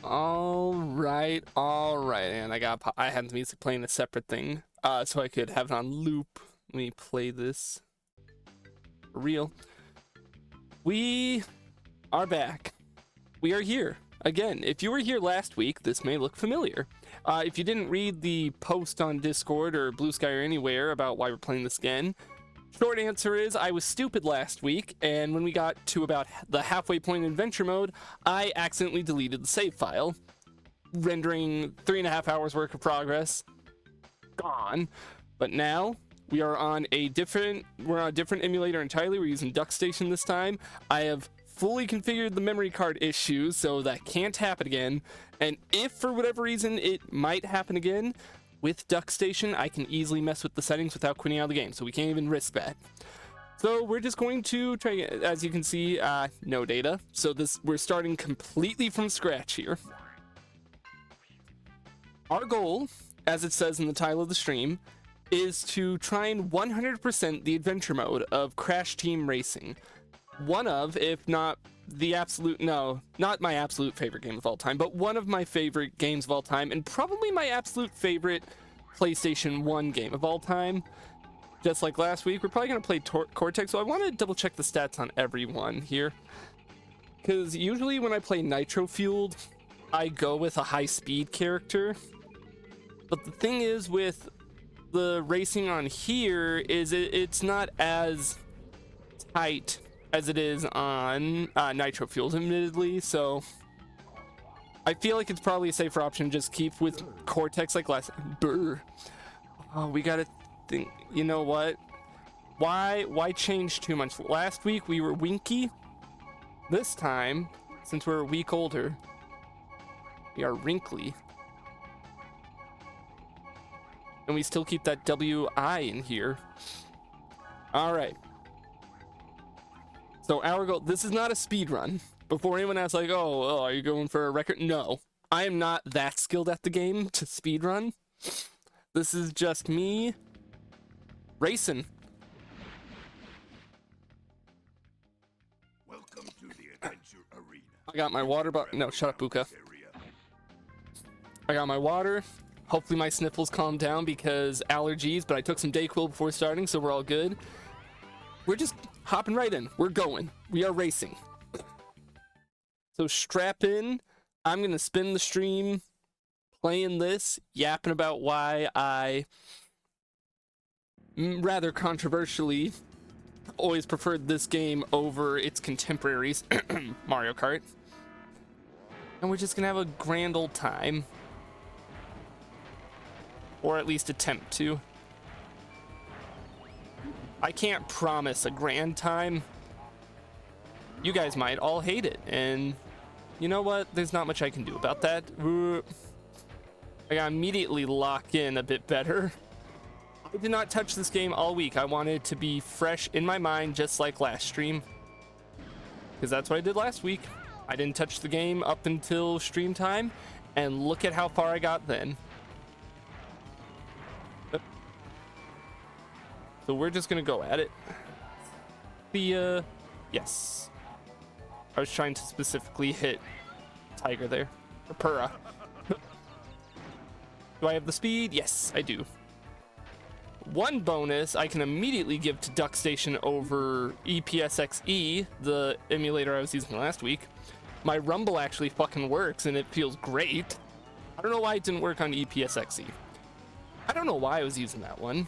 All right, and I had the music playing a separate thing, so I could have it on loop. Let me play this for real. We are back. We are here again. If you were here last week, this may look familiar. If you didn't read the post on Discord or Blue Sky or anywhere about why we're playing this again, short answer is I was stupid last week, and when we got to about the halfway point in adventure mode, I accidentally deleted the save file, rendering 3.5 hours worth of progress gone. But now we are on a different emulator entirely. We're using DuckStation this time. I have fully configured the memory card issue, so that can't happen again. And if for whatever reason it might happen again, with DuckStation, I can easily mess with the settings without quitting out of the game, so we can't even risk that. So we're just going to try, as you can see, no data. So we're starting completely from scratch here. Our goal, as it says in the title of the stream, is to try and 100% the adventure mode of Crash Team Racing. One of, if not the absolute, no, not my absolute favorite game of all time, but one of my favorite games of all time, and probably my absolute favorite PlayStation 1 game of all time. Just like last week, we're probably going to play Cortex, so I want to double check the stats on everyone here. Because usually when I play Nitro Fueled, I go with a high speed character. But the thing is with the racing on here is it's not as tight as it is on Nitro Fueled, admittedly, so I feel like it's probably a safer option to just keep with Cortex like last. Brr. Oh, we gotta think, you know what? Why change too much? Last week we were Winky. This time, since we're a week older, we are Wrinkly. And we still keep that WI in here. All right. So our goal, this is not a speed run. Before anyone asks like, oh, are you going for a record? No, I am not that skilled at the game to speed run. This is just me racing. Welcome to the adventure arena. I got my water bottle. No, shut up, Buka. I got my water. Hopefully my sniffles calm down because allergies, but I took some Dayquil before starting, so we're all good. We're just hopping right in. We're going. We are racing. So strap in. I'm going to spin the stream playing this, yapping about why I rather controversially always preferred this game over its contemporaries, Mario Kart. And we're just going to have a grand old time. Or at least attempt to. I can't promise a grand time. You guys might all hate it, and you know what? There's not much I can do about that. I gotta immediately lock in a bit better. I did not touch this game all week. I wanted it to be fresh in my mind, just like last stream. Because that's what I did last week. I didn't touch the game up until stream time, and look at how far I got then. So we're just gonna go at it. Yes. I was trying to specifically hit Tiger there. Or Purra. Do I have the speed? Yes, I do. One bonus I can immediately give to DuckStation over EPSXE, the emulator I was using last week. My rumble actually fucking works and it feels great. I don't know why it didn't work on EPSXE. I don't know why I was using that one.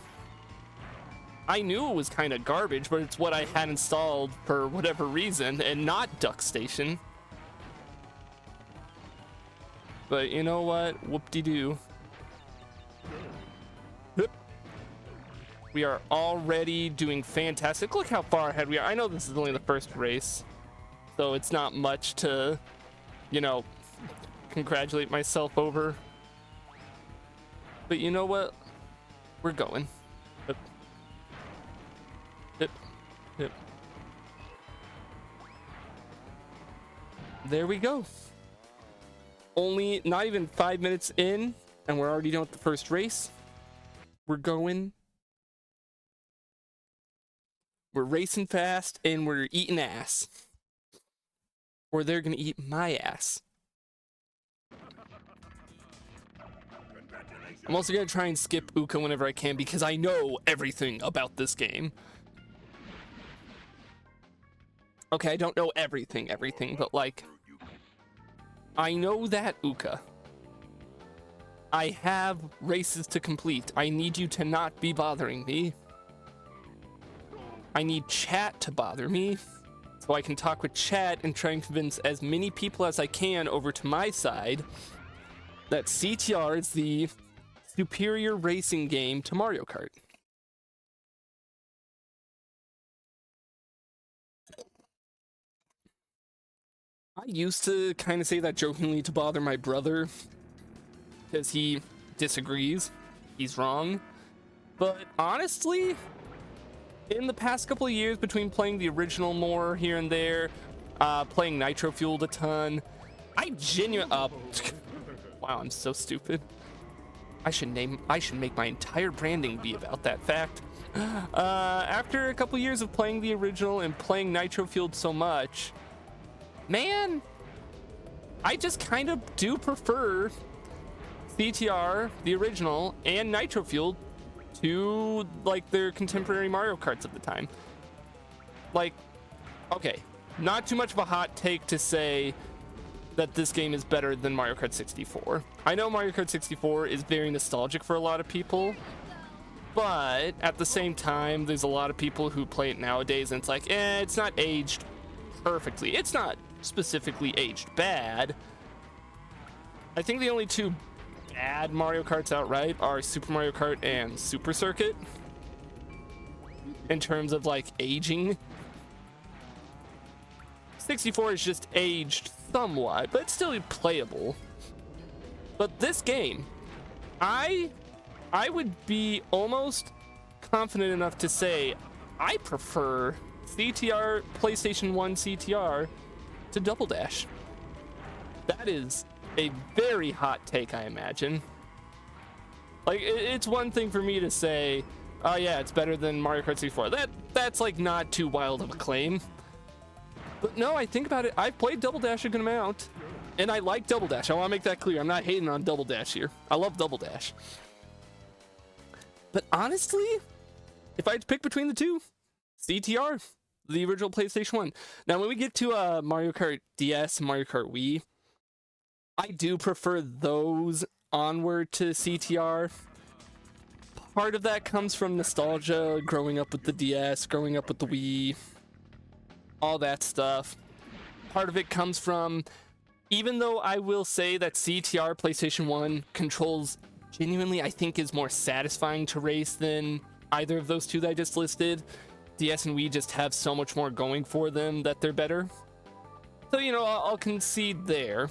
I knew it was kind of garbage, but it's what I had installed for whatever reason, and not DuckStation. But you know what? Whoop-de-doo. We are already doing fantastic. Look how far ahead we are. I know this is only the first race, so it's not much to, you know, congratulate myself over. But you know what? We're going. Yep. There we go. Only not even 5 minutes in, and we're already done with the first race. We're going. We're racing fast, and we're eating ass. Or they're gonna eat my ass. I'm also gonna try and skip Uka whenever I can because I know everything about this game. Okay, I don't know everything, but like, I know that Uka. I have races to complete. I need you to not be bothering me. I need chat to bother me, so I can talk with chat and try and convince as many people as I can over to my side that CTR is the superior racing game to Mario Kart. I used to kind of say that jokingly to bother my brother because he disagrees. He's wrong. But honestly, in the past couple of years, between playing the original more here and there, playing Nitro Fueled a ton, I genuinely wow, I'm so stupid. I should make my entire branding be about that fact. After a couple years of playing the original and playing Nitro Fueled so much, man, I just kind of do prefer CTR, the original, and Nitro Fueled to like their contemporary Mario Karts at the time. Like, okay, not too much of a hot take to say that this game is better than Mario Kart 64. I know Mario Kart 64 is very nostalgic for a lot of people, but at the same time, there's a lot of people who play it nowadays and it's like, it's not aged perfectly. It's not specifically aged bad. I think the only two bad Mario Karts outright are Super Mario Kart and Super Circuit in terms of like aging. 64 is just aged somewhat, but it's still playable. But this game, I would be almost confident enough to say I prefer CTR, PlayStation 1 CTR to Double Dash. That is a very hot take, I imagine. Like, it's one thing for me to say, oh yeah, it's better than Mario Kart 64. That's like not too wild of a claim. But no, I think about it, I've played Double Dash a good amount, and I like Double Dash. I want to make that clear. I'm not hating on Double Dash here. I love Double Dash. But honestly, if I had to pick between the two, CTR, the original PlayStation 1. Now, when we get to Mario Kart DS and Mario Kart Wii, I do prefer those onward to CTR. Part of that comes from nostalgia, growing up with the DS, growing up with the Wii, all that stuff. Part of it comes from, even though I will say that CTR PlayStation 1 controls genuinely, I think, is more satisfying to race than either of those two that I just listed. DS and Wii just have so much more going for them that they're better. So, you know, I'll concede there.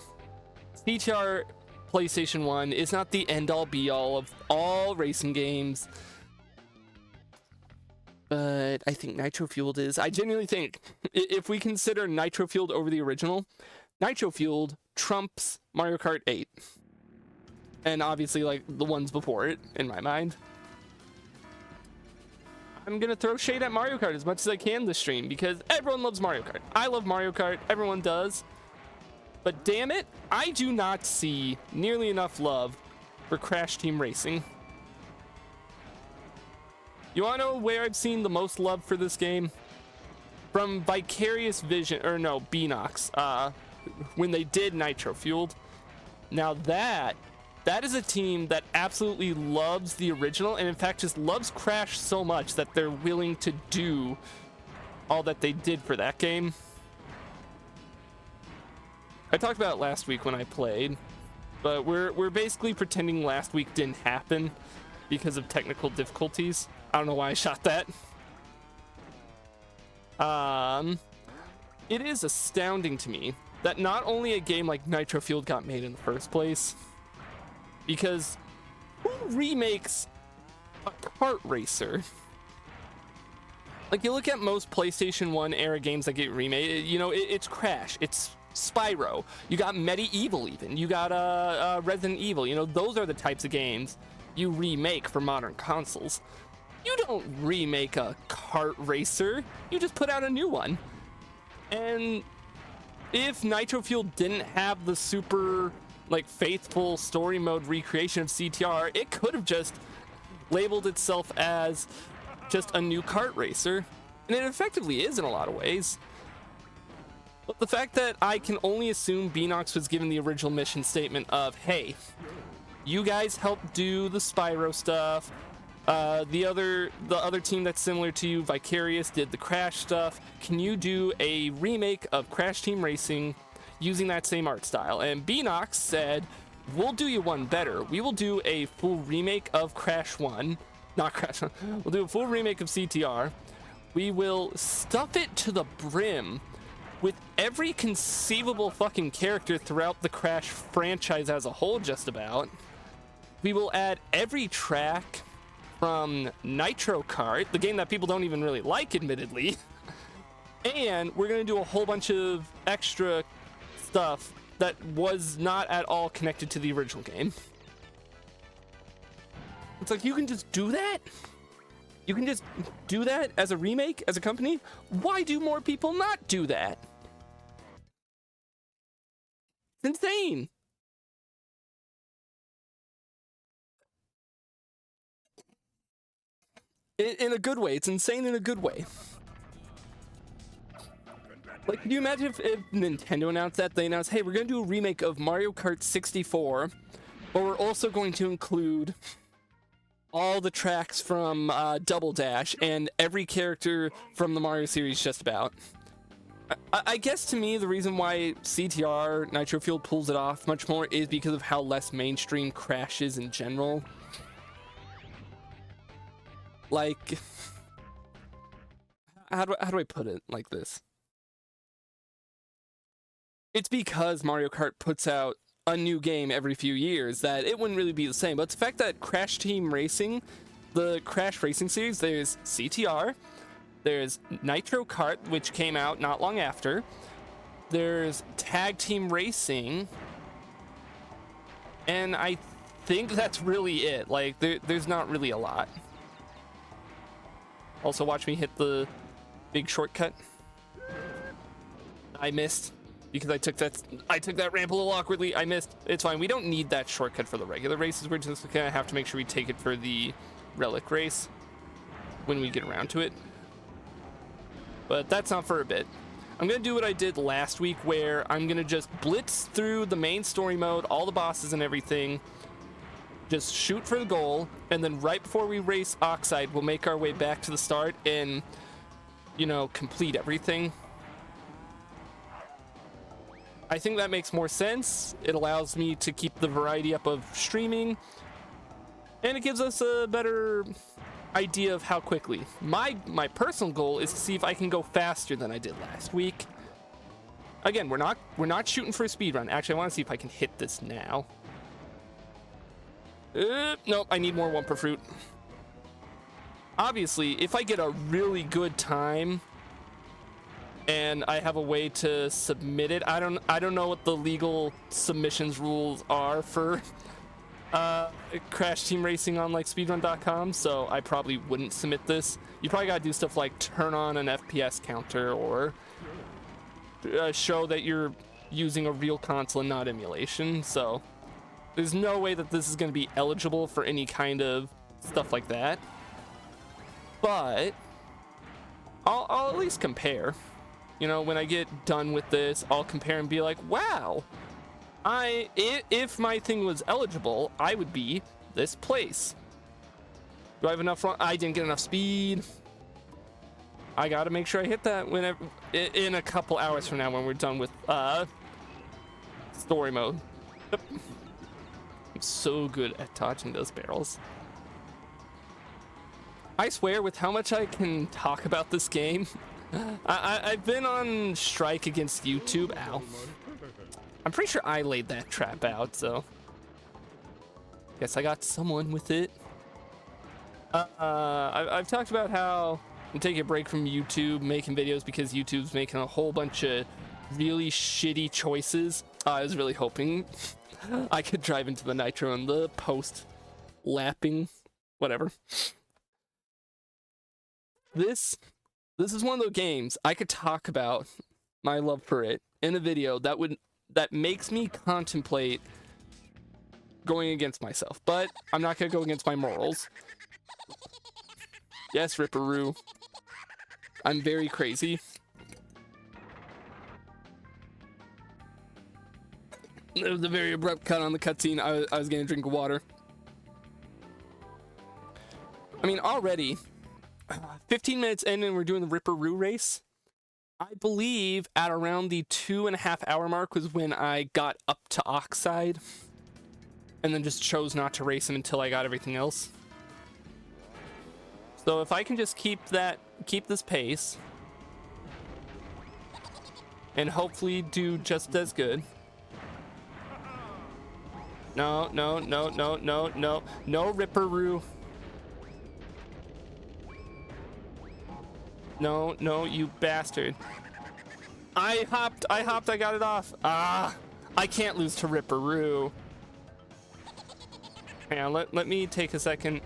CTR PlayStation 1 is not the end-all be-all of all racing games, but I think Nitro Fueled is. I genuinely think if we consider Nitro Fueled over the original, Nitro Fueled trumps Mario Kart 8. And obviously, like, the ones before it, in my mind. I'm gonna throw shade at Mario Kart as much as I can this stream, because everyone loves Mario Kart. I love Mario Kart, everyone does. But damn it, I do not see nearly enough love for Crash Team Racing. You wanna know where I've seen the most love for this game? From Vicarious Vision, or no, Beanox, when they did Nitro Fueled. Now that is a team that absolutely loves the original, and in fact just loves Crash so much that they're willing to do all that they did for that game. I talked about it last week when I played, but we're basically pretending last week didn't happen because of technical difficulties. I don't know why I shot that. It is astounding to me that not only a game like Nitro Fueled got made in the first place, because who remakes a kart racer? Like, you look at most PlayStation 1 era games that get remade, you know, it's Crash, it's Spyro, you got Medieval even, you got Resident Evil, you know, those are the types of games you remake for modern consoles. You don't remake a kart racer, you just put out a new one. And if Nitro Fueled didn't have the super like faithful story mode recreation of CTR. It could have just labeled itself as just a new kart racer, and it effectively is in a lot of ways. But the fact that I can only assume Beanox was given the original mission statement of, hey, you guys helped do the Spyro stuff. The other team that's similar to you, Vicarious, did the Crash stuff. Can you do a remake of Crash Team Racing using that same art style? And Beanox said, we'll do you one better. We will do a full remake of Crash 1. Not Crash 1. We'll do a full remake of CTR. We will stuff it to the brim with every conceivable fucking character throughout the Crash franchise as a whole, just about. We will add every track from Nitro Kart, the game that people don't even really like, admittedly. And we're going to do a whole bunch of extra stuff that was not at all connected to the original game. It's like, you can just do that? You can just do that as a remake, as a company? Why do more people not do that? It's insane. In a good way. It's insane in a good way. Like, can you imagine if Nintendo announced that? They announced, hey, we're going to do a remake of Mario Kart 64, but we're also going to include all the tracks from Double Dash and every character from the Mario series, just about. I guess, to me, the reason why CTR Nitro Fuel pulls it off much more is because of how less mainstream Crash is in general. Like, how do I put it like this? It's because Mario Kart puts out a new game every few years that it wouldn't really be the same. But the fact that Crash Team Racing, the Crash Racing series, there's CTR, there's Nitro Kart, which came out not long after, there's Tag Team Racing, and I think that's really it. Like, there's not really a lot. Also, watch me hit the big shortcut. I missed because I took that ramp a little awkwardly. I missed. It's fine. We don't need that shortcut for the regular races. We're just gonna have to make sure we take it for the relic race when we get around to it. But that's not for a bit. I'm gonna do what I did last week, where I'm gonna just blitz through the main story mode, all the bosses and everything. Just shoot for the goal, and then right before we race Oxide, we'll make our way back to the start and, you know, complete everything. I think that makes more sense. It allows me to keep the variety up of streaming, and it gives us a better idea of how quickly. My personal goal is to see if I can go faster than I did last week. Again, we're not shooting for a speed run. Actually, I want to see if I can hit this now. Nope, I need more Wumpa Fruit. Obviously, if I get a really good time and I have a way to submit it, I don't know what the legal submissions rules are for Crash Team Racing on like speedrun.com, so I probably wouldn't submit this. You probably gotta do stuff like turn on an FPS counter or show that you're using a real console and not emulation, so there's no way that this is going to be eligible for any kind of stuff like that. But I'll at least compare. You know, when I get done with this, I'll compare and be like, wow, if my thing was eligible, I would be this place. Do I have enough? I didn't get enough speed. I got to make sure I hit that in a couple hours from now when we're done with story mode. I'm so good at dodging those barrels. I swear, with how much I can talk about this game, I've been on strike against YouTube. Ow. I'm pretty sure I laid that trap out, so guess I got someone with it. I've talked about how I'm taking a break from YouTube, making videos because YouTube's making a whole bunch of really shitty choices. I was really hoping I could drive into the Nitro and the post lapping, whatever. This is one of those games I could talk about my love for it in a video that makes me contemplate going against myself, but I'm not gonna go against my morals. Yes, Ripperoo. I'm very crazy. It was a very abrupt cut on the cutscene. I was getting a drink of water. I mean, already 15 minutes in and we're doing the Ripperoo race. I believe at around the 2.5 hour mark was when I got up to Oxide and then just chose not to race him until I got everything else. So if I can just keep this pace and hopefully do just as good. No, no, no, no, no, no, no, Ripperoo. No, no, you bastard. I hopped, I got it off. Ah, I can't lose to Ripperoo. Hang on, let me take a second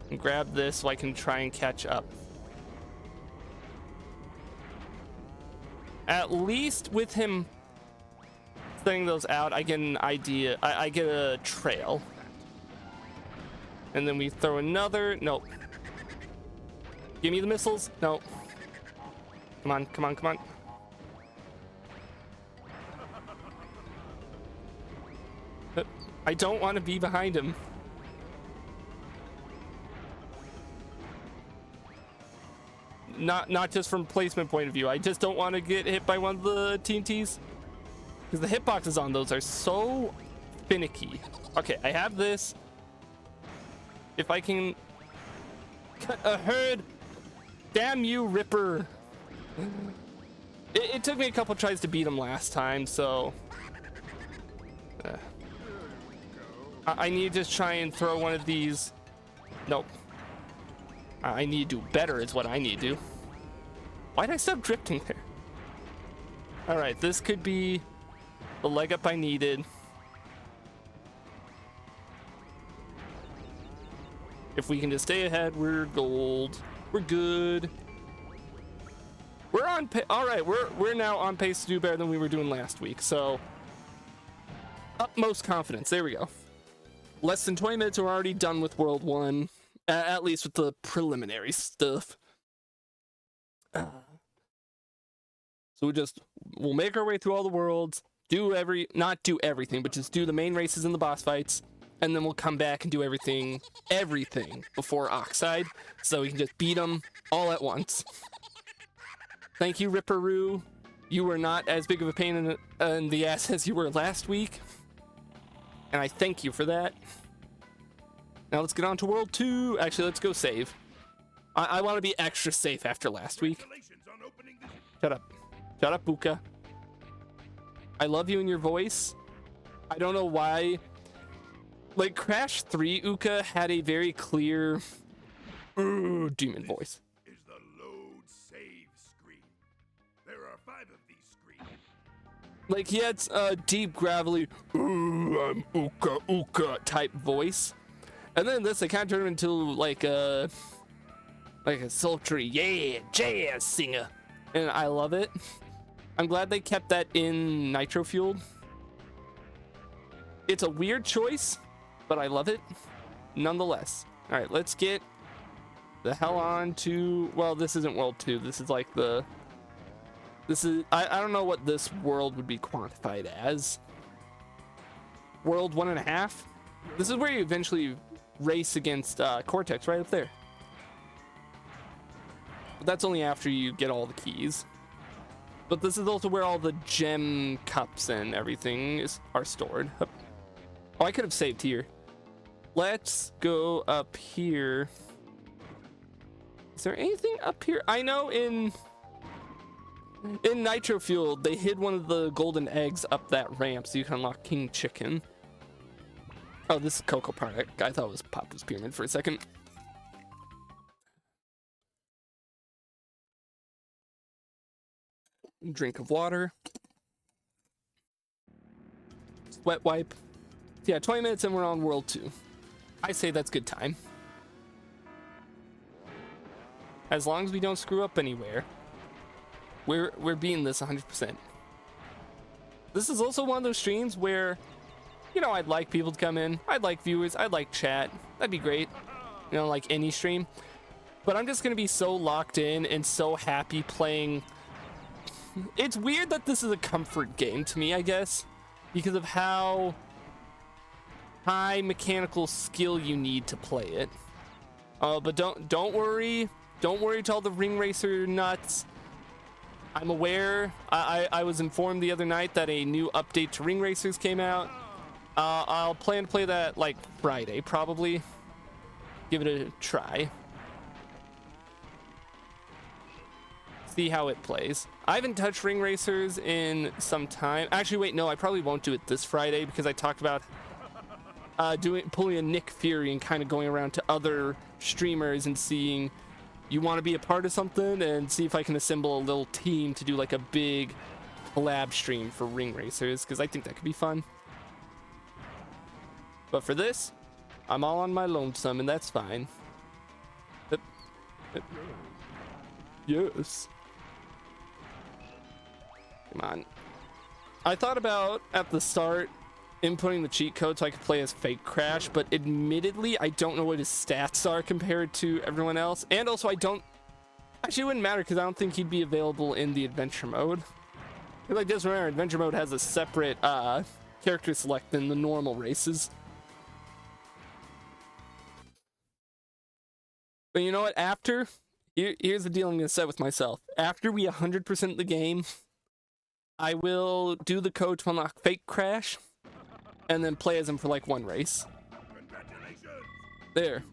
and grab this so I can try and catch up. At least with him setting those out, I get an idea. I get a trail. And then we throw another. Nope. Give me the missiles. Nope. Come on, come on, come on. I don't want to be behind him. Not just from placement point of view. I just don't want to get hit by one of the TNTs. Because the hitboxes on those are so finicky. Okay, I have this. If I can cut a herd. Damn you, Ripper. It took me a couple tries to beat him last time, so I need to just try and throw one of these. Nope. I need to do better is what I need to do. Why'd I stop drifting there? All right, this could be the leg up I needed. If we can just stay ahead, we're gold. We're good. We're on all right, we're now on pace to do better than we were doing last week. So utmost confidence. There we go. Less than 20 minutes, we're already done with World 1. At least with the preliminary stuff. So we'll make our way through all the worlds, not do everything, but just do the main races and the boss fights, and then we'll come back and do everything before Oxide, so we can just beat them all at once. Thank you, Ripperoo. You were not as big of a pain in the ass as you were last week, and I thank you for that. Now let's get on to World 2. Actually, let's go save. I want to be extra safe after last week. Shut up. Shut up, Uka. I love you and your voice. I don't know why. Like, Crash 3 Uka had a very clear demon voice. Is the load save screen. There are 5 of these screens. Like, he had a deep, gravelly, I'm Uka Uka type voice. And then this, they kind of turned into like a sultry, yeah, jazz singer. And I love it. I'm glad they kept that in Nitro Fueled. It's a weird choice, but I love it nonetheless. All right, let's get the hell on to, well, this isn't World 2. This is like I don't know what this world would be quantified as. World 1.5? This is where you eventually race against Cortex, right up there. But that's only after you get all the keys. But this is also where all the gem cups and everything are stored. Oh, I could have saved here. Let's go up here. Is there anything up here? I know in Nitro Fuel, they hid one of the golden eggs up that ramp so you can unlock King Chicken. Oh, this is Cocoa Product. I thought it was Papa's Pyramid for a second. Drink of water. Sweat wipe. Yeah, 20 minutes and we're on World 2. I say that's good time. As long as we don't screw up anywhere, we're beating this 100%. This is also one of those streams where you know, I'd like people to come in. I'd like viewers. I'd like chat. That'd be great. You know, like any stream. But I'm just going to be so locked in and so happy playing. It's weird that this is a comfort game to me, I guess, because of how high mechanical skill you need to play it. But don't worry to all the ring racer nuts. I'm aware. I was informed the other night that a new update to ring racers came out. I'll plan to play that like Friday, probably. Give it a try. See how it plays. I haven't touched ring racers in some time. Actually, wait, no, I probably won't do it this Friday because I talked about pulling a Nick Fury and kind of going around to other streamers and seeing, you want to be a part of something, and see if I can assemble a little team to do like a big collab stream for ring racers, because I think that could be fun. But for this, I'm all on my lonesome, and that's fine. Yes. Come on. I thought about, at the start, inputting the cheat code so I could play as Fake Crash, but admittedly, I don't know what his stats are compared to everyone else. And also, actually, it wouldn't matter because I don't think he'd be available in the adventure mode. Like, just remember, adventure mode has a separate character select than the normal races. But you know what? Here's the deal I'm going to set with myself. After we 100% the game, I will do the code to unlock Fake Crash, and then play as him for like one race. Congratulations! There.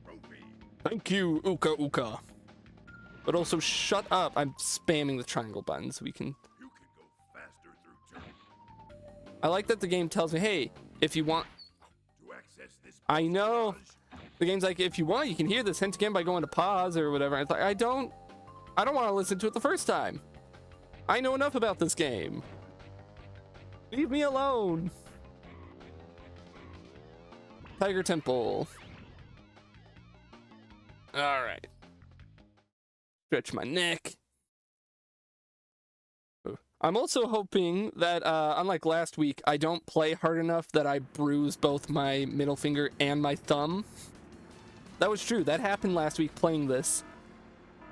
Trophy. Thank you, Uka Uka. But also, shut up. I'm spamming the triangle button so we can... You can go faster through turn. I like that the game tells me, hey, if you want... To access this I know. barrage, The game's like, if you want, you can hear this hint again by going to pause or whatever. It's like, I don't want to listen to it the first time. I know enough about this game. Leave me alone. Tiger Temple. All right. Stretch my neck. I'm also hoping that, unlike last week, I don't play hard enough that I bruise both my middle finger and my thumb. That was true. That happened last week playing this.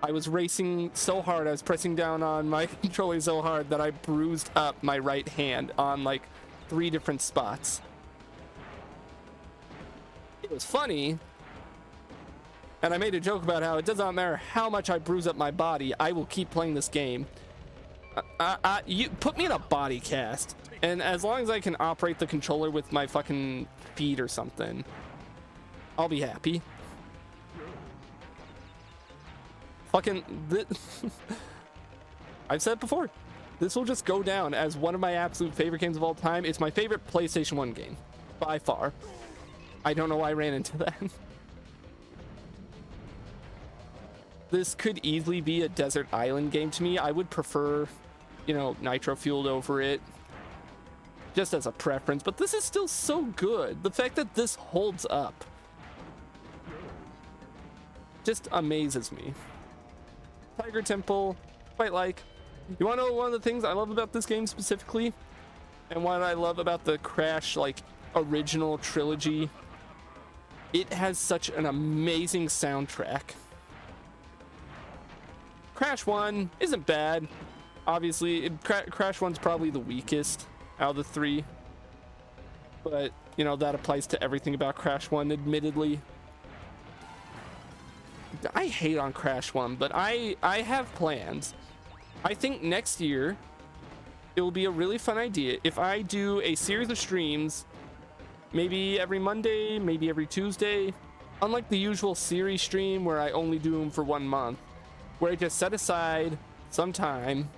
I was racing so hard, I was pressing down on my controller so hard that I bruised up my right hand on like 3 different spots. It was funny, and I made a joke about how it does not matter how much I bruise up my body, I will keep playing this game. You put me in a body cast, and as long as I can operate the controller with my fucking feet or something, I'll be happy. I've said it before, this will just go down as one of my absolute favorite games of all time. It's my favorite PlayStation 1 game, by far. I don't know why I ran into that. This could easily be a desert island game to me. I would prefer, you know, nitro fueled over it, just as a preference, but this is still so good. The fact that this holds up just amazes me. Tiger Temple, quite like. You want to know one of the things I love about this game specifically, and what I love about the Crash like original trilogy? It has such an amazing soundtrack. Crash 1 isn't bad. Obviously, Crash 1's probably the weakest out of the 3. But, you know, that applies to everything about Crash 1, admittedly. I hate on Crash 1, but I have plans. I think next year, it will be a really fun idea if I do a series of streams, maybe every Monday, maybe every Tuesday, unlike the usual series stream where I only do them for 1 month, where I just set aside some time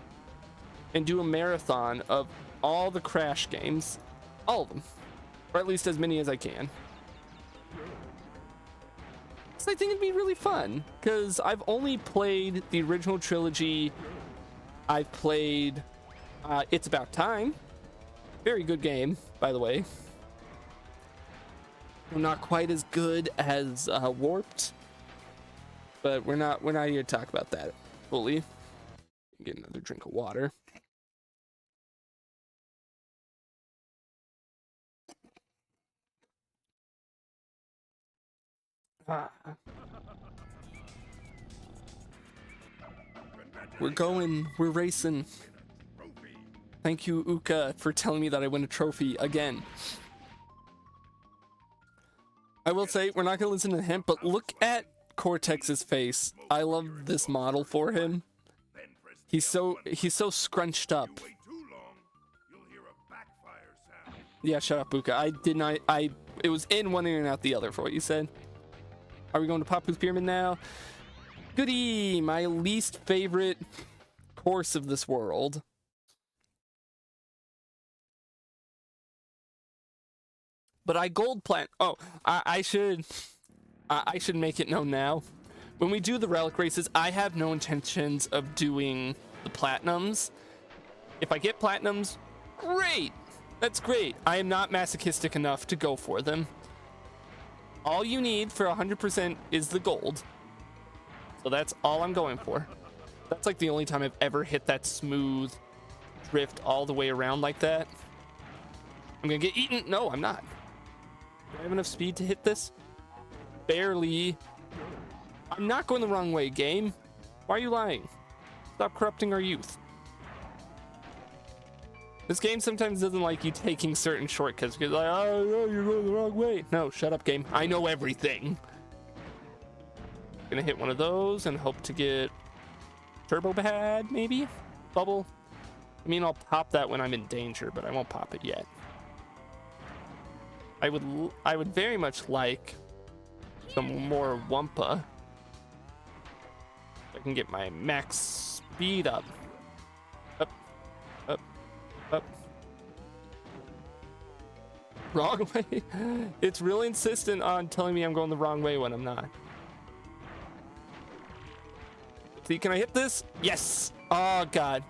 and do a marathon of all the Crash games, all of them, or at least as many as I can. So I think it'd be really fun, because I've only played the original trilogy. I've played It's About Time. Very good game, by the way. Not quite as good as Warped, but we're not here to talk about that fully. Get another drink of water. Ah. We're going. We're racing. Thank you, Uka, for telling me that I win a trophy again. I will say, we're not going to listen to him, but look at Cortex's face. I love this model for him. He's so scrunched up. Yeah, shut up, Uka. I did not. It was in one ear and out the other for what you said. Are we going to Papu's Pyramid now? Goody, my least favorite course of this world. But I gold plat. Oh, I should make it known now. When we do the relic races, I have no intentions of doing the platinums. If I get platinums, great. That's great. I am not masochistic enough to go for them. All you need for 100% is the gold. So that's all I'm going for. That's like the only time I've ever hit that smooth drift all the way around like that. I'm gonna get eaten. No, I'm not. Do I have enough speed to hit this? Barely. I'm not going the wrong way, game. Why are you lying? Stop corrupting our youth. This game sometimes doesn't like you taking certain shortcuts because like, oh no, you're going the wrong way. No, shut up, game. I know everything. Gonna hit one of those and hope to get turbo pad, maybe? Bubble. I mean, I'll pop that when I'm in danger, but I won't pop it yet. I would very much like some more Wumpa. I can get my max speed up. Up, up, up. Wrong way. It's really insistent on telling me I'm going the wrong way when I'm not. See, can I hit this? Yes. Oh god.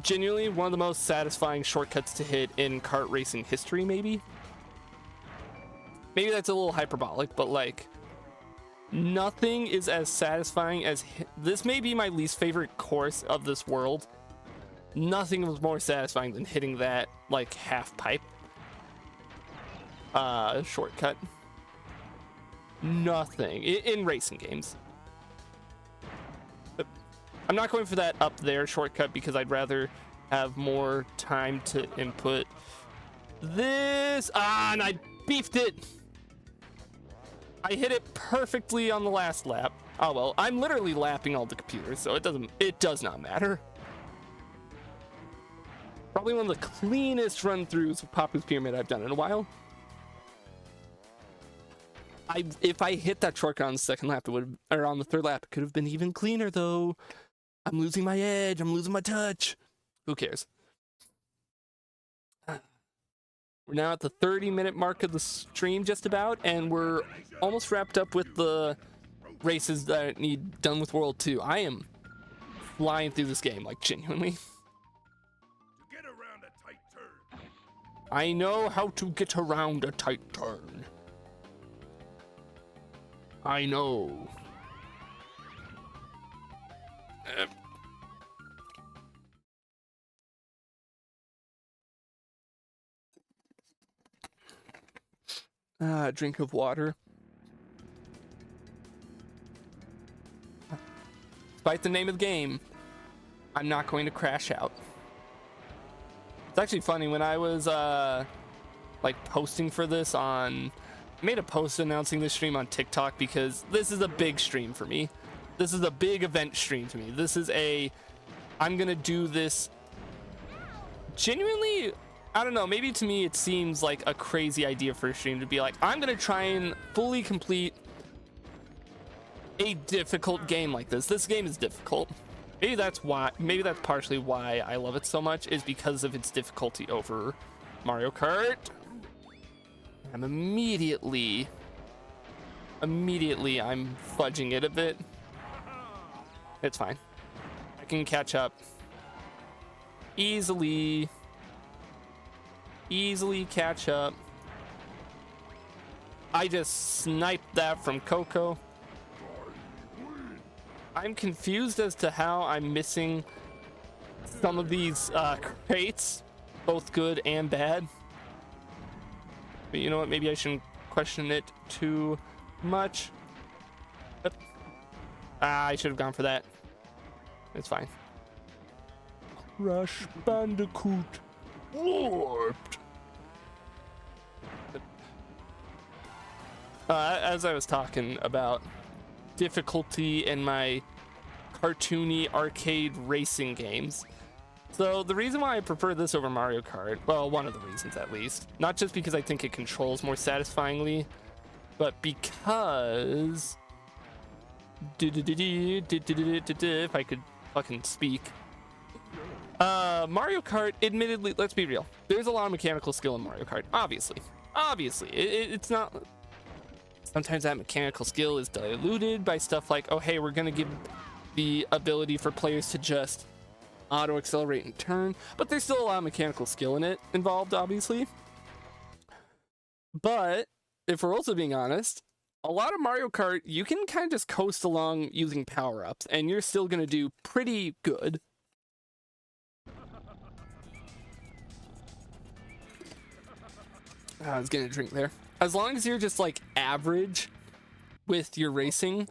Genuinely one of the most satisfying shortcuts to hit in kart racing history, maybe. Maybe that's a little hyperbolic, but like nothing is as satisfying as this. May be my least favorite course of this world. Nothing was more satisfying than hitting that like half pipe shortcut. Nothing in racing games. But I'm not going for that up there shortcut because I'd rather have more time to input this. And I beefed it. I hit it perfectly on the last lap. Oh well, I'm literally lapping all the computers, so it does not matter. Probably one of the cleanest run-throughs of Papu's Pyramid I've done in a while. If I hit that shortcut on the second lap, it would, or on the third lap, it could have been even cleaner though. I'm losing my edge, I'm losing my touch. Who cares? We're now at the 30-minute mark of the stream just about, and we're almost wrapped up with the races that need done with World 2. I am flying through this game, like genuinely. To get around a tight turn. I know how to get around a tight turn. I know. Drink of water. Despite the name of the game, I'm not going to crash out. It's actually funny, when I was like posting for this on, I made a post announcing this stream on TikTok because this is a big stream for me. This is a big event stream to me. This is I'm gonna do this genuinely. I don't know, maybe to me it seems like a crazy idea for a stream to be like, I'm gonna try and fully complete a difficult game like this. This game is difficult. Maybe that's partially why I love it so much, is because of its difficulty over Mario Kart. I'm immediately I'm fudging it a bit. It's fine. I can catch up easily catch up. I just sniped that from Coco. I'm confused as to how I'm missing some of these crates, both good and bad. But you know what, maybe I shouldn't question it too much. Ah, I should have gone for that. It's fine. Crash Bandicoot warped. As I was talking about difficulty in my cartoony arcade racing games. So the reason why I prefer this over Mario Kart, well, one of the reasons at least, not just because I think it controls more satisfyingly, but because if I could fucking speak. Mario Kart, admittedly, let's be real, there's a lot of mechanical skill in Mario Kart, obviously. It's not. Sometimes that mechanical skill is diluted by stuff like, oh hey, we're gonna give the ability for players to just auto accelerate and turn, but there's still a lot of mechanical skill in it involved, obviously. But if we're also being honest, a lot of Mario Kart, you can kind of just coast along using power-ups, and you're still gonna do pretty good. I was getting a drink there. As long as you're just like average with your racing,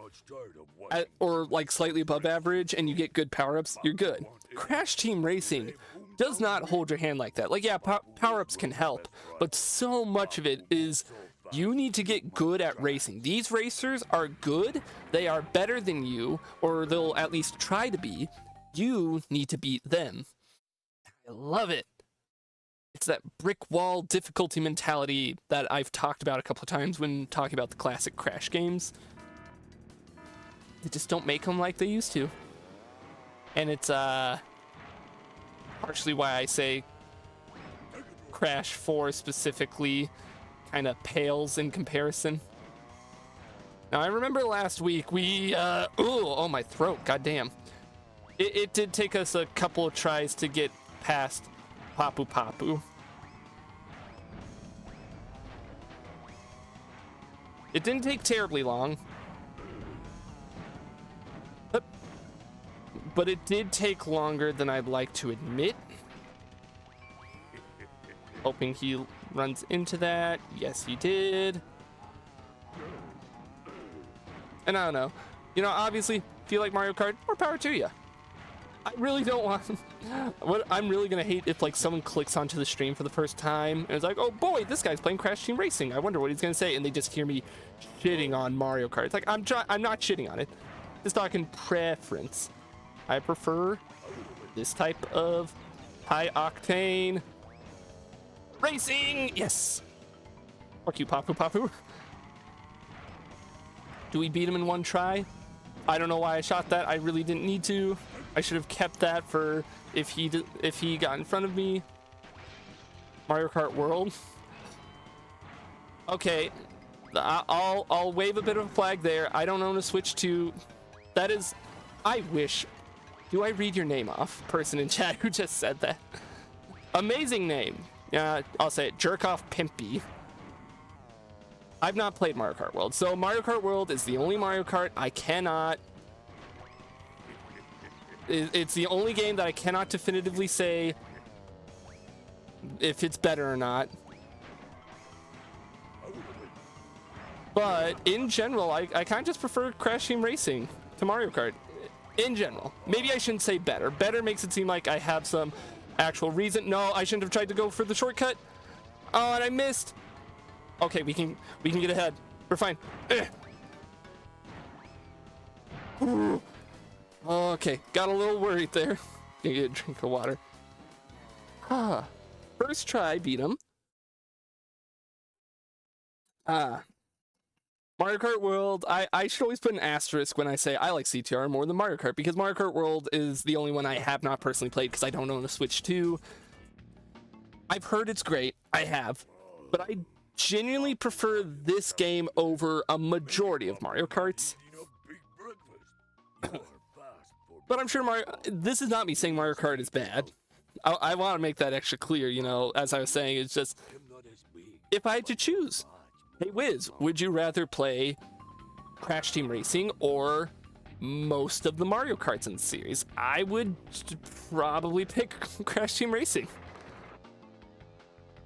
or like slightly above average, and you get good power-ups, you're good. Crash Team Racing does not hold your hand like that. Like, yeah, power-ups can help, but so much of it is you need to get good at racing. These racers are good, they are better than you, or they'll at least try to be. You need to beat them. I love it. It's that brick wall difficulty mentality that I've talked about a couple of times when talking about the classic Crash games. They just don't make them like they used to. And it's partially why I say Crash 4 specifically kind of pales in comparison. Now, I remember last week we, oh my throat, goddamn. It did take us a couple of tries to get past Papu Papu. It didn't take terribly long. But it did take longer than I'd like to admit. Hoping he runs into that. Yes, he did. And I don't know. You know, obviously, if you like Mario Kart, more power to you. I really don't want... What I'm really going to hate if, like, someone clicks onto the stream for the first time and it's like, oh boy, this guy's playing Crash Team Racing. I wonder what he's going to say. And they just hear me shitting on Mario Kart. It's like, I'm not shitting on it. Just talking preference. I prefer this type of high-octane racing. Yes. Fuck you, Papu Papu. Do we beat him in one try? I don't know why I shot that. I really didn't need to. I should have kept that for if he got in front of me. Mario Kart World. Okay, I'll wave a bit of a flag there. I don't own a Switch 2. That is, I wish. Do I read your name off? Person in chat who just said that. Amazing name. Yeah, I'll say it. Jerkoff Pimpy. I've not played Mario Kart World, so Mario Kart World is the only Mario Kart I cannot... It's the only game that I cannot definitively say if it's better or not. But in general, I kind of just prefer Crash Team Racing to Mario Kart. In general. Maybe I shouldn't say better. Better makes it seem like I have some actual reason. No, I shouldn't have tried to go for the shortcut. Oh, and I missed. Okay, we can get ahead. We're fine. Okay, got a little worried there. Gonna get a drink of water. First try, beat him. Mario Kart World, I should always put an asterisk when I say I like CTR more than Mario Kart, because Mario Kart World is the only one I have not personally played because I don't own a Switch 2. I've heard it's great, I have, but I genuinely prefer this game over a majority of Mario Karts. But I'm sure this is not me saying Mario Kart is bad. I want to make that extra clear, you know, as I was saying, it's just, if I had to choose, hey Wiz, would you rather play Crash Team Racing or most of the Mario Karts in the series? I would probably pick Crash Team Racing.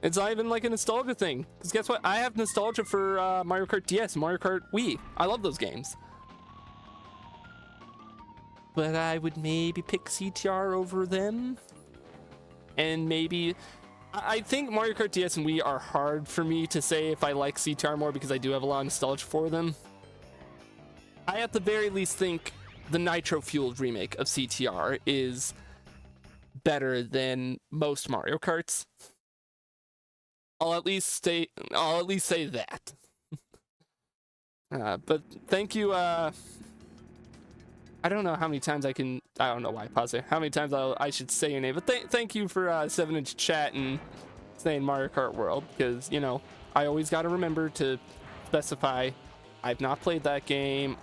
It's not even like a nostalgia thing, because guess what? I have nostalgia for Mario Kart DS, Mario Kart Wii. I love those games. but I would maybe pick CTR over them. And maybe, I think Mario Kart DS and Wii are hard for me to say if I like CTR more because I do have a lot of nostalgia for them. I at the very least think the nitro-fueled remake of CTR is better than most Mario Karts. I'll at least say that. But thank you. I don't know how many times I don't know why I pause there. How many times I should say your name. But thank you for 7-inch chat and saying Mario Kart World, because, you know, I always got to remember to specify I've not played that game.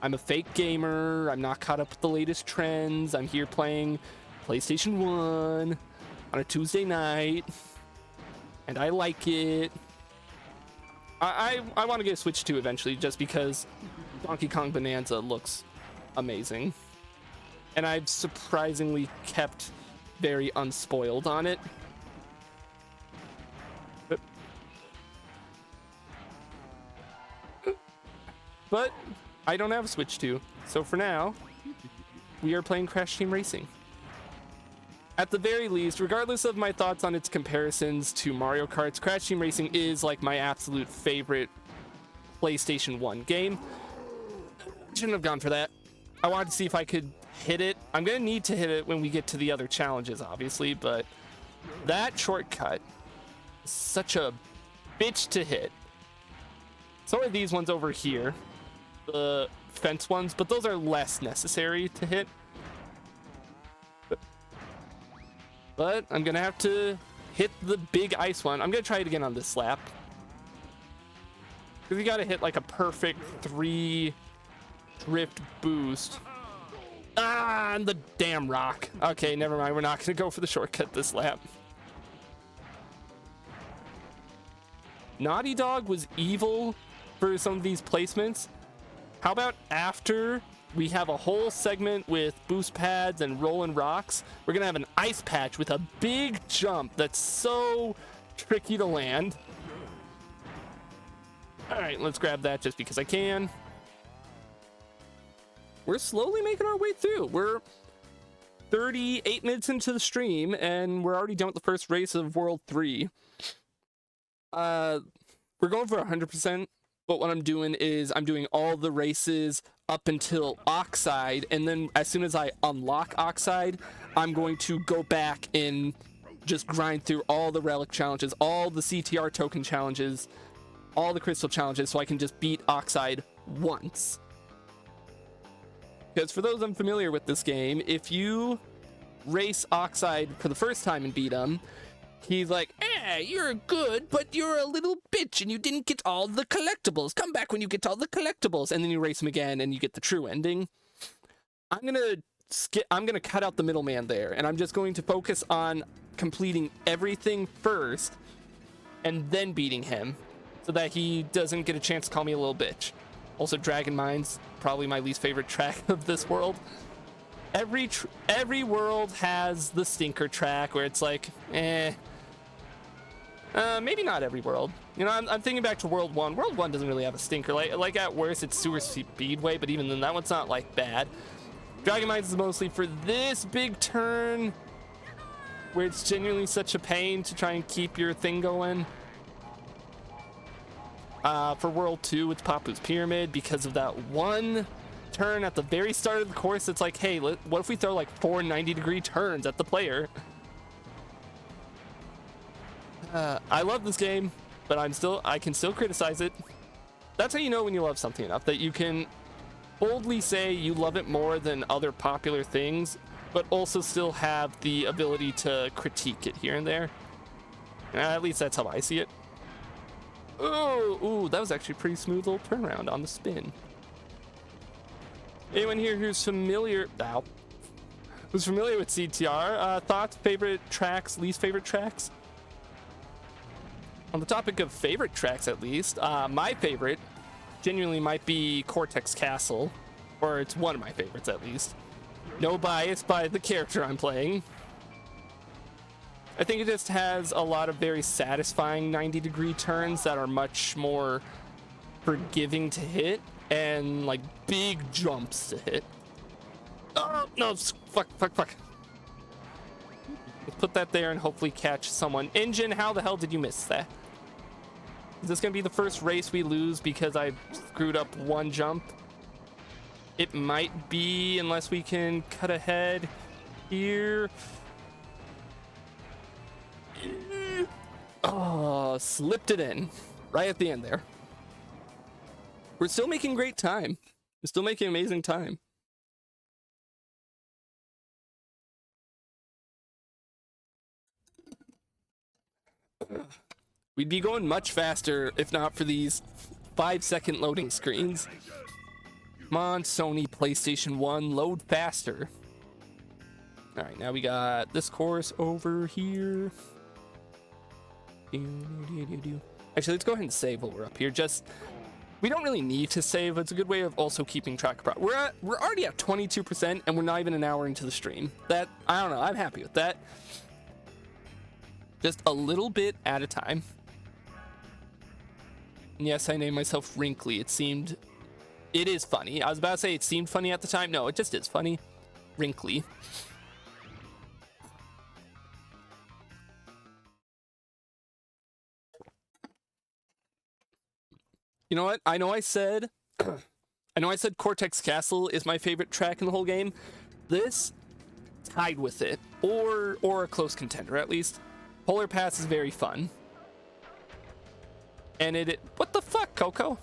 I'm a fake gamer. I'm not caught up with the latest trends. I'm here playing PlayStation 1 on a Tuesday night, and I like it. I want to get a Switch 2 eventually, just because Donkey Kong Bonanza looks amazing, and I've surprisingly kept very unspoiled on it. But I don't have a Switch 2, so for now, we are playing Crash Team Racing. At the very least, regardless of my thoughts on its comparisons to Mario Kart, Crash Team Racing is like my absolute favorite PlayStation 1 game. Shouldn't have gone for that. I wanted to see if I could hit it. I'm gonna need to hit it when we get to the other challenges, obviously, but that shortcut is such a bitch to hit. So are these ones over here, the fence ones, but those are less necessary to hit. But I'm gonna have to hit the big ice one. I'm gonna try it again on this lap, because you gotta hit like a perfect 3 drift boost. Ah, and the damn rock. Okay, never mind. We're not gonna go for the shortcut this lap. Naughty Dog was evil for some of these placements. How about after we have a whole segment with boost pads and rolling rocks, we're gonna have an ice patch with a big jump that's so tricky to land. All right, let's grab that just because I can. We're slowly making our way through. We're 38 minutes into the stream, and we're already done with the first race of World 3. We're going for 100%, but what I'm doing is I'm doing all the races up until Oxide, and then as soon as I unlock Oxide, I'm going to go back and just grind through all the relic challenges, all the CTR token challenges, all the crystal challenges, so I can just beat Oxide once. Because for those unfamiliar with this game, if you race Oxide for the first time and beat him, he's like, you're good, but you're a little bitch and you didn't get all the collectibles. Come back when you get all the collectibles. And then you race him again and you get the true ending. I'm gonna cut out the middleman there, and I'm just going to focus on completing everything first and then beating him, so that he doesn't get a chance to call me a little bitch. Also, Dragon Mine's probably my least favorite track of this world. Every world has the stinker track where it's like, maybe not every world. You know, I'm thinking back to World 1. World 1 doesn't really have a stinker. Like at worst, it's Sewer Speedway, but even then, that one's not like bad. Dragon Mines is mostly for this big turn, where it's genuinely such a pain to try and keep your thing going. For World 2, it's Papu's Pyramid, because of that one turn at the very start of the course. It's like, hey, what if we throw like 4 90-degree turns at the player? I love this game, but I can still criticize it. That's how you know when you love something enough, that you can boldly say you love it more than other popular things, but also still have the ability to critique it here and there. At least that's how I see it. Ooh, that was actually a pretty smooth little turnaround on the spin. Anyone here who's familiar with CTR? Thoughts, favorite tracks, least favorite tracks? On the topic of favorite tracks, at least, my favorite genuinely might be Cortex Castle, or it's one of my favorites at least. No bias by the character I'm playing. I think it just has a lot of very satisfying 90-degree turns that are much more forgiving to hit, and like big jumps to hit. Oh, no, fuck. Let's put that there and hopefully catch someone. Engine, how the hell did you miss that? Is this gonna be the first race we lose because I screwed up one jump? It might be, unless we can cut ahead here. Oh, slipped it in right at the end there. We're still making great time. We're still making amazing time. We'd be going much faster if not for these 5-second loading screens. Come on, Sony PlayStation 1, load faster. All right, now we got this course over here. Actually, let's go ahead and save while we're up here. We don't really need to save. It's a good way of also keeping track of we're already at 22% and we're not even an hour into the stream. That, I don't know, I'm happy with that. Just a little bit at a time. And yes, I named myself Wrinkly. It is funny. I was about to say it seemed funny at the time. No, it just is funny. Wrinkly. You know what? I know I said Cortex Castle is my favorite track in the whole game. This tied with it, or a close contender at least. Polar Pass is very fun. And what the fuck, Coco?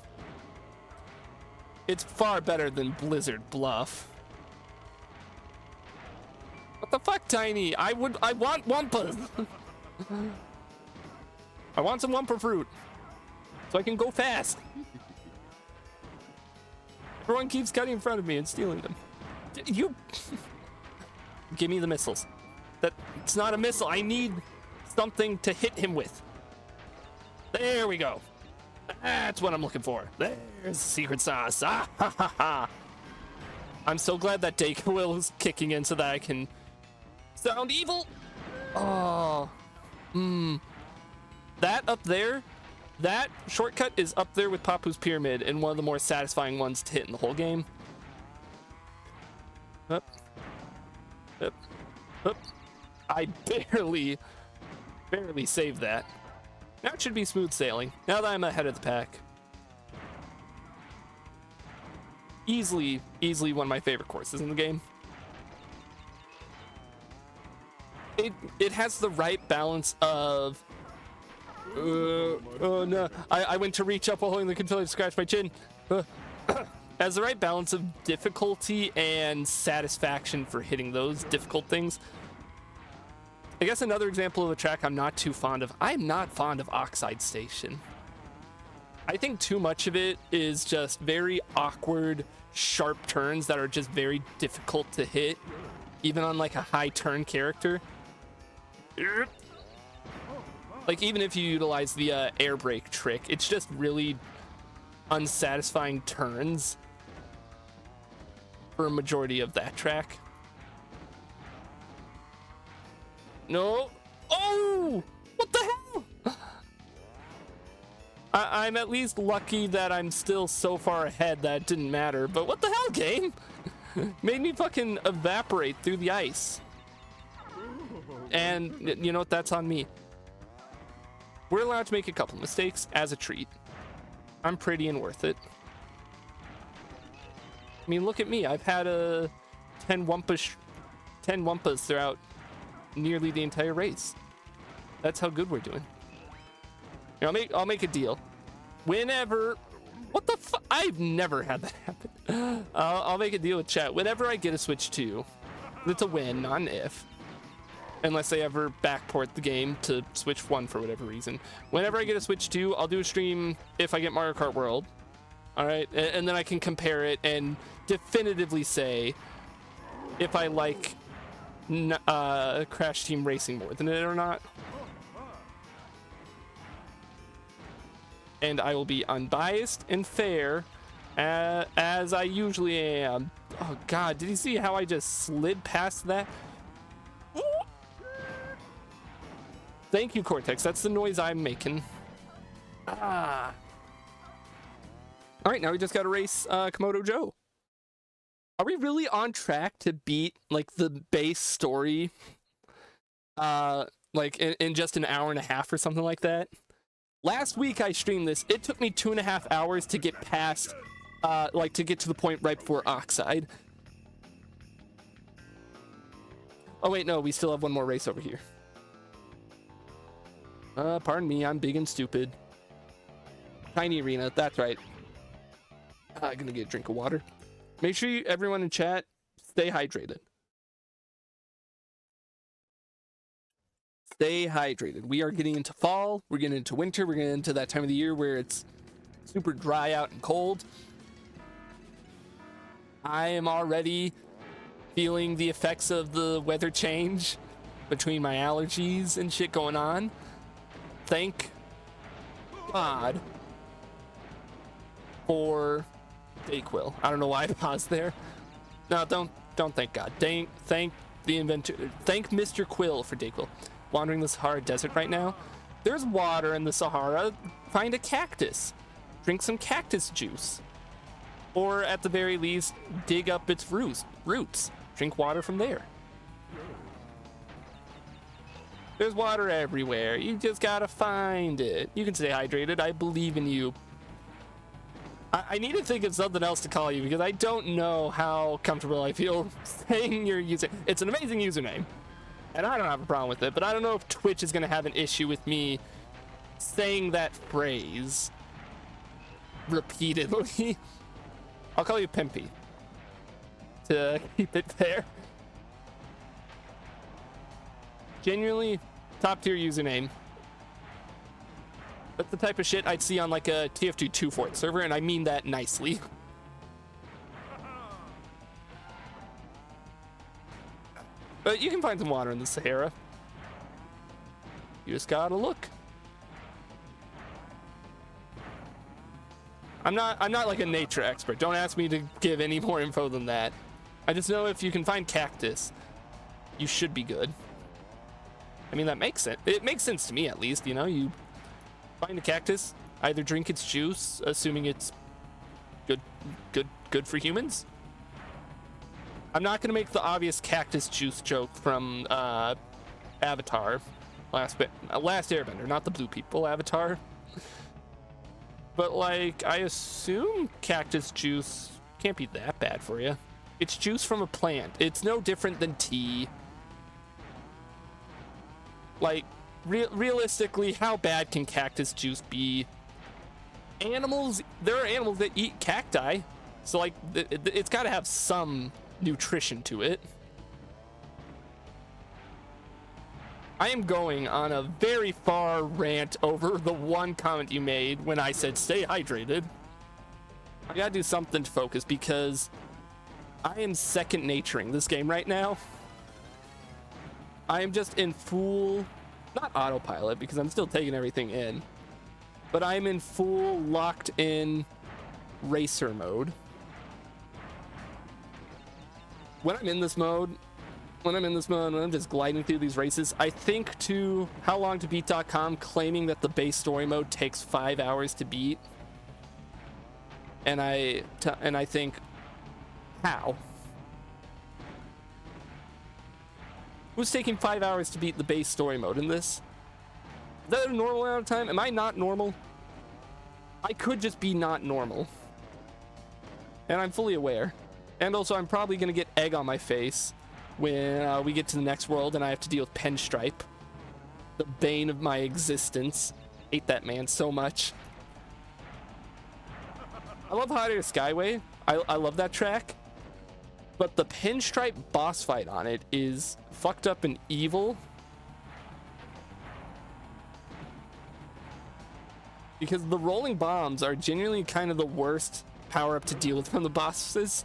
It's far better than Blizzard Bluff. What the fuck, Tiny? I want Wumpas. I want some Wumpa fruit so I can go fast. Everyone keeps cutting in front of me and stealing them. You give me the missiles. It's not a missile. I need something to hit him with. There we go. That's what I'm looking for. There's the secret sauce. Ah, ha, ha, ha. I'm so glad that Dake Will is kicking in so that I can sound evil. Oh. That up there, that shortcut is up there with Papu's Pyramid and one of the more satisfying ones to hit in the whole game. Up. I barely saved that. Now it should be smooth sailing. Now that I'm ahead of the pack. Easily one of my favorite courses in the game. It has the right balance of... oh no, I went to reach up while holding the controller to scratch my chin. Has the right balance of difficulty and satisfaction for hitting those difficult things. I guess another example of a track I'm not too fond of. I'm not fond of Oxide Station. I think too much of it is just very awkward, sharp turns that are just very difficult to hit, even on like a high turn character. Like even if you utilize the air brake trick, it's just really unsatisfying turns for a majority of that track. No. Oh! What the hell? I'm at least lucky that I'm still so far ahead that it didn't matter. But what the hell, game? Made me fucking evaporate through the ice. And you know what? That's on me. We're allowed to make a couple mistakes as a treat. I'm pretty and worth it. I mean, look at me. I've had 10 Wumpas throughout nearly the entire race. That's how good we're doing. Here, I'll make a deal. Whenever, what the fuck? I've never had that happen. I'll make a deal with chat. Whenever I get a Switch 2, it's a win, not an if. Unless they ever backport the game to Switch 1 for whatever reason. Whenever I get a Switch 2, I'll do a stream if I get Mario Kart World. All right, and then I can compare it and definitively say if I like Crash Team Racing more than it or not. And I will be unbiased and fair as I usually am. Oh god, did you see how I just slid past that? Thank you, Cortex. That's the noise I'm making. Ah. All right, now we just got to race Komodo Joe. Are we really on track to beat like the base story like in just an hour and a half or something like that? Last week I streamed this. It took me 2.5 hours to get past like to get to the point right before Oxide. Oh wait, no, we still have one more race over here. Pardon me, I'm big and stupid. Tiny arena, that's right. I'm gonna get a drink of water. Make sure everyone in chat stay hydrated. Stay hydrated. We are getting into fall. We're getting into winter. We're getting into that time of the year where it's super dry out and cold. I am already feeling the effects of the weather change between my allergies and shit going on. Thank God for Dayquil. I don't know why I paused there. No, don't thank God. Thank the inventor. Thank Mr. Quill for Dayquil. Wandering the Sahara Desert right now. There's water in the Sahara. Find a cactus. Drink some cactus juice. Or at the very least, dig up its roots. Drink water from there. There's water everywhere. You just gotta find it. You can stay hydrated. I believe in you. I need to think of something else to call you because I don't know how comfortable I feel saying your user. It's an amazing username, and I don't have a problem with it, but I don't know if Twitch is going to have an issue with me saying that phrase repeatedly. I'll call you Pimpy to keep it there. Genuinely top tier username. That's the type of shit I'd see on like a TF2 2-Fort server, and I mean that nicely. But you can find some water in the Sahara. You just gotta look. I'm not like a nature expert. Don't ask me to give any more info than that. I just know if you can find cactus, you should be good. I mean, that makes sense. It makes sense to me, at least. You know, you find a cactus, either drink its juice, assuming it's good for humans. I'm not gonna make the obvious cactus juice joke from Avatar, last Airbender, not the blue people Avatar. But like, I assume cactus juice can't be that bad for you. It's juice from a plant. It's no different than tea. Like, realistically, how bad can cactus juice be? Animals, there are animals that eat cacti, so like it's got to have some nutrition to it. I am going on a very far rant over the one comment you made when I said stay hydrated. I gotta do something to focus because I am second naturing this game right now. I am just in full, not autopilot because I'm still taking everything in, but I'm in full locked in racer mode. When I'm in this mode, when I'm just gliding through these races, I think to howlongtobeat.com claiming that the base story mode takes 5 hours to beat. And I think, how? Who's taking 5 hours to beat the base story mode in this? Is that a normal amount of time? Am I not normal? I could just be not normal. And I'm fully aware. And also, I'm probably going to get egg on my face when we get to the next world and I have to deal with Pinstripe. The bane of my existence. Hate that man so much. I love Hot Air Skyway. I love that track. But the Pinstripe boss fight on it is fucked up and evil. Because the rolling bombs are genuinely kind of the worst power-up to deal with from the bosses.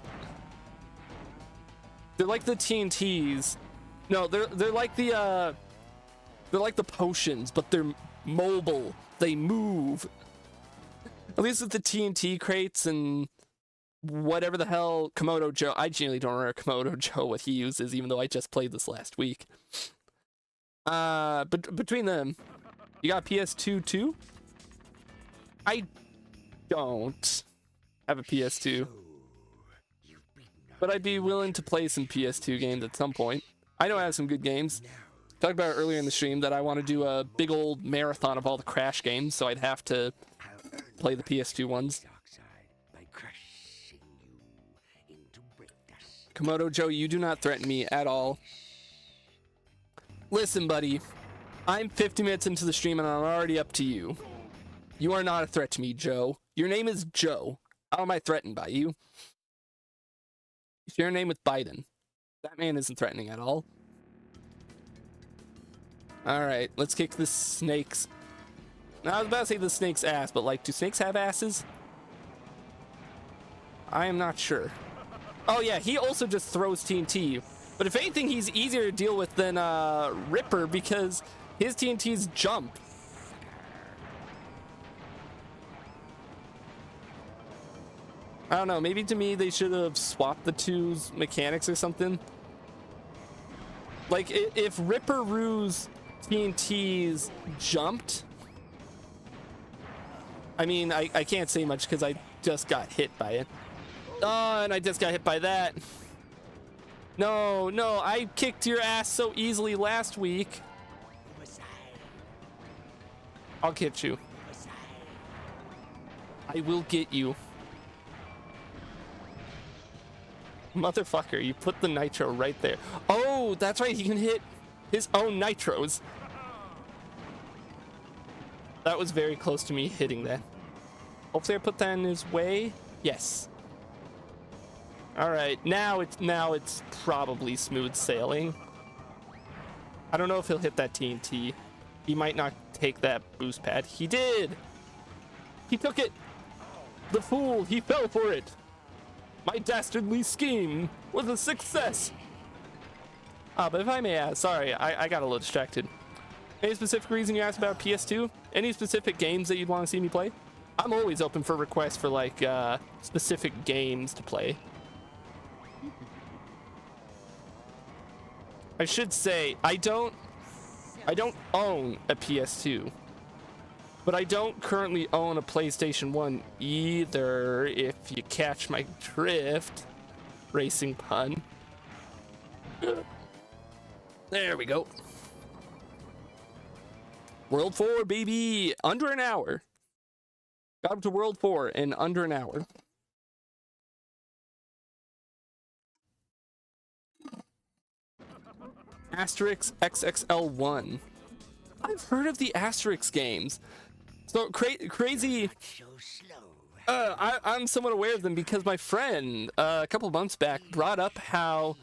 They're like the TNTs. No, they're like the potions, but they're mobile. They move. At least with the TNT crates and whatever the hell Komodo Joe. I genuinely don't remember Komodo Joe what he uses, even though I just played this last week. But between them, you got PS2 too? I don't have a PS2. You've beaten But I'd be willing to play some PS2 games at some point. I know I have some good games. Talked about it earlier in the stream that I want to do a big old marathon of all the Crash games, so I'd have to play the PS2 ones. Komodo Joe, you do not threaten me at all. Listen, buddy. I'm 50 minutes into the stream and I'm already up to you. You are not a threat to me, Joe. Your name is Joe. How am I threatened by you? Share a name with Biden. That man isn't threatening at all. Alright, let's kick the snakes. Now, I was about to say the snake's ass, but like, do snakes have asses? I am not sure. Oh yeah, he also just throws TNT. But if anything, he's easier to deal with than Ripper because his TNTs jump. I don't know, maybe to me they should have swapped the two's mechanics or something. Like, if Ripper Roo's TNTs jumped, I mean, I can't say much because I just got hit by it. Oh, and I just got hit by that. No, I kicked your ass so easily last week. I'll get you. I will get you. Motherfucker, you put the nitro right there. Oh, that's right, he can hit his own nitros. That was very close to me hitting that. Hopefully I put that in his way. Yes. Alright, now it's probably smooth sailing. I don't know if he'll hit that TNT. He might not take that boost pad. He did! He took it! The fool, he fell for it! My dastardly scheme was a success! But if I may ask, sorry, I got a little distracted. Any specific reason you asked about PS2? Any specific games that you'd want to see me play? I'm always open for requests for like specific games to play. I should say I don't own a PS2, but I don't currently own a PlayStation 1 either, if you catch my drift. Racing pun. There we go. World 4, baby! Under an hour. Got up to World 4 in under an hour. Asterix XXL1. I've heard of the Asterix games. So crazy. I'm somewhat aware of them because my friend a couple months back brought up how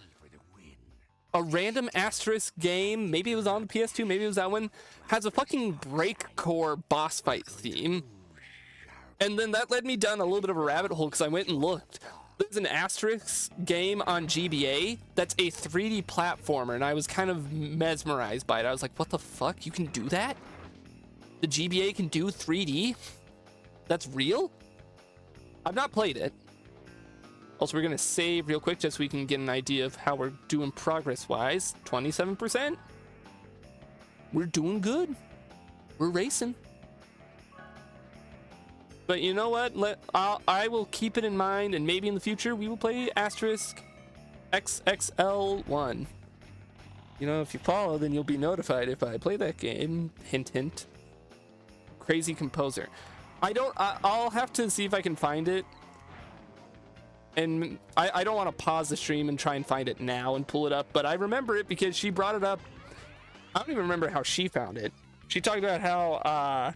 a random Asterix game, maybe it was on the PS2, maybe it was that one, has a fucking breakcore boss fight theme. And then that led me down a little bit of a rabbit hole because I went and looked. There's an Asterix game on GBA that's a 3D platformer, and I was kind of mesmerized by it. I was like, what the fuck? You can do that? The GBA can do 3D? That's real? I've not played it. Also, we're going to save real quick just so we can get an idea of how we're doing progress-wise. 27%. We're doing good. We're racing. But you know what? I will keep it in mind, and maybe in the future we will play Asterisk XXL1. You know, if you follow, then you'll be notified if I play that game. Hint, hint. Crazy composer. I'll have to see if I can find it. And I don't want to pause the stream and try and find it now and pull it up, but I remember it because she brought it up. I don't even remember how she found it. She talked about how,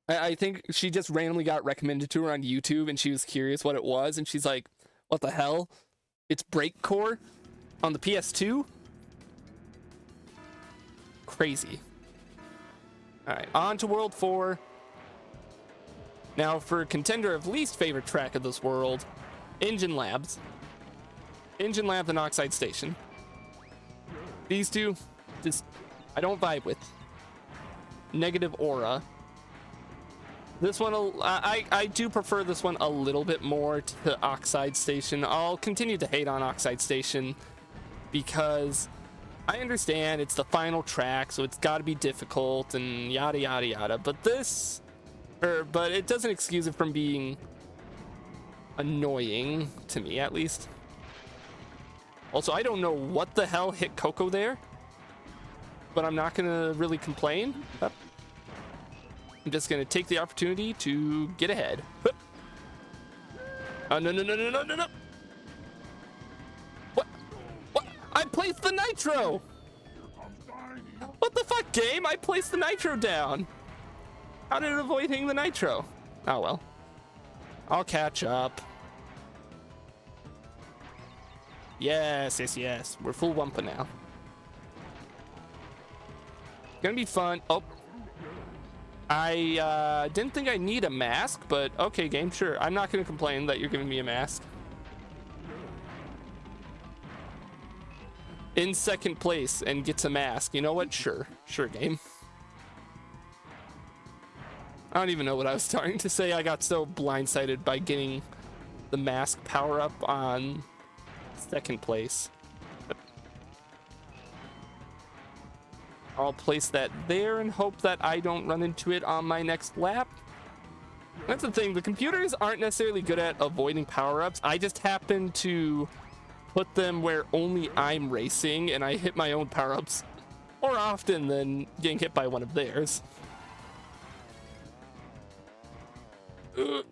I think she just randomly got recommended to her on YouTube and she was curious what it was, and she's like, what the hell? It's Breakcore on the PS2? Crazy. Alright, on to World 4. Now for contender of least favorite track of this world, Engine Labs. Engine Lab and Oxide Station. These two, just, I don't vibe with. Negative aura. This one, I do prefer this one a little bit more to Oxide Station. I'll continue to hate on Oxide Station because I understand it's the final track, so it's got to be difficult and yada yada yada. But it doesn't excuse it from being annoying to me, at least. Also, I don't know what the hell hit Coco there, but I'm not gonna really complain. I'm just gonna take the opportunity to get ahead. Oh, no, no, no, no, no, no, no. What? What? I placed the nitro! What the fuck, game? I placed the nitro down. How did it avoid hitting the nitro? Oh, well. I'll catch up. Yes, yes, yes. We're full Wumpa now. Gonna be fun. Oh. I didn't think I need a mask, but okay, game, sure. I'm not gonna complain that you're giving me a mask. In second place and gets a mask. You know what? Sure. Sure, game. I don't even know what I was starting to say. I got so blindsided by getting the mask power up on second place. I'll place that there and hope that I don't run into it on my next lap. That's the thing. The computers aren't necessarily good at avoiding power-ups. I just happen to put them where only I'm racing, and I hit my own power-ups more often than getting hit by one of theirs. Ugh.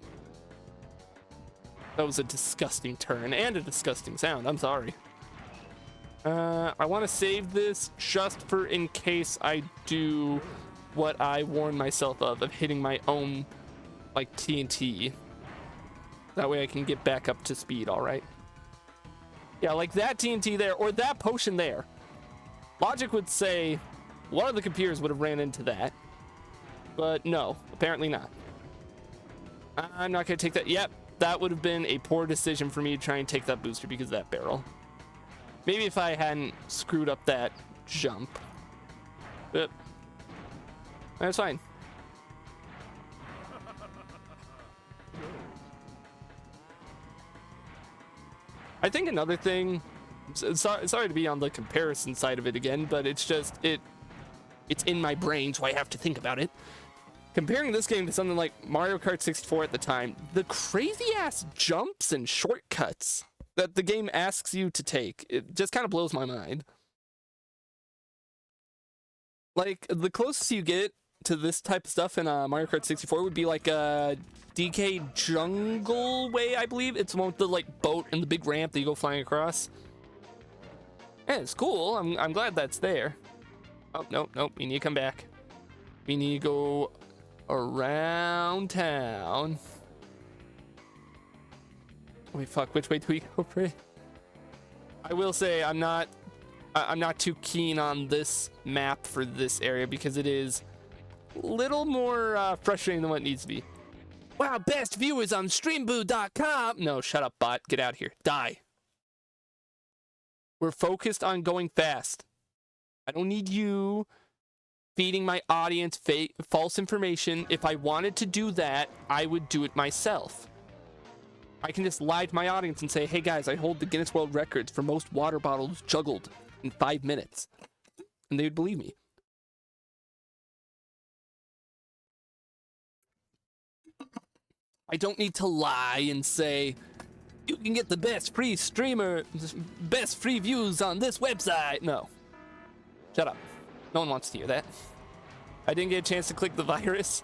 That was a disgusting turn and a disgusting sound. I'm sorry. I want to save this just for in case I do what I warned myself of hitting my own, like, TNT. That way I can get back up to speed, all right? Yeah, like that TNT there, or that potion there. Logic would say one of the computers would have ran into that. But no, apparently not. I'm not going to take that. Yep, that would have been a poor decision for me to try and take that booster because of that barrel. Maybe if I hadn't screwed up that jump. But that's fine. I think another thing, sorry to be on the comparison side of it again, but it's just, it's in my brain, so I have to think about it. Comparing this game to something like Mario Kart 64 at the time, the crazy ass jumps and shortcuts that the game asks you to take, it just kind of blows my mind. Like, the closest you get to this type of stuff in Mario Kart 64 would be like a DK Jungle Way, I believe. It's one with the like boat and the big ramp that you go flying across. Yeah, it's cool. I'm glad that's there. Oh, nope, nope. We need to come back. We need to go around town. Wait, fuck. Which way do we go, Pray? I will say I'm not too keen on this map for this area because it is a little more frustrating than what it needs to be. Wow, best viewers on streamboo.com. No, shut up, bot. Get out of here. Die. We're focused on going fast. I don't need you feeding my audience false information. If I wanted to do that, I would do it myself. I can just lie to my audience and say, hey guys, I hold the Guinness World Records for most water bottles juggled in 5 minutes. And they would believe me. I don't need to lie and say, you can get the best free streamer, best free views on this website. No. Shut up. No one wants to hear that. I didn't get a chance to click the virus.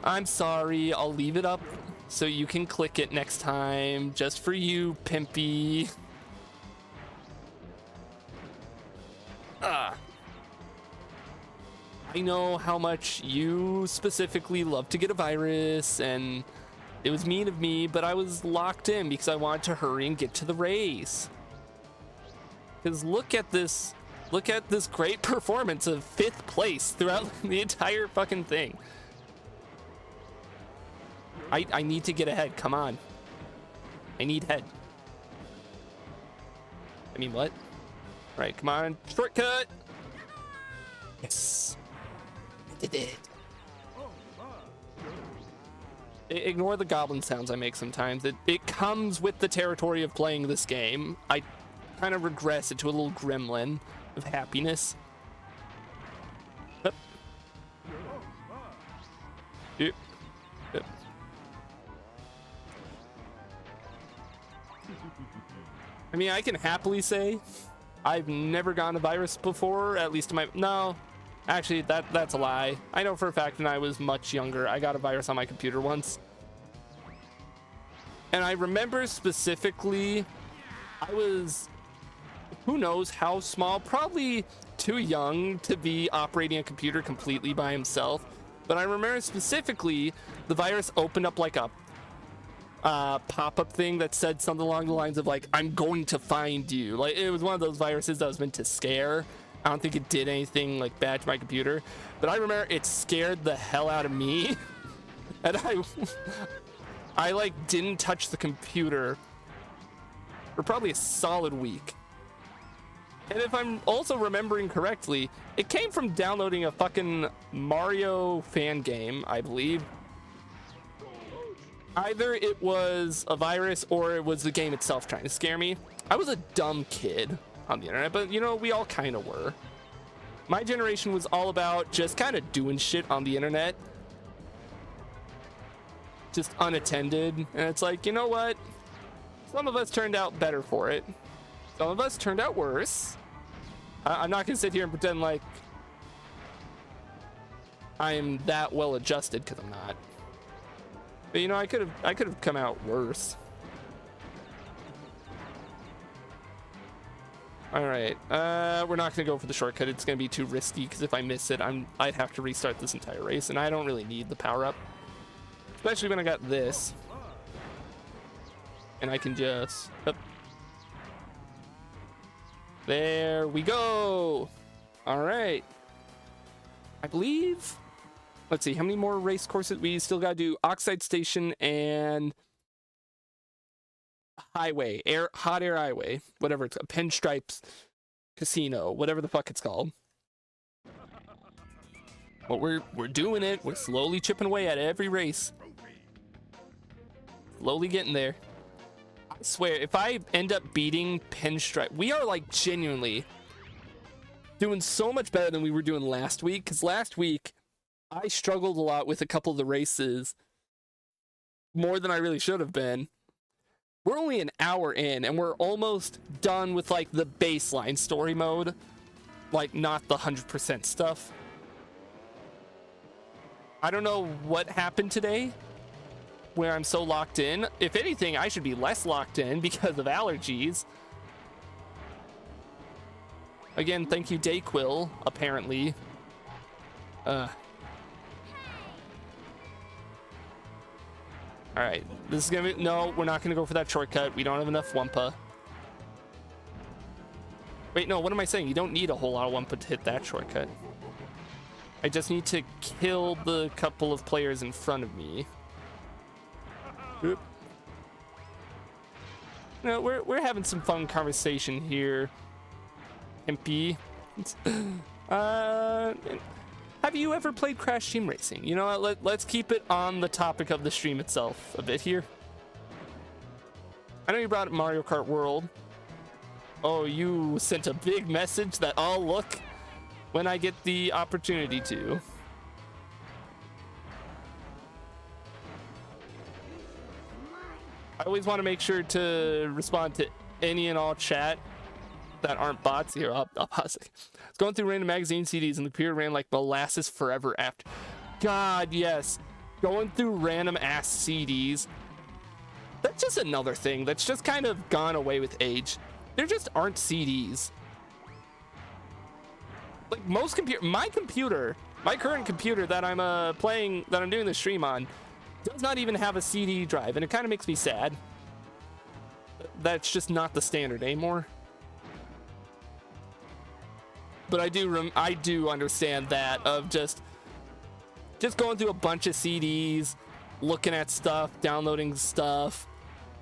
I'm sorry. I'll leave it up so you can click it next time. Just for you, Pimpy. I know how much you specifically love to get a virus, and it was mean of me, but I was locked in because I wanted to hurry and get to the race. Because look at this great performance of 5th place throughout the entire fucking thing. I need to get ahead. Come on. I need head. I mean, what? All right, come on. Shortcut. Yes. I did it. Ignore the goblin sounds I make sometimes. It comes with the territory of playing this game. I kind of regress it to a little gremlin of happiness. Yep. Yep. Yep. I mean, I can happily say I've never gotten a virus before, at least in my... No, actually, that's a lie. I know for a fact when I was much younger, I got a virus on my computer once. And I remember specifically, I was, who knows how small, probably too young to be operating a computer completely by himself. But I remember specifically, the virus opened up like a pop-up thing that said something along the lines of like, I'm going to find you. Like, it was one of those viruses that was meant to scare. I don't think it did anything like bad to my computer, but I remember it scared the hell out of me. And I like didn't touch the computer for probably a solid week. And if I'm also remembering correctly, it came from downloading a fucking Mario fan game, I believe. Either it was a virus or it was the game itself trying to scare me. I was a dumb kid on the internet, but you know, we all kind of were. My generation was all about just kind of doing shit on the internet. Just unattended. And it's like, you know what? Some of us turned out better for it. Some of us turned out worse. I'm not gonna sit here and pretend like I'm that well adjusted, because I'm not. But you know, I could have come out worse. All right, we're not gonna go for the shortcut. It's gonna be too risky, because if I miss it, I'd have to restart this entire race, and I don't really need the power up, especially when I got this, and I can just. Oh. There we go. All right. I believe. Let's see, how many more race courses? We still got to do Oxide Station and Highway, Hot Air Highway, whatever it's called, Pinstripes Casino, whatever the fuck it's called. But we're doing it. We're slowly chipping away at every race. Slowly getting there. I swear, if I end up beating Pinstripe, we are like genuinely doing so much better than we were doing last week. Because last week, I struggled a lot with a couple of the races, more than I really should have been. We're only an hour in, and we're almost done with like the baseline story mode, like not the 100% stuff. I don't know what happened today, where I'm so locked in. If anything, I should be less locked in because of allergies. Again, thank you, Dayquil, apparently. All right, this is gonna be, no, we're not gonna go for that shortcut. We don't have enough Wumpa. Wait, no, what am I saying? You don't need a whole lot of Wumpa to hit that shortcut. I just need to kill the couple of players in front of me. Oop. No, we're having some fun conversation here, MP. Have you ever played Crash Team Racing? You know what, let's keep it on the topic of the stream itself a bit here. I know you brought up Mario Kart World. Oh, you sent a big message that I'll look when I get the opportunity to. I always want to make sure to respond to any and all chat that aren't bots. Here, I'll pause it. I was going through random magazine CDs and the computer ran like molasses forever after. God, yes. Going through random ass CDs. That's just another thing that's just kind of gone away with age. There just aren't CDs. Like most my current computer that I'm playing, that I'm doing the stream on, does not even have a CD drive, and it kind of makes me sad. That's just not the standard anymore. But I do understand that of just going through a bunch of CDs, looking at stuff, downloading stuff,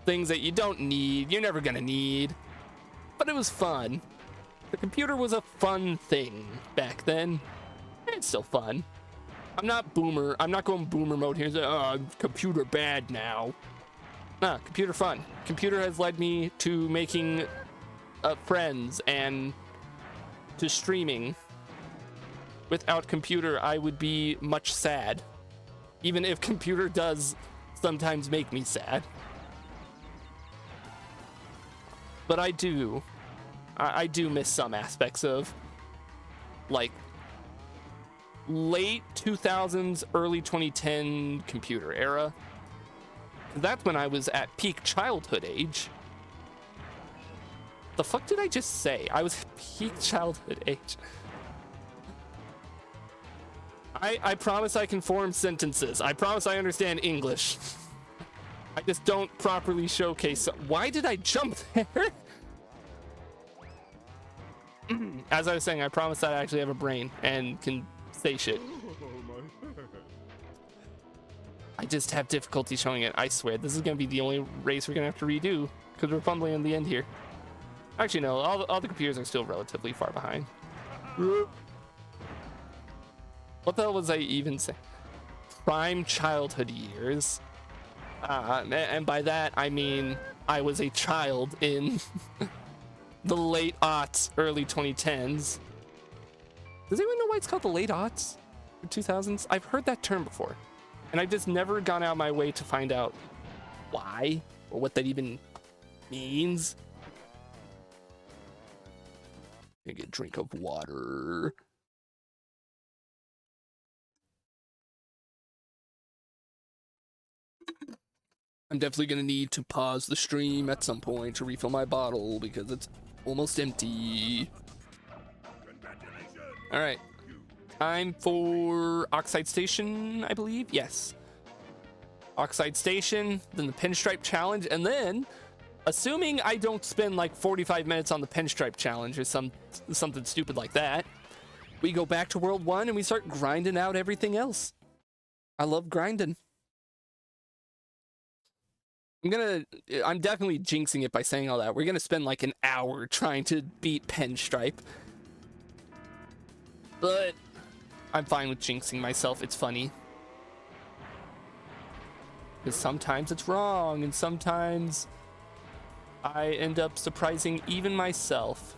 things that you don't need, you're never gonna need. But it was fun. The computer was a fun thing back then. It's still fun. I'm not going boomer mode here and say, oh, computer bad now. Nah, computer fun. Computer has led me to making friends and to streaming. Without computer, I would be much sad. Even if computer does sometimes make me sad. but I do miss some aspects of like late 2000s, early 2010 computer era. That's when I was at peak childhood age. The fuck did I just say? I was at peak childhood age. I promise I can form sentences. I promise I understand English. I just don't properly showcase. Why did I jump there? As I was saying, I promise that I actually have a brain and can say shit. I just have difficulty showing it. I swear, this is gonna be the only race we're gonna have to redo because we're fumbling in the end here. Actually, no, all the computers are still relatively far behind. What the hell was I even saying? Prime childhood years. And by that, I mean I was a child in the late aughts, early 2010s. Does anyone know why it's called the late aughts? Or 2000s? I've heard that term before. And I've just never gone out of my way to find out why or what that even means. Gonna get a drink of water. I'm definitely gonna need to pause the stream at some point to refill my bottle because it's almost empty. All right, time for Oxide Station, I believe. Yes, Oxide Station, then the Pinstripe Challenge, and then, assuming I don't spend like 45 minutes on the Pinstripe Challenge or something stupid like that, we go back to World 1 and we start grinding out everything else. I love grinding. I'm definitely jinxing it by saying all that. We're gonna spend like an hour trying to beat Pinstripe. But I'm fine with jinxing myself. It's funny. Because sometimes it's wrong, and sometimes I end up surprising even myself.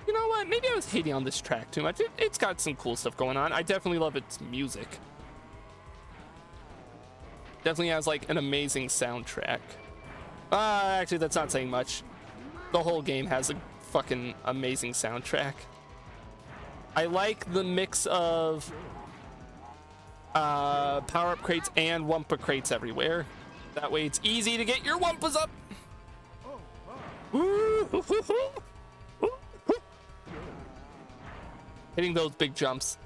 You know what? Maybe I was hating on this track too much. It's got some cool stuff going on. I definitely love its music. Definitely has like an amazing soundtrack. Actually, that's not saying much. The whole game has a fucking amazing soundtrack. I like the mix of power-up crates and Wumpa crates everywhere. That way it's easy to get your Wumpas up. Hitting those big jumps.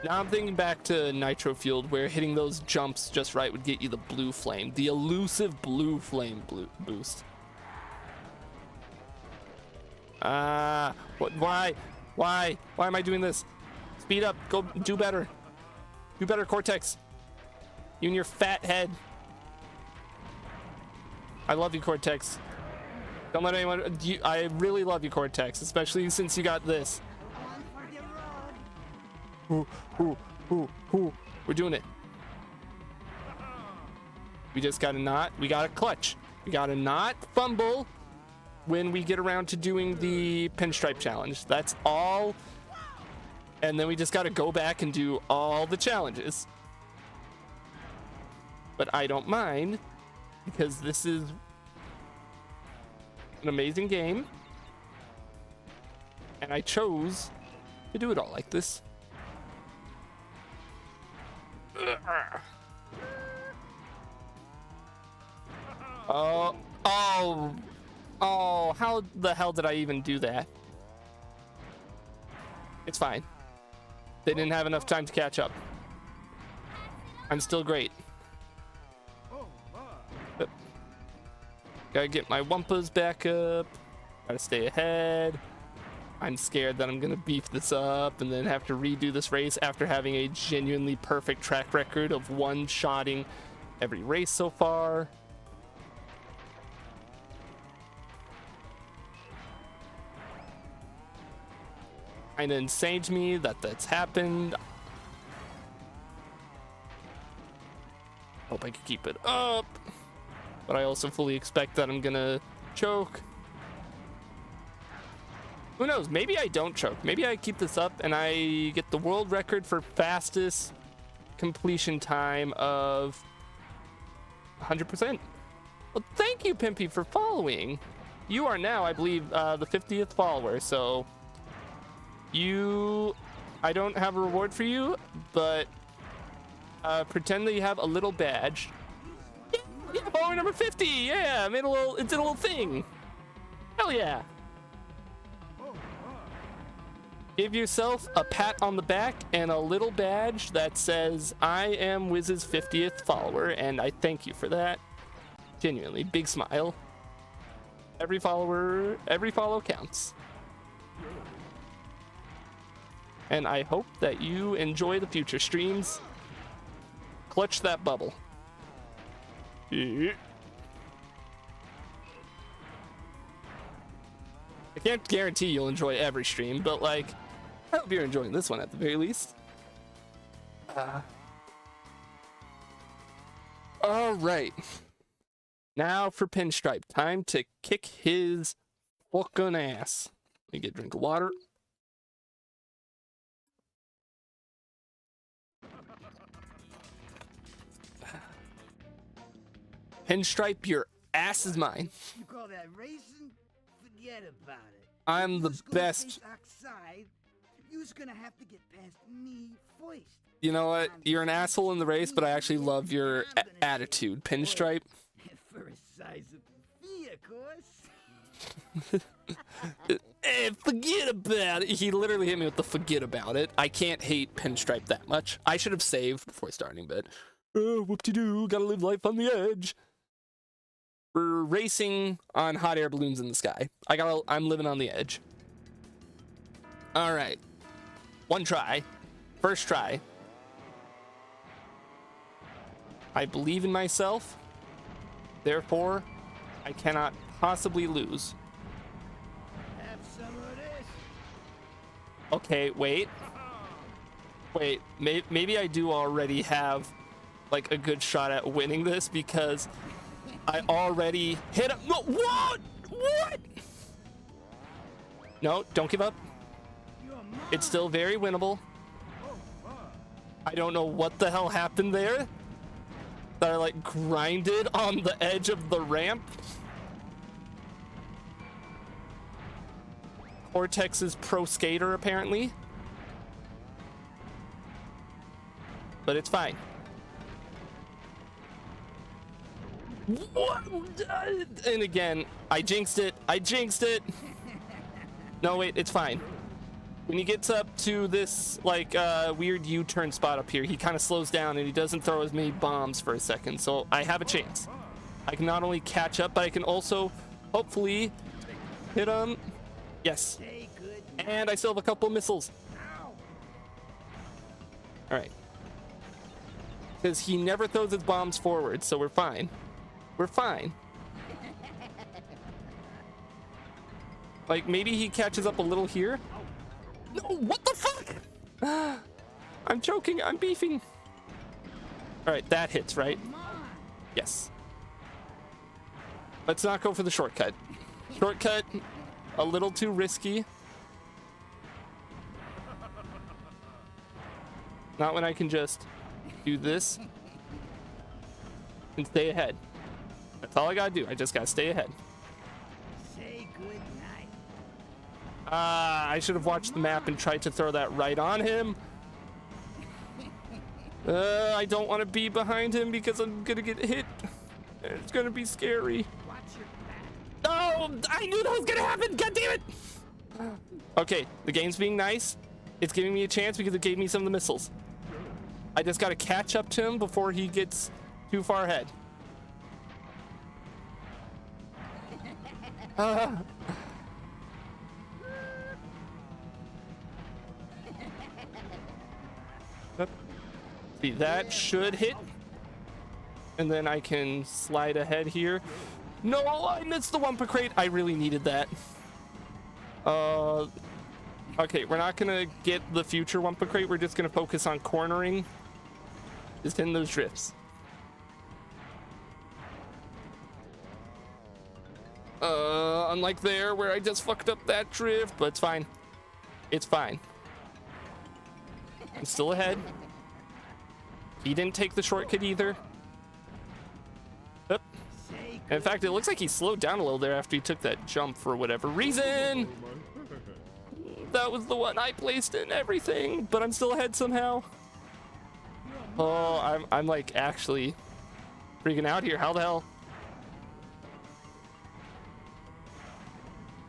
Now I'm thinking back to Nitro Fueled, where hitting those jumps just right would get you the blue flame, the elusive blue flame boost. Why am I doing this? Speed up, go do better. Do better, Cortex. You and your fat head. I love you, Cortex. Don't let anyone, I really love you, Cortex, especially since you got this. We're doing it. We just gotta we gotta clutch. We gotta not fumble when we get around to doing the Pinstripe Challenge. That's all. And then we just gotta go back and do all the challenges. But I don't mind, because this is an amazing game. And I chose to do it all like this. Oh, how the hell did I even do that? It's fine. They didn't have enough time to catch up. I'm still great. But gotta get my Wumpas back up. Gotta stay ahead. I'm scared that I'm gonna beef this up and then have to redo this race after having a genuinely perfect track record of one-shotting every race so far. Kinda insane to me that that's happened. Hope I can keep it up. But I also fully expect that I'm gonna choke. Who knows? Maybe I don't choke. Maybe I keep this up and I get the world record for fastest completion time of 100%. Well, thank you, Pimpy, for following. You are now, I believe, the 50th follower, so I don't have a reward for you, but pretend that you have a little badge. Yeah, follower number 50. Yeah, I made it did a little thing. Hell yeah. Give yourself a pat on the back and a little badge that says, I am Wiz's 50th follower, and I thank you for that. Genuinely, big smile. Every follow counts. And I hope that you enjoy the future streams. Clutch that bubble. Yeah. I can't guarantee you'll enjoy every stream, but like, I hope you're enjoying this one at the very least. All right. Now for Pinstripe. Time to kick his fucking ass. Let me get a drink of water. Pinstripe, your ass is mine. You call that racing? Forget about it. I'm the best. You're gonna have to get past me first. You know what? You're an asshole in the race, but I actually love your attitude, Pinstripe. For a sizable fee, of course. Forget about it. He literally hit me with the forget about it. I can't hate Pinstripe that much. I should have saved before starting, but whoop-de-doo, gotta live life on the edge. We're racing on hot air balloons in the sky. I'm living on the edge. All right. One try. First try. I believe in myself. Therefore, I cannot possibly lose. Have some of this. Okay, wait. Wait, maybe I do already have like a good shot at winning this because I already hit him. No, what? What? No, don't give up. It's still very winnable. I don't know what the hell happened there. That I like grinded on the edge of the ramp. Cortex is pro skater apparently. But it's fine. What? And again, I jinxed it. I jinxed it. No, wait, it's fine. When he gets up to this like weird U-turn spot up here, he kind of slows down and he doesn't throw as many bombs for a second. So I have a chance. I can not only catch up, but I can also hopefully hit him. Yes. And I still have a couple missiles. All right. Because he never throws his bombs forward, so we're fine. We're fine. Like maybe he catches up a little here. No, what the fuck? I'm joking, I'm beefing. All right, that hits, right? Yes. Let's not go for the shortcut. Shortcut, a little too risky. Not when I can just do this and stay ahead. That's all I gotta do, I just gotta stay ahead. I should have watched the map and tried to throw that right on him. I don't want to be behind him because I'm gonna get hit. It's gonna be scary. Oh, I knew that was gonna happen. God damn it. Okay, the game's being nice. It's giving me a chance because it gave me some of the missiles. I just gotta catch up to him before he gets too far ahead. See, that should hit. And then I can slide ahead here. No, I missed the Wumpa crate. I really needed that. Okay, we're not gonna get the future Wumpa crate. We're just gonna focus on cornering. Just in those drifts. Unlike there where I just fucked up that drift, but it's fine. It's fine. I'm still ahead. He didn't take the shortcut either. In fact, it looks like he slowed down a little there after he took that jump for whatever reason. That was the one I placed in everything, but I'm still ahead somehow. Oh, I'm like actually freaking out here. How the hell?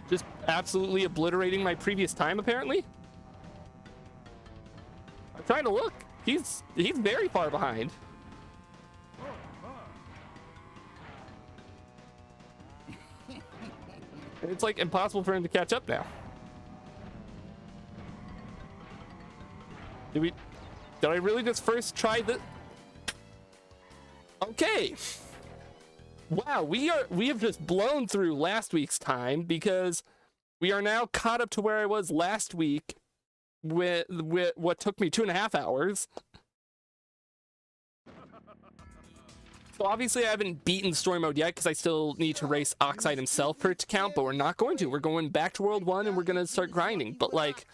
Just absolutely obliterating my previous time, apparently. I'm trying to look. He's very far behind. It's like impossible for him to catch up now. Did I really just first try the... Okay. Wow, we have just blown through last week's time because we are now caught up to where I was last week with what took me 2.5 hours. So obviously I haven't beaten story mode yet because I still need to race Oxide himself for it to count, but we're not going to. We're going back to World 1 and we're going to start grinding. But like,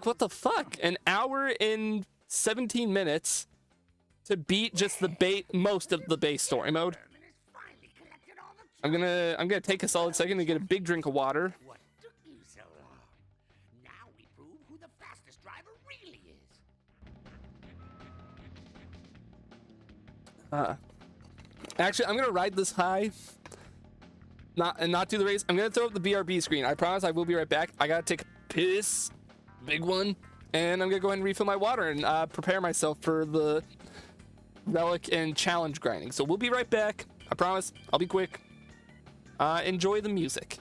what the fuck? An hour and 17 minutes to beat just the most of the base story mode. I'm gonna take a solid second to get a big drink of water. What took you so long? Now we prove who the fastest driver really is. Actually, I'm gonna ride this high. Not do the race. I'm gonna throw up the BRB screen. I promise I will be right back. I gotta take a piss, big one, and I'm gonna go ahead and refill my water and prepare myself for the relic and challenge grinding. So we'll be right back. I promise. I'll be quick. Enjoy the music.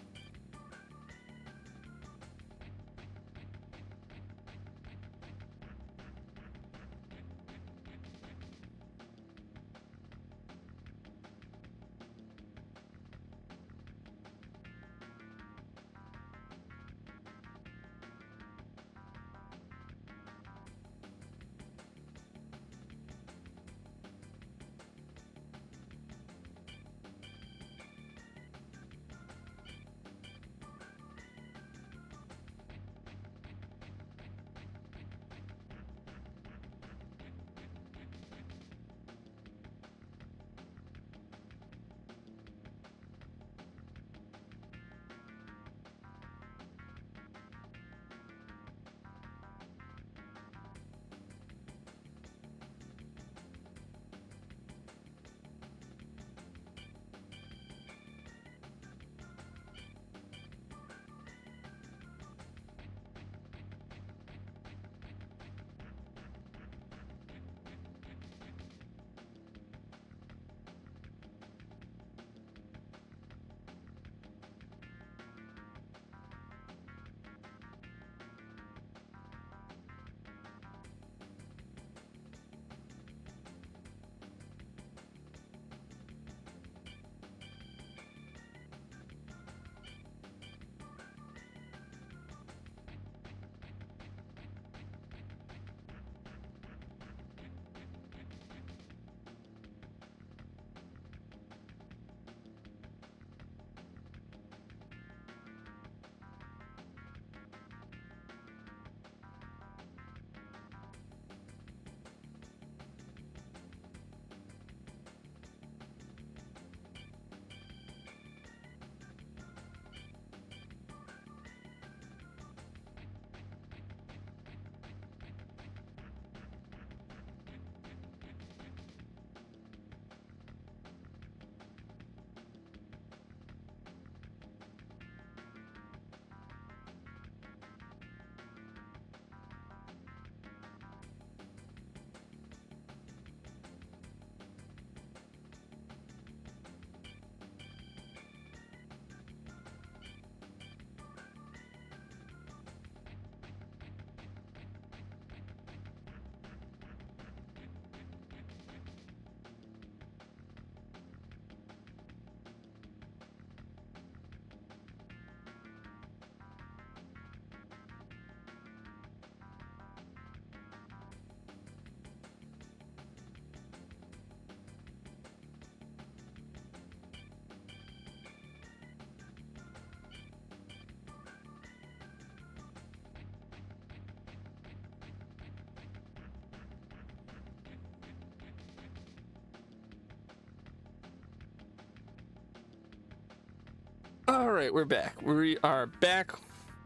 All right, we're back. We are back.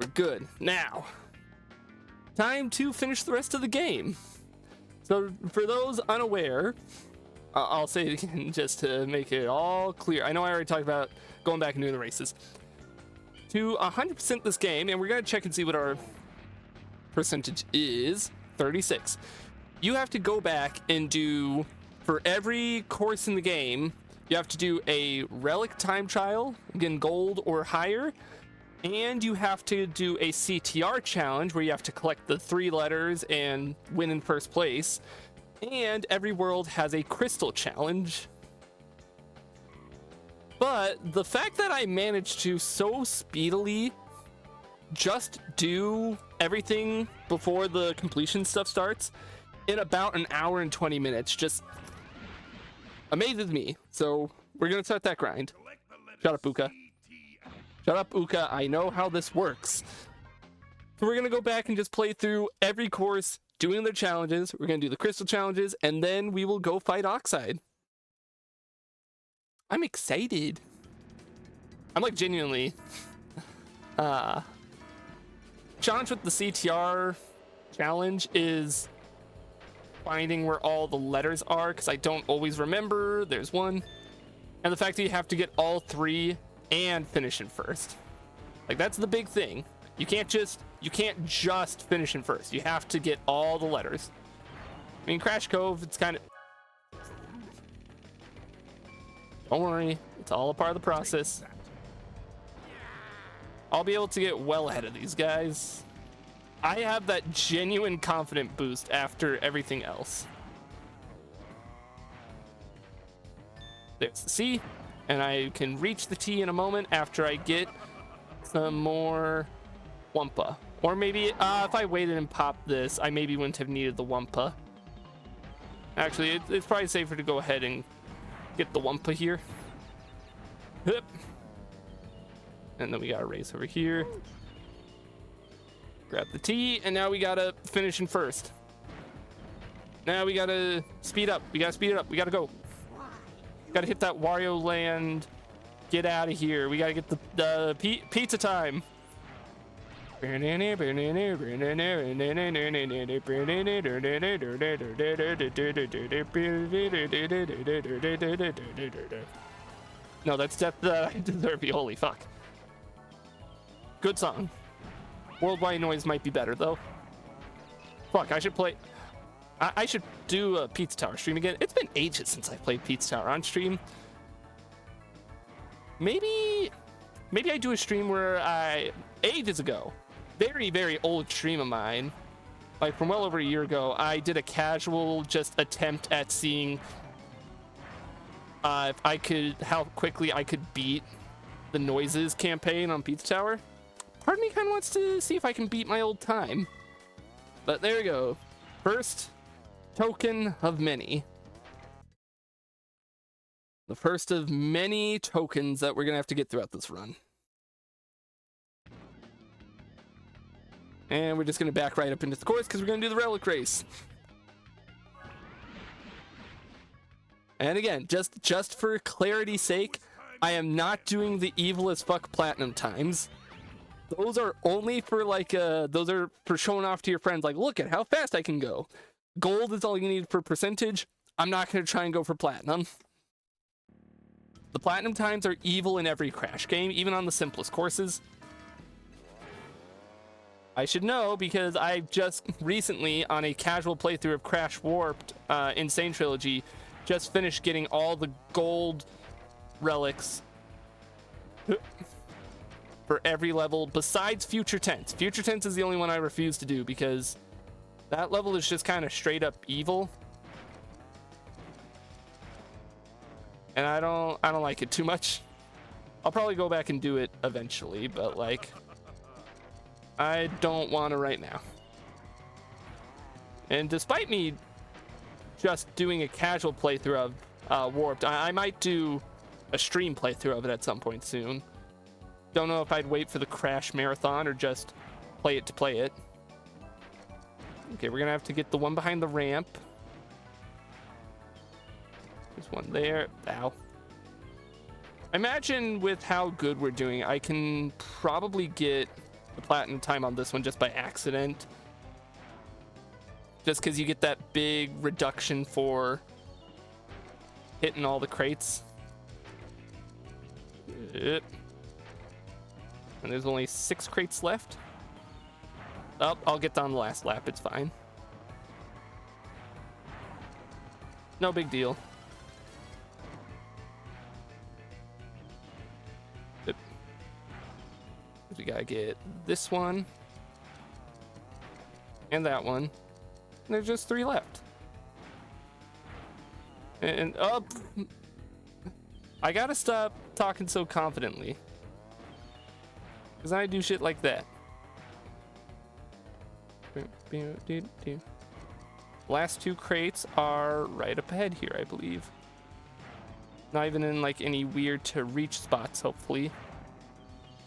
We're good. Now, time to finish the rest of the game. So for those unaware, I'll say it again just to make it all clear. I know I already talked about going back and doing the races. To 100% this game, and we're going to check and see what our percentage is, 36. You have to go back and do, for every course in the game, you have to do a relic time trial, again, gold or higher, and you have to do a CTR challenge where you have to collect the 3 letters and win in first place. And every world has a crystal challenge. But the fact that I managed to so speedily just do everything before the completion stuff starts in about an hour and 20 minutes just amazes me. So we're gonna start that grind. Shut up, Uka. Shut up, Uka. I know how this works. So we're gonna go back and just play through every course, doing their challenges. We're gonna do the crystal challenges, and then we will go fight Oxide. I'm excited. I'm like genuinely challenge with the CTR challenge is finding where all the letters are, because I don't always remember. There's one. And the fact that you have to get all 3 and finish in first. Like, that's the big thing. You can't just finish in first. You have to get all the letters. I mean, Crash Cove, it's kind of... Don't worry, it's all a part of the process. I'll be able to get well ahead of these guys. I have that genuine confident boost after everything else. There's the C, and I can reach the T in a moment after I get some more Wumpa. Or maybe if I waited and popped this, I maybe wouldn't have needed the Wumpa. Actually, it's probably safer to go ahead and get the Wumpa here. And then we gotta race over here. Grab the T, and now we gotta finish in first. Now we gotta speed up. We gotta speed it up. We gotta go. Gotta hit that Wario Land. Get out of here. We gotta get the pizza time. No, that's Death That I Deserve You. Holy fuck. Good song. Worldwide Noise might be better though. Fuck, I should play. I should do a Pizza Tower stream again. It's been ages since I played Pizza Tower on stream. Maybe I do a stream where ages ago, very old stream of mine, like from well over a year ago, I did a casual just attempt at seeing if I could, how quickly I could beat the Noises campaign on Pizza Tower. Part of me kind of wants to see if I can beat my old time. But there we go. First token of many. The first of many tokens that we're gonna have to get throughout this run. And we're just gonna back right up into the course because we're gonna do the relic race. And again, just for clarity's sake, I am not doing the evil as fuck platinum times. Those are only for like those are for showing off to your friends, like, look at how fast I can go. Gold is all you need for percentage. I'm not gonna try and go for platinum. The platinum times are evil in every Crash game, even on the simplest courses. I should know because I just recently, on a casual playthrough of Crash Warped Insane Trilogy, just finished getting all the gold relics for every level besides Future Tense. Future Tense is the only one I refuse to do because that level is just kind of straight up evil. And I don't like it too much. I'll probably go back and do it eventually, but like, I don't want to right now. And despite me just doing a casual playthrough of Warped, I might do a stream playthrough of it at some point soon. Don't know if I'd wait for the Crash Marathon or just play it to play it. Okay, we're gonna have to get the one behind the ramp. There's one there. Ow. I imagine with how good we're doing, I can probably get the platinum time on this one just by accident. Just because you get that big reduction for hitting all the crates. Yep. And there's only 6 crates left. Oh, I'll get down the last lap. It's fine. No big deal. Yep. We gotta get this one. And that one. And there's just 3 left. And up. I gotta stop talking so confidently. Because I do shit like that. Last 2 crates are right up ahead here, I believe. Not even in like any weird to reach spots, hopefully.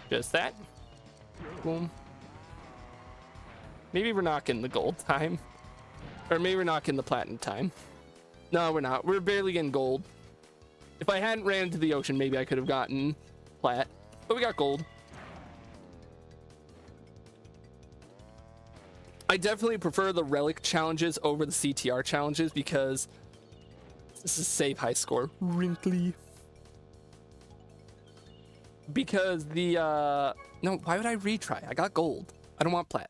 Just that. Boom. Maybe we're not getting the gold time. Or maybe we're not getting the platinum time. No, we're not. We're barely getting gold. If I hadn't ran into the ocean, maybe I could have gotten plat. But we got gold. I definitely prefer the relic challenges over the CTR challenges because this is save high score. Wrinkly. Because the no, why would I retry? I got gold. I don't want plat.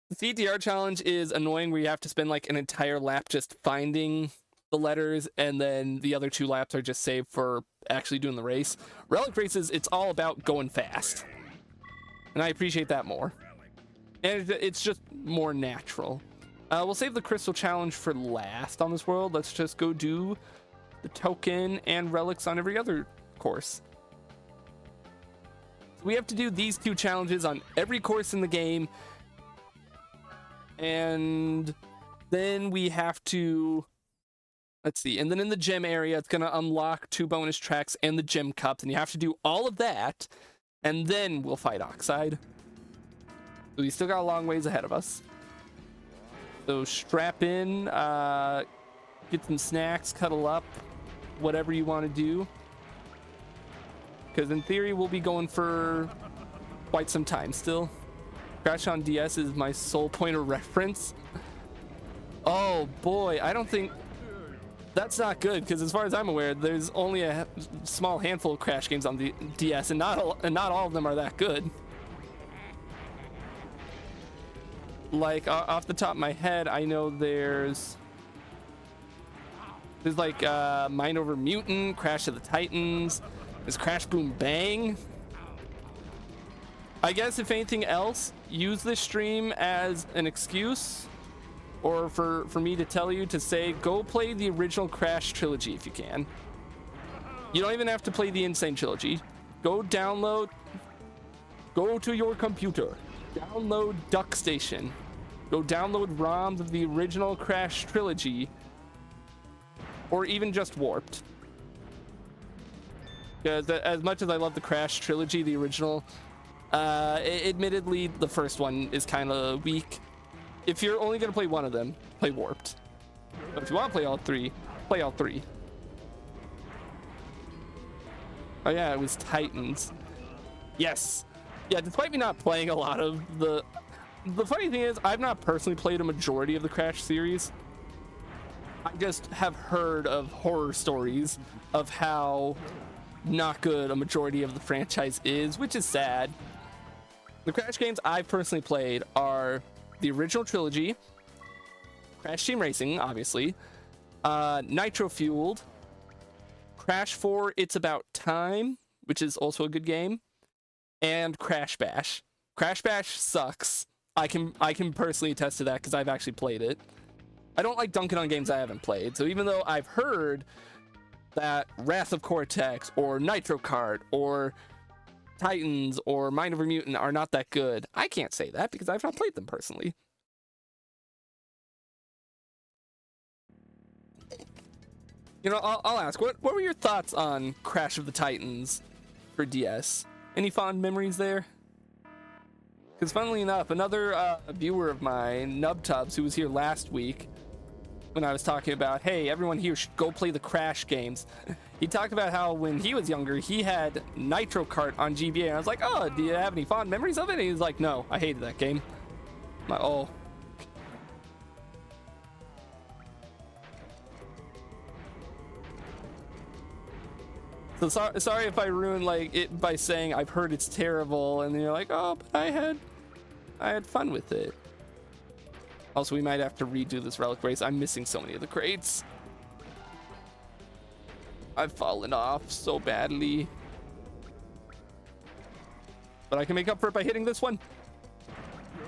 The CTR challenge is annoying where you have to spend like an entire lap just finding the letters, and then the other 2 laps are just saved for actually doing the race. Relic races, it's all about going fast. And I appreciate that more. And it's just more natural. We'll save the crystal challenge for last on this world. Let's just go do the token and relics on every other course. We have to do these 2 challenges on every course in the game. And then we have to, let's see, and then in the gem area, it's going to unlock 2 bonus tracks and the gem cups. And you have to do all of that. And then we'll fight Oxide. So we still got a long ways ahead of us. So strap in, get some snacks, cuddle up, whatever you want to do. Because in theory, we'll be going for quite some time still. Crash on DS is my sole point of reference. Oh boy, I don't think... That's not good, because as far as I'm aware, there's only a small handful of Crash games on the DS, and not all of them are that good. Like off the top of my head, I know there's like Mind Over Mutant, Crash of the Titans, there's Crash Boom Bang. I guess if anything else, use this stream as an excuse, or for me to tell you to say go play the original Crash trilogy if you can. You don't even have to play the Insane trilogy. Go download, go to your computer. Download Duck Station. Go download ROMs of the original Crash trilogy, or even just Warped. Because as much as I love the Crash trilogy, the original, admittedly the first one is kind of weak. If you're only gonna play one of them, play Warped. But if you want to play all 3, play all 3. Oh yeah, it was Titans. Yes. Yeah, despite me not playing a lot of the funny thing is, I've not personally played a majority of the Crash series. I just have heard of horror stories of how not good a majority of the franchise is, which is sad. The Crash games I've personally played are the original trilogy, Crash Team Racing, obviously, Nitro Fueled, Crash 4 It's About Time, which is also a good game, and Crash Bash. Crash Bash sucks. I can personally attest to that because I've actually played it. I don't like dunking on games I haven't played, so even though I've heard that Wrath of Cortex or Nitro Kart or Titans or Mind Over Mutant are not that good, I can't say that because I've not played them personally. You know, I'll ask, what were your thoughts on Crash of the Titans for DS? Any fond memories there? Because funnily enough, another viewer of mine, Nubtubs, who was here last week, when I was talking about, hey, everyone here should go play the Crash games. He talked about how when he was younger, he had Nitro Kart on GBA. And I was like, oh, do you have any fond memories of it? And he was like, no, I hated that game. I'm like, oh. So sorry if I ruined like it by saying I've heard it's terrible, and then you're like, oh, but I had fun with it. Also, we might have to redo this relic race. I'm missing so many of the crates. I've fallen off so badly. But I can make up for it by hitting this one.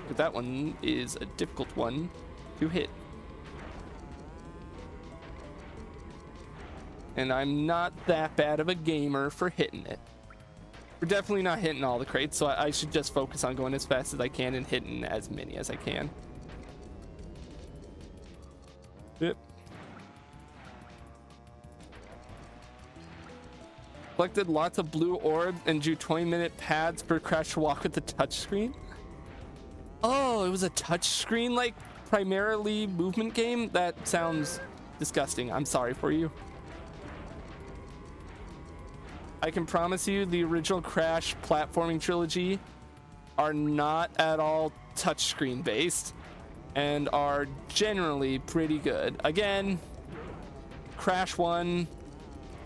But that one is a difficult one to hit. And I'm not that bad of a gamer for hitting it. We're definitely not hitting all the crates, so I should just focus on going as fast as I can and hitting as many as I can. Yep. Collected lots of blue orbs and drew 20-minute pads for Crash Walk with the touchscreen. Oh, it was a touchscreen, like, primarily movement game? That sounds disgusting. I'm sorry for you. I can promise you the original Crash platforming trilogy are not at all touchscreen based and are generally pretty good. Again, Crash 1,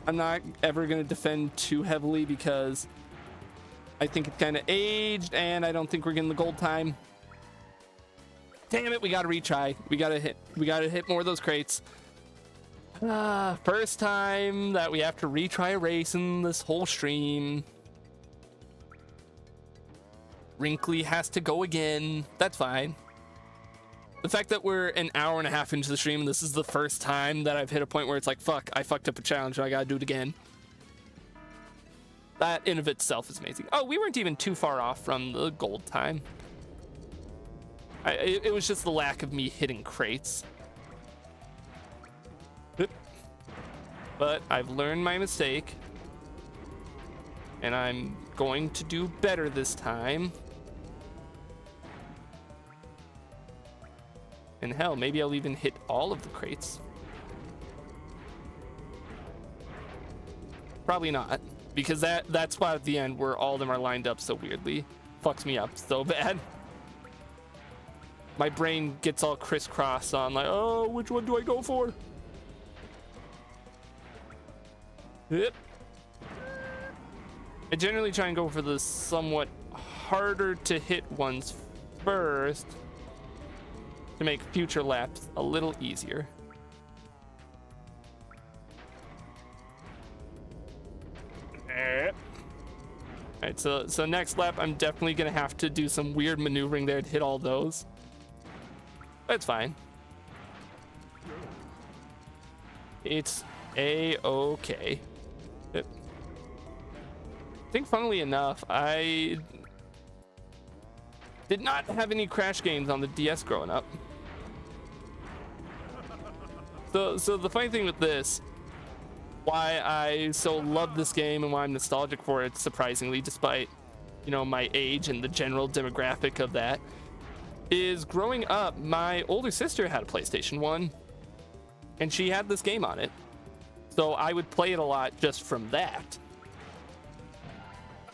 I'm not ever going to defend too heavily because I think it's kind of aged and I don't think we're getting the gold time. Damn it, we got to retry. We got to hit more of those crates. First time that we have to retry a race in this whole stream. Wrinkly has to go again. That's fine. The fact that we're an hour and a half into the stream and this is the first time that I've hit a point where it's like, fuck, I fucked up a challenge and I gotta do it again. That in of itself is amazing. Oh, we weren't even too far off from the gold time. It was just the lack of me hitting crates. But I've learned my mistake. And I'm going to do better this time. And hell, maybe I'll even hit all of the crates. Probably not. Because that spot at the end where all of them are lined up so weirdly fucks me up so bad. My brain gets all crisscrossed on like, oh, which one do I go for? Yep. I generally try and go for the somewhat harder to hit ones first to make future laps a little easier. Alright, so next lap I'm definitely gonna have to do some weird maneuvering there to hit all those. That's fine. It's a-okay. Yep. I think funnily enough, I did not have any Crash games on the DS growing up. So the funny thing with this, why I so love this game and why I'm nostalgic for it, surprisingly, despite, you know, my age and the general demographic of that, is growing up, my older sister had a PlayStation 1 and she had this game on it. So I would play it a lot just from that.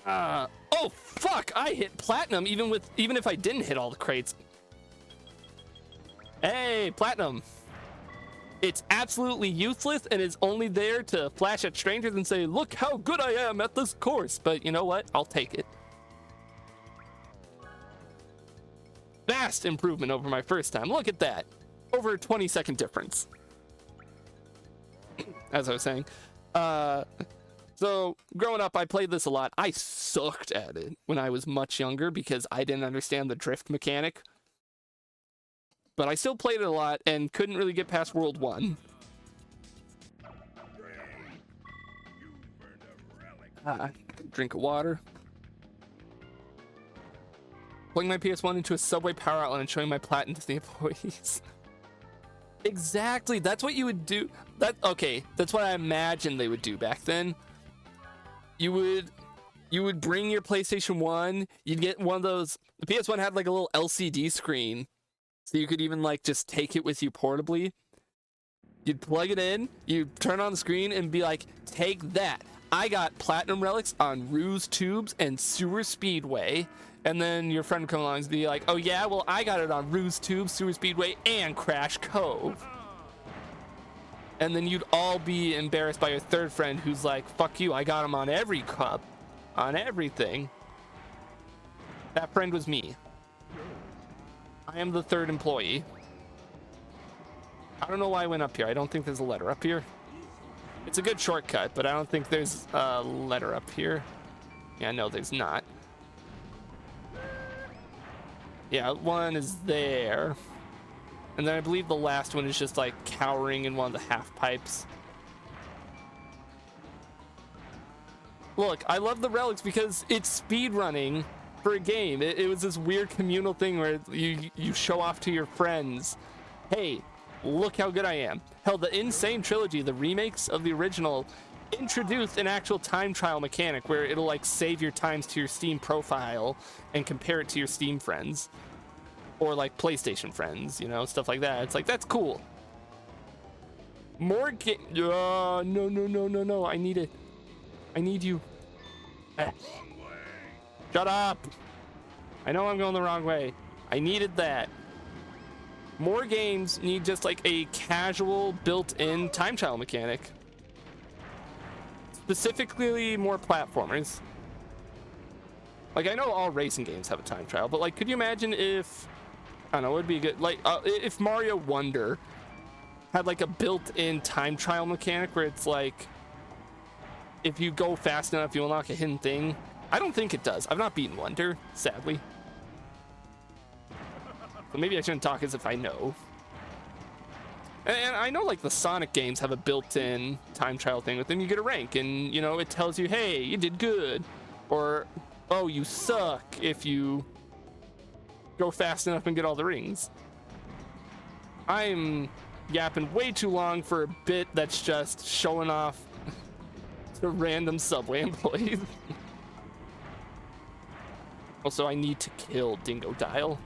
Oh fuck! I hit platinum even if I didn't hit all the crates. Hey, platinum! It's absolutely useless and is only there to flash at strangers and say, "Look how good I am at this course." But you know what? I'll take it. Vast improvement over my first time. Look at that! Over a 20-second difference. As I was saying, so growing up I played this a lot. I sucked at it when I was much younger because I didn't understand the drift mechanic, but I still played it a lot and couldn't really get past World 1. Drink of water. Plugging my PS1 into a subway power outlet and showing my platinum to the employees. Exactly, that's what you would do. Okay, that's what I imagine they would do back then. You would bring your PlayStation 1, you'd get one of those, the PS1 had like a little LCD screen, so you could even like just take it with you portably. You'd plug it in, you'd turn on the screen and be like, take that. I got platinum relics on Ruse Tubes and Sewer Speedway. And then your friend would come along and be like, oh yeah, well I got it on Ruse Tubes, Sewer Speedway, and Crash Cove. And then you'd all be embarrassed by your third friend who's like, fuck you, I got him on every cup, on everything. That friend was me. I am the third employee. I don't know why I went up here. I don't think there's a letter up here. It's a good shortcut, but I don't think there's a letter up here. Yeah, no, there's not. Yeah, one is there. And then I believe the last one is just like cowering in one of the half pipes. Look, I love the relics because it's speed running for a game. It was this weird communal thing where you show off to your friends, hey, look how good I am. Hell, the Insane Trilogy, the remakes of the original, introduced an actual time trial mechanic where it'll like save your times to your Steam profile and compare it to your Steam friends or like PlayStation friends, you know, stuff like that. It's like, that's cool. More game. No. I need it. I need you. Shut up. I know I'm going the wrong way. I needed that. More games need just like a casual built-in time trial mechanic. Specifically more platformers. Like, I know all racing games have a time trial, but like, could you imagine if, I don't know, it would be good, like if Mario Wonder had like a built-in time trial mechanic where it's like, if you go fast enough, you unlock a hidden thing. I don't think it does. I've not beaten Wonder, sadly. So maybe I shouldn't talk as if I know. And I know like the Sonic games have a built-in time trial thing with them. You get a rank and, you know, it tells you, hey, you did good. Or, oh, you suck if you go fast enough and get all the rings. I'm yapping way too long for a bit that's just showing off to random Subway employees. Also, I need to kill Dingo Dial.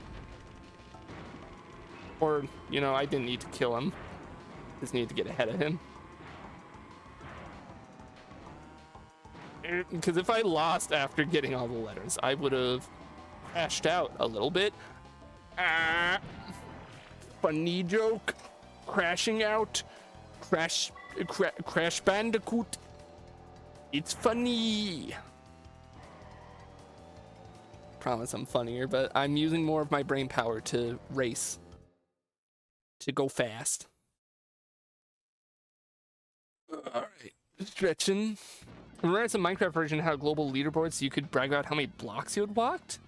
Or, you know, I didn't need to kill him. Just need to get ahead of him. Because if I lost after getting all the letters, I would have crashed out a little bit. Funny joke. Crashing out. Crash Bandicoot. It's funny. Promise I'm funnier, but I'm using more of my brain power to race. To go fast. Alright. Stretching. Remember it's a Minecraft version had a global leaderboard so you could brag about how many blocks you had walked?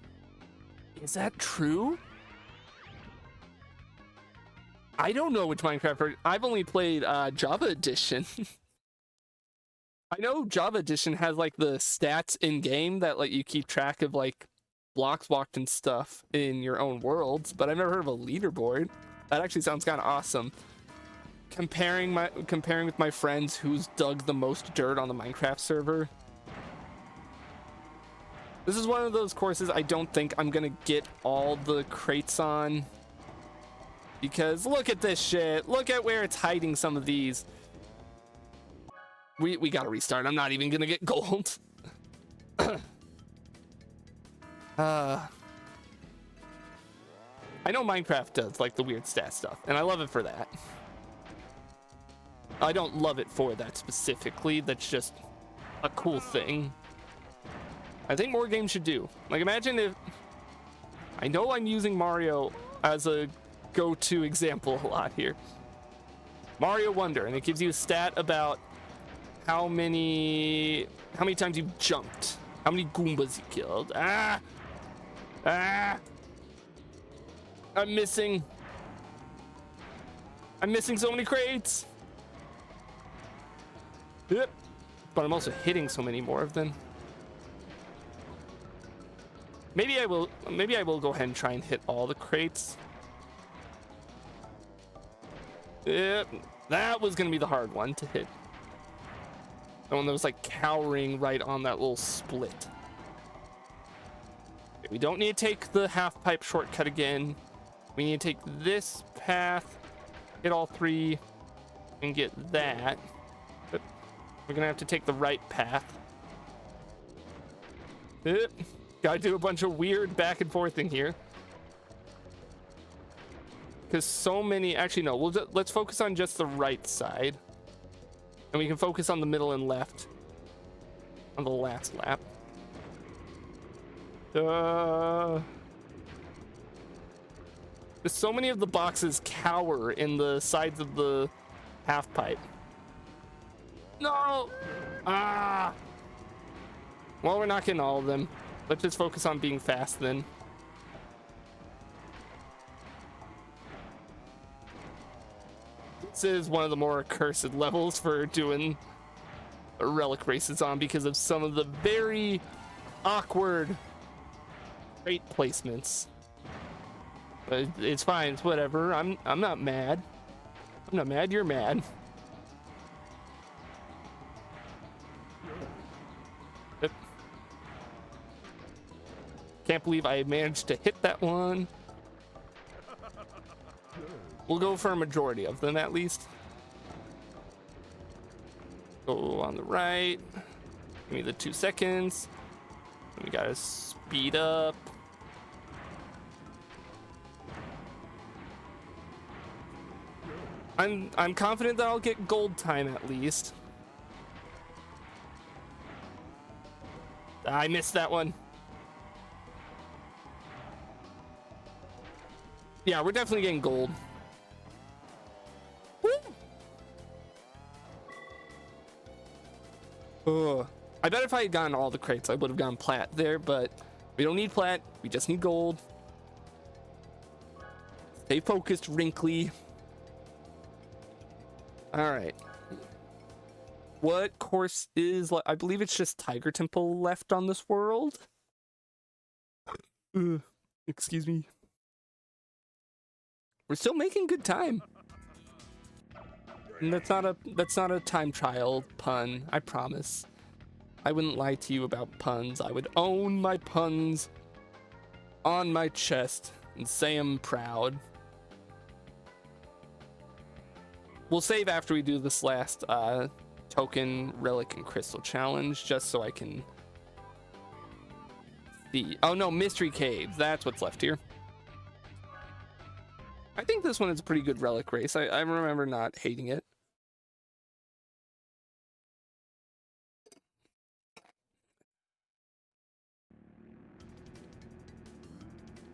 Is that true? I don't know which Minecraft version. I've only played Java Edition. I know Java Edition has like the stats in game that like you keep track of like blocks walked and stuff in your own worlds, but I've never heard of a leaderboard. That actually sounds kind of awesome. Comparing with my friends who's dug the most dirt on the Minecraft server. This is one of those courses I don't think I'm gonna get all the crates on. Because look at this shit. Look at where it's hiding some of these. We gotta restart. I'm not even gonna get gold. I know Minecraft does like the weird stat stuff, and I love it for that. I don't love it for that specifically. That's just a cool thing. I think more games should do. Like, imagine if... I know I'm using Mario as a go-to example a lot here. Mario Wonder, and it gives you a stat about how many times you've jumped, how many Goombas you killed. I'm missing so many crates. Yep. But I'm also hitting so many more of them. Maybe I will go ahead and try and hit all the crates. Yep. That was gonna be the hard one to hit. The one that was like cowering right on that little split. We don't need to take the half pipe shortcut again. We need to take this path, hit all three. and get that. But we're gonna have to take the right path. Gotta do a bunch of weird back and forth in here. Because so many, actually no, let's focus on just the right side. And we can focus on the middle and left on the last lap. There's so many of the boxes cower in the sides of the half pipe. No! Ah! Well, we're not getting all of them. Let's just focus on being fast then. This is one of the more accursed levels for doing relic races on because of some of the very awkward crate placements. But it's fine, it's whatever. I'm not mad. I'm not mad, you're mad. Yep. Can't believe I managed to hit that one. We'll go for a majority of them at least. Go on the right. Give me the 2 seconds. We gotta speed up. I'm confident that I'll get gold time at least. I missed that one. Yeah, we're definitely getting gold. Ugh. I bet if I had gotten all the crates, I would have gotten plat there, but we don't need plat. We just need gold. Stay focused, Wrinkly. All right. What course is... I believe it's just Tiger Temple left on this world. Excuse me. We're still making good time. And that's not a time trial pun, I promise. I wouldn't lie to you about puns. I would own my puns on my chest and say I'm proud. We'll save after we do this last token, relic, and crystal challenge, just so I can see. Oh no, mystery caves. That's what's left here. I think this one is a pretty good relic race. I remember not hating it.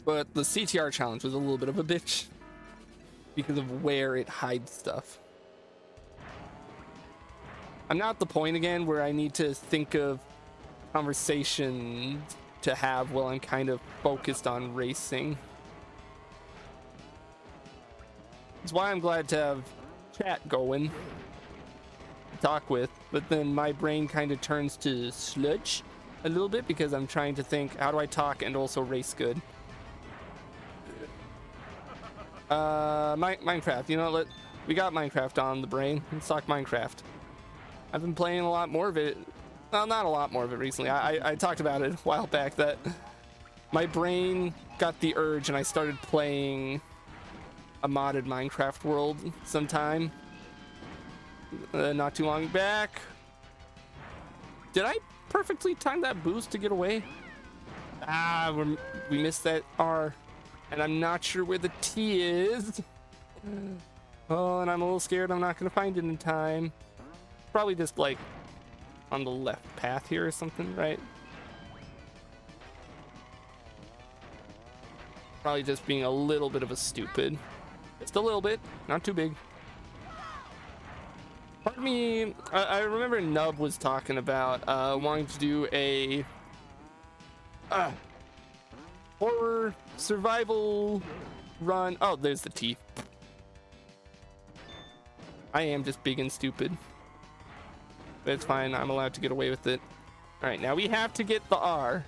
But the CTR challenge was a little bit of a bitch because of where it hides stuff. I'm now at the point again where I need to think of conversation to have while I'm kind of focused on racing. That's why I'm glad to have chat going to talk with, but then my brain kind of turns to sludge a little bit because I'm trying to think, how do I talk and also race good? Minecraft, you know, we got Minecraft on the brain. Let's talk Minecraft. I've been playing a lot more of it. Well, not a lot more of it recently. I talked about it a while back that my brain got the urge and I started playing a modded Minecraft world sometime. Not too long back. Did I perfectly time that boost to get away? We missed that R. And I'm not sure where the T is. Oh, and I'm a little scared I'm not going to find it in time. Probably just like on the left path here or something, right? Probably just being a little bit of a stupid. Just a little bit, not too big. Part of me, I remember Nub was talking about wanting to do a horror survival run. Oh, there's the T. I am just big and stupid. But it's fine, I'm allowed to get away with it. Alright, now we have to get the R.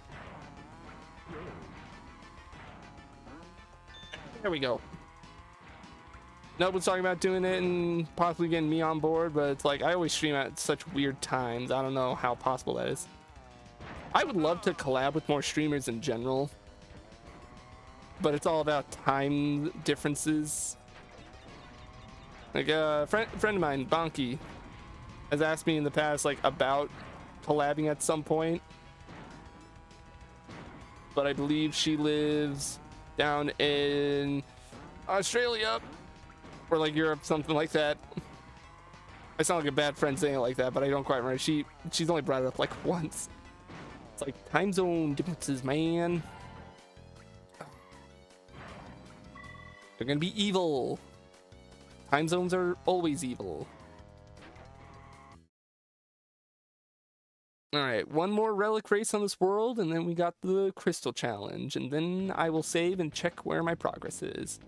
There we go. Nub was talking about doing it and possibly getting me on board, but it's like I always stream at such weird times. I don't know how possible that is. I would love to collab with more streamers in general, but it's all about time differences. Like a friend of mine, Bonky, has asked me in the past like about collabing at some point, but I believe she lives down in Australia or like Europe, something like that. I sound like a bad friend saying it like that, but I don't quite remember. She's only brought it up like once. It's like time zone differences, man. They're gonna be evil. Time zones are always evil. Alright, one more relic race on this world, and then we got the crystal challenge, and then I will save and check where my progress is.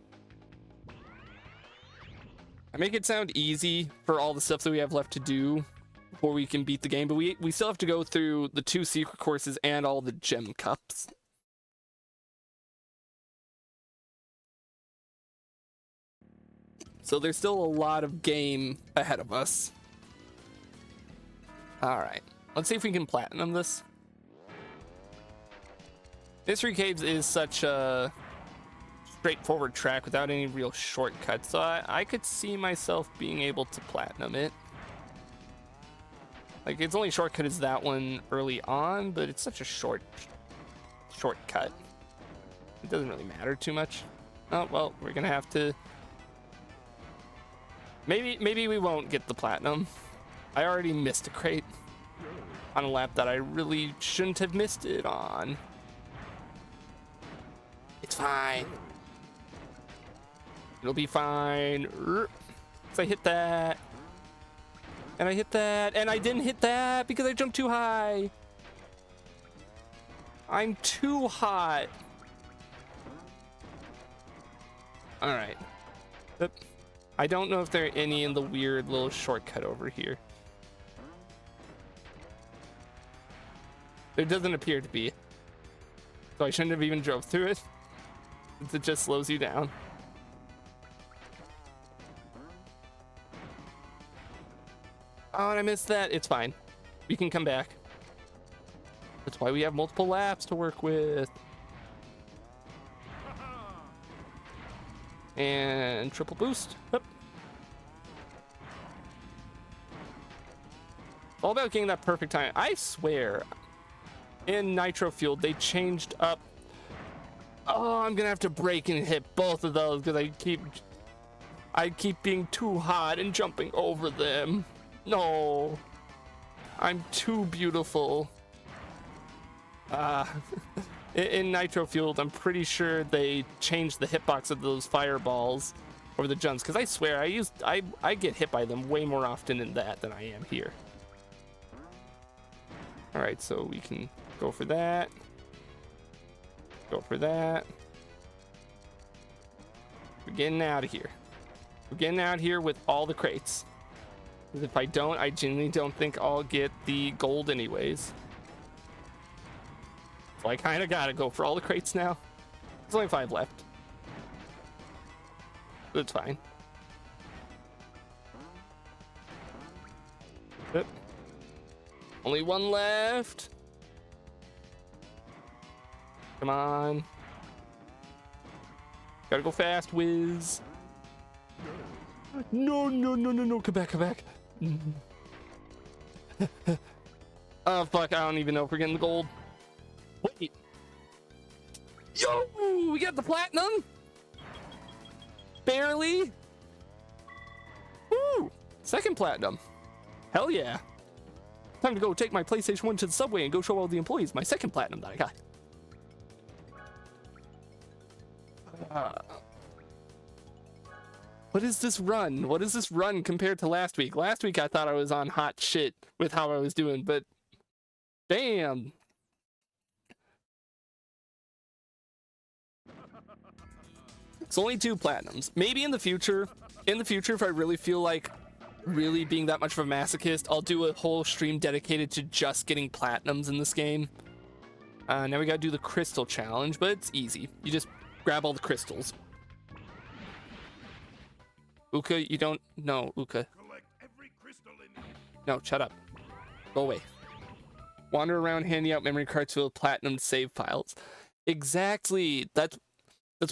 I make it sound easy for all the stuff that we have left to do before we can beat the game, but we still have to go through the 2 secret courses and all the gem cups. So there's still a lot of game ahead of us. Alright, let's see if we can platinum this. Mystery Caves is such a straightforward track without any real shortcuts, so I could see myself being able to platinum it. Like, its only shortcut is that one early on, but it's such a shortcut. It doesn't really matter too much. Oh, well, we're gonna have to... Maybe we won't get the platinum. I already missed a crate on a lap that I really shouldn't have missed it on. It's fine. It'll be fine. So I hit that. And I hit that. And I didn't hit that because I jumped too high. I'm too hot. Alright. Yep. I don't know if there are any in the weird little shortcut over here. There doesn't appear to be. So I shouldn't have even drove through it. It just slows you down. Oh, and I missed that. It's fine. We can come back. That's why we have multiple laps to work with. And triple boost. Yep. All about getting that perfect time. I swear, in Nitro Fueled, they changed up. Oh, I'm gonna have to brake and hit both of those because I keep being too hot and jumping over them. No, I'm too beautiful. In Nitro Fueled, I'm pretty sure they changed the hitbox of those fireballs over the jumps, because I swear I get hit by them way more often in that than I am here. All right, so we can go for that. Go for that. We're getting out of here. We're getting out here with all the crates. Because if I don't, I genuinely don't think I'll get the gold anyways. So I kind of gotta go for all the crates now. There's only 5 left. That's fine. Yep. Only 1 left. Come on. Gotta go fast, Wiz. No, no, no, no, no. Come back, come back. Oh, fuck. I don't even know if we're getting the gold. Wait. Yo, we got the platinum. Barely. Woo. 2nd platinum. Hell yeah. Time to go take my PlayStation 1 to the subway and go show all the employees my 2nd platinum that I got. What is this run? What is this run compared to last week? Last week I thought I was on hot shit with how I was doing, but damn. It's only 2 platinums. Maybe in the future, if I really feel like really being that much of a masochist, I'll do a whole stream dedicated to just getting platinums in this game. Now we gotta do the crystal challenge, but it's easy. You just grab all the crystals. Uka, you don't... No, Uka. Collect every crystal in No, shut up. Go away. Wander around handing out memory cards full of platinum save files. Exactly. That's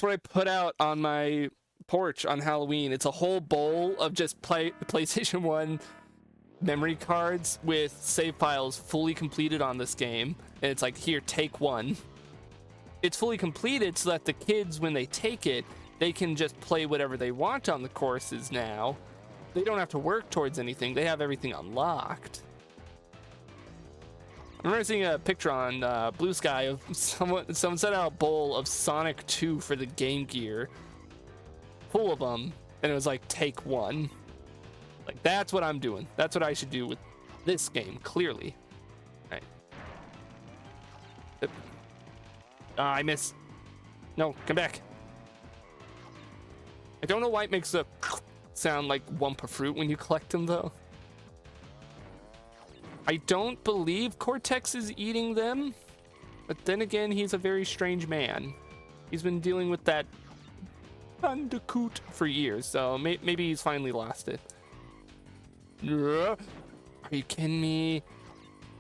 what I put out on my porch on Halloween. It's a whole bowl of just PlayStation 1 memory cards with save files fully completed on this game. And it's like, here, take one. It's fully completed so that the kids, when they take it, they can just play whatever they want on the courses now. They don't have to work towards anything. They have everything unlocked. I remember seeing a picture on Blue Sky of someone sent out a bowl of Sonic 2 for the Game Gear, full of them, and it was like, take one. Like, that's what I'm doing. That's what I should do with this game, clearly. All right. I miss. No, come back. I don't know why it makes a sound like Wumpa fruit when you collect them, though. I don't believe Cortex is eating them, but then again, he's a very strange man. He's been dealing with that bandicoot for years, so maybe he's finally lost it. Are you kidding me?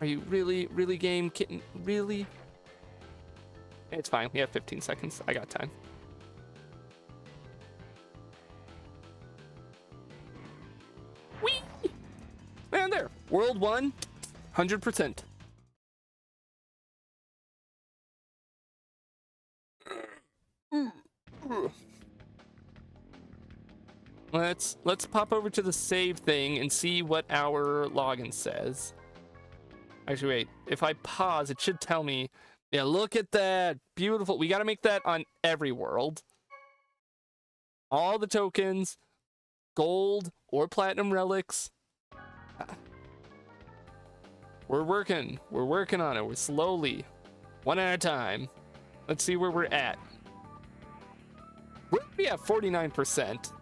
Are you really game kitten? Really? It's fine. We have 15 seconds. I got time. Whee! Man, there. World 1, 100%. Let's pop over to the save thing and see what our login says. Actually, wait. If I pause, it should tell me. Yeah, look at that. Beautiful. We got to make that on every world. All the tokens, gold or platinum relics. We're working on it. We're slowly, one at a time. Let's see where we're at. We're gonna be at 49%.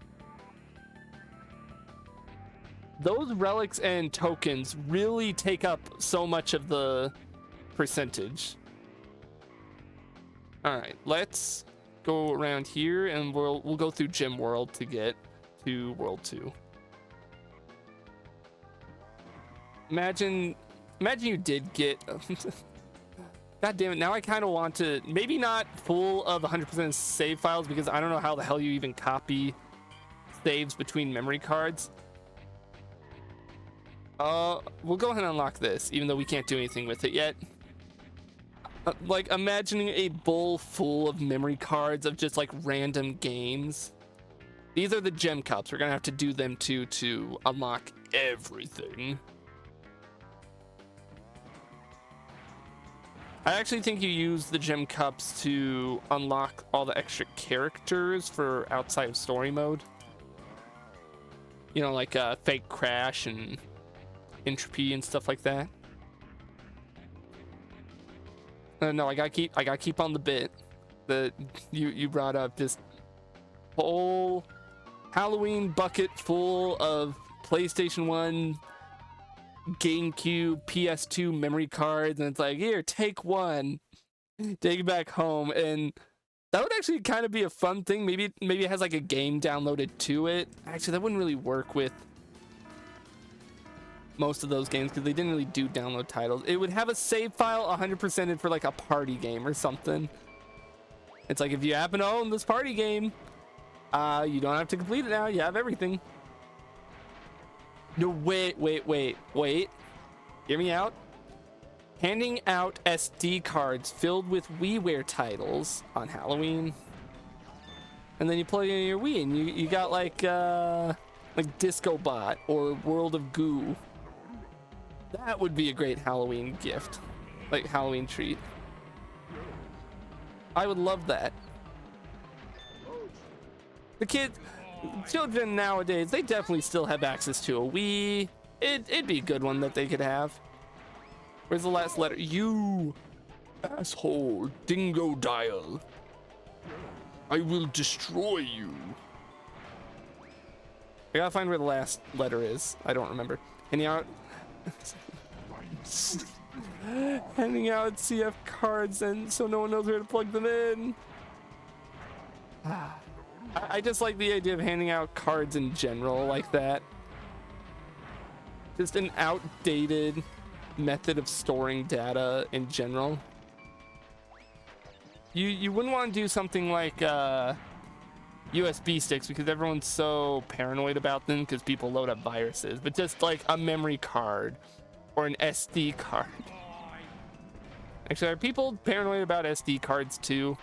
Those relics and tokens really take up so much of the percentage. All right, let's go around here and we'll go through Gym World to get to World 2. Imagine you did get God damn it, now I kind of want to, maybe not full of 100% save files, because I don't know how the hell you even copy saves between memory cards. We'll go ahead and unlock this, even though we can't do anything with it yet. Like, imagining a bowl full of memory cards of just like random games. These are the gem cups. We're gonna have to do them too to unlock everything. I actually think you use the gem cups to unlock all the extra characters for outside of story mode. You know, like fake crash and entropy and stuff like that. No, I gotta keep on the bit that you brought up. This whole Halloween bucket full of PlayStation 1, GameCube, PS2 memory cards, and it's like, here, take one, take it back home. And that would actually kind of be a fun thing. Maybe it has like a game downloaded to it. Actually, that wouldn't really work with most of those games because they didn't really do download titles. It would have a save file 100%ed for like a party game or something. It's like, if you happen to own this party game, you don't have to complete it now. You have everything. No, wait. Hear me out. Handing out SD cards filled with WiiWare titles on Halloween. And then you plug in your Wii and you got like Disco Bot or World of Goo. That would be a great Halloween gift. Like Halloween treat. I would love that. The children nowadays, they definitely still have access to a Wii. It'd be a good one that they could have. Where's the last letter? You asshole, dingo dial. I will destroy you. I gotta find where the last letter is. I don't remember. Handing out CF cards, and so no one knows where to plug them in. I just like the idea of handing out cards in general like that. Just an outdated method of storing data in general. You wouldn't want to do something like USB sticks because everyone's so paranoid about them because people load up viruses, but just like a memory card or an SD card. Actually, are people paranoid about SD cards too?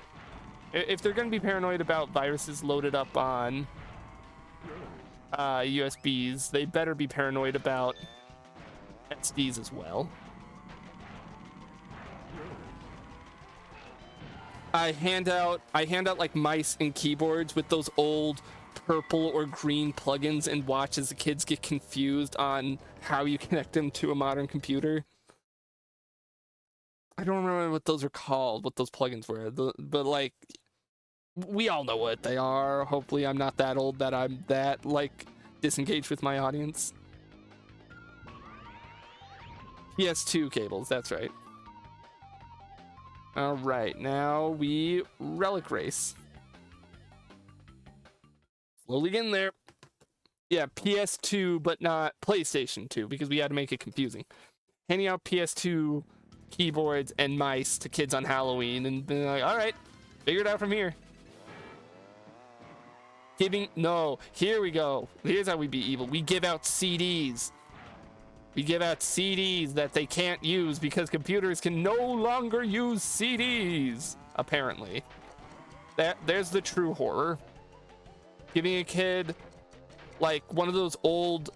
If they're going to be paranoid about viruses loaded up on USBs, they better be paranoid about SDs as well. I hand out like mice and keyboards with those old purple or green plugins and watch as the kids get confused on how you connect them to a modern computer. I don't remember what those are called, what those plugins were, but like, we all know what they are. Hopefully I'm not that old that I'm that like disengaged with my audience. PS2 cables, that's right. All right, now we relic race. Slowly getting there. Yeah, PS2, but not PlayStation 2, because we had to make it confusing. Handing out PS2 keyboards and mice to kids on Halloween, and being like, all right, figure it out from here. No, here we go. Here's how we be evil. We give out CDs. We give out CDs that they can't use because computers can no longer use CDs, apparently. There's the true horror. Giving a kid like one of those old...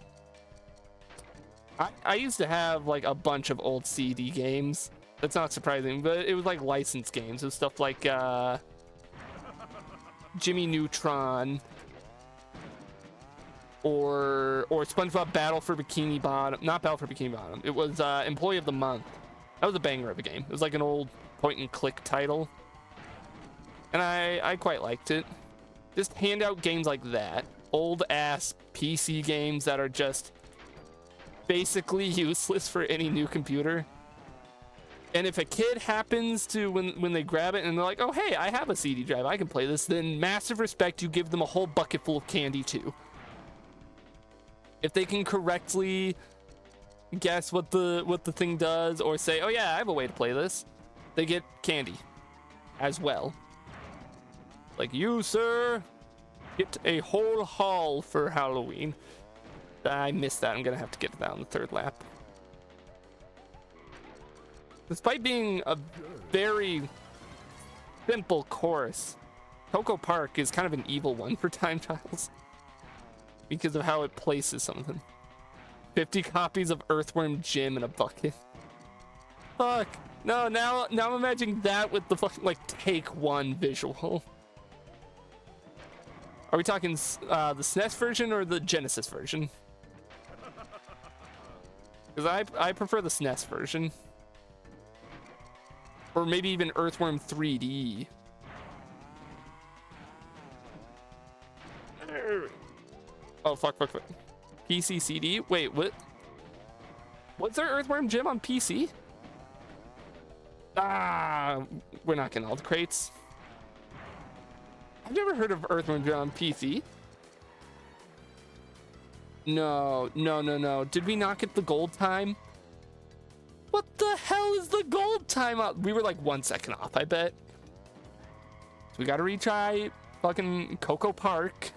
I used to have like a bunch of old CD games. That's not surprising, but it was like licensed games. It was stuff like Jimmy Neutron, or SpongeBob Battle for Bikini Bottom. Not Battle for Bikini Bottom. It was Employee of the Month. That was a banger of a game. It was like an old point and click title, and I quite liked it. Just hand out games like that, old ass PC games that are just basically useless for any new computer. And if a kid happens to, when they grab it and they're like, oh hey, I have a CD drive, I can play this, then massive respect, you give them a whole bucket full of candy too. If they can correctly guess what the thing does, or say, oh yeah, I have a way to play this, they get candy as well. Like, you sir, get a whole haul for Halloween. I missed that. I'm gonna have to get that on the third lap. Despite being a very simple course, Coco Park is kind of an evil one for time trials because of how it places something. 50 copies of Earthworm Jim in a bucket. Fuck. No, now I'm imagining that with the fucking like take one visual. Are we talking the SNES version or the Genesis version? Because I prefer the SNES version. Or maybe even Earthworm 3D. Oh, fuck. PC CD? Wait, what? Was there Earthworm Jim on PC? Ah, we're not getting all the crates. I've never heard of Earthworm Jim on PC. No. Did we not get the gold time? What the hell is the gold time up? We were like 1 second off, I bet. So we gotta retry fucking Coco Park.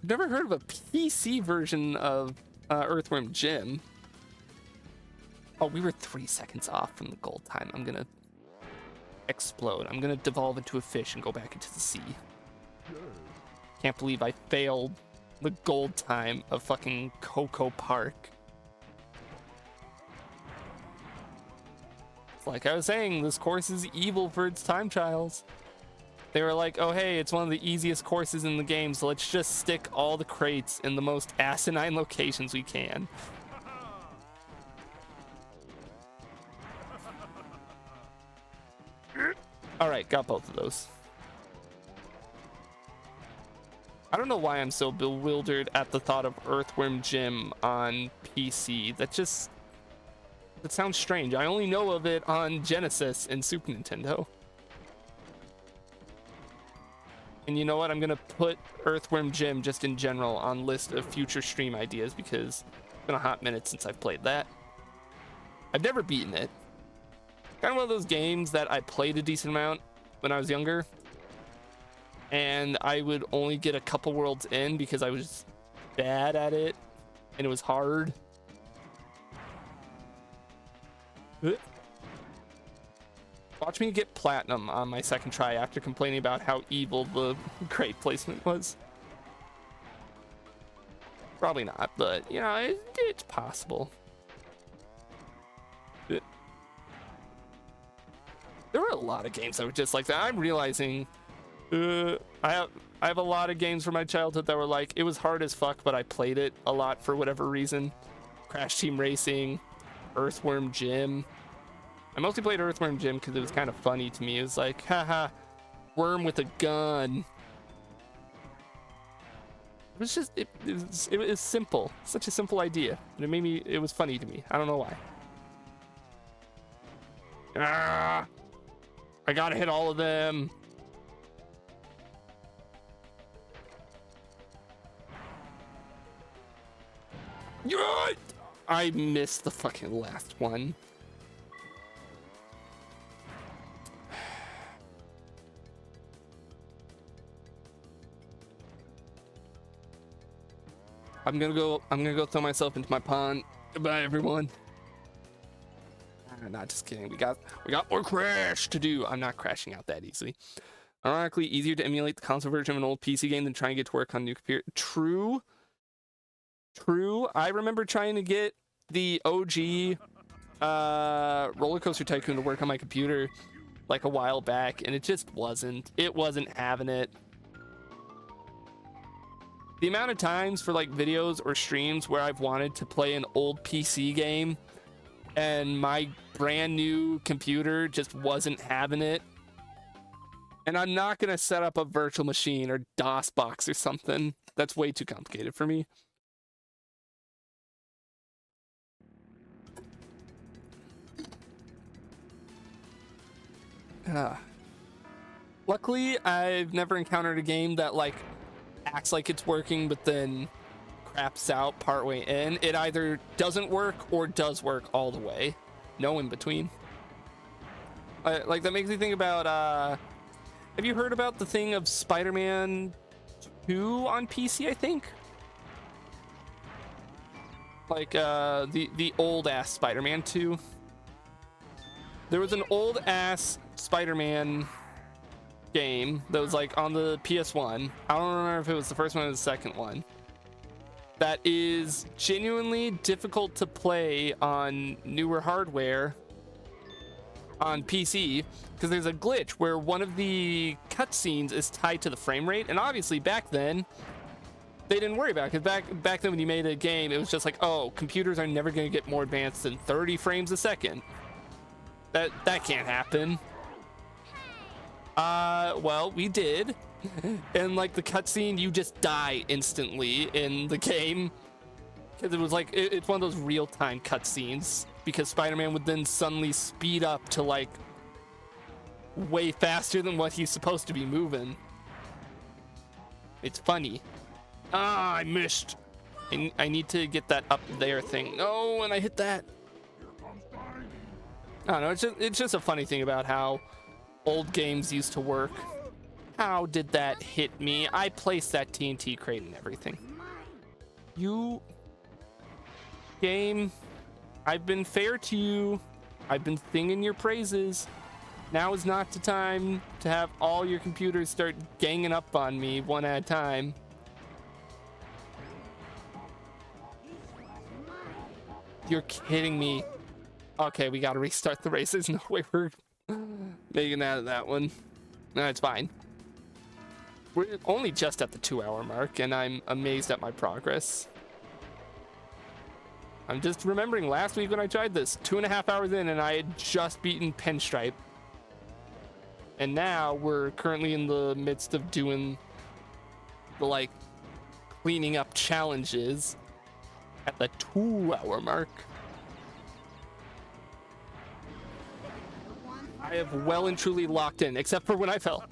Never heard of a PC version of Earthworm Jim. Oh, we were 3 seconds off from the gold time. I'm gonna explode. I'm gonna devolve into a fish and go back into the sea. Can't believe I failed the gold time of fucking Coco Park. Like I was saying, this course is evil for its time trials. They were like, oh hey, it's one of the easiest courses in the game, so let's just stick all the crates in the most asinine locations we can. Alright, got both of those. I don't know why I'm so bewildered at the thought of Earthworm Jim on PC. That sounds strange. I only know of it on Genesis and Super Nintendo. And you know what? I'm gonna put Earthworm Jim just in general on list of future stream ideas because it's been a hot minute since I've played that. I've never beaten it. Kind of one of those games that I played a decent amount when I was younger, and I would only get a couple worlds in because I was bad at it and it was hard. Watch me get platinum on my second try after complaining about how evil the crate placement was. Probably not, but you know, it's possible. There were a lot of games that were just like that. I'm realizing I have a lot of games from my childhood that were like, it was hard as fuck, but I played it a lot for whatever reason. Crash Team Racing, Earthworm Jim. I mostly played Earthworm Jim because it was kind of funny to me. It was like, haha, worm with a gun. It was just, it was simple. Such a simple idea. And it was funny to me. I don't know why. Ah, I gotta hit all of them. Yeah! I missed the fucking last one. I'm gonna go throw myself into my pond. Goodbye, everyone. Not just kidding. We got more crash to do. I'm not crashing out that easily. Ironically, easier to emulate the console version of an old PC game than trying to get to work on a new computer. True. I remember trying to get the OG Roller Coaster Tycoon to work on my computer like a while back, and it just wasn't. It wasn't having it. The amount of times for like videos or streams where I've wanted to play an old PC game and my brand new computer just wasn't having it. And I'm not gonna set up a virtual machine or DOS box or something. That's way too complicated for me. Luckily, I've never encountered a game that like acts like it's working but then craps out partway in. It either doesn't work or does work all the way. No in between. Like that makes me think about have you heard about the thing of Spider-Man 2 on PC, I think? Like the old ass Spider-Man 2. There was an old ass Spider-Man game that was like on the PS1. I don't remember if it was the first one or the second one. That is genuinely difficult to play on newer hardware on PC because there's a glitch where one of the cutscenes is tied to the frame rate, and obviously back then they didn't worry about it because back then when you made a game, it was just like, oh, computers are never going to get more advanced than 30 frames a second. That can't happen. Well, we did. And like the cutscene, you just die instantly in the game. Because it was like, it's one of those real-time cutscenes. Because Spider-Man would then suddenly speed up to like way faster than what he's supposed to be moving. It's funny. Ah, I missed. I need to get that up there thing. No, and I hit that. I don't know, it's just a funny thing about how old games used to work. How did that hit me? I placed that TNT crate and everything. You... Game, I've been fair to you. I've been singing your praises. Now is not the time to have all your computers start ganging up on me one at a time. You're kidding me. Okay, we gotta restart the race. There's no way we're making out of that one. No, it's fine. We're only just at the 2-hour mark, and I'm amazed at my progress. I'm just remembering last week when I tried this, 2.5 hours in, and I had just beaten Pinstripe. And now we're currently in the midst of doing the, like, cleaning up challenges at the 2-hour mark. I have well and truly locked in, except for when I fell.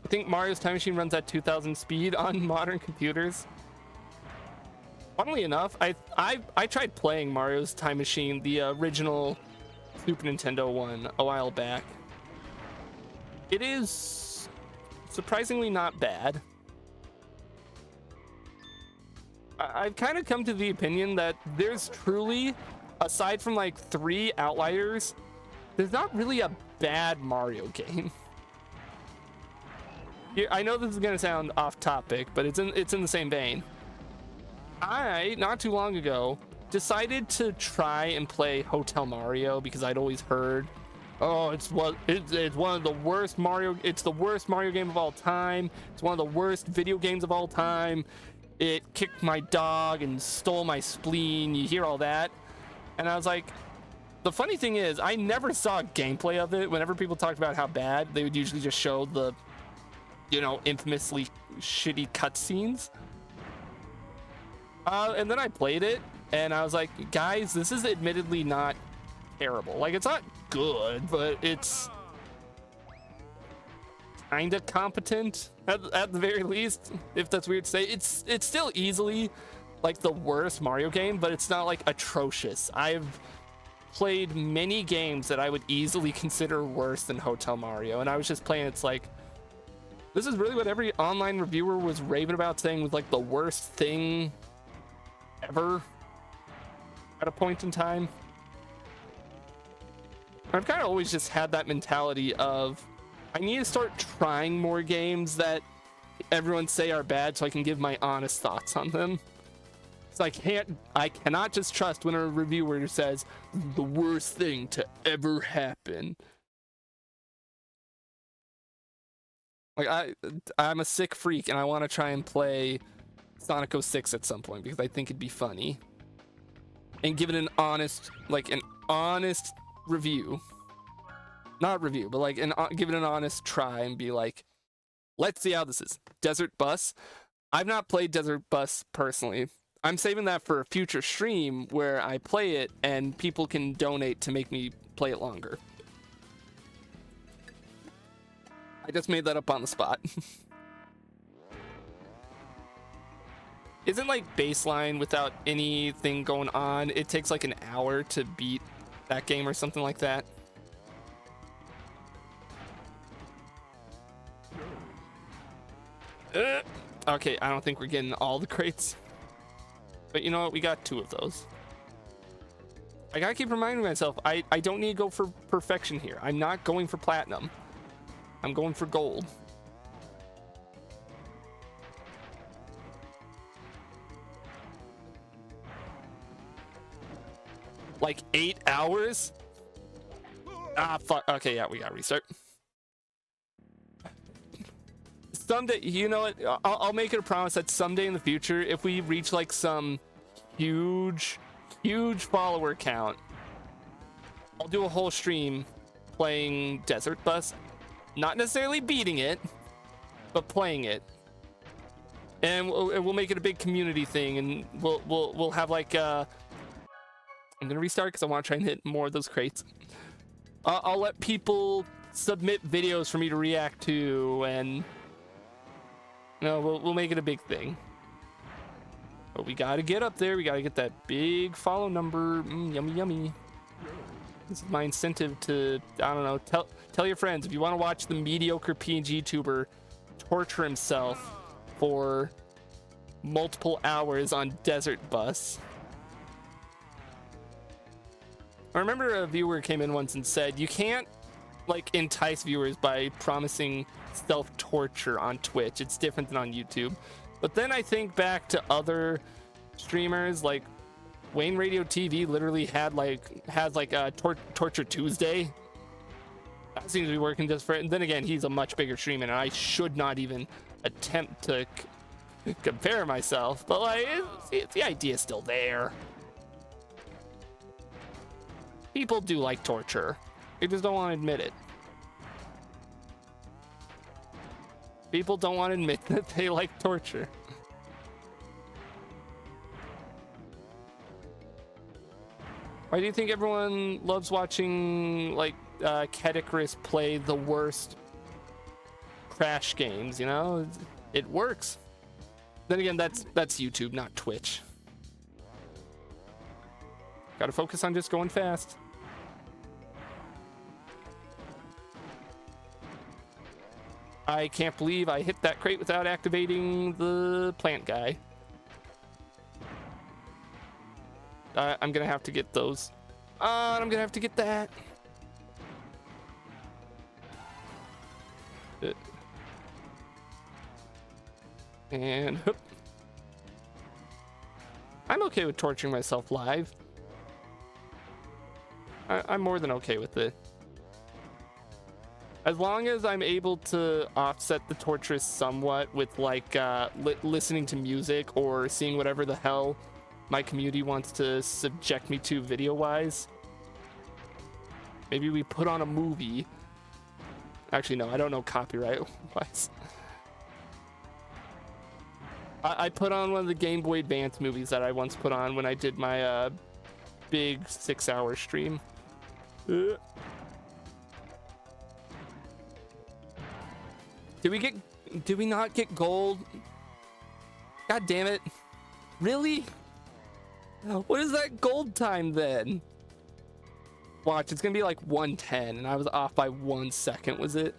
I think Mario's Time Machine runs at 2,000 speed on modern computers. Funnily enough, I tried playing Mario's Time Machine, the original Super Nintendo one, a while back. It is surprisingly not bad. I've kind of come to the opinion that there's truly, aside from like 3 outliers, there's not really a bad Mario game. I know this is gonna sound off topic, but it's in the same vein. I, not too long ago, decided to try and play Hotel Mario because I'd always heard, oh, it's one of the worst Mario, it's the worst Mario game of all time. It's one of the worst video games of all time. It kicked my dog and stole my spleen. You hear all that. And I was like, the funny thing is, I never saw gameplay of it. Whenever people talked about how bad, they would usually just show the, you know, infamously shitty cutscenes. And then I played it, and I was like, guys, this is admittedly not terrible. Like, it's not good, but it's kind of competent at the very least, if that's weird to say. It's still easily like the worst Mario game, but it's not like atrocious. I've played many games that I would easily consider worse than Hotel Mario, and I was just playing, it's like, this is really what every online reviewer was raving about, saying was like the worst thing ever at a point in time. I've kind of always just had that mentality of, I need to start trying more games that everyone say are bad so I can give my honest thoughts on them. So I cannot just trust when a reviewer says the worst thing to ever happen. Like, I'm a sick freak, and I want to try and play Sonic 06 at some point because I think it'd be funny and give it an honest, like an honest review. Not review, but like give it an honest try and be like, let's see how this is. Desert Bus. I've not played Desert Bus personally. I'm saving that for a future stream where I play it and people can donate to make me play it longer. I just made that up on the spot. Isn't like baseline without anything going on, it takes like an hour to beat that game or something like that? Okay, I don't think we're getting all the crates. But you know what? We got 2 of those. I gotta keep reminding myself, I don't need to go for perfection here. I'm not going for platinum. I'm going for gold. Like 8 hours? Ah, fuck. Okay, yeah, we gotta restart. Someday, you know what? I'll make it a promise that someday in the future, if we reach like some huge follower count, I'll do a whole stream playing Desert Bus. Not necessarily beating it, but playing it. And we'll make it a big community thing, and we'll have like I'm gonna restart because I want to try and hit more of those crates. I'll let people submit videos for me to react to, and you know, we'll make it a big thing. But we gotta get up there. We gotta get that big follow number. Yummy, yummy. This is my incentive to, I don't know, tell your friends if you want to watch the mediocre PNG tuber torture himself for multiple hours on Desert Bus. I remember a viewer came in once and said, you can't like entice viewers by promising self-torture on Twitch. It's different than on YouTube. But then I think back to other streamers, like Wayne Radio TV literally has a Torture Tuesday. That seems to be working just for it. And then again, he's a much bigger streamer, and I should not even attempt to compare myself. But like, the idea is still there. People do like torture. They just don't want to admit it. People don't want to admit that they like torture. Why do you think everyone loves watching like Kedikris play the worst Crash games? You know, it works. Then again, that's YouTube, not Twitch. Gotta focus on just going fast. I can't believe I hit that crate without activating the plant guy. I'm gonna have to get those. I'm gonna have to get that. And hoop. I'm okay with torturing myself live. I'm more than okay with it. As long as I'm able to offset the torture somewhat with like listening to music or seeing whatever the hell my community wants to subject me to video-wise. Maybe we put on a movie. Actually, no, I don't know copyright-wise. I put on one of the Game Boy Advance movies that I once put on when I did my big 6-hour stream. Did we not get gold? God damn it. Really? What is that gold time then? Watch, it's gonna be like 110 and I was off by 1 second, was it?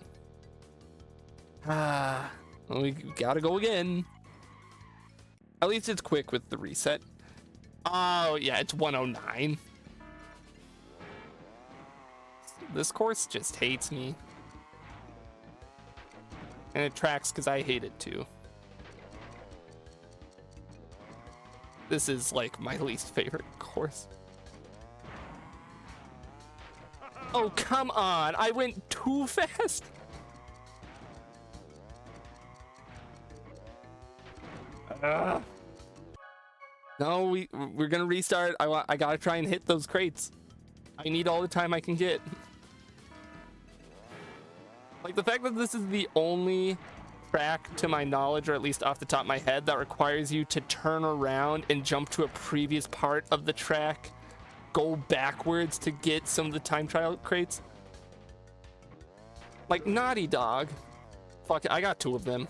Well, we gotta go again. At least it's quick with the reset. Oh yeah, it's 109. This course just hates me. And it tracks because I hate it too. This is like my least favorite course. Oh, come on. I went too fast. No, we're gonna restart. I gotta try and hit those crates. I need all the time I can get. Like the fact that this is the only track to my knowledge, or at least off the top of my head, that requires you to turn around and jump to a previous part of the track, go backwards to get some of the time trial crates. Like Naughty Dog. Fuck it, I got 2 of them.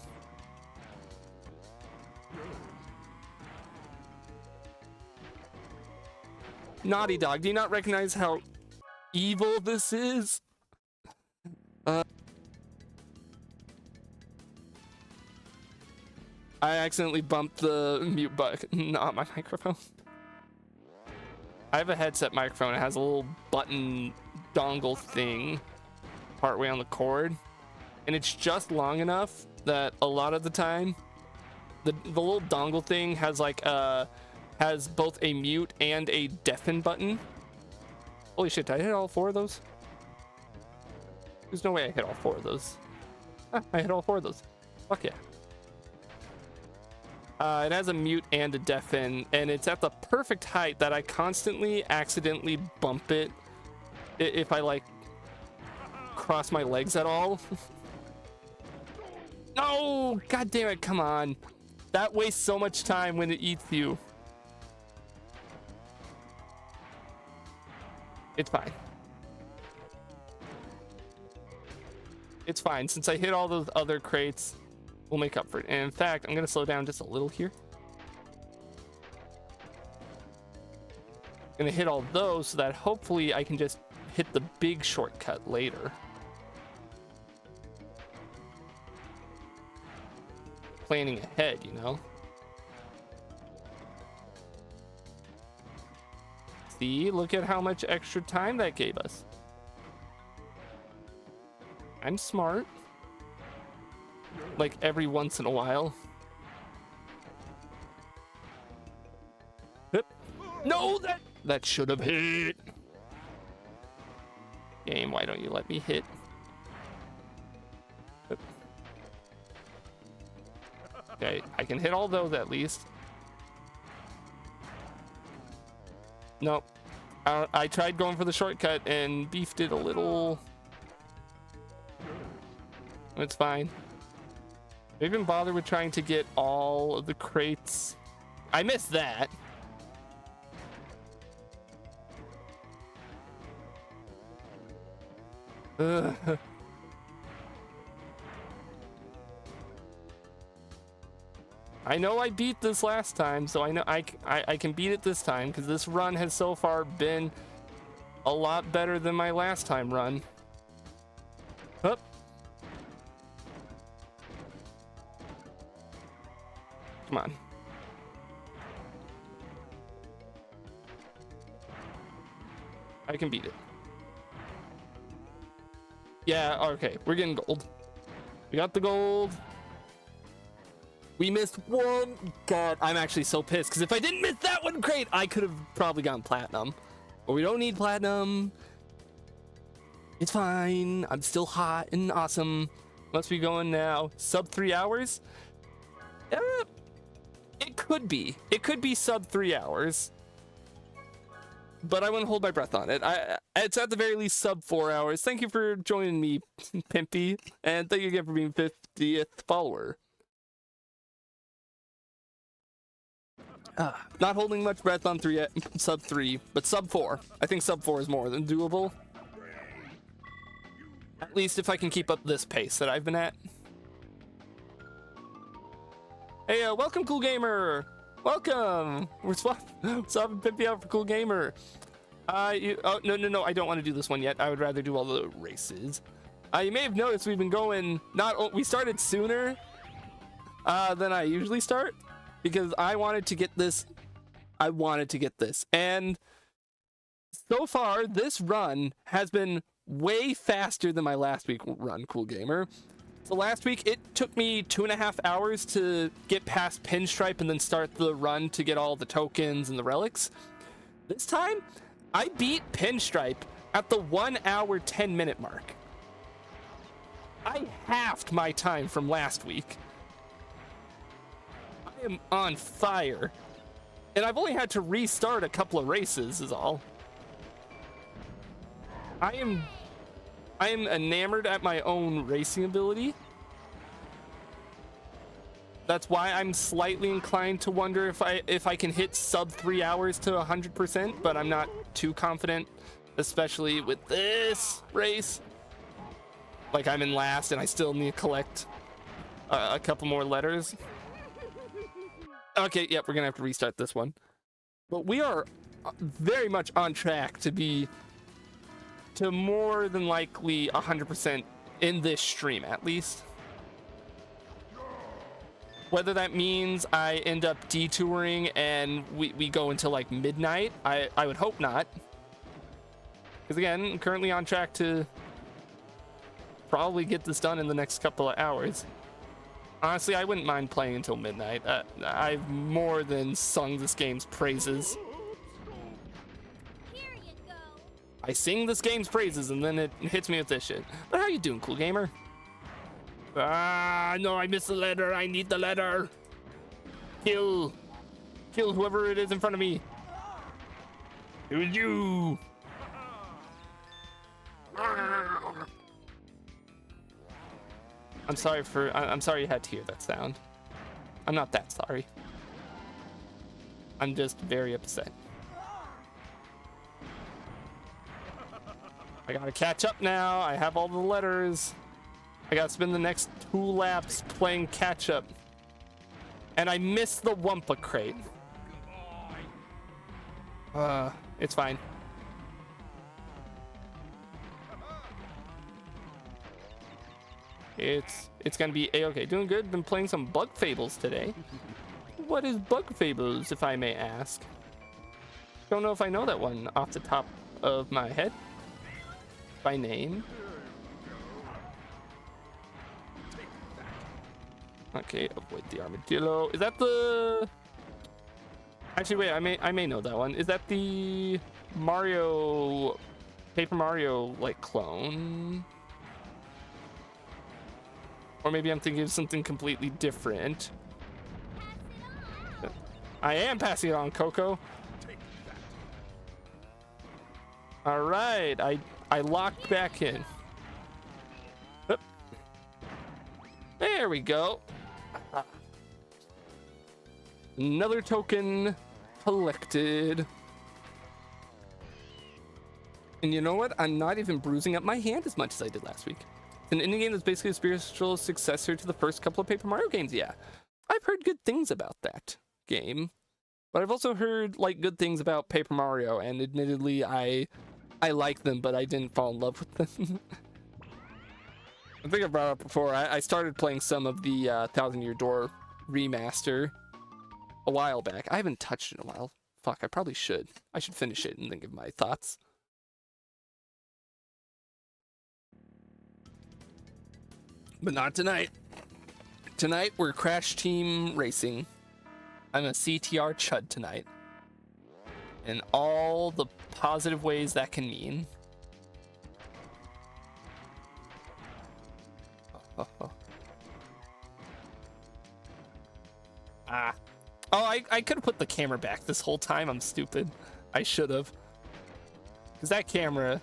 Naughty Dog, do you not recognize how evil this is? I accidentally bumped the mute button on my microphone. I have a headset microphone. It has a little button dongle thing partway on the cord, and it's just long enough that a lot of the time the little dongle thing has like has both a mute and a deafen button. Holy shit, did I hit all 4 of those? There's no way I hit all 4 of those. I hit all 4 of those. Fuck yeah. It has a mute and a deafen, and it's at the perfect height that I constantly accidentally bump it if I like cross my legs at all. No, god damn it, come on. That wastes so much time when it eats you. It's fine. It's fine. Since I hit all those other crates, we'll make up for it. And in fact, I'm gonna slow down just a little here. Gonna hit all those so that hopefully I can just hit the big shortcut later. Planning ahead, you know. See, look at how much extra time that gave us. I'm smart. Like every once in a while. No, that should have hit. Game, why don't you let me hit? Okay, I can hit all those at least. Nope. I tried going for the shortcut and beefed it a little. It's fine. Don't even bother with trying to get all of the crates. I missed that. I know I beat this last time, so I know I can beat it this time, because this run has so far been a lot better than my last time run. Up. Come on. I can beat it. Yeah, okay. We're getting gold. We got the gold. We missed one. God, I'm actually so pissed because if I didn't miss that one crate, I could have probably gotten platinum. But we don't need platinum. It's fine. I'm still hot and awesome. Must be going now. Sub 3 hours? It could be. It could be sub 3 hours. But I wouldn't hold my breath on it. It's at the very least sub 4 hours. Thank you for joining me, Pimpy. And thank you again for being 50th follower. Not holding much breath on sub 3, but sub 4. I think sub 4 is more than doable. At least if I can keep up this pace that I've been at. Hey, welcome, Cool Gamer. Welcome. We're swapping Pimpy out for Cool Gamer. Oh, no. I don't want to do this one yet. I would rather do all the races. You may have noticed we've been going. We started sooner than I usually start because I wanted to get this. And so far, this run has been way faster than my last week run, Cool Gamer. So last week, it took me 2.5 hours to get past Pinstripe and then start the run to get all the tokens and the relics. This time, I beat Pinstripe at the 1 hour, 10 minute mark. I halved my time from last week. I am on fire. And I've only had to restart a couple of races is all. I am enamored at my own racing ability. That's why I'm slightly inclined to wonder if I can hit sub 3 hours to 100%, but I'm not too confident, especially with this race. Like I'm in last and I still need to collect a couple more letters. Okay, yep, we're gonna have to restart this one. But we are very much on track to more than likely 100% in this stream, at least. Whether that means I end up detouring and we go until like midnight, I would hope not. Because again, I'm currently on track to probably get this done in the next couple of hours. Honestly, I wouldn't mind playing until midnight. I've more than sung this game's praises. Here you go. I sing this game's praises and then it hits me with this shit. But how you doing, Cool Gamer? No, I missed the letter. I need the letter. Kill whoever it is in front of me. It was you. I'm sorry you had to hear that sound. I'm not that sorry. I'm just very upset. I gotta catch up now. I have all the letters. I gotta spend the next 2 laps playing catch up. And I missed the Wumpa crate. It's fine. It's gonna be a-okay. Doing good. Been playing some Bug Fables today. What is Bug Fables, if I may ask? Don't know if I know that one off the top of my head. By name. Okay, avoid the armadillo. Is that the... Actually, wait, I may know that one. Is that the Mario... Paper Mario, like, clone? Or maybe I'm thinking of something completely different. I am passing it on, Coco. All right, I locked back in. Oop. There we go. Another token collected. And you know what? I'm not even bruising up my hand as much as I did last week. It's an indie game that's basically a spiritual successor to the first couple of Paper Mario games. Yeah, I've heard good things about that game, but I've also heard like good things about Paper Mario, and admittedly, I like them, but I didn't fall in love with them. I think I brought up before. I started playing some of the Thousand Year Door remaster, a while back. I haven't touched it in a while. Fuck, I probably should. I should finish it and then give my thoughts. But not tonight. Tonight, we're Crash Team Racing. I'm a CTR chud tonight. And all the positive ways that can mean. Ah. Oh, I could have put the camera back this whole time. I'm stupid. I should have. Because that camera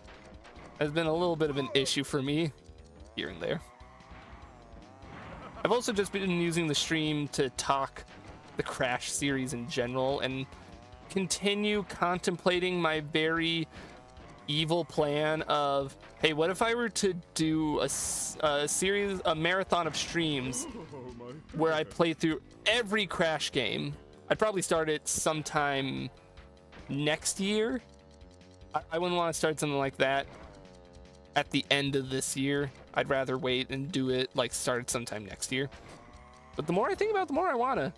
has been a little bit of an issue for me here and there. I've also just been using the stream to talk the Crash series in general and continue contemplating my very evil plan of, hey, what if I were to do a series, a marathon of streams where I play through every Crash game? I'd probably start it sometime next year. I wouldn't want to start something like that at the end of this year. I'd rather wait and do it, like, start it sometime next year. But the more I think about it, the more I want to.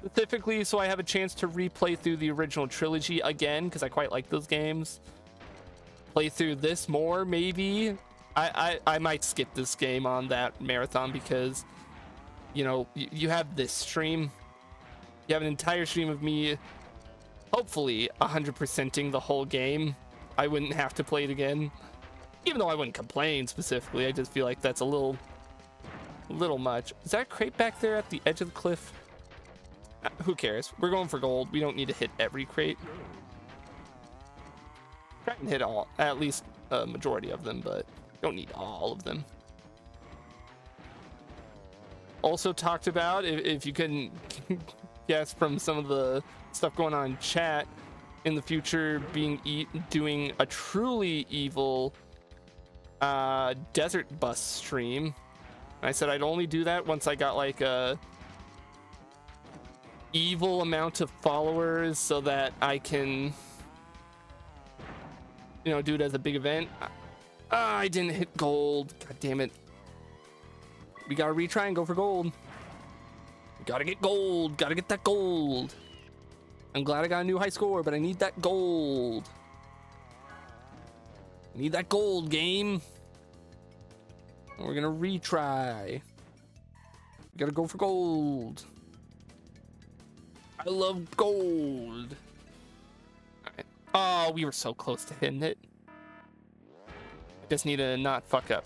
Specifically, so I have a chance to replay through the original trilogy again, because I quite like those games. Play through this more, maybe. I might skip this game on that marathon because, you know, you have this stream. You have an entire stream of me, hopefully, 100%ing the whole game. I wouldn't have to play it again. Even though I wouldn't complain specifically, I just feel like that's a little much. Is that a crate back there at the edge of the cliff? Who cares? We're going for gold. We don't need to hit every crate. Try and hit all, at least a majority of them, but don't need all of them. Also talked about, if you couldn't guess from some of the stuff going on in chat, in the future doing a truly evil desert bus stream. I said I'd only do that once I got like a evil amount of followers so that I can, you know, do it as a big event. I didn't hit gold. God damn it. We gotta retry and go for gold. We gotta get gold. Gotta get that gold. I'm glad I got a new high score, but I need that gold. I need that gold, game. And we're gonna retry. We gotta go for gold. I love gold. All right. Oh, we were so close to hitting it. I just need to not fuck up.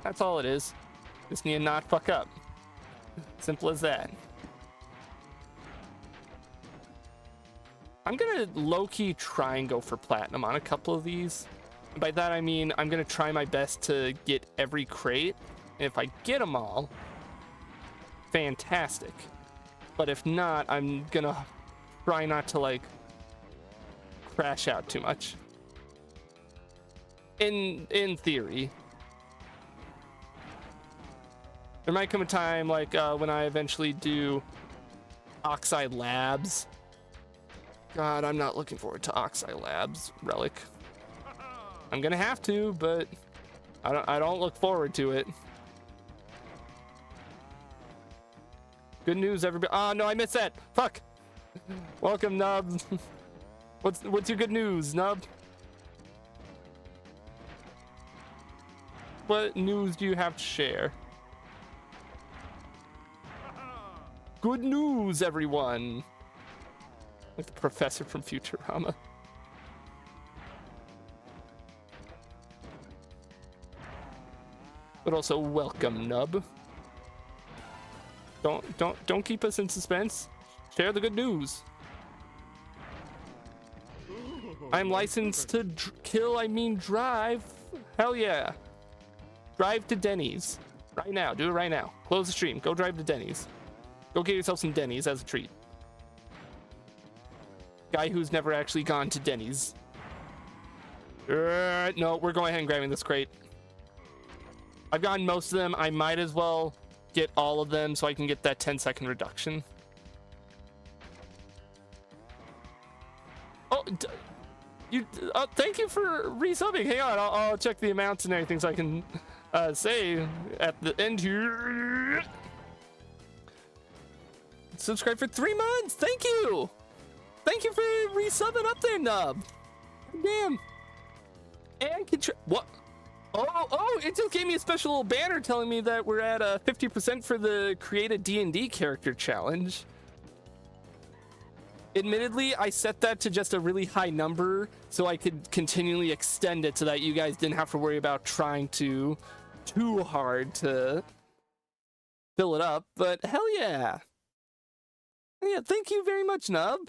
That's all it is. Just need to not fuck up. Simple as that. I'm gonna low-key try and go for platinum on a couple of these. By that I mean I'm gonna try my best to get every crate. And if I get them all, fantastic. But if not, I'm gonna try not to like crash out too much. In theory. There might come a time like when I eventually do Oxide Labs. God, I'm not looking forward to Oxide Labs Relic. I'm gonna have to, but I don't look forward to it. Good news, everybody. Oh no, I missed that. Fuck. Welcome, Nub. What's your good news, Nub? What news do you have to share? Good news, everyone. Like the professor from Futurama. But also welcome, Nub. Don't keep us in suspense. Share the good news. I'm licensed to drive. Hell yeah. Drive to Denny's. Right now. Do it right now. Close the stream. Go drive to Denny's. Go get yourself some Denny's as a treat. Guy who's never actually gone to Denny's. No, we're going ahead and grabbing this crate. I've gotten most of them. I might as well get all of them so I can get that 10-second reduction. Oh, thank you for resubbing. Hang on, I'll check the amounts and everything so I can say at the end here. subscribed for 3 months. Thank you. Thank you for resubbing up there, Nub. Damn. And what? Oh, it just gave me a special little banner telling me that we're at 50% for the Create a D&D Character Challenge. Admittedly, I set that to just a really high number so I could continually extend it so that you guys didn't have to worry about trying too hard to fill it up. But hell yeah. Yeah, thank you very much, Nub.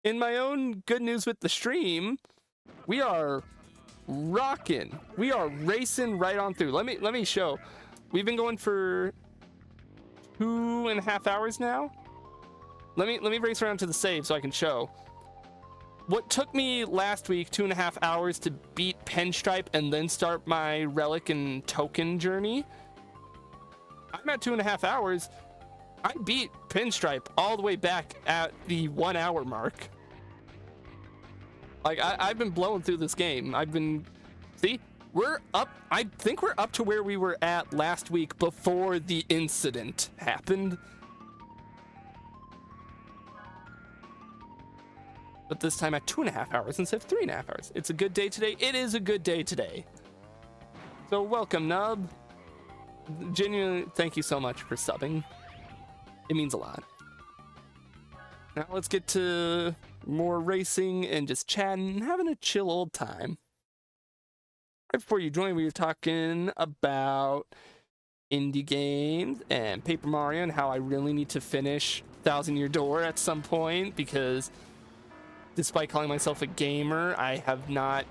In my own good news with the stream, we are rocking. We are racing right on through. Let me show. We've been going for 2.5 hours now. Let me race around to the save so I can show. What took me last week 2.5 hours to beat Pinstripe and then start my relic and token journey, I'm at 2.5 hours. I beat Pinstripe all the way back at the 1 hour mark. Like, I've been blowing through this game. See, we're up. I think we're up to where we were at last week before the incident happened. But this time at 2.5 hours instead of 3.5 hours. It's a good day today. It is a good day today. So welcome, Nub. Genuinely, thank you so much for subbing. It means a lot. Now let's get to more racing and just chatting, having a chill old time. Right before you joined, we were talking about indie games and Paper Mario and how I really need to finish Thousand Year Door at some point because despite calling myself a gamer, I have not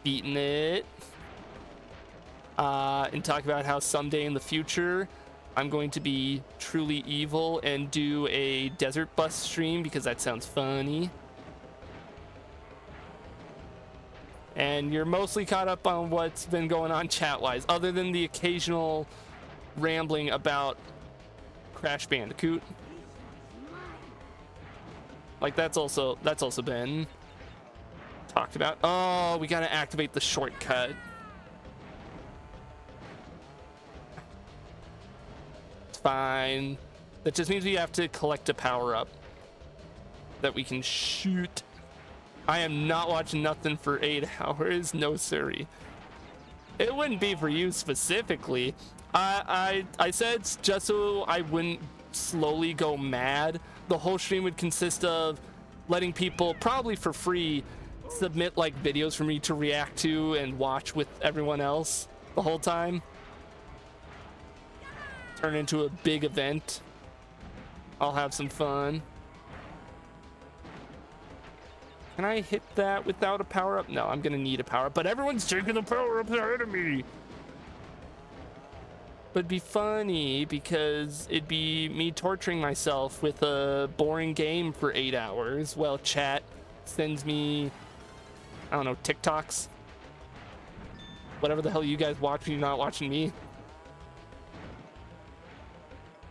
beaten it. And talk about how someday in the future I'm going to be truly evil and do a desert bus stream because that sounds funny. And you're mostly caught up on what's been going on chat-wise, other than the occasional rambling about Crash Bandicoot. Like that's also been talked about. Oh, we gotta activate the shortcut. Fine. That just means we have to collect a power-up that we can shoot. I am not watching nothing for 8 hours. No siree. It wouldn't be for you specifically. I said just so I wouldn't slowly go mad. The whole stream would consist of letting people, probably for free, submit like videos for me to react to and watch with everyone else the whole time. Turn into a big event. I'll have some fun. Can I hit that without a power-up? No, I'm gonna need a power-up, but everyone's taking the power-ups ahead of me. But it'd be funny because it'd be me torturing myself with a boring game for 8 hours while chat sends me, I don't know, TikToks. Whatever the hell you guys watch when you're not watching me.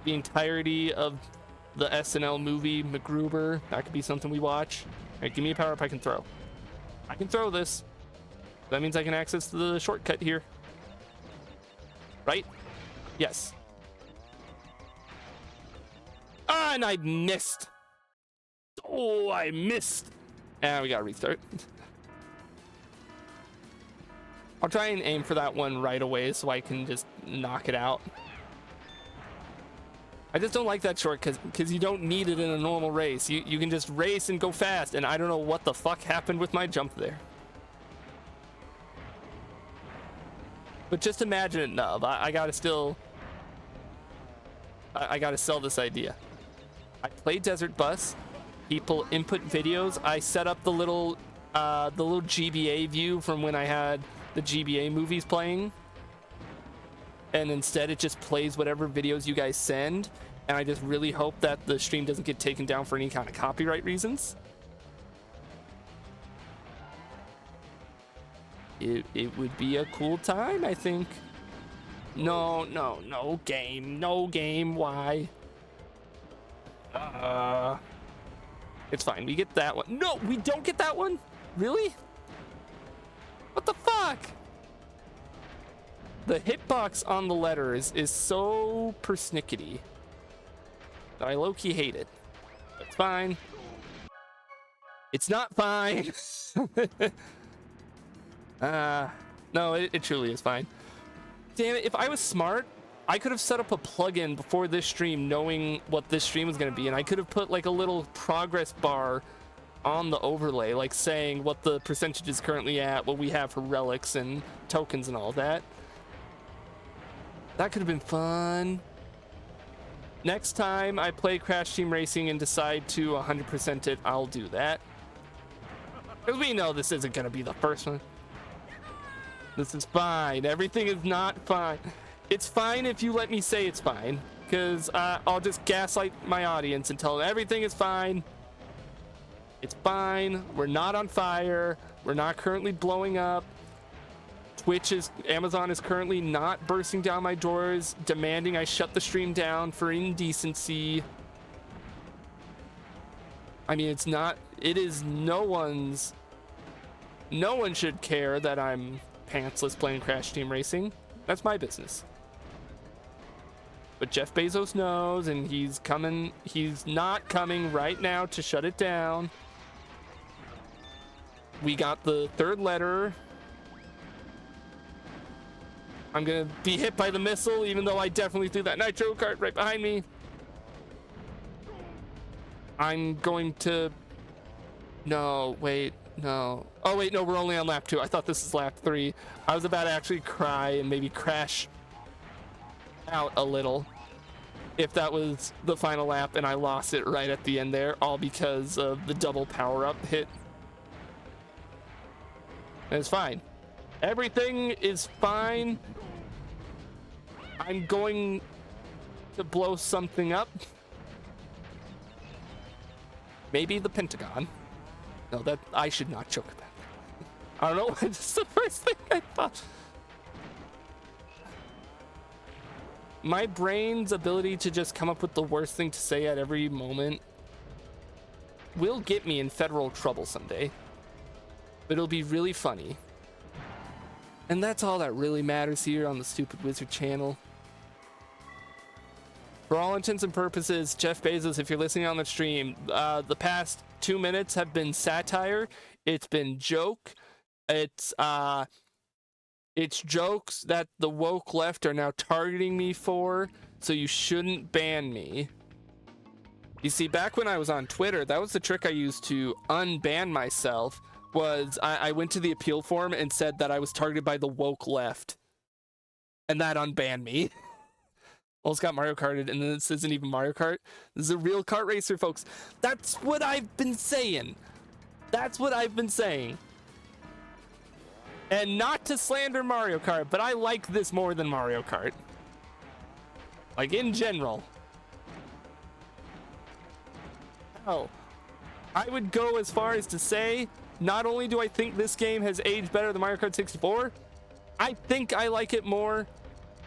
The entirety of the SNL movie MacGruber, that could be something we watch. All right, give me a power up I can throw. I can throw this. That means I can access the shortcut here. Right? Yes. Ah, and I missed. Oh, I missed. And we gotta restart. I'll try and aim for that one right away so I can just knock it out. I just don't like that shortcut because you don't need it in a normal race. You can just race and go fast, and I don't know what the fuck happened with my jump there. But just imagine it, Nub. I gotta still... I gotta sell this idea. I play Desert Bus. People input videos. I set up the little GBA view from when I had the GBA movies playing. And instead it just plays whatever videos you guys send, and I just really hope that the stream doesn't get taken down for any kind of copyright reasons. It would be a cool time, I think. No game, why? It's fine, we get that one. No, we don't get that one? Really? What the fuck? The hitbox on the letters is so persnickety. that I low-key hated. It's fine. It's not fine. No, it truly is fine. Damn it, if I was smart, I could have set up a plugin before this stream knowing what this stream was going to be, and I could have put like a little progress bar on the overlay, like saying what the percentage is currently at, what we have for relics and tokens and all that. That could have been fun. Next time I play Crash Team Racing and decide to 100% it, I'll do that. Because we know this isn't going to be the first one. This is fine. Everything is not fine. It's fine if you let me say it's fine. Because I'll just gaslight my audience and tell them everything is fine. It's fine. We're not on fire. We're not currently blowing up. Amazon is currently not bursting down my doors, demanding I shut the stream down for indecency. I mean, it is no one should care that I'm pantsless playing Crash Team Racing. That's my business. But Jeff Bezos knows, and he's not coming right now to shut it down. We got the third letter. I'm gonna be hit by the missile, even though I definitely threw that nitro cart right behind me. I'm going to... No, wait, no. Oh, wait, no, we're only on lap 2. I thought this is lap 3. I was about to actually cry and maybe crash out a little if that was the final lap and I lost it right at the end there, all because of the double power-up hit. And it's fine. Everything is fine. I'm going to blow something up. Maybe the Pentagon. No, that I should not joke about that. I don't know. It's the first thing I thought. My brain's ability to just come up with the worst thing to say at every moment will get me in federal trouble someday. But it'll be really funny. And that's all that really matters here on the Stupid Wizard channel. For all intents and purposes, Jeff Bezos, if you're listening on the stream, the past 2 minutes have been satire. It's been joke. It's jokes that the woke left are now targeting me for, so you shouldn't ban me. You see, back when I was on Twitter, that was the trick I used to unban myself. Was I went to the appeal form and said that I was targeted by the woke left, and that unbanned me. Almost got Mario Karted, and then this isn't even Mario Kart. This is a real kart racer, folks. That's what I've been saying. That's what I've been saying. And not to slander Mario Kart, but I like this more than Mario Kart. Like, in general. Hell, I would go as far as to say, not only do I think this game has aged better than Mario Kart 64, I think I like it more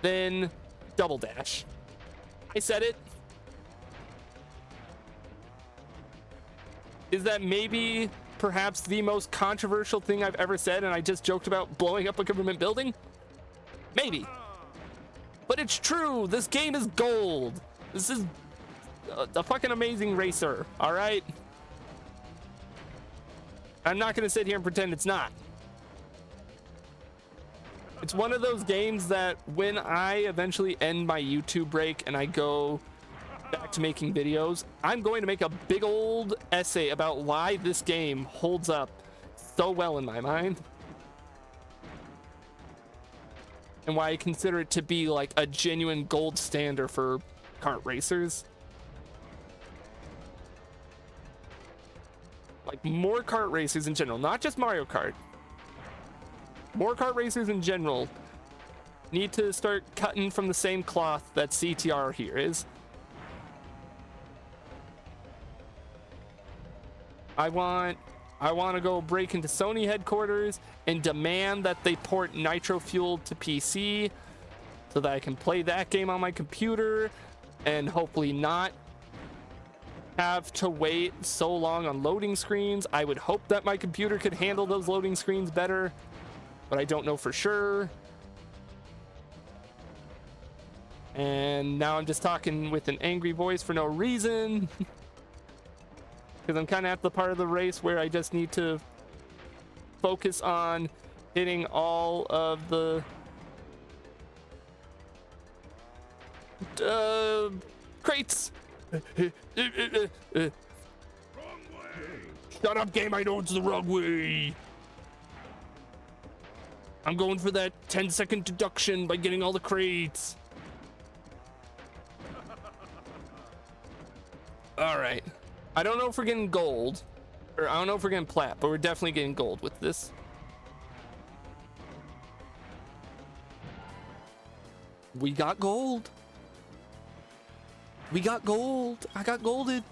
than Double Dash. I said it. Is that maybe perhaps the most controversial thing I've ever said, and I just joked about blowing up a government building? Maybe. But it's true. This game is gold. This is a fucking amazing racer, all right? I'm not going to sit here and pretend it's not. It's one of those games that when I eventually end my YouTube break and I go back to making videos, I'm going to make a big old essay about why this game holds up so well in my mind. And why I consider it to be like a genuine gold standard for kart racers. Like, more kart racers in general, not just Mario Kart. More kart racers in general need to start cutting from the same cloth that CTR here is. I want to go break into Sony headquarters and demand that they port Nitro Fuel to PC so that I can play that game on my computer and hopefully not have to wait so long on loading screens. I would hope that my computer could handle those loading screens better, but I don't know for sure. And now I'm just talking with an angry voice for no reason. Because I'm kind of at the part of the race where I just need to focus on hitting all of the crates. Wrong way! Shut up, game. I know it's the wrong way. I'm going for that 10-second deduction by getting all the crates. All right. I don't know if we're getting gold, or I don't know if we're getting plat, but we're definitely getting gold with this. We got gold. We got gold. I got golded.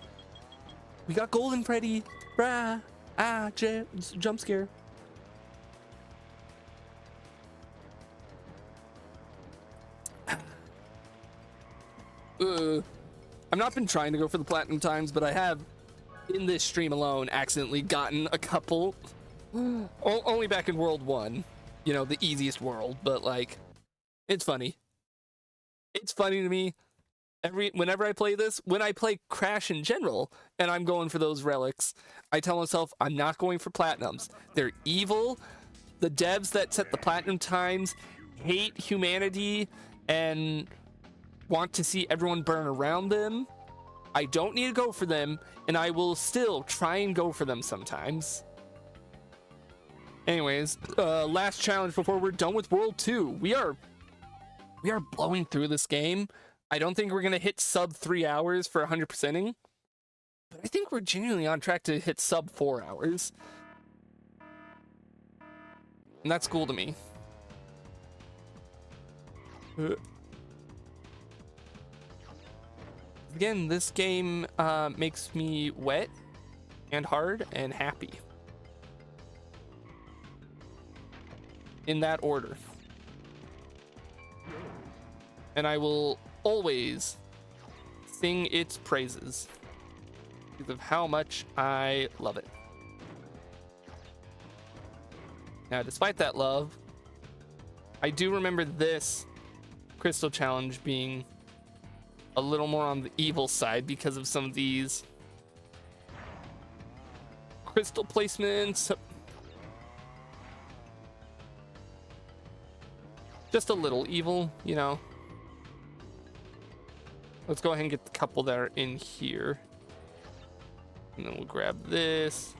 We got golden, Freddy. Brah. Ah, jump scare. I've not been trying to go for the platinum times, but I have, in this stream alone, accidentally gotten a couple. Only back in World 1. You know, the easiest world, but like, it's funny. It's funny to me. Whenever I play this, when I play Crash in general, and I'm going for those relics, I tell myself I'm not going for platinums. They're evil. The devs that set the platinum times hate humanity and want to see everyone burn around them. I don't need to go for them, and I will still try and go for them sometimes. Anyways, last challenge before we're done with World 2. We are blowing through this game. I don't think we're gonna hit sub 3 hours for 100%ing, but I think we're genuinely on track to hit sub 4 hours. And that's cool to me. Again, this game makes me wet and hard and happy. In that order. And I will always sing its praises because of how much I love it. Now, despite that love, I do remember this crystal challenge being a little more on the evil side because of some of these crystal placements. Just a little evil, you know. Let's go ahead and get the couple that are in here. And then we'll grab this.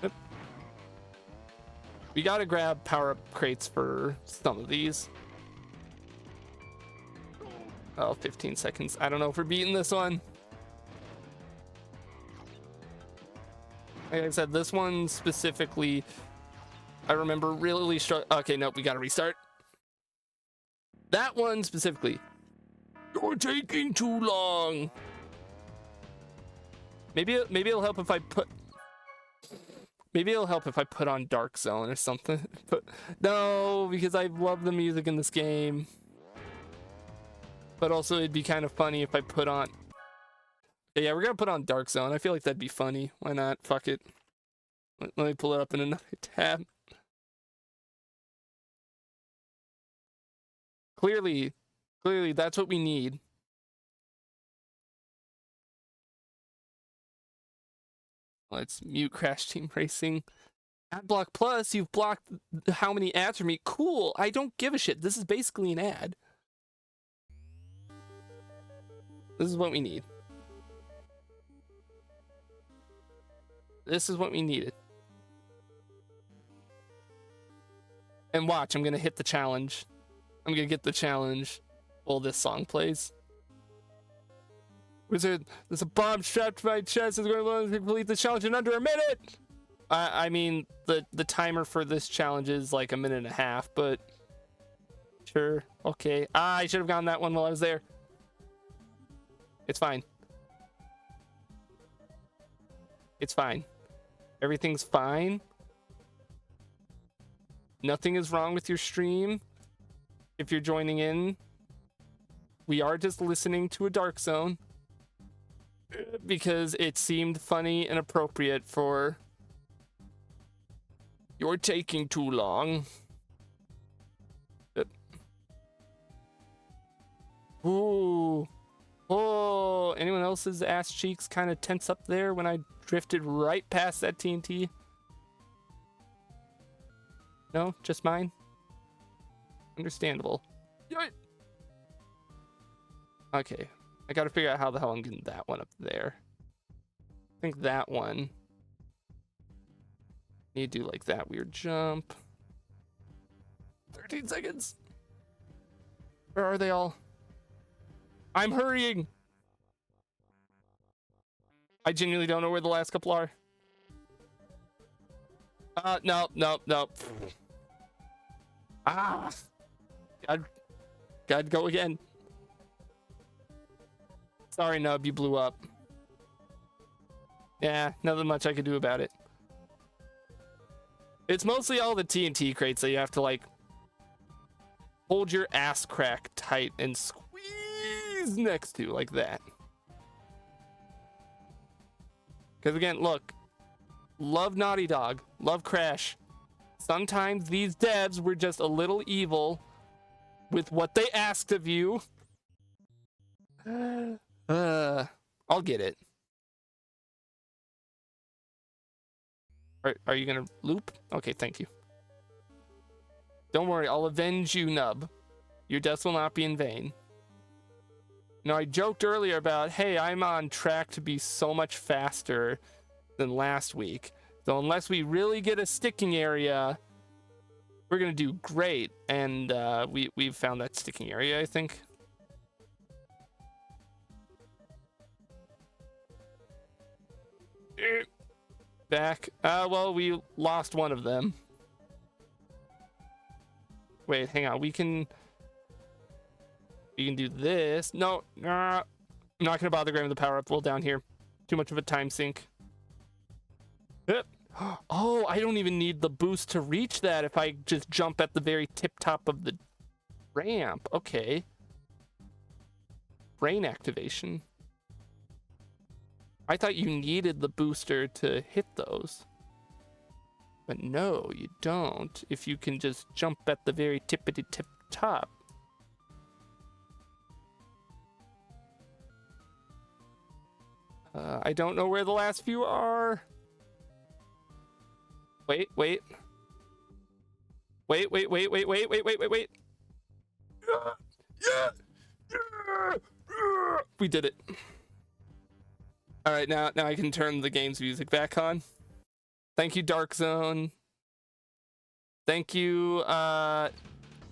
Yep. We gotta grab power-up crates for some of these. Oh, 15 seconds. I don't know if we're beating this one. Like I said, this one specifically, I remember really okay, nope, we gotta restart. That one specifically. You're taking too long. Maybe it'll help if I put. Maybe it'll help if I put on Dark Zone or something. But no, because I love the music in this game. But also, it'd be kind of funny if I put on. Yeah, we're gonna put on Dark Zone. I feel like that'd be funny. Why not? Fuck it. Let me pull it up in another tab. Clearly, that's what we need. Let's mute Crash Team Racing. Ad block plus, you've blocked how many ads for me? Cool, I don't give a shit. This is basically an ad. This is what we need. This is what we needed. And watch, I'm gonna hit the challenge. I'm gonna get the challenge while this song plays. Wizard, there's a bomb strapped to my chest. It's going to complete the challenge in under a minute. I mean, the timer for this challenge is like 1.5 minutes, but sure, okay. I should have gotten that one while I was there. It's fine. It's fine. Everything's fine. Nothing is wrong with your stream. If you're joining in, we are just listening to a Dark Zone because it seemed funny and appropriate for You're taking too long. Ooh. Oh, anyone else's ass cheeks kind of tense up there when I drifted right past that TNT? No, just mine? Understandable. Yoit. Okay, I gotta figure out how the hell I'm getting that one up there. I think that one. Need to do like that weird jump. 13 seconds. Where are they all? I'm hurrying. I genuinely don't know where the last couple are. No. Ah. Gotta go again. Sorry, Nub, you blew up. Yeah, nothing much I could do about it. It's mostly all the TNT crates that you have to, like, hold your ass crack tight and squeeze next to, like that. Because, again, look. Love Naughty Dog. Love Crash. Sometimes these devs were just a little evil with what they asked of you. I'll get it. Are you gonna loop? Okay, thank you. Don't worry, I'll avenge you, Nub. Your death will not be in vain. Now, I joked earlier about, hey, I'm on track to be so much faster than last week. So unless we really get a sticking area, we're gonna do great. And we've found that sticking area, I think. Back. Well, we lost one of them. Wait, hang on. We can do this. No, I'm not gonna bother grabbing the power up. Well, down here, too much of a time sink. Yep. Oh, I don't even need the boost to reach that if I just jump at the very tip top of the ramp. Okay. Brain activation. I thought you needed the booster to hit those. But no, you don't. If you can just jump at the very tippity tip top. I don't know where the last few are. Wait. Wait. We did it. All right, now I can turn the game's music back on. Thank you, Dark Zone. Thank you,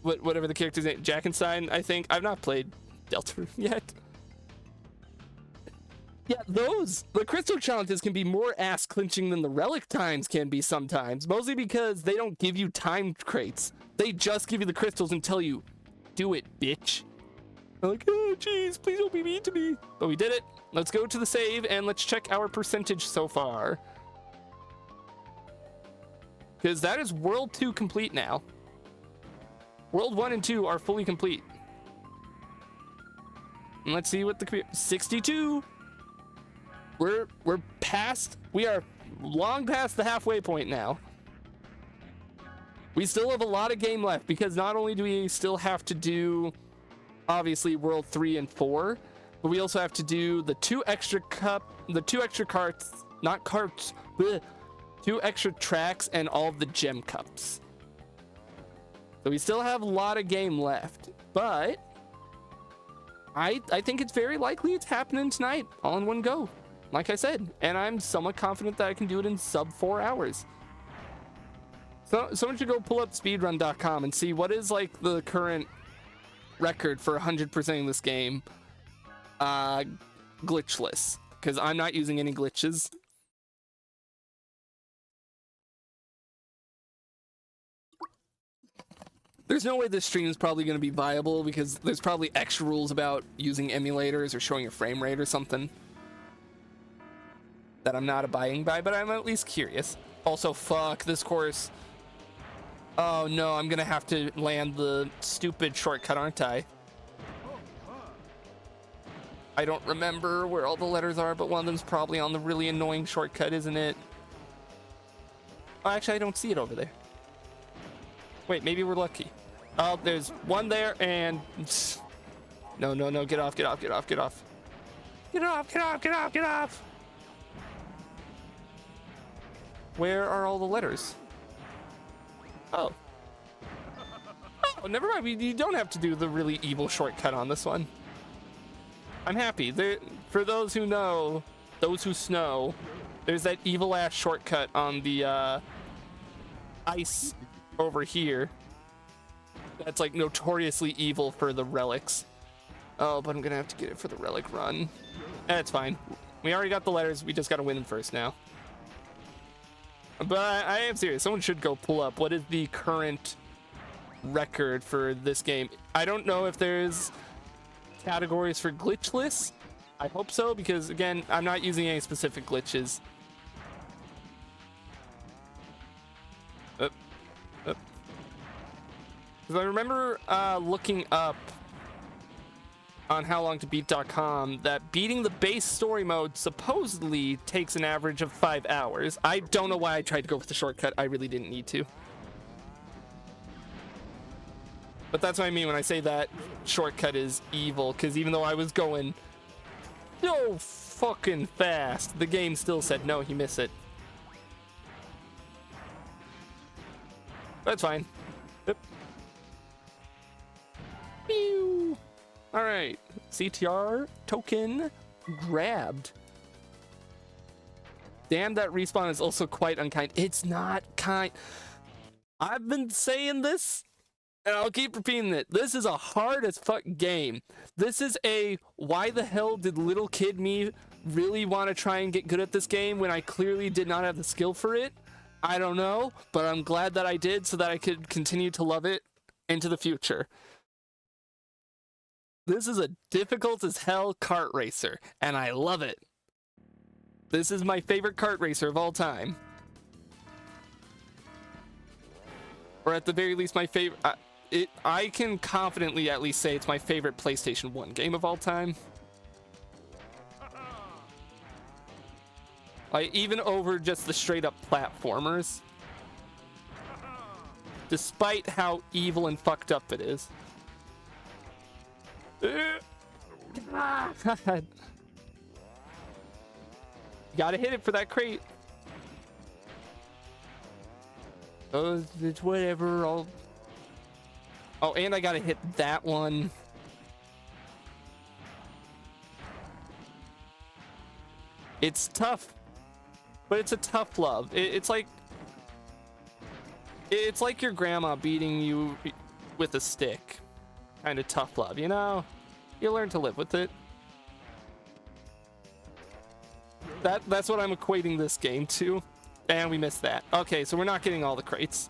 whatever the character's name, Jackenstein, I think. I've not played Deltarune yet. Yeah, the crystal challenges can be more ass clinching than the relic times can be sometimes, mostly because they don't give you timed crates. They just give you the crystals and tell you, do it, bitch. I'm like, oh, jeez, please don't be mean to me. But we did it. Let's go to the save and let's check our percentage so far. Because that is World 2 complete now. World 1 and 2 are fully complete. And let's see what the 62. We're past, we are long past the halfway point now. We still have a lot of game left because not only do we still have to do obviously World 3 and 4, but we also have to do the two extra carts, not carts, bleh, 2 extra tracks and all of the gem cups. So we still have a lot of game left, but I think it's very likely it's happening tonight all in one go, like I said, and I'm somewhat confident that I can do it in sub 4 hours. So someone should go pull up speedrun.com and see what is like the current record for 100%ing this game glitchless, because I'm not using any glitches. There's no way this stream is probably going to be viable because there's probably extra rules about using emulators or showing a frame rate or something that I'm not abiding by, but I'm at least curious. Also, fuck this course. Oh no, I'm gonna have to land the stupid shortcut, aren't I? I don't remember where all the letters are, but one of them's probably on the really annoying shortcut, isn't it? Oh, actually, I don't see it over there. Wait, maybe we're lucky. Oh, there's one there, and no, no, no! Get off! Get off! Get off! Get off! Get off! Get off! Get off! Get off! Where are all the letters? Oh. Oh, never mind. You don't have to do the really evil shortcut on this one. I'm happy. There, for those who know, those who snow, there's that evil ass shortcut on the ice over here. That's like notoriously evil for the relics. Oh, but I'm gonna have to get it for the relic run. That's fine. We already got the letters. We just gotta win them first now. But I am serious. Someone should go pull up what is the current record for this game. I don't know if there's categories for glitchless. I hope so, because again, I'm not using any specific glitches. Because I remember looking up on howlongtobeat.com that beating the base story mode supposedly takes an average of 5 hours. I don't know why I tried to go with the shortcut. I really didn't need to. But that's what I mean when I say that shortcut is evil, because even though I was going so fucking fast, the game still said, no, you miss it. That's fine. Yep. Pew! Alright, CTR token grabbed. Damn, that respawn is also quite unkind. It's not kind. I've been saying this, and I'll keep repeating it. This is a hard as fuck game. This is a, why the hell did little kid me really want to try and get good at this game when I clearly did not have the skill for it? I don't know, but I'm glad that I did so that I could continue to love it into the future. This is a difficult as hell kart racer, and I love it. This is my favorite kart racer of all time. Or at the very least, my favorite... I can confidently at least say it's my favorite PlayStation 1 game of all time. Like, even over just the straight-up platformers. Despite how evil and fucked up it is. God. Gotta hit it for that crate. Oh, it's whatever. Oh, and I gotta hit that one. It's tough, but it's a tough love. It's like your grandma beating you with a stick. Kind of tough love, you know? You learn to live with it. That's what I'm equating this game to. And we missed that. Okay, so we're not getting all the crates.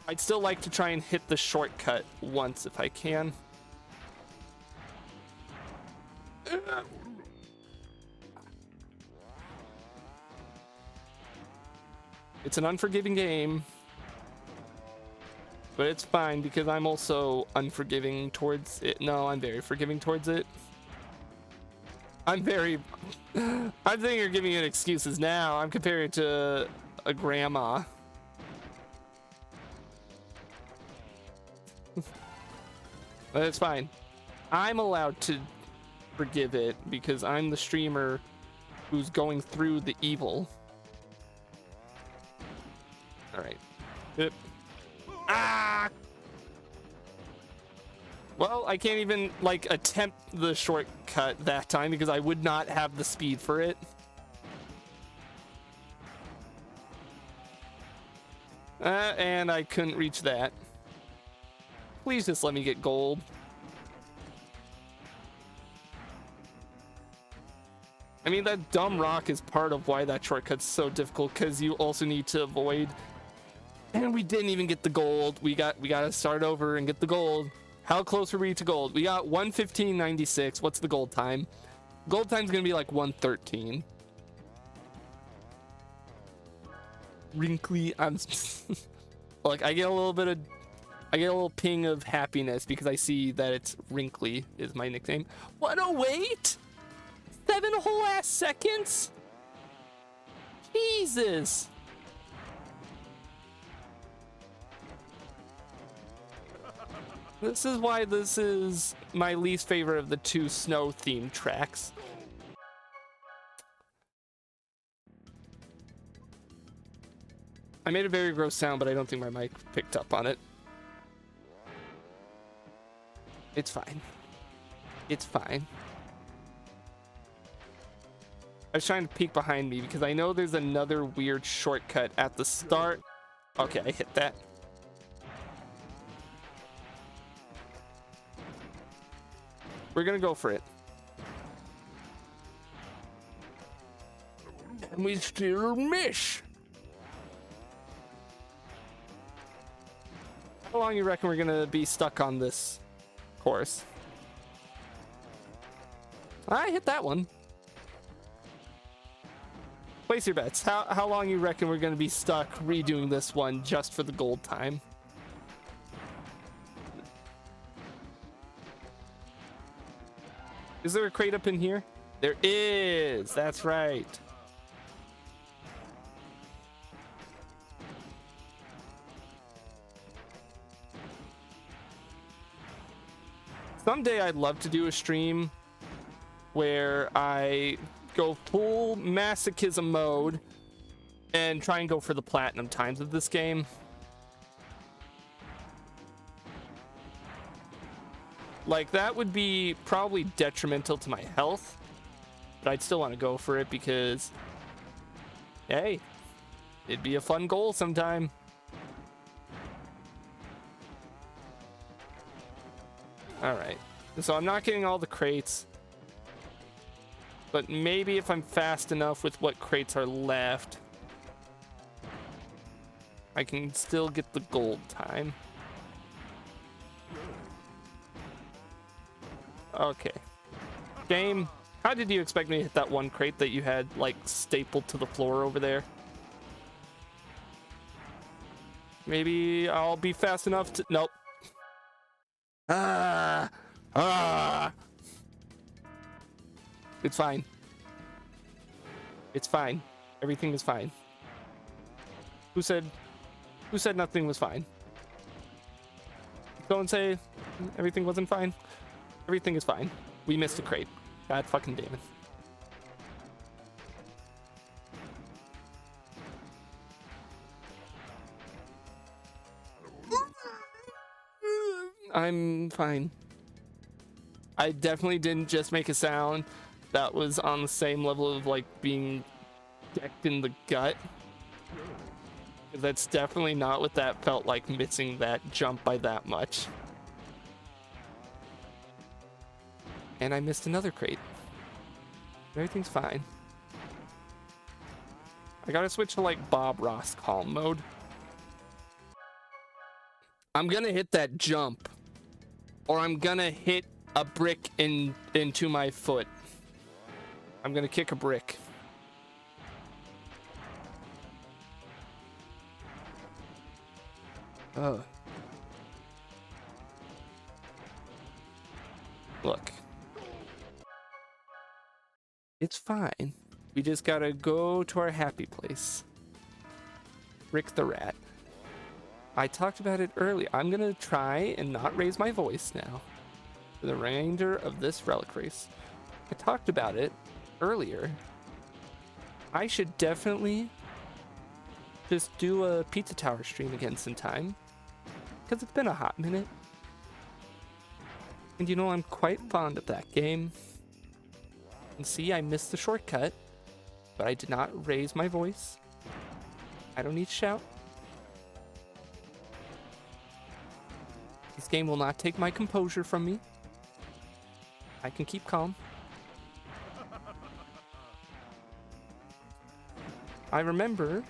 I'd still like to try and hit the shortcut once if I can. It's an unforgiving game. But it's fine because I'm also unforgiving towards it. No, I'm very forgiving towards it. I'm thinking you're giving it excuses now. I'm comparing it to a grandma. But it's fine. I'm allowed to forgive it because I'm the streamer who's going through the evil. Alright. Yep. Ah! Well, I can't even, like, attempt the shortcut that time because I would not have the speed for it. And I couldn't reach that. Please just let me get gold. I mean, that dumb rock is part of why that shortcut's so difficult, because you also need to avoid... And we didn't even get the gold. We gotta start over and get the gold. How close were we to gold? We got 1:15.96. What's the gold time? Gold time's gonna be like 1:13. Wrinkly. I'm like, I get a little ping of happiness because I see that it's Wrinkly is my nickname. What a wait! 7 whole ass seconds? Jesus. This is why this is my least favorite of the two snow-themed tracks. I made a very gross sound, but I don't think my mic picked up on it. It's fine. It's fine. I was trying to peek behind me because I know there's another weird shortcut at the start. Okay, I hit that. We're gonna go for it. And we still miss. How long you reckon we're gonna be stuck on this course? I hit that one. Place your bets. How long you reckon we're gonna be stuck redoing this one just for the gold time? Is there a crate up in here? There is. That's right. Someday I'd love to do a stream where I go full masochism mode and try and go for the platinum times of this game. Like, that would be probably detrimental to my health, but I'd still want to go for it because, hey, it'd be a fun goal sometime. All right, so I'm not getting all the crates, but maybe if I'm fast enough with what crates are left, I can still get the gold time. Okay. Game, how did you expect me to hit that one crate that you had, like, stapled to the floor over there? Maybe I'll be fast enough to... Nope. It's fine. It's fine. Everything is fine. Who said nothing was fine? Don't say everything wasn't fine. Everything is fine. We missed a crate. God fucking damn it. I'm fine. I definitely didn't just make a sound that was on the same level of like being decked in the gut. That's definitely not what that felt like, missing that jump by that much. And I missed another crate. Everything's fine. I gotta switch to like Bob Ross calm mode. I'm gonna hit that jump, or I'm gonna hit a brick into my foot. I'm gonna kick a brick. Oh. Look. It's fine. We just gotta go to our happy place. Rick the Rat. I talked about it earlier. I'm gonna try and not raise my voice now for the remainder of this relic race. I talked about it earlier. I should definitely just do a Pizza Tower stream again sometime, because it's been a hot minute. And you know, I'm quite fond of that game. And see, I missed the shortcut, but I did not raise my voice. I don't need to shout. This game will not take my composure from me. I can keep calm. I remember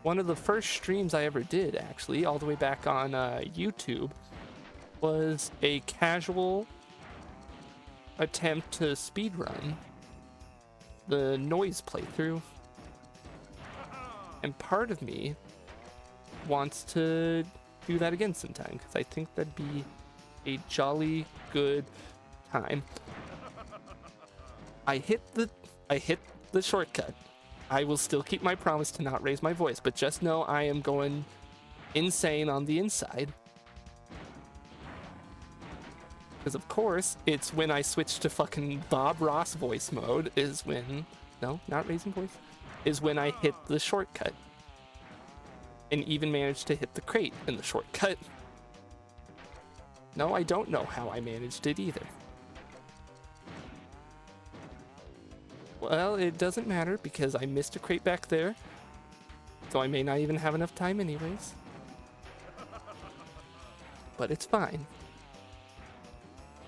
one of the first streams I ever did, actually, all the way back on YouTube, was a casual attempt to speedrun the noise playthrough. And part of me wants to do that again sometime, because I think that'd be a jolly good time. I hit the shortcut. I will still keep my promise to not raise my voice, but just know I am going insane on the inside. Because of course, it's when I switch to fucking Bob Ross voice mode is when, no, not raising voice, is when I hit the shortcut. And even managed to hit the crate in the shortcut. No, I don't know how I managed it either. Well, it doesn't matter because I missed a crate back there. So I may not even have enough time anyways. But it's fine.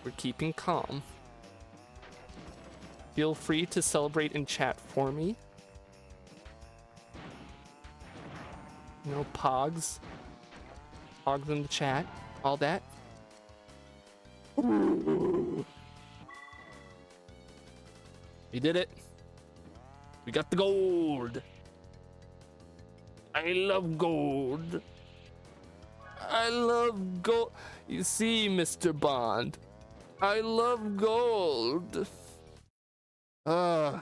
We're keeping calm. Feel free to celebrate in chat for me. No pogs. Pogs in the chat. All that. Ooh. We did it. We got the gold. I love gold. I love gold. You see, Mr. Bond, I love gold. Oh,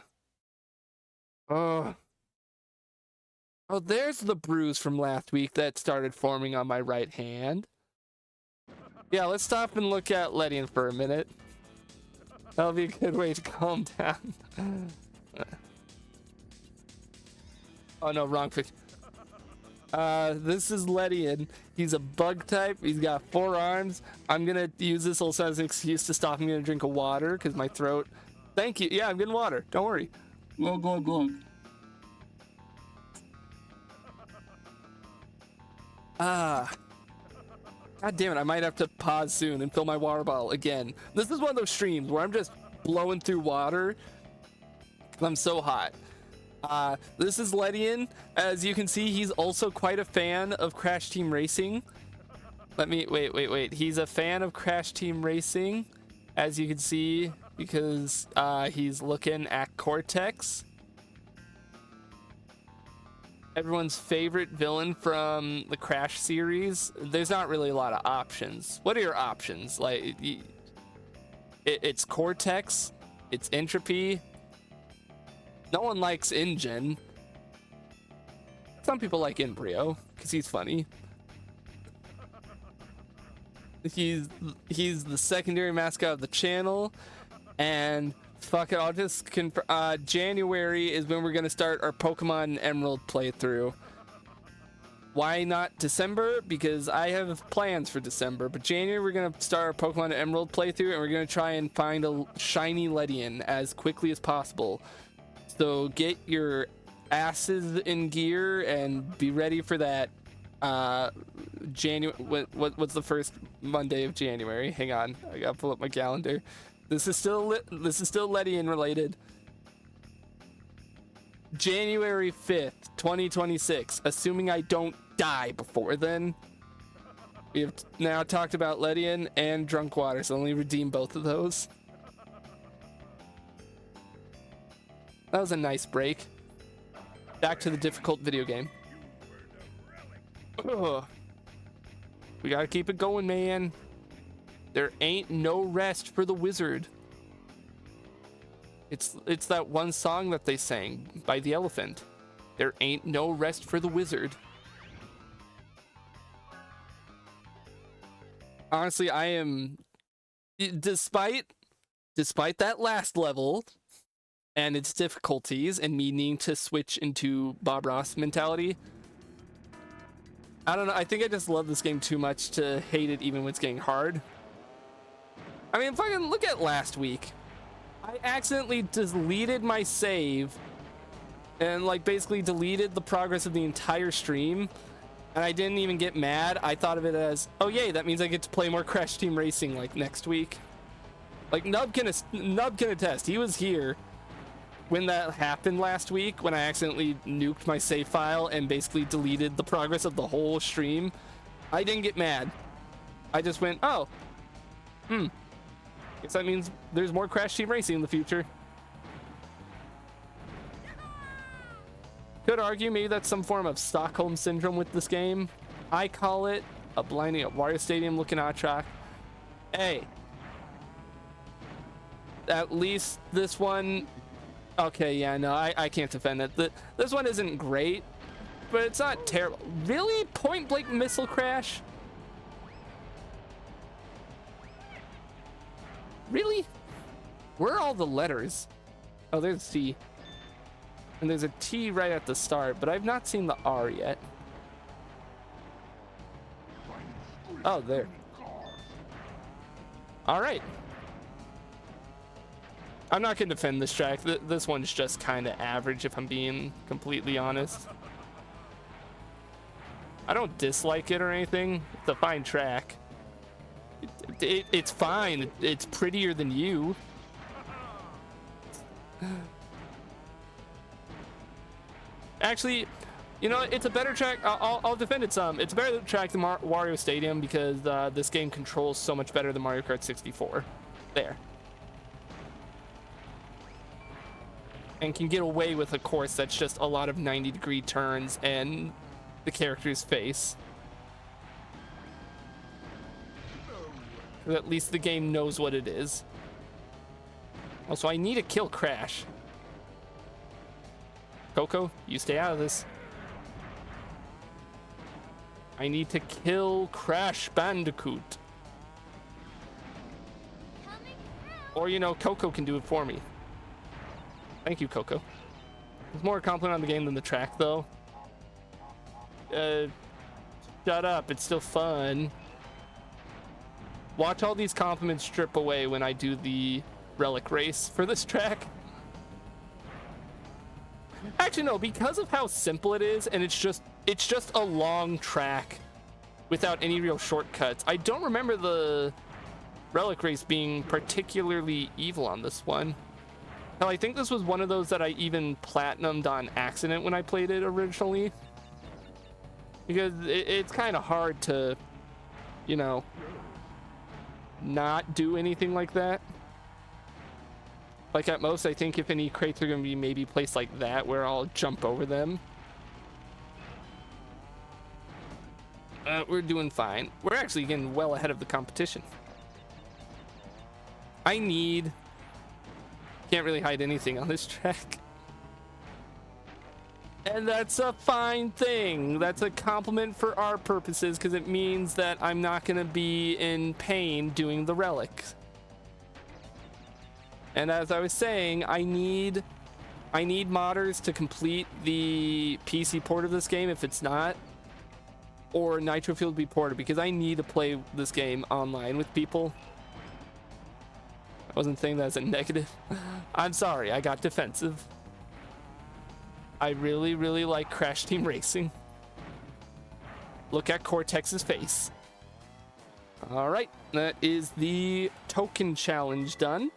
there's the bruise from last week that started forming on my right hand. Yeah, let's stop and look at Ledian for a minute. That'll be a good way to calm down. Oh no, wrong picture. This is Ledian. He's a bug type. He's got 4 arms. I'm gonna use this also as an excuse to stop. I'm gonna drink a water because my throat. Thank you. Yeah, I'm getting water. Don't worry. Go. God damn it, I might have to pause soon and fill my water bottle again. This is one of those streams where I'm just blowing through water because I'm so hot. This is Ledian. As you can see, he's also quite a fan of Crash Team Racing. Let me, wait. He's a fan of Crash Team Racing, as you can see, because he's looking at Cortex. Everyone's favorite villain from the Crash series. There's not really a lot of options. What are your options? Like, it's Cortex, it's Entropy. No one likes InGen. Some people like Embryo because he's funny. He's the secondary mascot of the channel, and fuck it, I'll just confirm. January is when we're gonna start our Pokemon Emerald playthrough. Why not December? Because I have plans for December, but January we're gonna start our Pokemon Emerald playthrough, and we're gonna try and find a shiny Ledian as quickly as possible. So get your asses in gear and be ready for that. January. What's the first Monday of January? Hang on, I gotta pull up my calendar. This is still Ledian related. January 5th, 2026. Assuming I don't die before then. We have now talked about Ledian and Drunk Water, so only redeem both of those. That was a nice break. Back to the difficult video game. Ugh. We gotta keep it going, man. There ain't no rest for the wizard. It's that one song that they sang by the Elephant. There ain't no rest for the wizard. Honestly, I am, despite that last level and its difficulties and me needing to switch into Bob Ross mentality, I don't know, I think I just love this game too much to hate it even when it's getting hard. I mean, fucking look at last week. I accidentally deleted my save and like basically deleted the progress of the entire stream, and I didn't even get mad. I thought of it as, oh yay, that means I get to play more Crash Team Racing like next week. Like Nub can attest. He was here when that happened last week, when I accidentally nuked my save file and basically deleted the progress of the whole stream. I didn't get mad. I just went, oh, guess that means there's more Crash Team Racing in the future. Could argue maybe that's some form of Stockholm Syndrome with this game. I call it a blinding at Wario Stadium looking Ochak. Hey. At least this one... Okay, yeah, no, I can't defend it. This one isn't great, but it's not terrible. Really? Point Blank Missile Crash? Really? Where are all the letters? Oh, there's C. And there's a T right at the start, but I've not seen the R yet. Oh, there. All right. I'm not going to defend this track. This one's just kind of average, if I'm being completely honest. I don't dislike it or anything. It's a fine track. It's fine. It's prettier than you. Actually, you know, it's a better track. I'll defend it some. It's a better track than Wario Stadium because this game controls so much better than Mario Kart 64. There. And can get away with a course that's just a lot of 90-degree turns and the character's face. At least the game knows what it is. Also, I need to kill Crash. Coco, you stay out of this. I need to kill Crash Bandicoot. Or, you know, Coco can do it for me. Thank you, Coco. There's more a compliment on the game than the track, though. Shut up. It's still fun. Watch all these compliments strip away when I do the relic race for this track. Actually, no, because of how simple it is, and it's just a long track without any real shortcuts. I don't remember the relic race being particularly evil on this one. Hell, I think this was one of those that I even platinumed on accident when I played it originally. Because it's kind of hard to, you know, not do anything like that. Like at most, I think if any crates are going to be maybe placed like that where I'll jump over them. We're doing fine. We're actually getting well ahead of the competition. Can't really hide anything on this track. And that's a fine thing. That's a compliment for our purposes because it means that I'm not going to be in pain doing the relics. And as I was saying, I need modders to complete the PC port of this game if it's not, or Nitro Fuel to be ported, because I need to play this game online with people. I wasn't saying that as a negative. I'm sorry, I got defensive. I really, really like Crash Team Racing. Look at Cortex's face. All right, that is the token challenge done.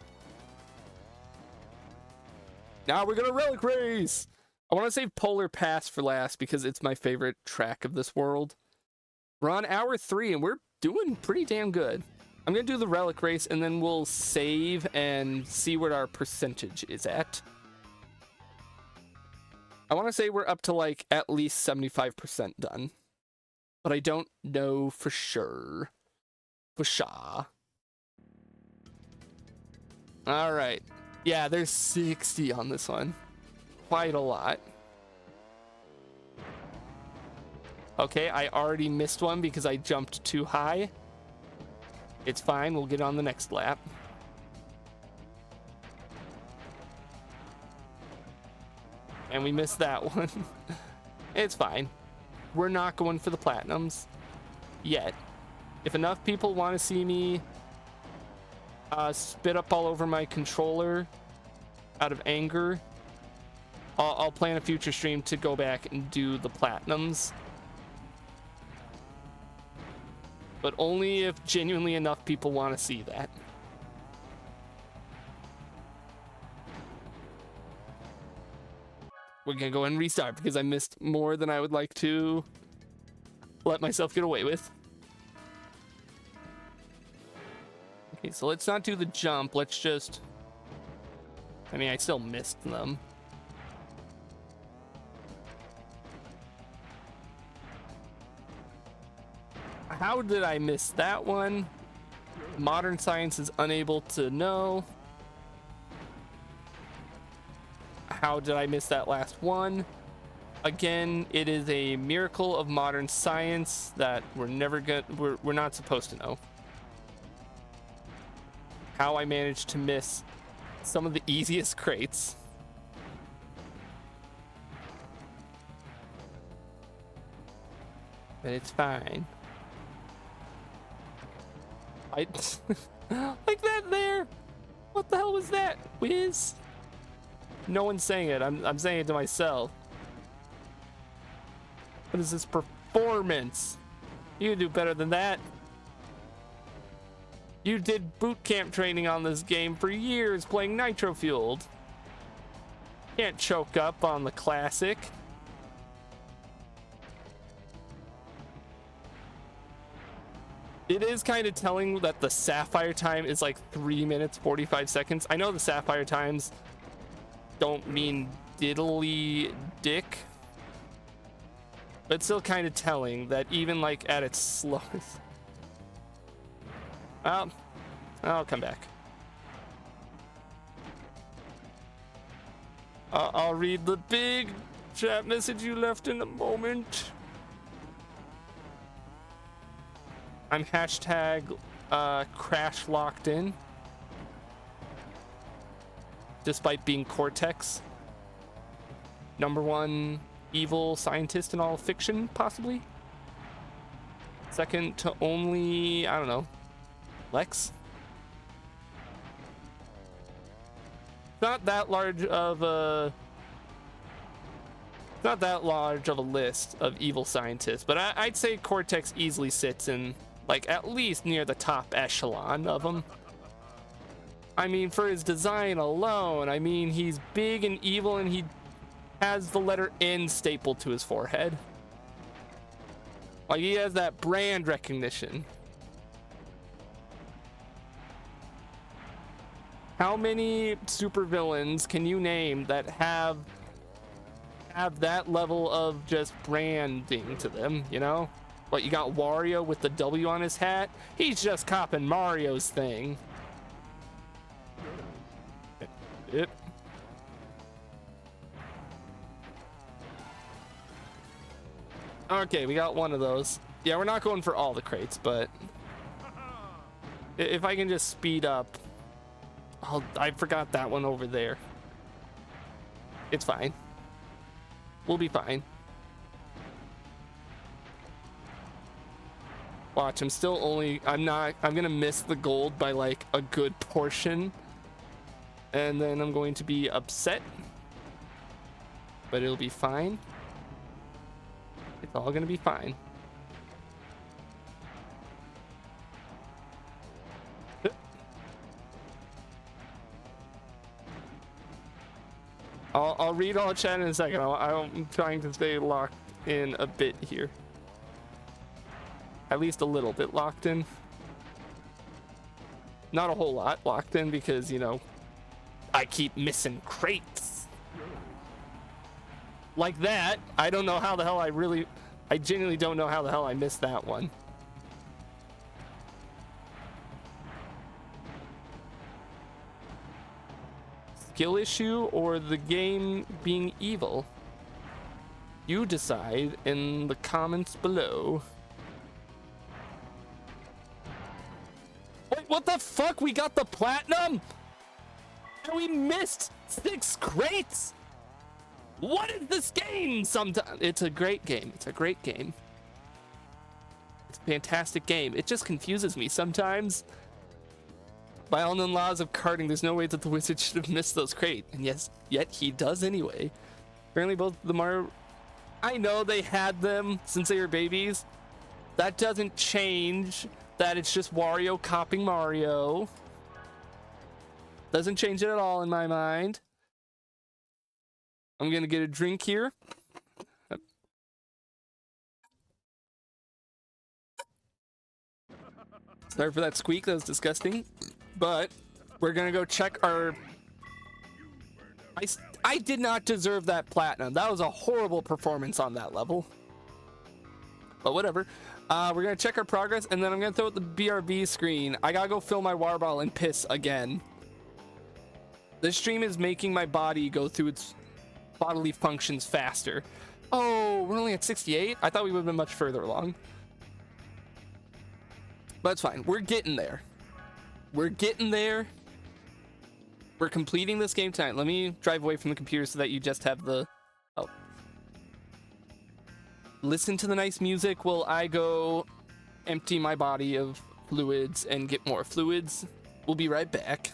Now we're gonna relic race. I want to save Polar Pass for last because it's my favorite track of this world. We're on hour 3 and we're doing pretty damn good. I'm gonna do the relic race and then we'll save and see what our percentage is at. I want to say we're up to like at least 75% done, but I don't know for sure. All right. Yeah, there's 60 on this one. Quite a lot. Okay, I already missed one because I jumped too high. It's fine, we'll get on the next lap. And we missed that one. It's fine. We're not going for the platinums yet. If enough people want to see me spit up all over my controller out of anger, I'll plan a future stream to go back and do the platinums. But only if genuinely enough people want to see that. We're gonna go and restart because I missed more than I would like to let myself get away with. Okay, so let's not do the jump. Let's just... I mean, I still missed them. How did I miss that one? Modern science is unable to know. How did I miss that last one? Again, it is a miracle of modern science that we're not supposed to know. how I managed to miss some of the easiest crates. But it's fine. I like that there. What the hell was that? Whiz? No one's saying it. I'm saying it to myself. What is this performance? You do better than that. You did boot camp training on this game for years playing nitro fueled. Can't choke up on the classic. It is kind of telling that the Sapphire time is like 3 minutes 45 seconds. I know the Sapphire times don't mean diddly dick, but it's still kind of telling that even like at its slowest. I'll come back. I'll read the big chat message you left in a moment. I'm hashtag crash locked in, despite being Cortex, #1 evil scientist in all fiction, possibly. Second to only, I don't know, Lex. Not that large of a list of evil scientists, but I'd say Cortex easily sits in like at least near the top echelon of them. I mean, for his design alone, I mean, he's big and evil and he has the letter N stapled to his forehead. Like, he has that brand recognition. How many supervillains can you name that have that level of just branding to them, you know? What, you got Wario with the W on his hat? He's just copying Mario's thing. Yep. Okay, we got one of those. Yeah, we're not going for all the crates, but if I can just speed up. I forgot that one over there. It's fine. We'll be fine. Watch, I'm gonna miss the gold by like a good portion. And then I'm going to be upset. But it'll be fine. It's all gonna be fine. I'll read all chat in a second. I'm trying to stay locked in a bit here. At least a little bit locked in. Not a whole lot locked in because, you know, I keep missing crates. Like that. I don't know how the hell I genuinely don't know how the hell I missed that one. Skill issue or the game being evil? You decide in the comments below. Wait, what the fuck? We got the platinum? And we missed 6 crates? What is this game? Sometimes it's a great game. It's a great game. It's a fantastic game. It just confuses me sometimes. By all known laws of karting, there's no way that the wizard should have missed those crates. And yes, yet he does anyway. Apparently both the Mario... I know they had them since they were babies. That doesn't change that it's just Wario copying Mario. Doesn't change it at all in my mind. I'm gonna get a drink here. Sorry for that squeak, that was disgusting. But we're gonna go check our... I did not deserve that platinum. That was a horrible performance on that level. But whatever. We're gonna check our progress and then I'm gonna throw out the BRB screen. I gotta go fill my water bottle and piss again. This stream is making my body go through its bodily functions faster. Oh, we're only at 68? I thought we would have been much further along. But it's fine. We're getting there. We're getting there. We're completing this game tonight. Let me drive away from the computer so that you just have the... Oh. Listen to the nice music while I go empty my body of fluids and get more fluids. We'll be right back.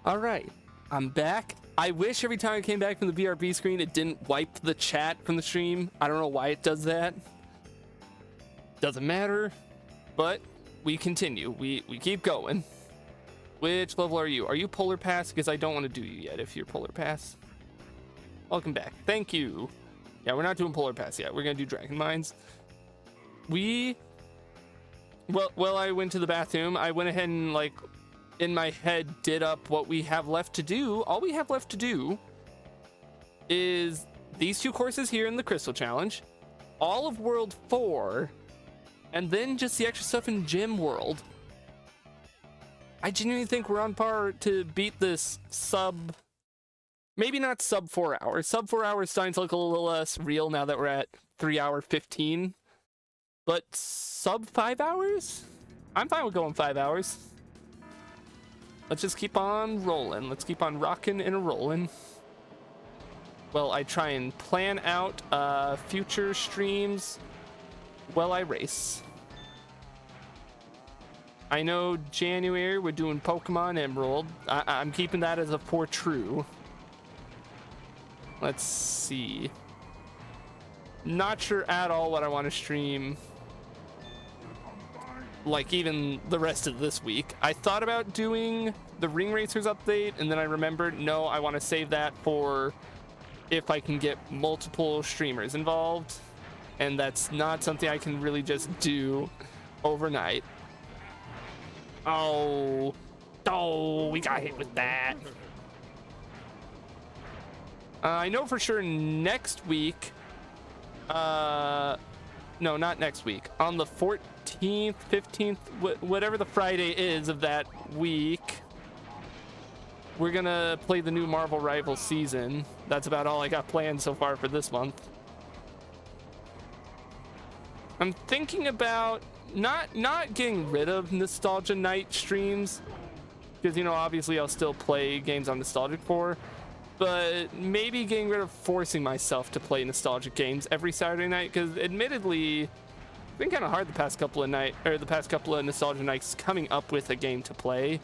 All right, I'm back. I wish every time I came back from the BRB screen, it didn't wipe the chat from the stream. I don't know why it does that. Doesn't matter, but we continue. We keep going. Which level are you? Are you Polar Pass? Because I don't want to do you yet if you're Polar Pass. Welcome back. Thank you. Yeah, we're not doing Polar Pass yet. We're going to do Dragon Mines. Well, I went to the bathroom. I went ahead and, like, in my head, did up what we have left to do. All we have left to do is these two courses here in the Crystal Challenge, all of World 4, and then just the extra stuff in Gym World. I genuinely think we're on par to beat this maybe not sub 4 hours. Sub 4 hours starting to look a little less real now that we're at 3 hour 15. But sub 5 hours? I'm fine with going 5 hours. Let's just keep on rolling. Let's keep on rocking and rolling. Well, I try and plan out future streams while I race. I know January we're doing Pokemon Emerald. I'm keeping that as a for true. Let's see. Not sure at all what I want to stream. Like even the rest of this week. I thought about doing the Ring Racers update, and then I remembered, no, I want to save that for if I can get multiple streamers involved, and that's not something I can really just do overnight. Oh, we got hit with that. I know for sure next week, no, not next week, on the 14th, 15th, whatever the Friday is of that week, we're gonna play the new Marvel Rivals season. That's about all I got planned so far for this month. I'm thinking about not getting rid of Nostalgia Night streams, because, you know, obviously I'll still play games I'm nostalgic for, but maybe getting rid of forcing myself to play nostalgic games every Saturday night, because admittedly it's been kind of hard the past couple of nostalgia nights coming up with a game to play,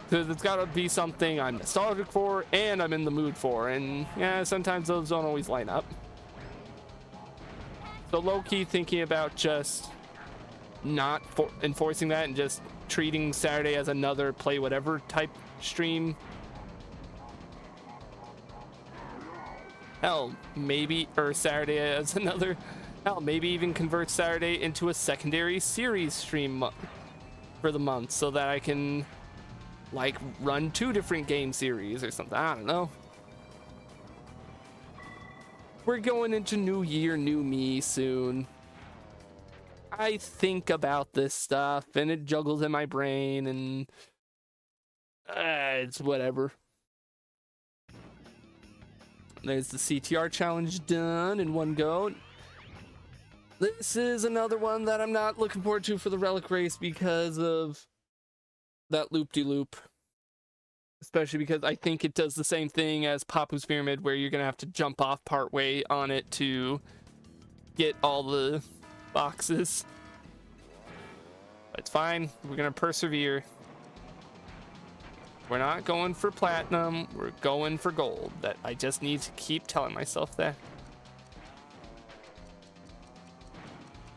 because it's got to be something I'm nostalgic for and I'm in the mood for, and yeah, sometimes those don't always line up. So low-key thinking about just not enforcing that and just treating Saturday as another play whatever type stream. Hell, maybe, or Saturday as another, hell, maybe even convert Saturday into a secondary series stream for the month, so that I can, like, run 2 different game series or something. I don't know. We're going into new year, new me soon. I think about this stuff and it juggles in my brain, and it's whatever. There's the CTR challenge done in one go. This is another one that I'm not looking forward to for the relic race because of that loop-de-loop. Especially because I think it does the same thing as Papu's Pyramid, where you're going to have to jump off part way on it to get all the boxes. But it's fine. We're going to persevere. We're not going for platinum. We're going for gold. That I just need to keep telling myself that.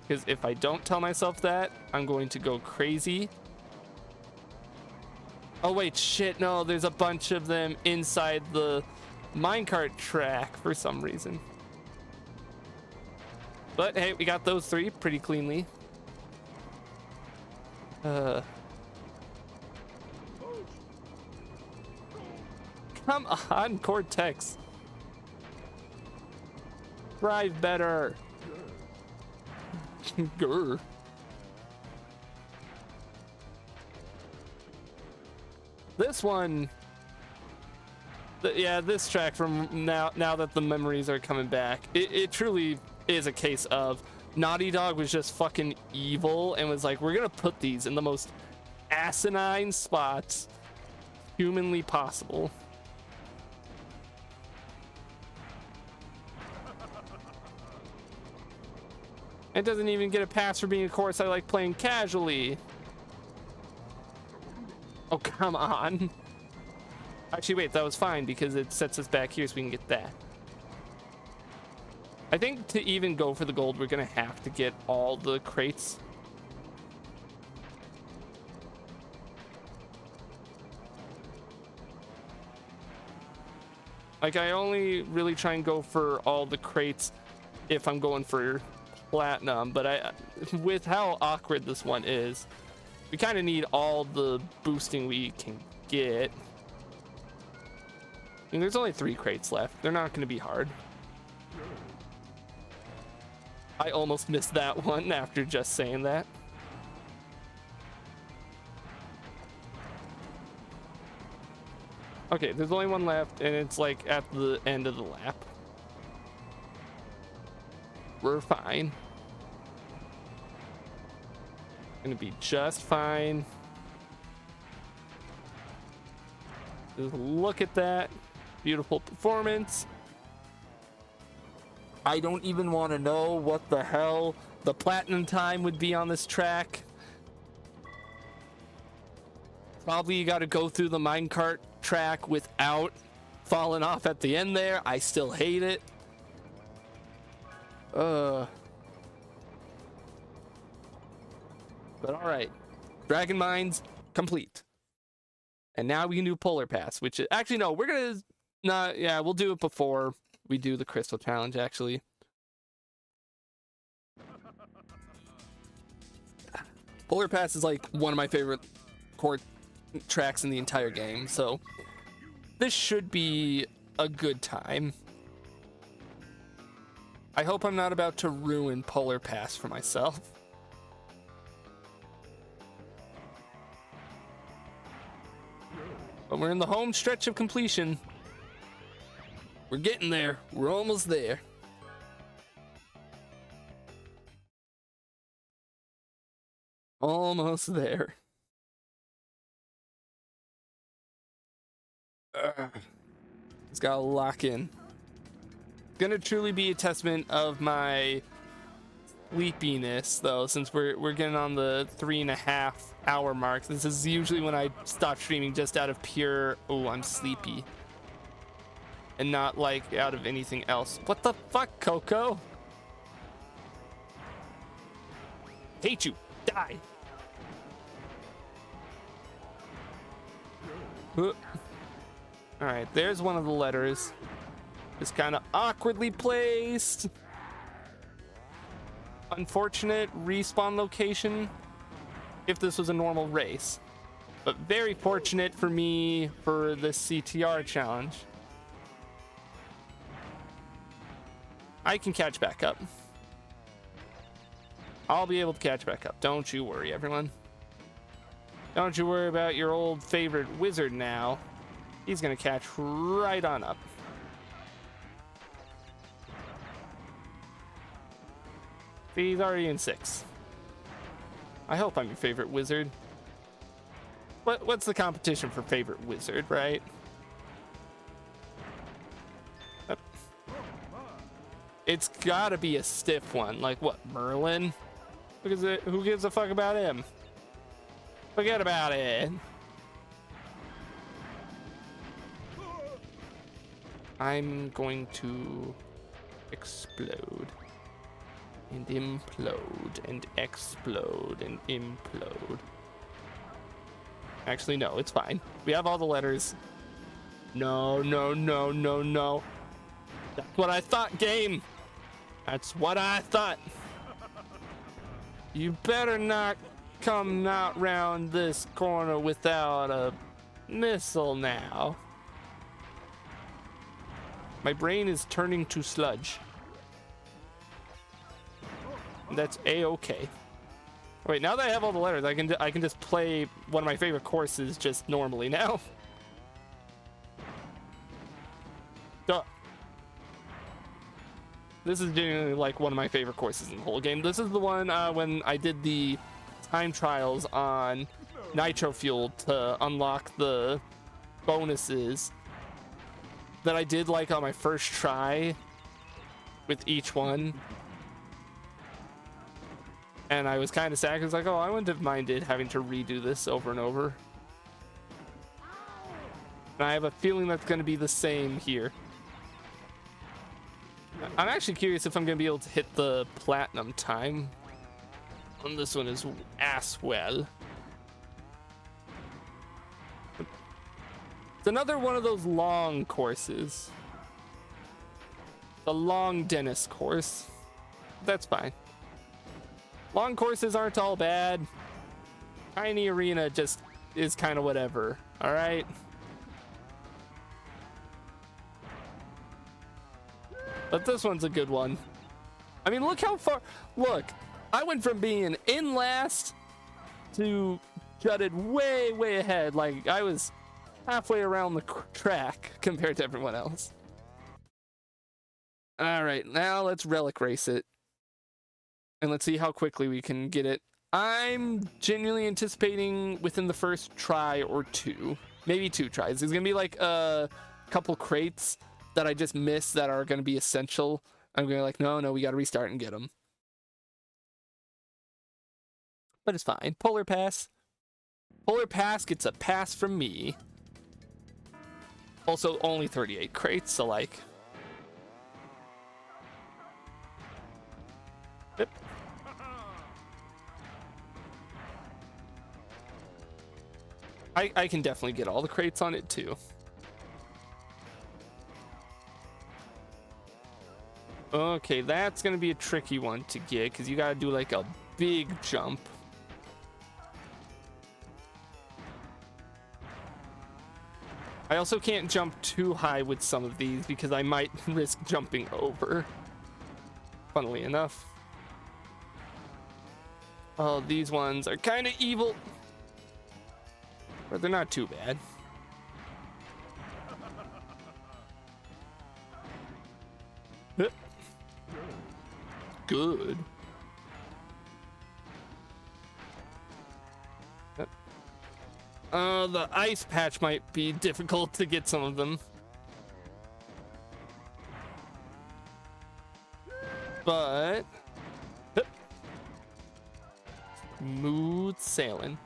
Because if I don't tell myself that, I'm going to go crazy. Oh wait, shit, no, there's a bunch of them inside the minecart track for some reason. But hey, we got those 3 pretty cleanly. Come on, Cortex. Drive better. Grr. This one, yeah, this track from now that the memories are coming back, it truly is a case of Naughty Dog was just fucking evil and was like, we're gonna put these in the most asinine spots humanly possible. It doesn't even get a pass for being a course I like playing casually. Oh, come on. Actually, wait, that was fine because it sets us back here so we can get that. I think to even go for the gold, we're going to have to get all the crates. Like, I only really try and go for all the crates if I'm going for platinum, but with how awkward this one is, we kind of need all the boosting we can get. I mean, there's only 3 crates left. They're not going to be hard. I almost missed that one after just saying that. Okay, there's only 1 left, and it's like at the end of the lap. We're fine. Gonna be just fine. Just look at that beautiful performance. I don't even want to know what the hell the platinum time would be on this track. Probably you got to go through the minecart track without falling off at the end there. I still hate it. But all right, Dragon Mines complete, and now we can do Polar Pass, which is actually no, we're gonna not. Yeah, we'll do it before we do the Crystal Challenge. Actually, Polar Pass is like one of my favorite core tracks in the entire game, so this should be a good time. I hope I'm not about to ruin Polar Pass for myself. But we're in the home stretch of completion. We're getting there. We're almost there. Almost there. It's gotta lock in. It's gonna truly be a testament of my sleepiness, though, since we're getting on the 3.5 hour mark. This is usually when I stop streaming, just out of pure, oh, I'm sleepy, and not like out of anything else. What the fuck, Coco? Hate you. Die. All right, there's one of the letters. Just kind of awkwardly placed. Unfortunate respawn location if this was a normal race, but very fortunate for me for the CTR challenge. I can catch back up. I'll be able to catch back up. Don't you worry, everyone. Don't you worry about your old favorite wizard now. He's gonna catch right on up. See, he's already in 6. I hope I'm your favorite wizard. What's the competition for favorite wizard, right? It's gotta be a stiff one. Like what, Merlin? Who gives a fuck about him? Forget about it. I'm going to explode and implode and explode and implode. Actually, no, it's fine. We have all the letters. No, no, no, no, no. That's what I thought, game. That's what I thought. You better not come out round this corner without a missile now. My brain is turning to sludge. That's a-okay. Wait, now that I have all the letters, I can just play one of my favorite courses just normally now. Duh. This is genuinely like one of my favorite courses in the whole game. This is the one when I did the time trials on Nitro Fuel to unlock the bonuses that I did like on my first try with each one. And I was kind of sad because like, oh, I wouldn't have minded having to redo this over and over. And I have a feeling that's going to be the same here. I'm actually curious if I'm going to be able to hit the platinum time on this one as well. It's another one of those long courses. The long Dennis course. That's fine. Long courses aren't all bad. Tiny arena just is kind of whatever. All right. But this one's a good one. I mean, look how far. Look, I went from being in last to jutted way, way ahead. Like I was halfway around the track compared to everyone else. All right, now let's relic race it. And let's see how quickly we can get it. I'm genuinely anticipating within the first try or two, maybe 2 tries. There's gonna be like a couple crates that I just missed that are gonna be essential. I'm gonna be like, no, we gotta restart and get them. But it's fine. Polar Pass. Polar Pass gets a pass from me. Also, only 38 crates, so like. Yep. I can definitely get all the crates on it too. Okay, that's gonna be a tricky one to get because you gotta do like a big jump. I also can't jump too high with some of these because I might risk jumping over. Funnily enough. Oh, these ones are kind of evil. But they're not too bad. Good. The ice patch might be difficult to get some of them. But smooth sailing.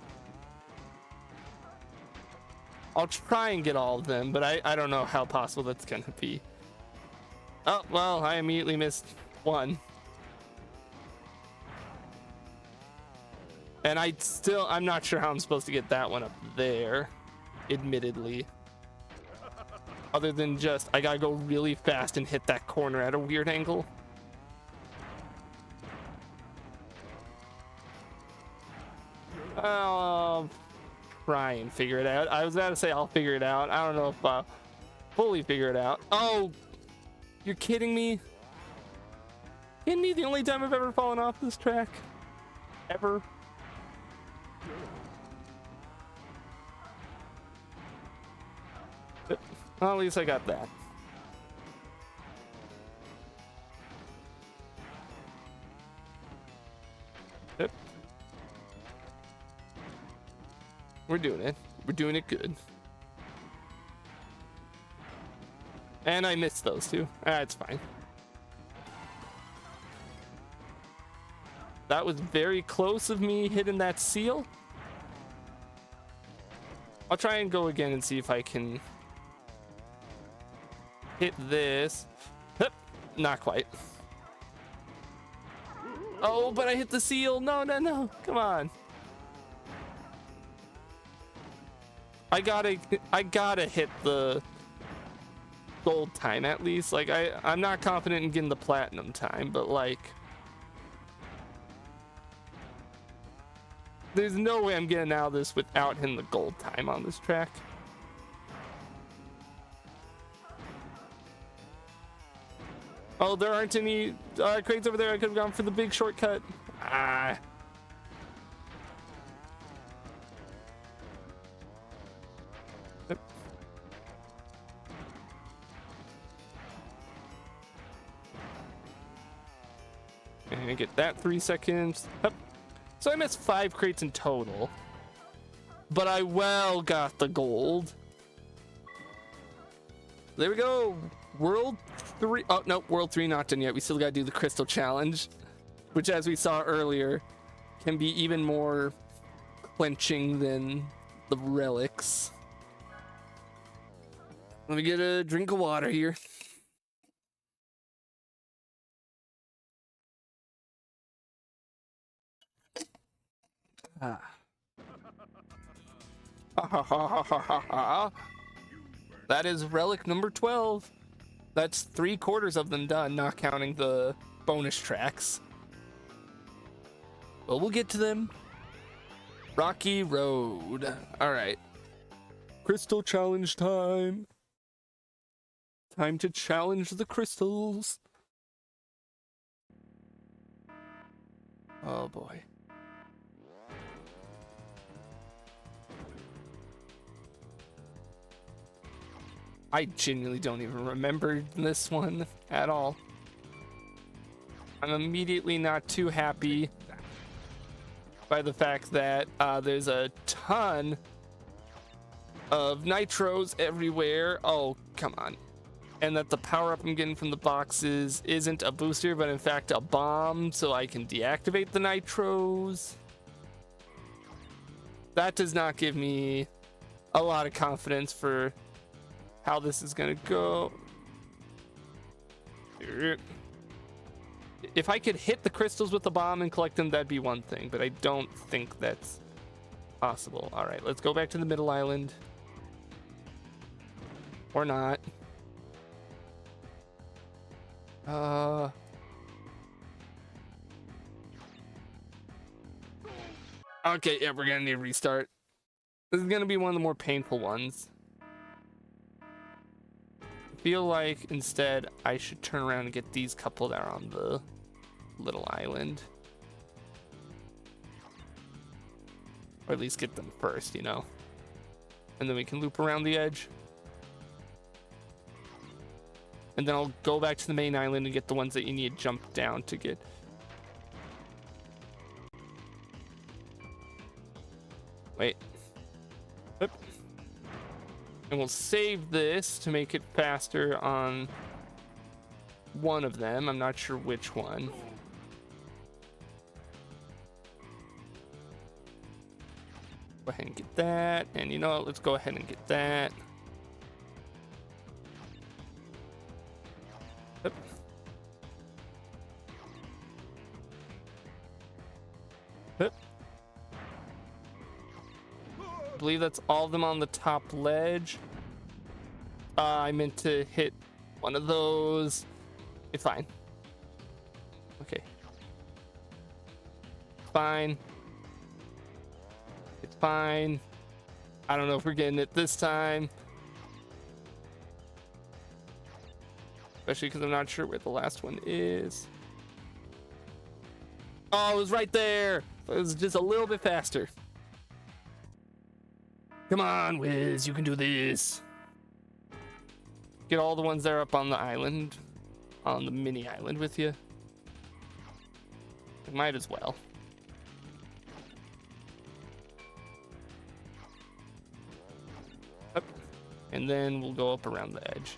I'll try and get all of them, but I don't know how possible that's gonna be. Oh, well, I immediately missed one. And I'm not sure how I'm supposed to get that one up there, admittedly. Other than just, I gotta go really fast and hit that corner at a weird angle. I'll try and figure it out. I was about to say I'll figure it out. I don't know if I'll fully figure it out. Oh, you're kidding me? Kidding me? The only time I've ever fallen off this track? Ever? Well, at least I got that. Yep. We're doing it. We're doing it good. And I missed those two. It's fine. That was very close of me hitting that seal. I'll try and go again and see if I can hit this. Not quite. Oh, but I hit the seal. No, no, no. Come on. I gotta hit the gold time at least. Like I'm not confident in getting the platinum time, but like there's no way I'm getting out of this without hitting the gold time on this track. Oh, there aren't any crates over there. I could have gone for the big shortcut. Yep. And get that 3 seconds. Yep. So I missed 5 crates in total. But I well got the gold. There we go. World 3. Oh, no, World 3 not done yet. We still got to do the crystal challenge, which, as we saw earlier, can be even more clenching than the relics. Let me get a drink of water here. That is relic number 12. That's 3/4 of them done, not counting the bonus tracks. But we'll get to them. Rocky Road. All right. Crystal challenge time. Time to challenge the crystals. Oh boy. I genuinely don't even remember this one at all. I'm immediately not too happy by the fact that there's a ton of nitros everywhere. Oh, come on. And that the power-up I'm getting from the boxes isn't a booster, but in fact a bomb, so I can deactivate the nitros. That does not give me a lot of confidence for how this is gonna go. If I could hit the crystals with the bomb and collect them, that'd be one thing, but I don't think that's possible. All right, let's go back to the middle island. Or not. Okay, yeah, we're gonna need a restart. This is gonna be one of the more painful ones. feel like instead I should turn around and get these couple that are on the little island. Or at least get them first, you know? And then we can loop around the edge. And then I'll go back to the main island and get the ones that you need to jump down to get. Wait. Oop. And we'll save this to make it faster on one of them. I'm not sure which one. Go ahead and get that. And you know what? Let's go ahead and get that. Oop. Oop. I believe that's all of them on the top ledge. I meant to hit one of those. It's fine. Okay. Fine. It's fine. I don't know if we're getting it this time. Especially because I'm not sure where the last one is. Oh, it was right there. It was just a little bit faster. Come on, Wiz, you can do this. Get all the ones that are up on the island, on the mini island with you. Might as well. Up. And then we'll go up around the edge.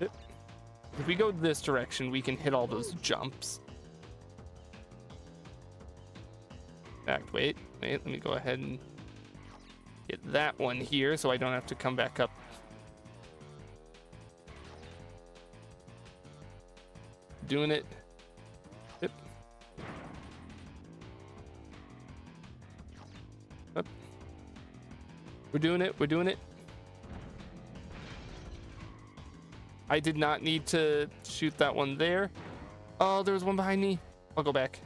Yep. If we go this direction, we can hit all those jumps. In fact, wait, let me go ahead and get that one here so I don't have to come back up. Doing it. Yep. Up. We're doing it, we're doing it. I did not need to shoot that one there. Oh, there was one behind me. I'll go back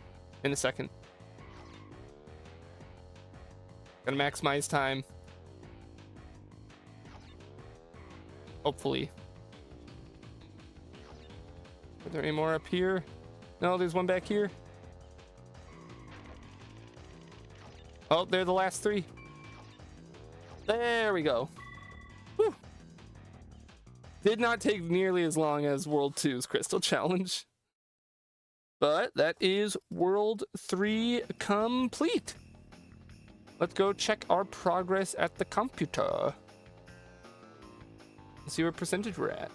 in a second. Gotta maximize time. Hopefully. Are there any more up here? No, there's one back here. Oh, they're the last three. There we go. Whew. Did not take nearly as long as World 2's Crystal Challenge. But that is World 3 complete. Let's go check our progress at the computer. See what percentage we're at.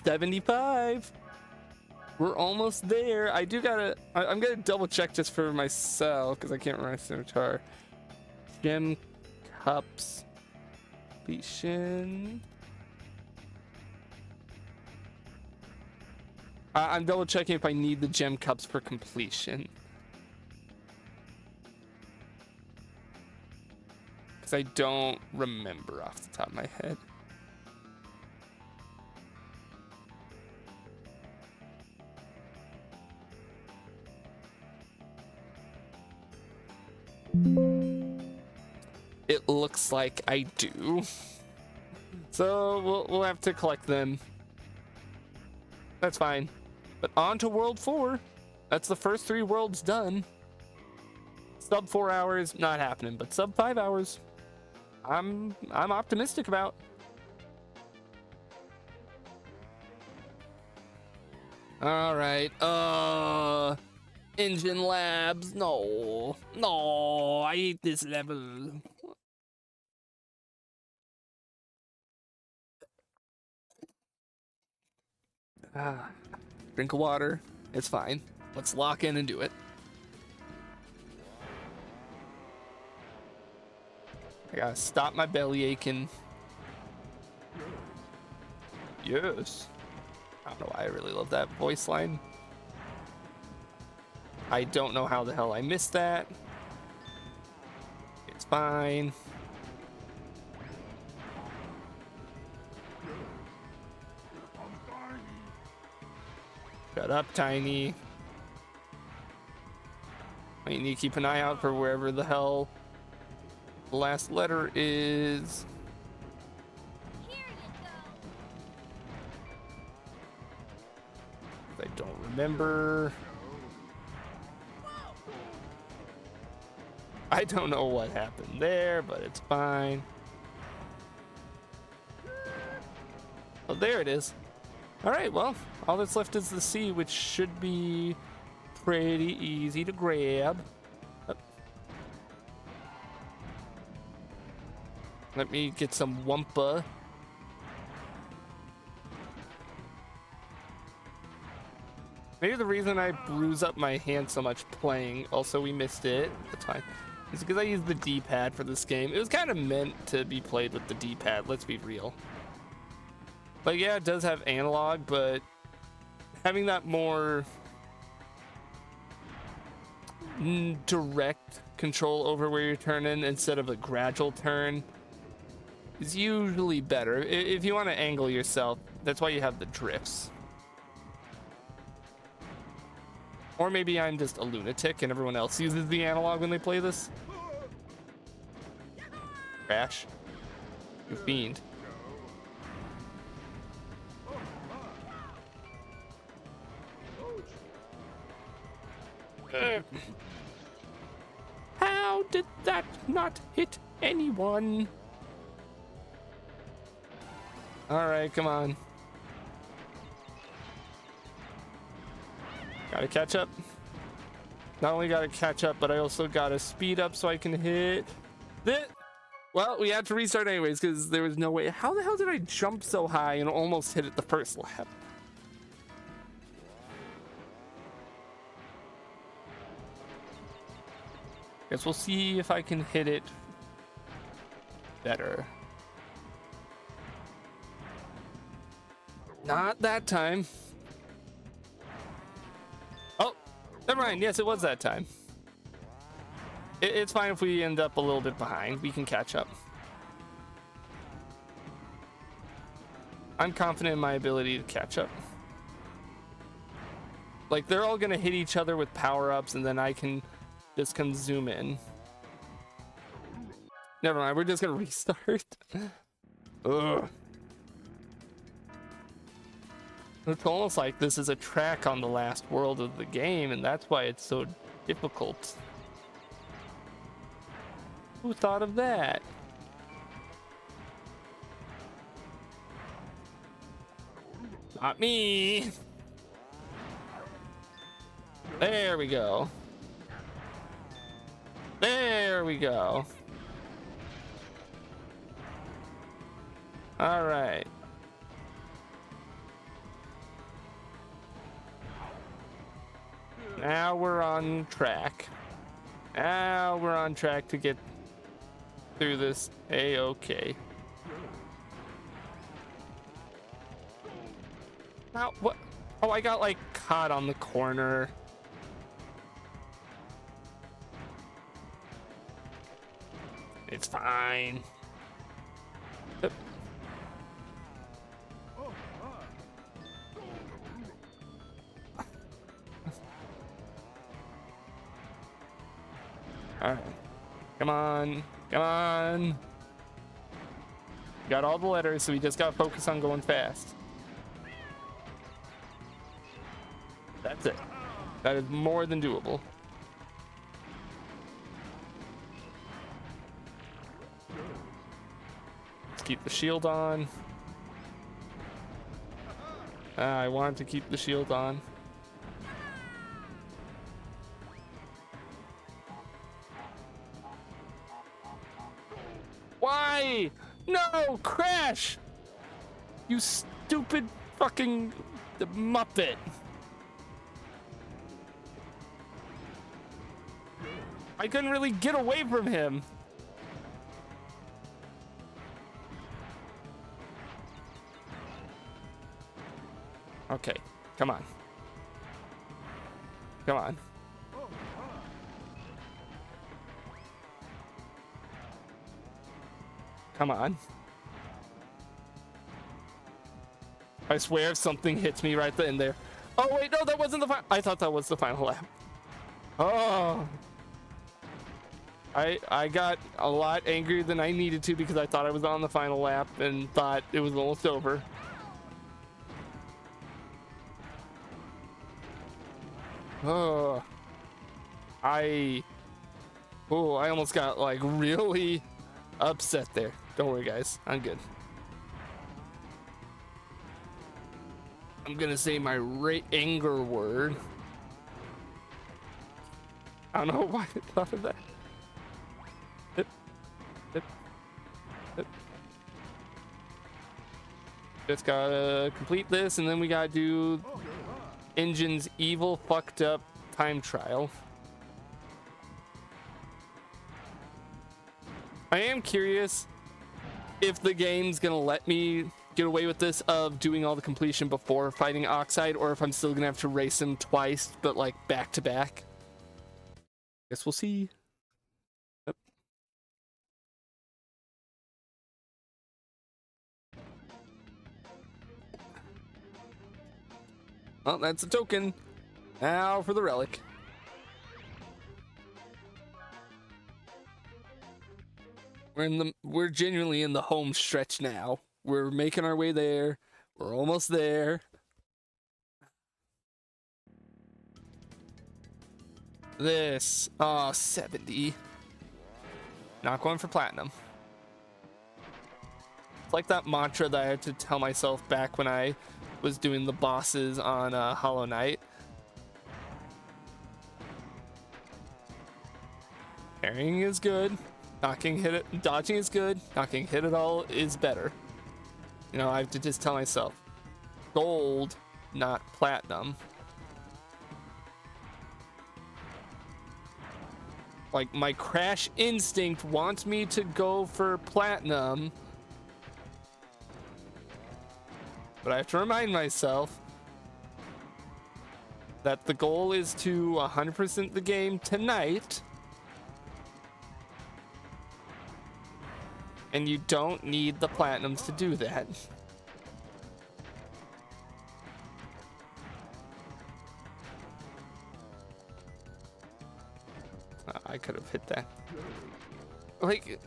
75. We're almost there. I'm gonna double check just for myself because I can't remember my CTR. Gem cups completion. I'm double checking if I need the gem cups for completion. Because I don't remember off the top of my head. It looks like I do. So we'll have to collect them. That's fine. But on to World 4. That's the first 3 worlds done. Sub 4 hours, not happening, but sub 5 hours, I'm optimistic about. All right. Engine labs. No, I hate this level. Drink of water. It's fine. Let's lock in and do it. I gotta stop my belly aching. Yes. I don't know why I really love that voice line. I don't know how the hell I missed that. It's fine. Shut up, Tiny. You need to keep an eye out for wherever the hell the last letter is. Here you go. I don't remember. I don't know what happened there, but it's fine. Oh, there it is. All right, well, all that's left is the C, which should be pretty easy to grab. Let me get some Wumpa. Maybe the reason I bruise up my hand so much playing, also we missed it, that's fine, is because I used the D-pad for this game. It was kind of meant to be played with the D-pad, let's be real. Like, yeah, it does have analog, but having that more direct control over where you're turning instead of a gradual turn is usually better. If you want to angle yourself, that's why you have the drifts. Or maybe I'm just a lunatic and everyone else uses the analog when they play this. Crash. You fiend. How did that not hit anyone? All right, come on. Gotta catch up. Not only gotta catch up, but I also gotta speed up so I can hit this. Well, we had to restart anyways because there was no way. How the hell did I jump so high and almost hit it the first lap? Guess we'll see if I can hit it better. Not that time. Oh, never mind. Yes, it was that time. It's fine if we end up a little bit behind. We can catch up. I'm confident in my ability to catch up. Like, they're all gonna hit each other with power-ups, and then I can just come zoom in. Never mind, we're just gonna restart. Ugh. It's almost like this is a track on the last world of the game, and that's why it's so difficult. Who thought of that? Not me. There we go. There we go. All right. Now we're on track. Now we're on track to get through this A-okay. Now, what? Oh, I got like caught on the corner. It's fine. All right. Come on. Come on. Got all the letters, so we just gotta focus on going fast. That's it. That is more than doable. Let's keep the shield on. I wanted to keep the shield on. Why? No! Crash! You stupid fucking Muppet. I couldn't really get away from him. Okay, come on. Come on. Come on. I swear if something hits me right in there. Oh wait, no, that wasn't the final. I thought that was the final lap. Oh. I got a lot angrier than I needed to because I thought I was on the final lap and thought it was almost over. Oh, I almost got like really upset there. Don't worry, guys, I'm good. I'm gonna say my anger word. I don't know why I thought of that. Hip, hip, hip. Just gotta complete this, and then we gotta do Engine's evil fucked up time trial. I am curious if the game's gonna let me get away with this of doing all the completion before fighting Oxide, or if I'm still gonna have to race him twice, but like back to back. Guess we'll see. Yep. Well, that's a token. Now for the relic. We're genuinely in the home stretch now. We're making our way there. We're almost there. This, 70. Not going for platinum. It's like that mantra that I had to tell myself back when I was doing the bosses on Hollow Knight. Parrying is good. Dodging is good. Knocking hit it all is better. You know, I have to just tell myself, gold, not platinum. Like, my crash instinct wants me to go for platinum, but I have to remind myself that the goal is to 100% the game tonight, and you don't need the platinums to do that. I could have hit that. Like,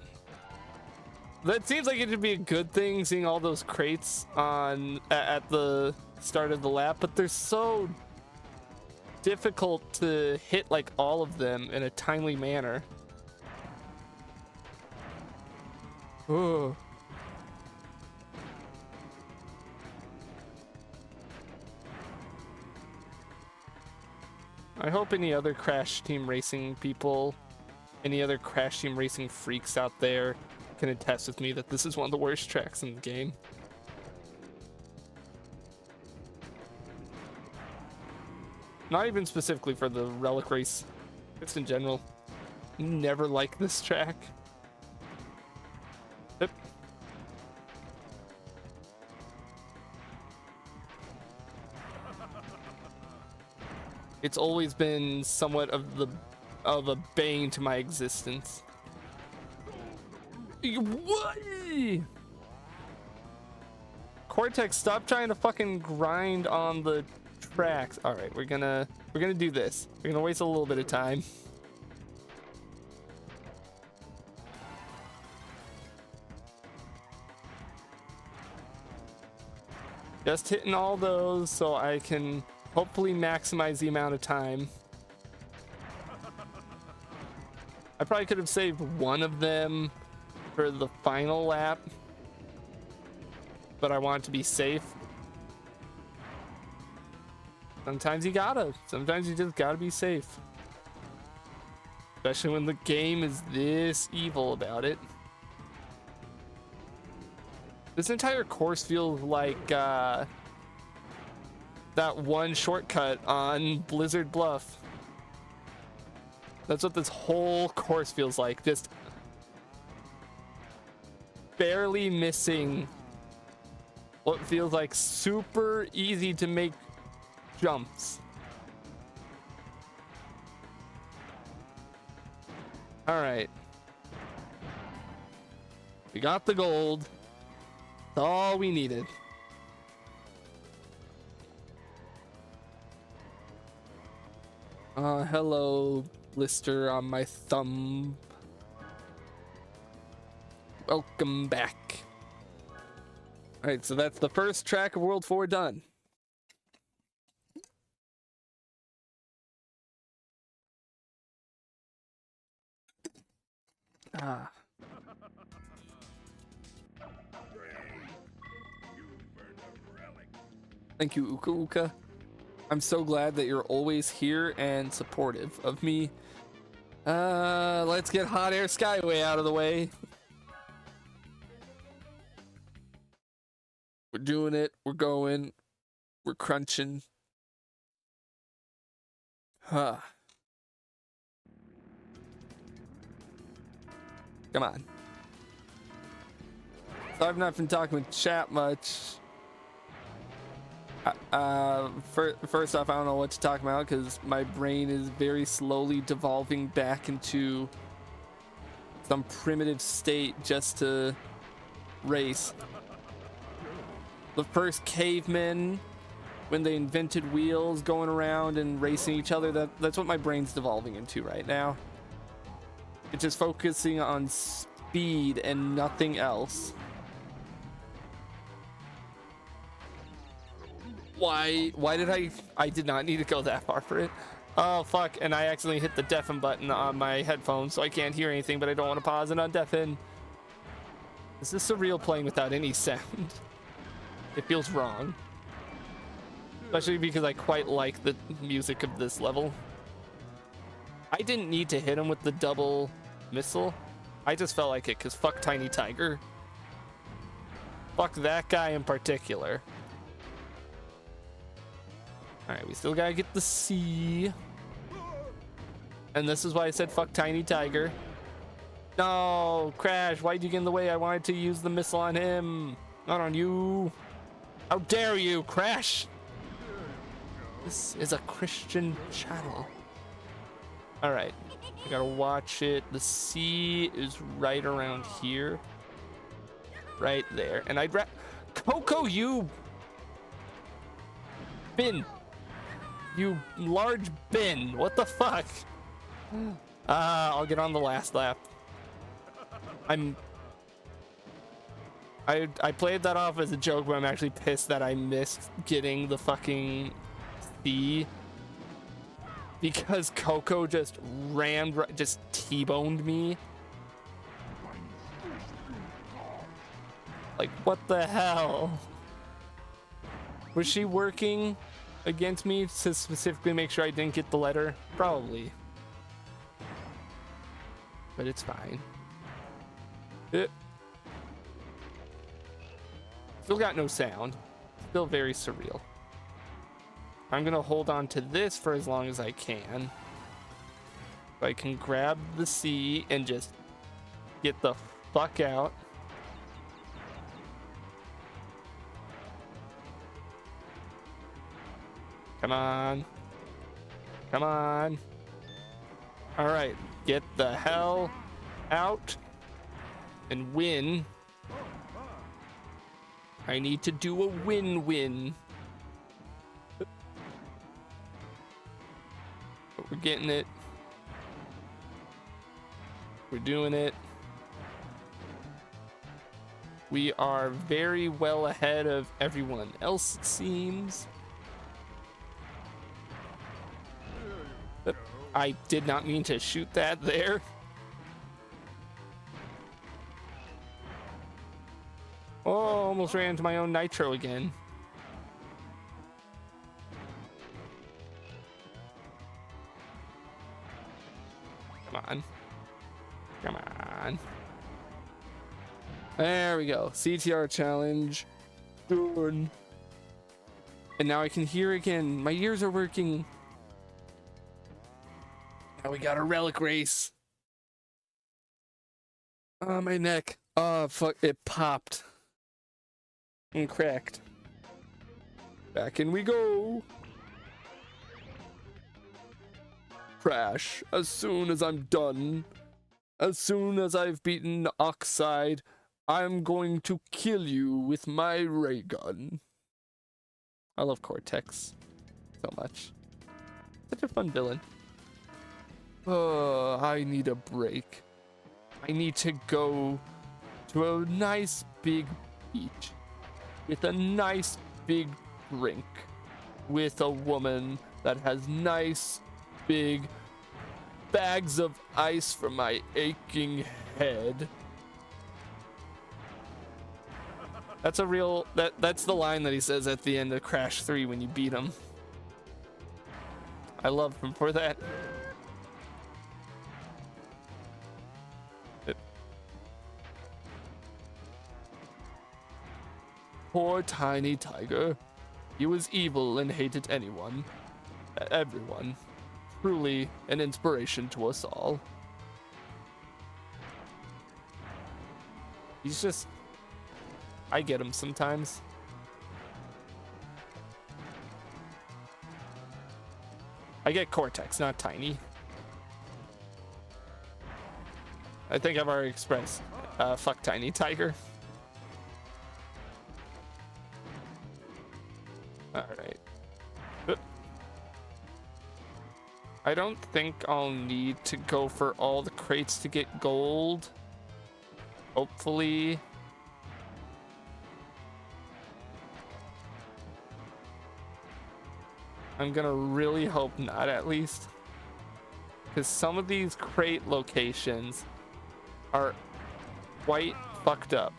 that seems like it would be a good thing, seeing all those crates on at the start of the lap, but they're so difficult to hit like all of them in a timely manner. Ooh. I hope any other Crash Team Racing people, any other Crash Team Racing freaks out there can attest with me that this is one of the worst tracks in the game. Not even specifically for the Relic race, just in general. Never liked this track. Yep. It's always been somewhat of a bane to my existence. What? Cortex, stop trying to fucking grind on the tracks. All right, we're gonna do this. We're gonna waste a little bit of time. Just hitting all those so I can hopefully maximize the amount of time. I probably could have saved one of them for the final lap, but I want it to be safe. Sometimes you just gotta be safe. Especially when the game is this evil about it. This entire course feels like that one shortcut on Blizzard Bluff. That's what this whole course feels like. Just barely missing what feels like super easy to make jumps. All right. We got the gold. That's all we needed. Hello, blister on my thumb. welcome back. All right, so that's the first track of World 4 done. Ah. Thank you, Uka Uka. I'm so glad that you're always here and supportive of me. Let's get Hot Air Skyway out of the way. We're doing it. We're going. We're crunching. Huh. Come on. So I've not been talking with chat much. First off, I don't know what to talk about because my brain is very slowly devolving back into some primitive state just to race. The first cavemen, when they invented wheels, going around and racing each other, that's what my brain's devolving into right now. It's just focusing on speed and nothing else. Why did I did not need to go that far for it. Oh fuck, and I accidentally hit the deafen button on my headphones so I can't hear anything, but I don't want to pause and undeafen. Is this surreal playing without any sound? It feels wrong. Especially because I quite like the music of this level. I didn't need to hit him with the double missile. I just felt like it because fuck Tiny Tiger. Fuck that guy in particular. Alright, we still gotta get the C. And this is why I said fuck Tiny Tiger. No, Crash, why'd you get in the way? I wanted to use the missile on him, not on you. How dare you, Crash? This is a Christian channel. Alright, I gotta watch it. The C is right around here. Right there. And I'd Coco, you bin. You large bin. What the fuck? I'll get on the last lap. I played that off as a joke, but I'm actually pissed that I missed getting the fucking C. Because Coco just just T-boned me. Like, what the hell? Was she working against me to specifically make sure I didn't get the letter? Probably. But it's fine. Still got no sound. Still very surreal. I'm gonna hold on to this for as long as I can. So I can grab the C and just get the fuck out. Come on. Come on. All right, get the hell out and win. I need to do a win-win. But we're getting it. We're doing it. We are very well ahead of everyone else, it seems. I did not mean to shoot that there. Oh, almost ran into my own nitro again. Come on. Come on. There we go. CTR challenge. Done. And now I can hear again. My ears are working. Now we got a relic race. Oh, my neck. Oh, fuck. It popped. And cracked. Back in we go. Crash. As soon as I'm done, as soon as I've beaten Oxide, I'm going to kill you with my ray gun. I love Cortex so much. Such a fun villain. Oh, I need a break. I need to go to to a nice big beach with a nice big drink with a woman that has nice big bags of ice for my aching head. That's a real that's the line that he says at the end of Crash 3 when you beat him. I love him for that. Poor tiny tiger. He was evil and hated everyone. Truly an inspiration to us all. He's just... I get him sometimes. I get Cortex, not Tiny. I think I've already expressed. Fuck Tiny Tiger. Alright. I don't think I'll need to go for all the crates to get gold. Hopefully. I'm gonna really hope not, at least. Because some of these crate locations are quite fucked up.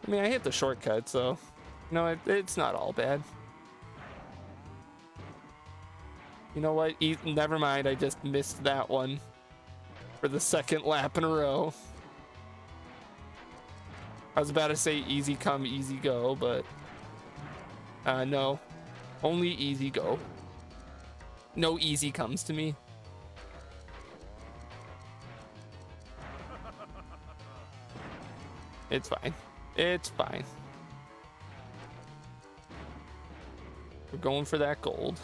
I mean, I hit the shortcut, so no, it's not all bad. You know what? Never mind, I just missed that one for the second lap in a row. I was about to say easy come, easy go, but no, only easy go. No easy comes to me. It's fine. It's fine. We're going for that gold.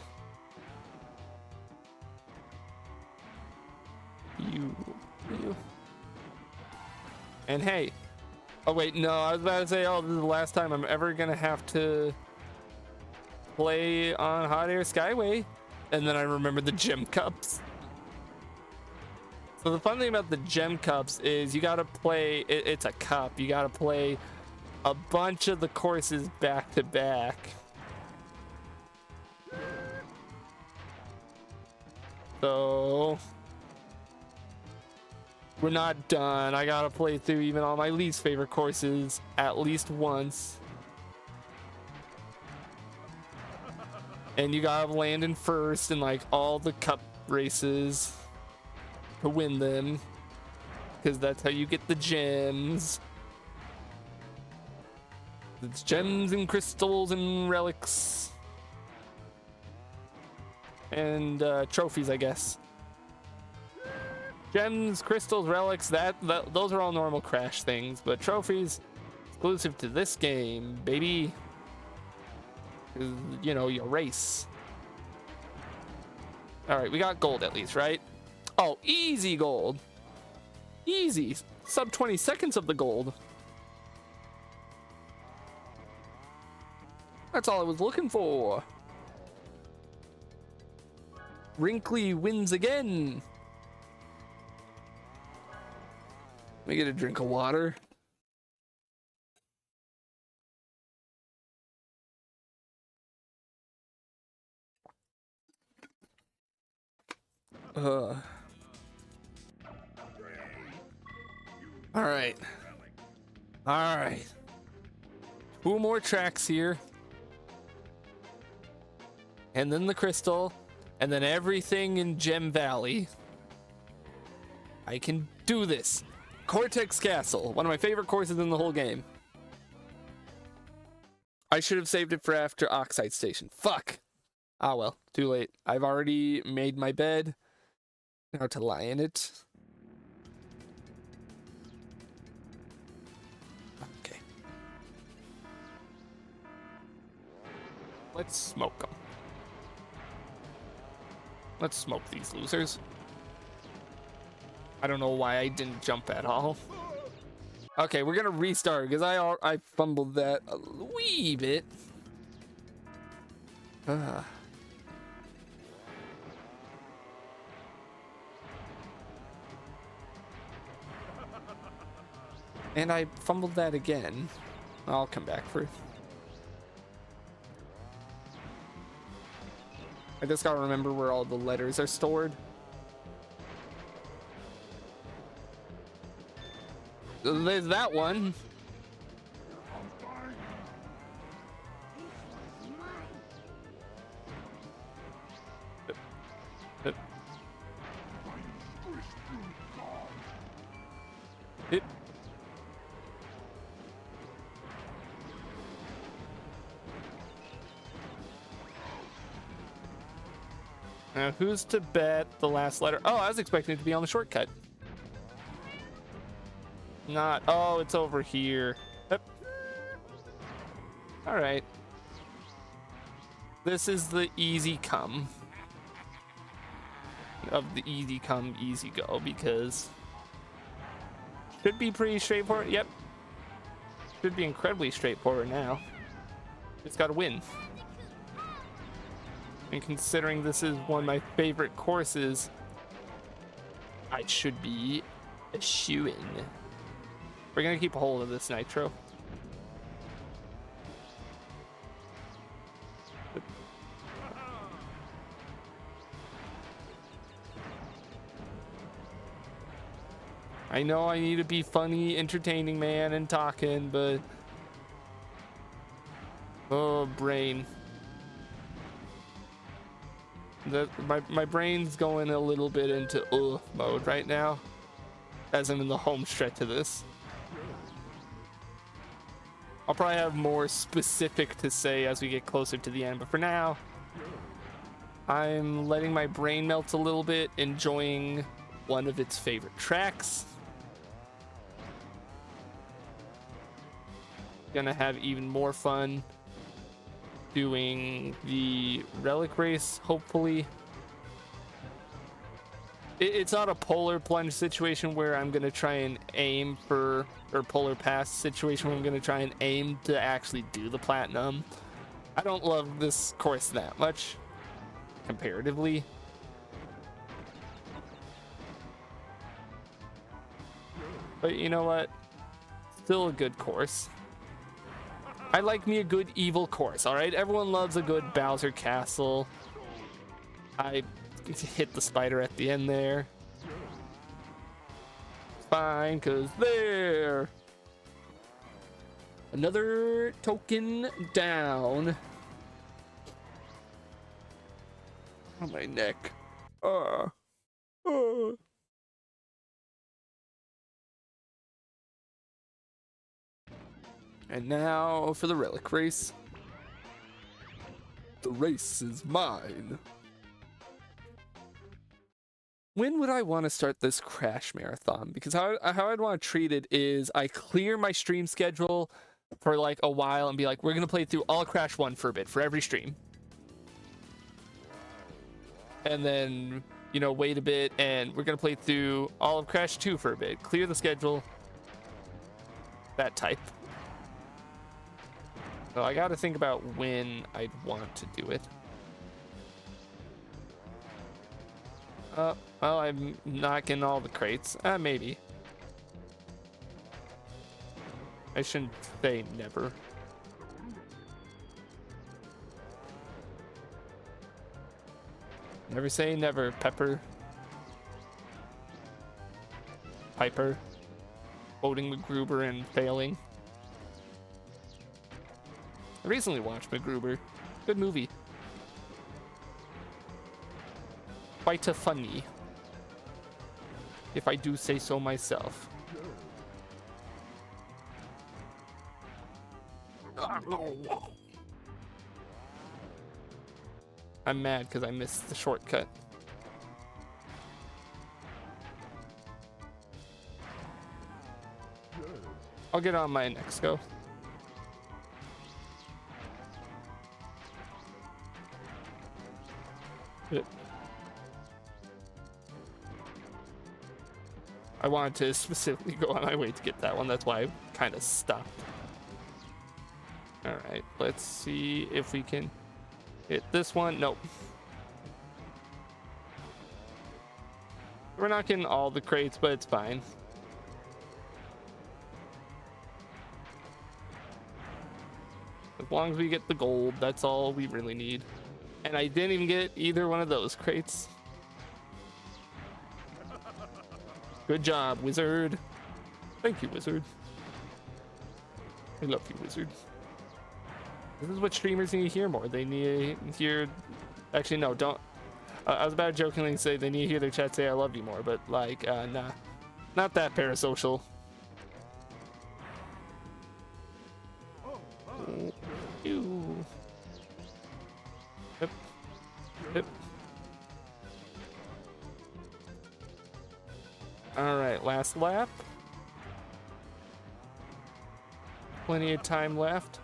You. And hey. Oh wait, no, I was about to say, oh, this is the last time I'm ever gonna have to play on Hot Air Skyway. And then I remembered the gem cups. So the fun thing about the gem cups is you gotta play, it's a cup, you gotta play a bunch of the courses back to back. So we're not done. I gotta play through even all my least favorite courses at least once. And you gotta land in first in like all the cup races to win them. Because that's how you get the gems. It's gems and crystals and relics. And trophies, I guess. Gems, crystals, relics, those are all normal Crash things, but trophies exclusive to this game, baby. 'Cause, you know, you race. All right, we got gold at least, right? Oh, easy gold. Easy. Sub 20 seconds of the gold. That's all I was looking for. Wrinkly wins again. Let me get a drink of water. All right. All right. 2 more tracks here. And then the crystal. And then everything in Gem Valley. I can do this. Cortex Castle, one of my favorite courses in the whole game. I should have saved it for after Oxide Station. Fuck. Ah well, too late. I've already made my bed. Now to lie in it. Okay. Let's smoke them. Let's smoke these losers. I don't know why I didn't jump at all. Okay, we're gonna restart because I fumbled that a wee bit. And I fumbled that again. I'll come back for it. I just gotta remember where all the letters are stored. There's that one. It. Now, who's to bet the last letter? Oh, I was expecting it to be on the shortcut. Not. Oh, it's over here. Yep. All right. This is the easy come of the easy come, easy go, because should be pretty straightforward. Yep. Should be incredibly straightforward now. Just got to win. And considering this is one of my favorite courses, I should be a shoo-in. We're gonna keep a hold of this nitro. I know I need to be funny, entertaining, man, and talking, but oh, brain. My brain's going a little bit into mode right now, as I'm in the home stretch of this. I'll probably have more specific to say as we get closer to the end, but for now, I'm letting my brain melt a little bit, enjoying one of its favorite tracks. Gonna have even more fun doing the relic race, hopefully. It's not a polar plunge situation where I'm gonna try and aim for, or polar pass situation where I'm gonna try and aim to actually do the platinum. I don't love this course that much, comparatively. But you know what? Still a good course. I like me a good evil course, alright? Everyone loves a good Bowser Castle. I hit the spider at the end there. Fine, cause there. Another token down. Oh, my neck. And now for the relic race. The race is mine. When would I want to start this crash marathon? Because how I'd want to treat it is I clear my stream schedule for like a while and be like, we're going to play through all Crash 1 for a bit, for every stream. And then, you know, wait a bit and we're going to play through all of Crash 2 for a bit. Clear the schedule. That type. So I got to think about when I'd want to do it. Well, I'm not getting all the crates. Maybe. I shouldn't say never. Never say never, Pepper. Piper. Quoting MacGruber and failing. I recently watched MacGruber. Good movie. Quite a funny, if I do say so myself. I'm mad because I missed the shortcut. I'll get on my next go. I wanted to specifically go on my way to get that one. That's why I kind of stopped. All right, let's see if we can hit this one. Nope. We're not getting all the crates, but it's fine. As long as we get the gold, that's all we really need. And I didn't even get either one of those crates. Good job, Wizard. Thank you, Wizard. I love you, Wizard. This is what streamers need to hear more. They need to hear... Actually, no, don't... I was about to jokingly say they need to hear their chat say I love you more, but like, nah. Not that parasocial. Ew. Yep. Yep. Alright, last lap. Plenty of time left.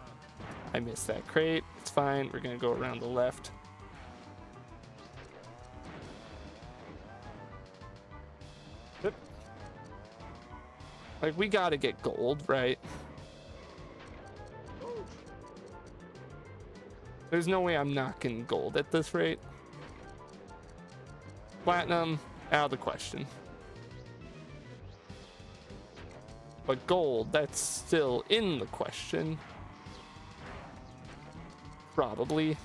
I missed that crate. It's fine. We're gonna go around the left. Yep. Like, we gotta get gold, right? There's no way I'm not getting gold at this rate. Platinum, out of the question. But gold, that's still in the question. Probably.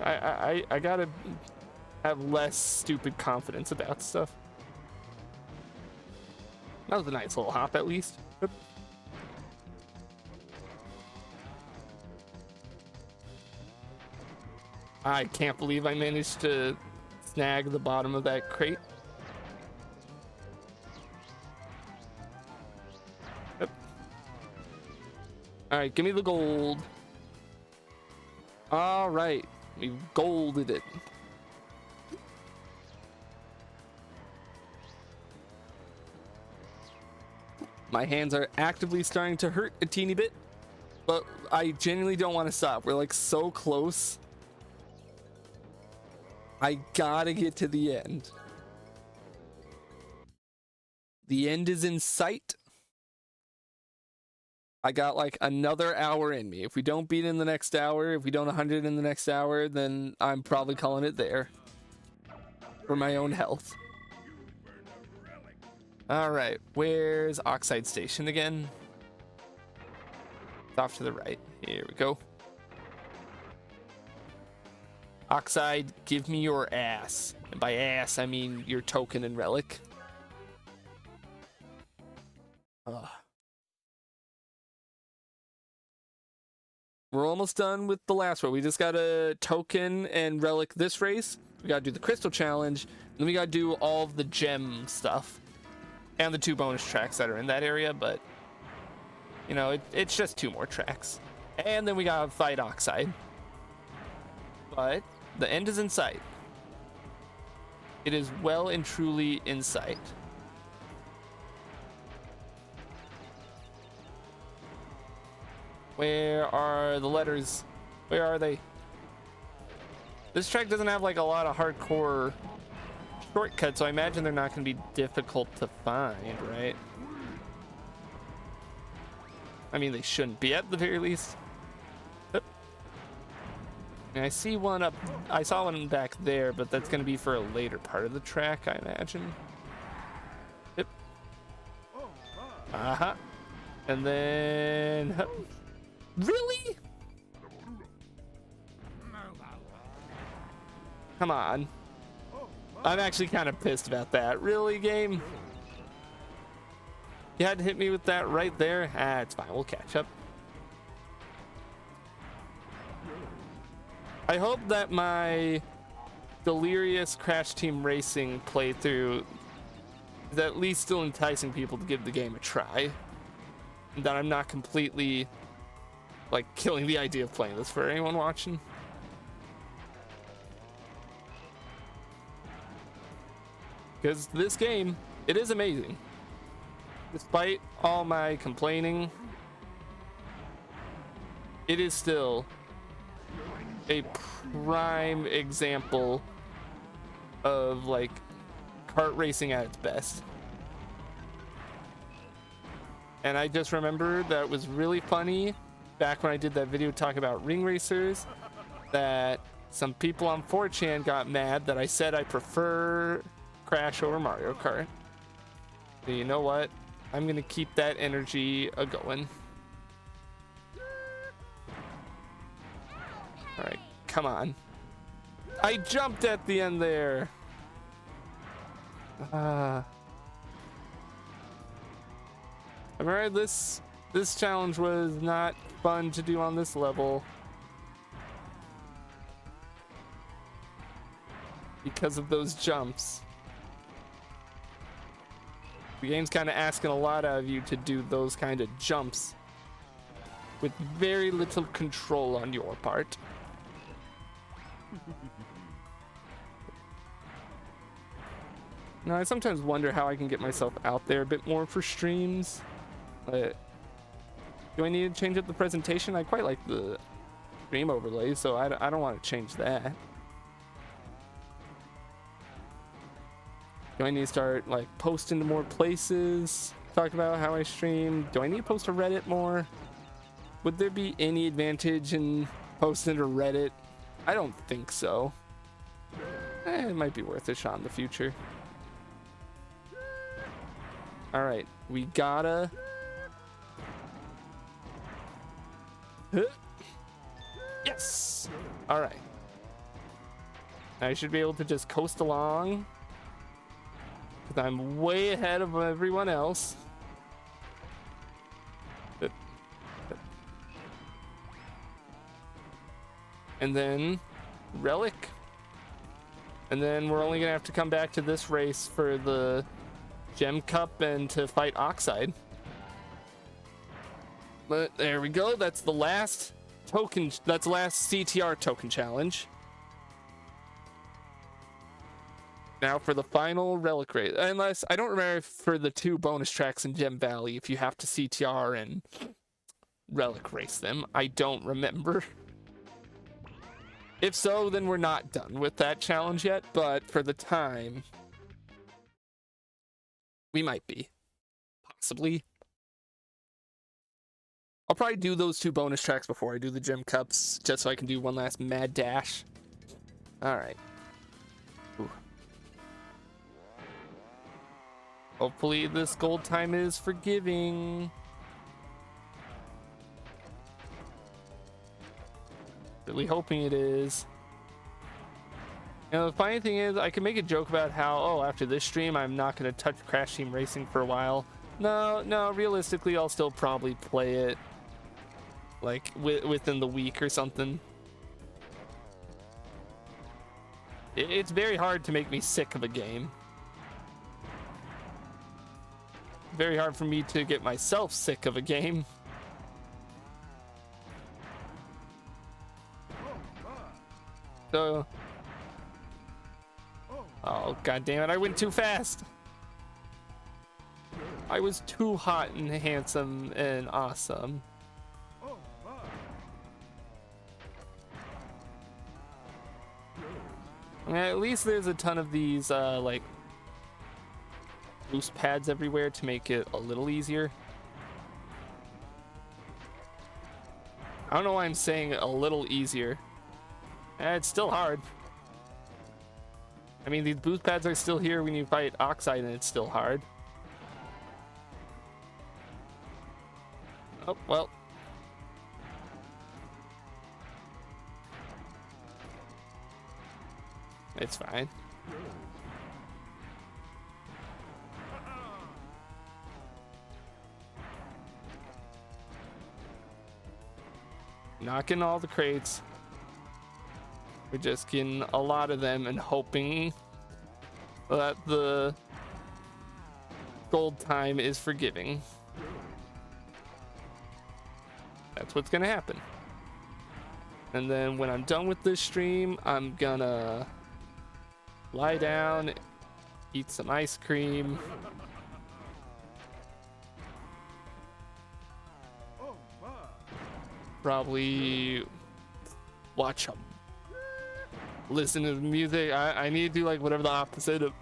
I gotta have less stupid confidence about stuff. That was a nice little hop, at least. Yep. I can't believe I managed to snag the bottom of that crate. Yep. All right, give me the gold. All right, we golded it. My hands are actively starting to hurt a teeny bit, but I genuinely don't want to stop. We're like so close. I gotta get to the end. The end is in sight. I got like another hour in me. If we don't beat in the next hour, if we don't 100 in the next hour, then I'm probably calling it there. For my own health. Alright, where's Oxide Station again? It's off to the right. Here we go. Oxide, give me your ass. And by ass, I mean your token and relic. Ugh. We're almost done with the last one. We just got a token and relic this race. We gotta do the crystal challenge. And then we gotta do all of the gem stuff. And the 2 bonus tracks that are in that area, but... You know, it's just 2 more tracks. And then we gotta fight Oxide. But... the end is in sight. It is well and truly in sight. Where are the letters? Where are they? This track doesn't have like a lot of hardcore shortcuts, so I imagine they're not going to be difficult to find, right? I mean, they shouldn't be at the very least. And I see one up, I saw one back there, but that's going to be for a later part of the track, I imagine. Yep. Uh-huh. And then... Really? Come on. I'm actually kind of pissed about that. Really, game? You had to hit me with that right there? Ah, it's fine. We'll catch up. I hope that my delirious Crash Team Racing playthrough is at least still enticing people to give the game a try. And that I'm not completely, like, killing the idea of playing this for anyone watching. Because this game, it is amazing. Despite all my complaining, it is still a prime example of like kart racing at its best. And I just remember that was really funny back when I did that video talking about ring racers, that some people on 4chan got mad that I said I prefer Crash over Mario Kart. So you know what? I'm gonna keep that energy going. All right, come on. I jumped at the end there. I'm alright. This challenge was not fun to do on this level because of those jumps. The game's kind of asking a lot out of you to do those kind of jumps with very little control on your part. Now, I sometimes wonder how I can get myself out there a bit more for streams. Do I need to change up the presentation? I quite like the stream overlay, so I don't want to change that. Do I need to start like posting to more places? Talk about how I stream? Do I need to post to Reddit more? Would there be any advantage in posting to Reddit? I don't think so. It might be worth a shot in the future. All right, we gotta. Yes. All right. I should be able to just coast along because I'm way ahead of everyone else. And then Relic. And then we're only gonna have to come back to this race for the Gem Cup and to fight Oxide. But there we go. That's the last token. That's the last CTR token challenge. Now for the final Relic race. Unless I don't remember if for the 2 bonus tracks in Gem Valley if you have to CTR and Relic race them. I don't remember. If so, then we're not done with that challenge yet, but for the time, we might be. Possibly. I'll probably do those 2 bonus tracks before I do the Gem Cups, just so I can do one last mad dash. Alright. Hopefully this gold time is forgiving. Really hoping it is. You know, the funny thing is, I can make a joke about how, oh, after this stream, I'm not going to touch Crash Team Racing for a while. No, realistically, I'll still probably play it, like, within the week or something. It's very hard to make me sick of a game. Very hard for me to get myself sick of a game. So, oh god damn it, I went too fast. I was too hot and handsome and awesome. I mean, at least there's a ton of these like boost pads everywhere to make it a little easier. I don't know why I'm saying a little easier. It's still hard. I mean, these boost pads are still here when you fight Oxide, and it's still hard. Oh, well. It's fine. Knocking all the crates. We're just getting a lot of them and hoping that the gold time is forgiving. That's what's gonna happen. And then when I'm done with this stream, I'm gonna lie down, eat some ice cream. Probably watch them. Listen to the music. I need to do like whatever the opposite of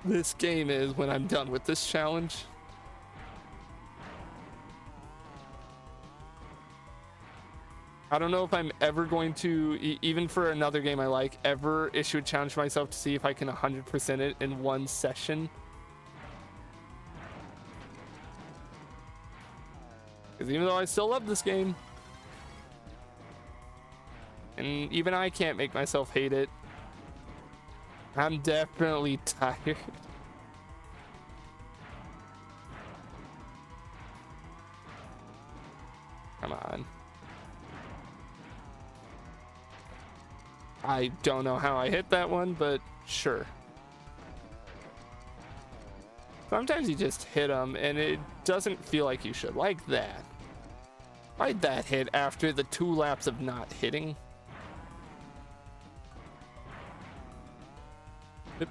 this game is when I'm done with this challenge. I don't know if I'm ever going to, even for another game I like, ever issue a challenge for myself to see if I can 100% it in one session. Because even though I still love this game, and even I can't make myself hate it, I'm definitely tired. Come on. I don't know how I hit that one, but sure. Sometimes you just hit them and it doesn't feel like you should. Like that. Why'd that hit after the 2 laps of not hitting? Yep.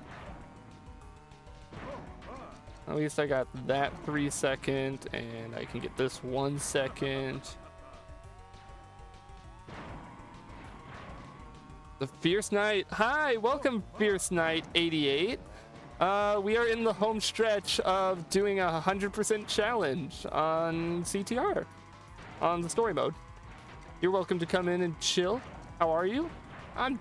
At least I got that 3 second, and I can get this 1 second. The Fierce Knight. Hi, welcome Fierce Knight 88. We are in the home stretch of doing a 100% challenge on CTR, on the story mode. You're welcome to come in and chill. How are you? I'm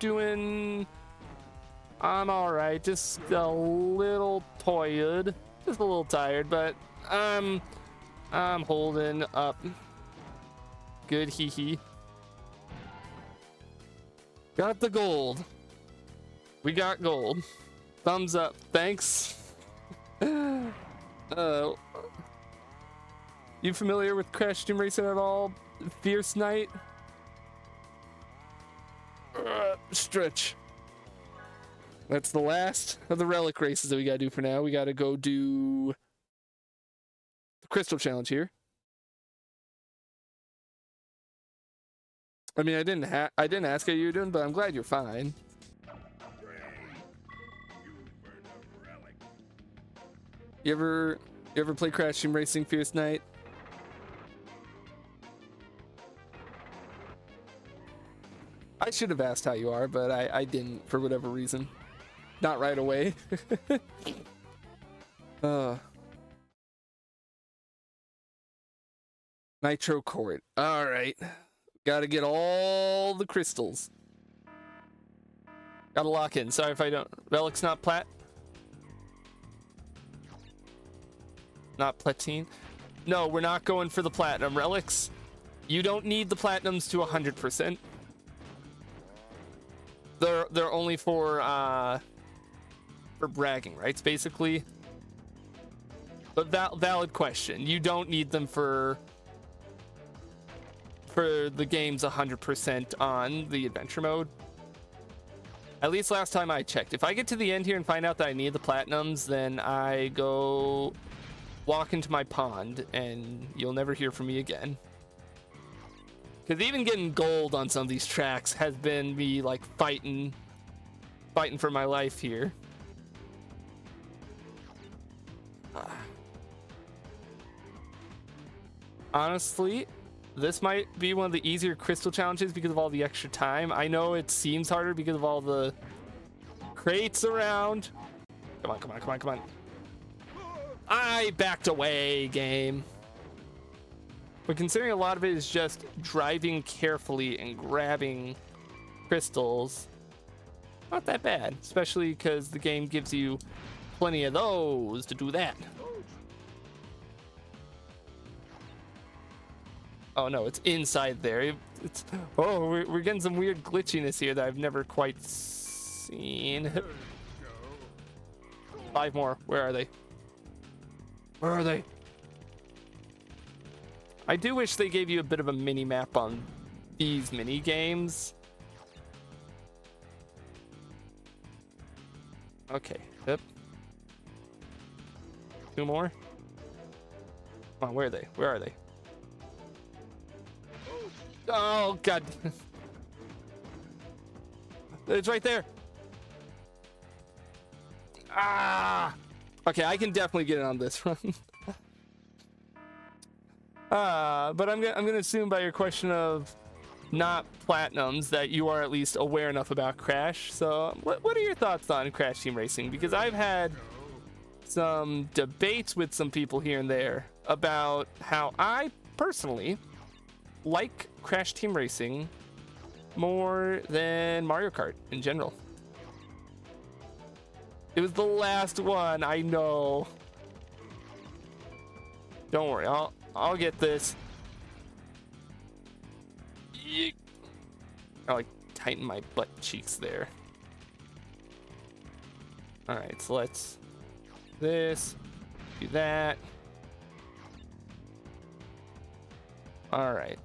all right. Just a little tired. Just a little tired, but I'm holding up. Good, hee hee. Got the gold. We got gold. Thumbs up. Thanks. You familiar with Crash Team Racing at all, Fierce Knight? Stretch. That's the last of the relic races that we gotta do for now. We gotta go do the Crystal Challenge here. I mean, I didn't ask how you were doing, but I'm glad you're fine. You ever play Crash Team Racing, Fierce Knight? I should have asked how you are, but I didn't for whatever reason. Not right away. Nitro Court. All right. Gotta get all the crystals. Gotta lock in. Sorry if I don't. Relic's not plat. Not platine. No, we're not going for the platinum relics. You don't need the platinums to 100%. They're only for bragging rights, basically. But valid question. You don't need them for the game's 100% on the adventure mode. At least last time I checked. If I get to the end here and find out that I need the platinums, then I go walk into my pond and you'll never hear from me again. Because even getting gold on some of these tracks has been me like fighting for my life here. Honestly, this might be one of the easier crystal challenges because of all the extra time. I know it seems harder because of all the crates around. Come on, come on, come on, come on. I backed away, game. But considering a lot of it is just driving carefully and grabbing crystals, not that bad. Especially because the game gives you plenty of those to do that. Oh no, it's inside there. Oh, we're getting some weird glitchiness here that I've never quite seen. 5 more. Where are they? Where are they? I do wish they gave you a bit of a mini map on these mini games. Okay, yep. 2 more. Come on, where are they? Where are they? Oh god. It's right there. Ah. Okay, I can definitely get it on this run. But I'm gonna assume by your question of not platinums that you are at least aware enough about Crash. So what are your thoughts on Crash Team Racing? Because I've had some debates with some people here and there about how I personally like Crash Team Racing more than Mario Kart in general. It was the last one, I know. Don't worry, I'll get this. I like tighten my butt cheeks there. All right, so let's do this, do that. All right.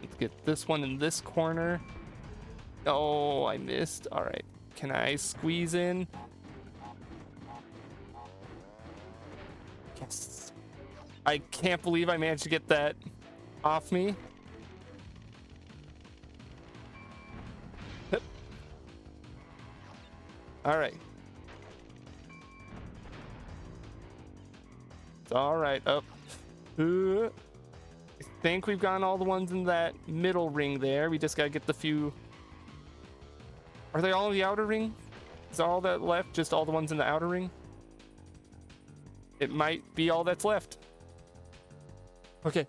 Let's get this one in this corner. Oh, I missed. All right. Can I squeeze in? Yes. I can't believe I managed to get that off me. Yep. All right. It's all right. Up. I think we've gotten all the ones in that middle ring there. We just gotta get the few. Are they all in the outer ring? Is all that left just all the ones in the outer ring? It might be all that's left. Okay.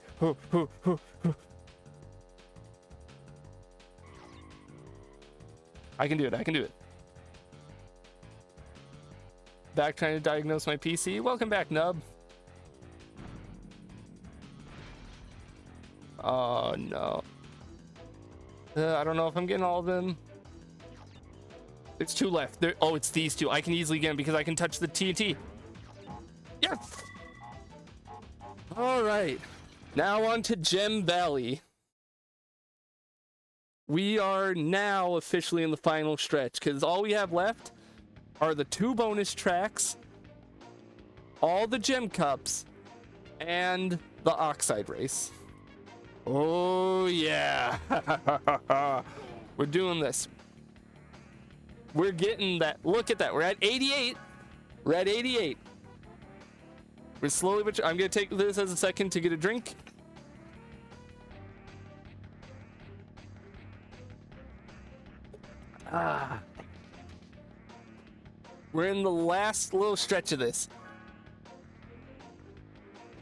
I can do it. I can do it. Back trying to diagnose my PC. Welcome back, Nub. Oh, no. I don't know if I'm getting all of them. It's two left. Oh, it's these two. I can easily get them because I can touch the TNT. Yes! All right. Now on to Gem Valley. We are now officially in the final stretch because all we have left are the 2 bonus tracks, all the gem cups, and the Oxide race. Oh, yeah. We're doing this. We're getting that. Look at that. We're at 88. We're at 88. We're slowly, but I'm going to take this as a second to get a drink. We're in the last little stretch of this.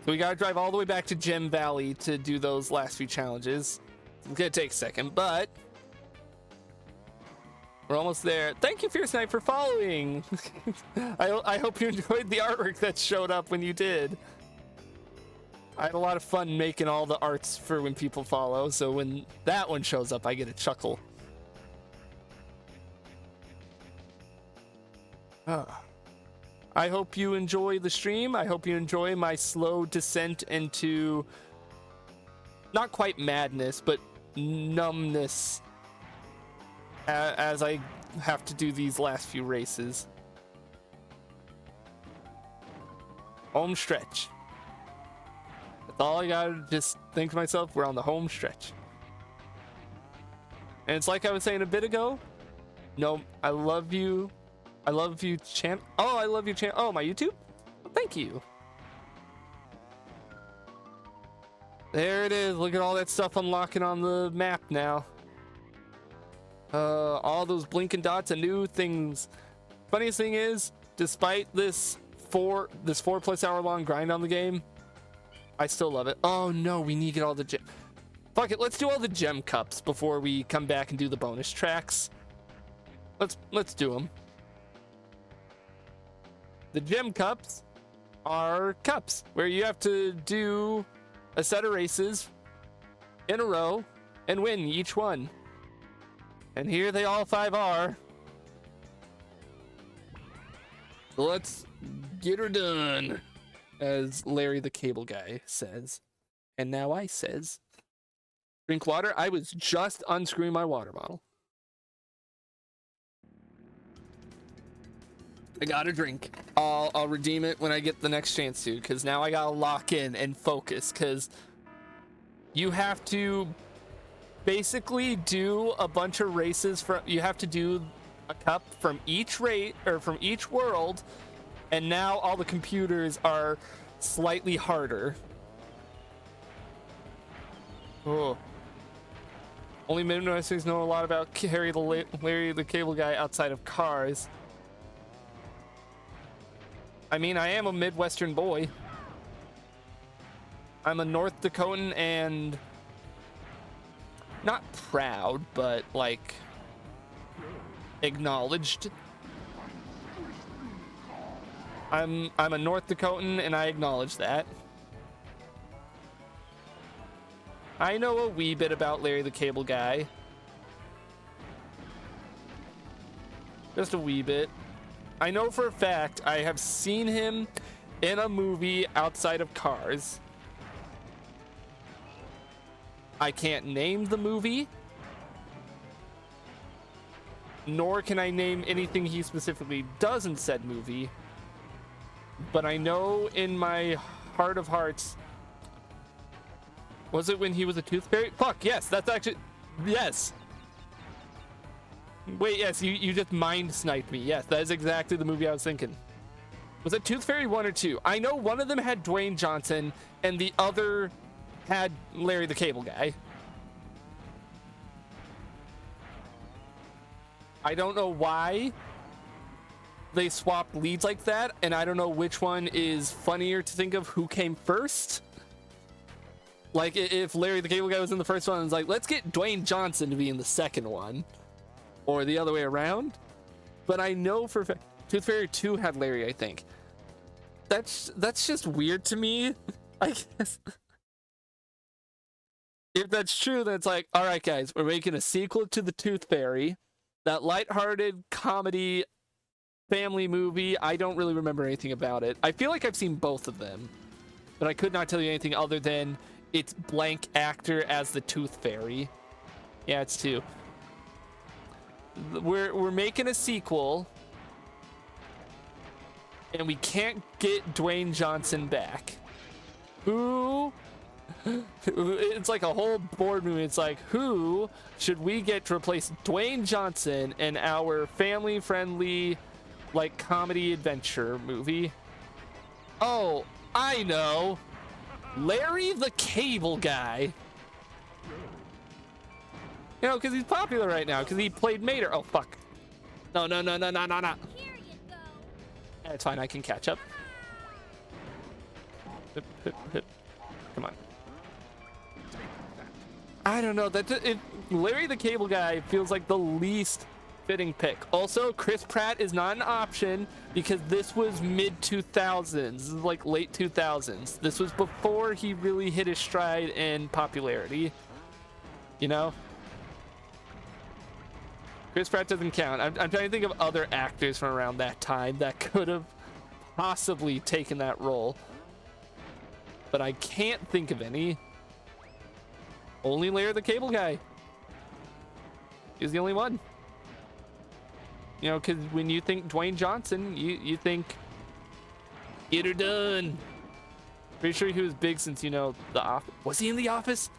So we gotta drive all the way back to Gem Valley to do those last few challenges. It's gonna take a second, but we're almost there. Thank you, Fierce Knight, for following. I hope you enjoyed the artwork that showed up when you did. I had a lot of fun making all the arts for when people follow, so when that one shows up, I get a chuckle. I hope you enjoy the stream. I hope you enjoy my slow descent into not quite madness, but numbness as I have to do these last few races. Home stretch. That's all I gotta just think to myself. We're on the home stretch. And it's like I was saying a bit ago. No, I love you. I love you, champ. Oh, I love you, champ. Oh, my YouTube? Well, thank you. There it is. Look at all that stuff unlocking on the map now. All those blinking dots and new things. Funniest thing is, despite this 4+ hour long grind on the game, I still love it. Oh no, we need to get all the gem. Fuck it, let's do all the gem cups before we come back and do the bonus tracks. Let's do them. The gem cups are cups where you have to do a set of races in a row and win each one. And here they all 5 are. Let's get her done, as Larry the Cable Guy says. And now I says, drink water. I was just unscrewing my water bottle. I gotta drink. I'll redeem it when I get the next chance to, because now I gotta lock in and focus, because you have to basically do a bunch of races. You have to do a cup from each rate or from each world, and now all the computers are slightly harder. Oh. Only Midwesterners know a lot about Larry the Cable Guy outside of cars. I mean, I am a Midwestern boy. I'm a North Dakotan and not proud, but like acknowledged. I'm a North Dakotan and I acknowledge that. I know a wee bit about Larry the Cable Guy. Just a wee bit. I know for a fact I have seen him in a movie outside of Cars. I can't name the movie, nor can I name anything he specifically does in said movie, but I know in my heart of hearts, was it when he was a tooth fairy? Fuck, yes, that's actually, yes. Wait, yes, you just mind sniped me. Yes, that is exactly the movie I was thinking. Was it Tooth Fairy 1 or 2? I know one of them had Dwayne Johnson and the other had Larry the Cable Guy. I don't know why they swapped leads like that, and I don't know which one is funnier to think of who came first. Like, if Larry the Cable Guy was in the first one, it's like, let's get Dwayne Johnson to be in the second one. Or the other way around. But I know for Tooth Fairy 2 had Larry, I think. That's just weird to me, I guess. If that's true, then it's like, all right, guys, we're making a sequel to the Tooth Fairy. That lighthearted comedy family movie. I don't really remember anything about it. I feel like I've seen both of them, but I could not tell you anything other than it's blank actor as the Tooth Fairy. Yeah, it's 2. We're making a sequel, and we can't get Dwayne Johnson back. Who? It's like a whole board movie. It's like, who should we get to replace Dwayne Johnson in our family-friendly, like, comedy adventure movie? Oh, I know. Larry the Cable Guy. You know, because he's popular right now, because he played Mater. Oh, fuck. No. Here you go. It's fine, I can catch up. Hip, hip, hip. Come on. I don't know. Larry the Cable Guy feels like the least fitting pick. Also, Chris Pratt is not an option because this was mid-2000s. This is like late 2000s. This was before he really hit his stride in popularity. You know? Chris Pratt doesn't count. I'm trying to think of other actors from around that time that could have possibly taken that role. But I can't think of any. Only Larry the Cable Guy. He's the only one. You know, because when you think Dwayne Johnson, you think get her done. Pretty sure he was big since, you know, The Office. Was he in The Office?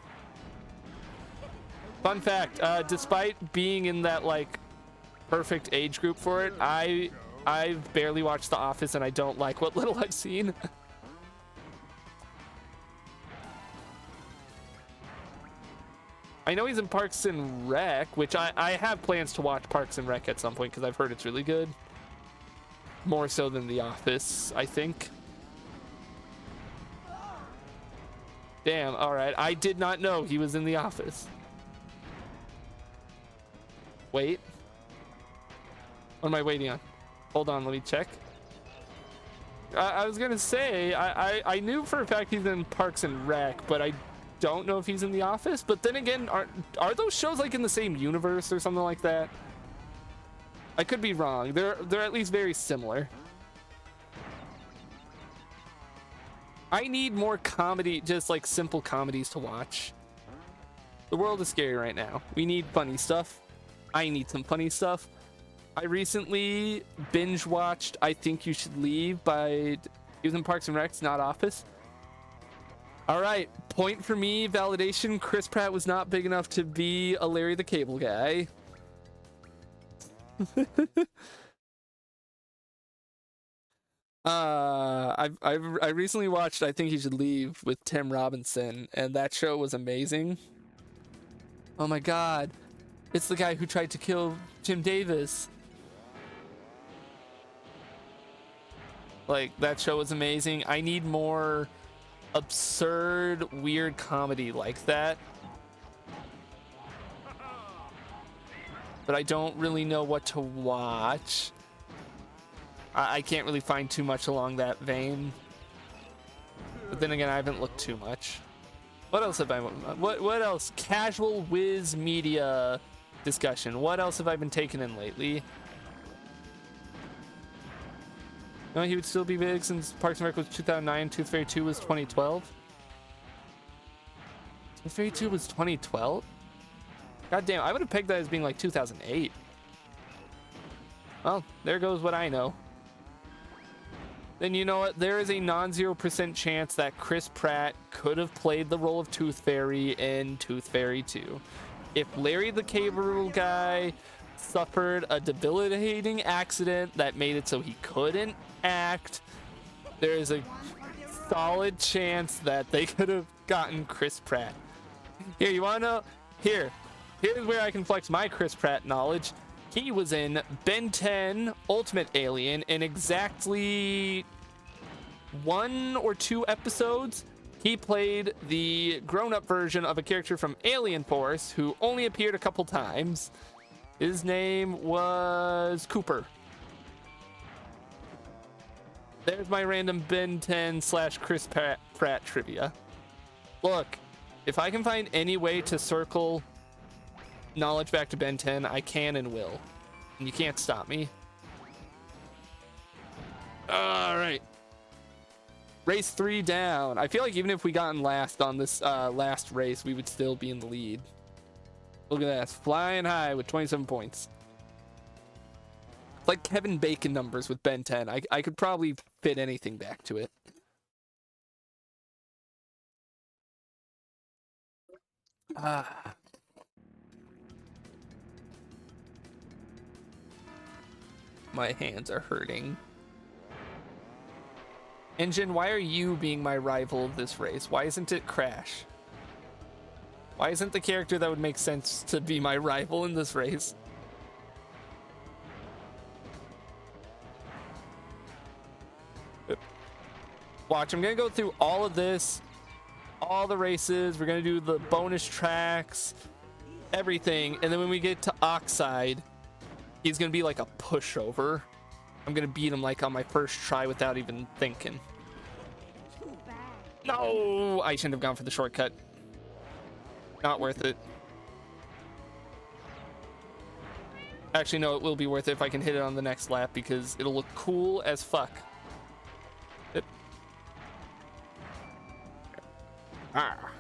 Fun fact, despite being in that, like, perfect age group for it, I've barely watched The Office and I don't like what little I've seen. I know he's in Parks and Rec, which I have plans to watch Parks and Rec at some point because I've heard it's really good. More so than The Office, I think. Damn, alright. I did not know he was in The Office. Wait. What am I waiting on? Hold on, let me check. I was gonna say, I knew for a fact he's in Parks and Rec, but I don't know if he's in The Office. But then again, are those shows like in the same universe or something like that? I could be wrong. They're at least very similar. I need more comedy, just like simple comedies to watch. The world is scary right now. We need funny stuff. I need some funny stuff. I recently binge watched I Think You Should Leave by using Parks and Recs, not Office. All right, point for me, validation. Chris Pratt was not big enough to be a Larry the Cable Guy. I recently watched I Think You Should Leave with Tim Robinson, and that show was amazing. Oh my god. It's the guy who tried to kill Jim Davis. Like, that show was amazing. I need more absurd, weird comedy like that. But I don't really know what to watch. I can't really find too much along that vein. But then again, I haven't looked too much. What else have I... What else? Casual whiz media discussion. What else have I been taking in lately? No, he would still be big since Parks and Rec was 2009. Tooth Fairy 2 was 2012. Tooth Fairy 2 was 2012? God damn, I would have pegged that as being like 2008. Well, there goes what I know. Then you know what? There is a non-0% chance that Chris Pratt could have played the role of Tooth Fairy in Tooth Fairy 2. If Larry the Cable Guy suffered a debilitating accident that made it so he couldn't act, there is a solid chance that they could have gotten Chris Pratt. Here, you wanna know? Here's where I can flex my Chris Pratt knowledge. He was in Ben 10 Ultimate Alien in exactly 1 or 2 episodes. He played the grown-up version of a character from Alien Force who only appeared a couple times. His name was Cooper. There's my random Ben 10 / Chris Pratt trivia. Look, if I can find any way to circle knowledge back to Ben 10, I can and will. And you can't stop me. All right. Race 3 down. I feel like even if we gotten last on this last race, we would still be in the lead. Look at that. Flying high with 27 points. It's like Kevin Bacon numbers with Ben 10. I could probably fit anything back to it. My hands are hurting. Engine, why are you being my rival of this race? Why isn't it Crash? Why isn't the character that would make sense to be my rival in this race? Watch, I'm gonna go through all of this, all the races. We're gonna do the bonus tracks, everything, and then when we get to Oxide, he's gonna be like a pushover. I'm gonna beat him like on my first try without even thinking. No, I shouldn't have gone for the shortcut. Not worth it. Actually, no, it will be worth it if I can hit it on the next lap because it'll look cool as fuck. Yep. Ah.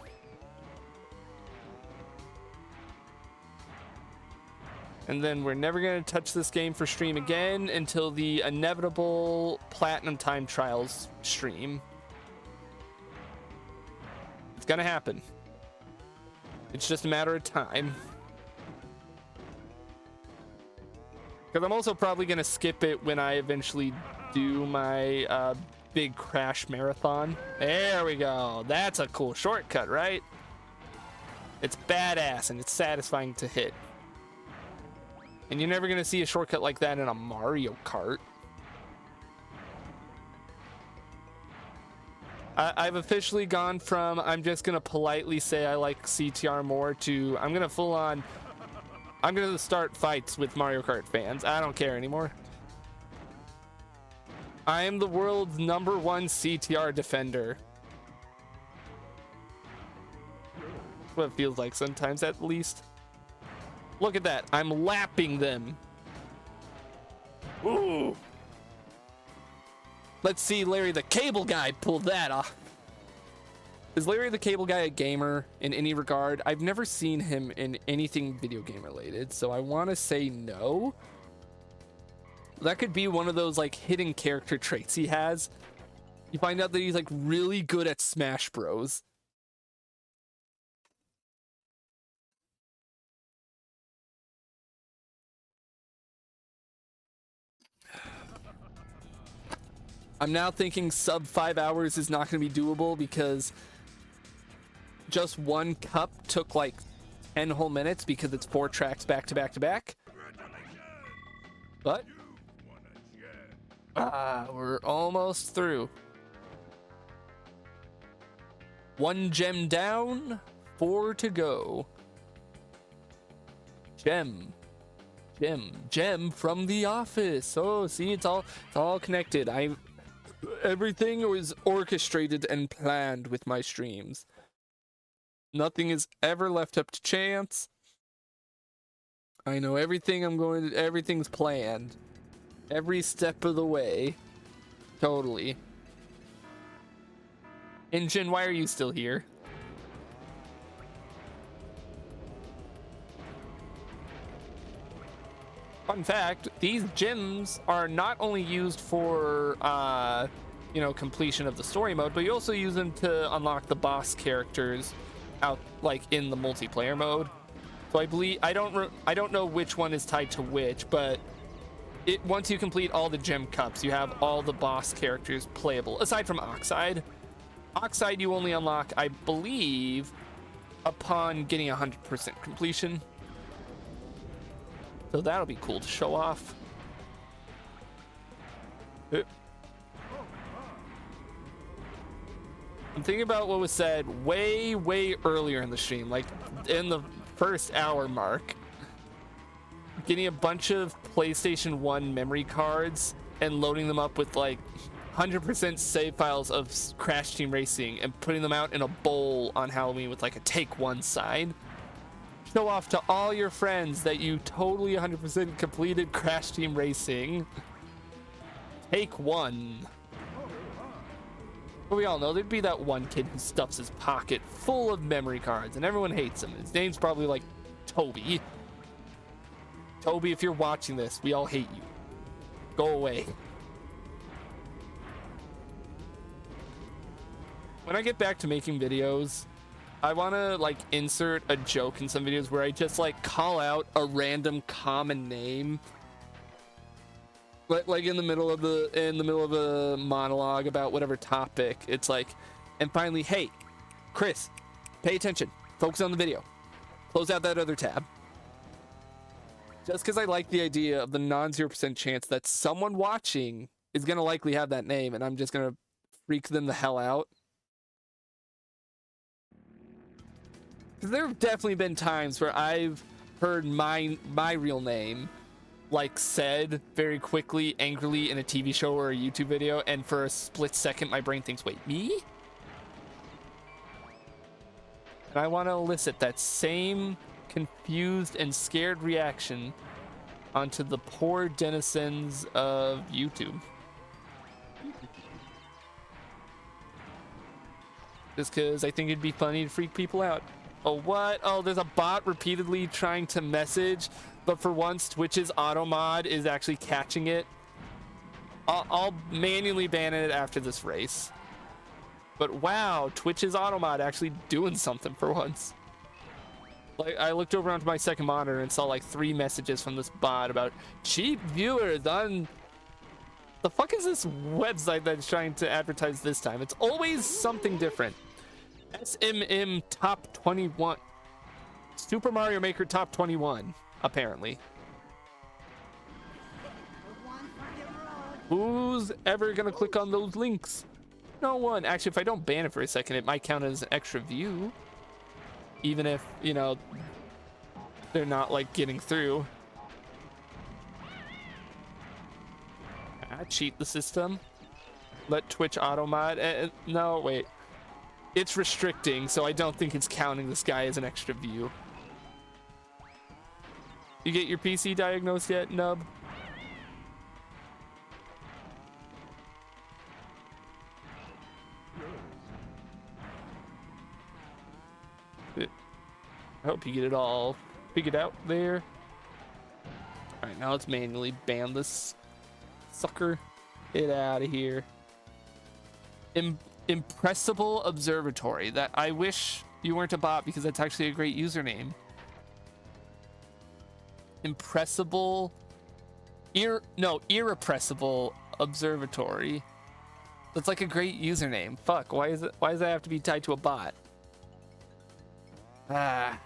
And then we're never going to touch this game for stream again until the inevitable Platinum Time Trials stream. It's going to happen. It's just a matter of time. Because I'm also probably going to skip it when I eventually do my big Crash marathon. There we go. That's a cool shortcut, right? It's badass and it's satisfying to hit. And you're never going to see a shortcut like that in a Mario Kart. I've officially gone from I'm just going to politely say I like CTR more to I'm going to start fights with Mario Kart fans. I don't care anymore. I am the world's #1 CTR defender. That's what it feels like sometimes, at least. Look at that. I'm lapping them. Ooh. Let's see Larry the Cable Guy pull that off. Is Larry the Cable Guy a gamer in any regard? I've never seen him in anything video game related, so I want to say no. That could be one of those like hidden character traits he has. You find out that he's like really good at Smash Bros. I'm now thinking sub 5 hours is not going to be doable because just one cup took like 10 whole minutes because it's 4 tracks back to back to back. But we're almost through. 1 gem down, 4 to go. Gem from The Office. Oh, see, it's all connected. Everything was orchestrated and planned with my streams. Nothing is ever left up to chance. I know everything everything's planned. Every step of the way. Totally. Engine, why are you still here? Fun fact, these gems are not only used for, you know, completion of the story mode, but you also use them to unlock the boss characters out, like, in the multiplayer mode. So I believe, I don't know which one is tied to which, but once you complete all the gem cups, you have all the boss characters playable, aside from Oxide. Oxide you only unlock, I believe, upon getting 100% completion. So that'll be cool to show off. I'm thinking about what was said way earlier in the stream, like in the first hour mark. Getting a bunch of PlayStation 1 memory cards and loading them up with like 100% save files of Crash Team Racing and putting them out in a bowl on Halloween with like a Take One sign. Show off to all your friends that you totally 100% completed Crash Team Racing. Take One. But we all know there'd be that one kid who stuffs his pocket full of memory cards and everyone hates him. His name's probably like Toby. Toby, if you're watching this, we all hate you. Go away. When I get back to making videos, I want to like insert a joke in some videos where I just like call out a random common name, like in the middle of a monologue about whatever topic. It's like, and finally, hey, Chris, pay attention, focus on the video, close out that other tab. Just because I like the idea of the non-0% chance that someone watching is gonna likely have that name, and I'm just gonna freak them the hell out. There have definitely been times where I've heard my real name like said very quickly, angrily in a TV show or a YouTube video, and for a split second my brain thinks, wait, me? And I want to elicit that same confused and scared reaction onto the poor denizens of YouTube. Just because I think it'd be funny to freak people out. Oh, what? Oh, there's a bot repeatedly trying to message, but for once, Twitch's auto mod is actually catching it. I'll manually ban it after this race. But wow, Twitch's auto mod actually doing something for once. Like, I looked over onto my second monitor and saw like 3 messages from this bot about cheap viewers on... The fuck is this website that's trying to advertise this time? It's always something different. SMM Top 21. Super Mario Maker Top 21, apparently. Who's ever gonna click on those links? No one. Actually, if I don't ban it for a second, it might count as an extra view. Even if, you know, they're not like getting through. Cheat the system. Let Twitch auto mod. No, wait. It's restricting, so I don't think it's counting this guy as an extra view. You get your PC diagnosed yet, Nub? I hope you get it all figured out there. Alright, now let's manually ban this sucker. Get out of here. Impressible Observatory. That I wish you weren't a bot because that's actually a great username. Impressible, Irrepressible Observatory. That's like a great username. Fuck. Why does that have to be tied to a bot? Ah.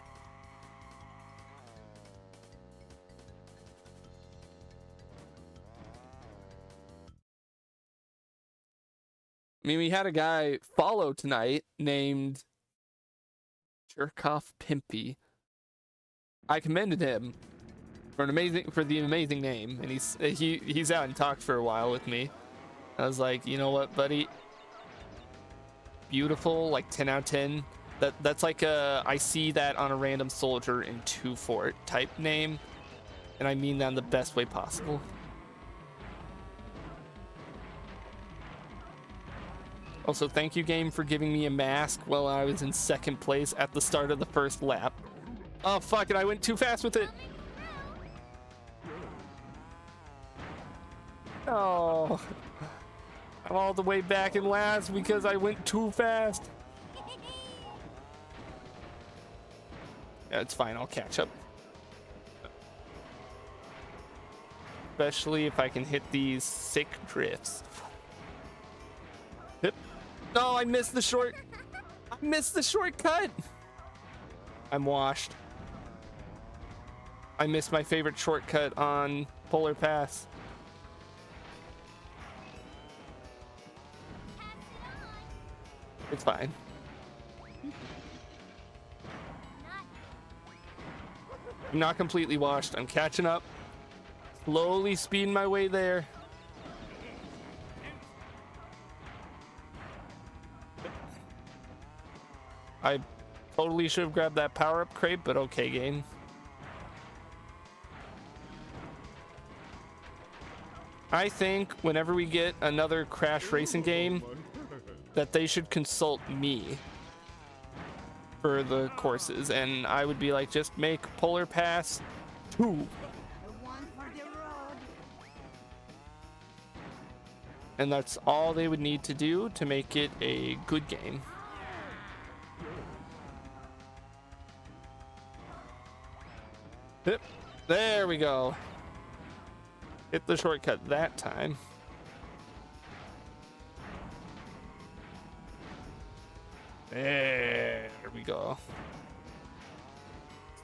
I mean, we had a guy follow tonight named Jerkoff Pimpy. I commended him for the amazing name, and he's out and talked for a while with me. I was like, you know what, buddy? Beautiful, like 10 out of 10. That's like a, I see that on a random soldier in 2 fort type name, and I mean that in the best way possible. Also, thank you, game, for giving me a mask while I was in 2nd place at the start of the 1st lap. Oh, fuck it, I went too fast with it. Oh, I'm all the way back in last because I went too fast. Yeah, it's fine, I'll catch up. Especially if I can hit these sick drifts. Yep. No, I missed the I missed the shortcut. I'm washed. I missed my favorite shortcut on Polar Pass. It's fine. I'm not completely washed. I'm catching up. Slowly speeding my way there. I totally should have grabbed that power-up crate, but okay, game. I think whenever we get another Crash racing game, that they should consult me for the courses, and I would be like, just make Polar Pass 2. The one for the road. And that's all they would need to do to make it a good game. Yep. There we go. Hit the shortcut that time. There we go.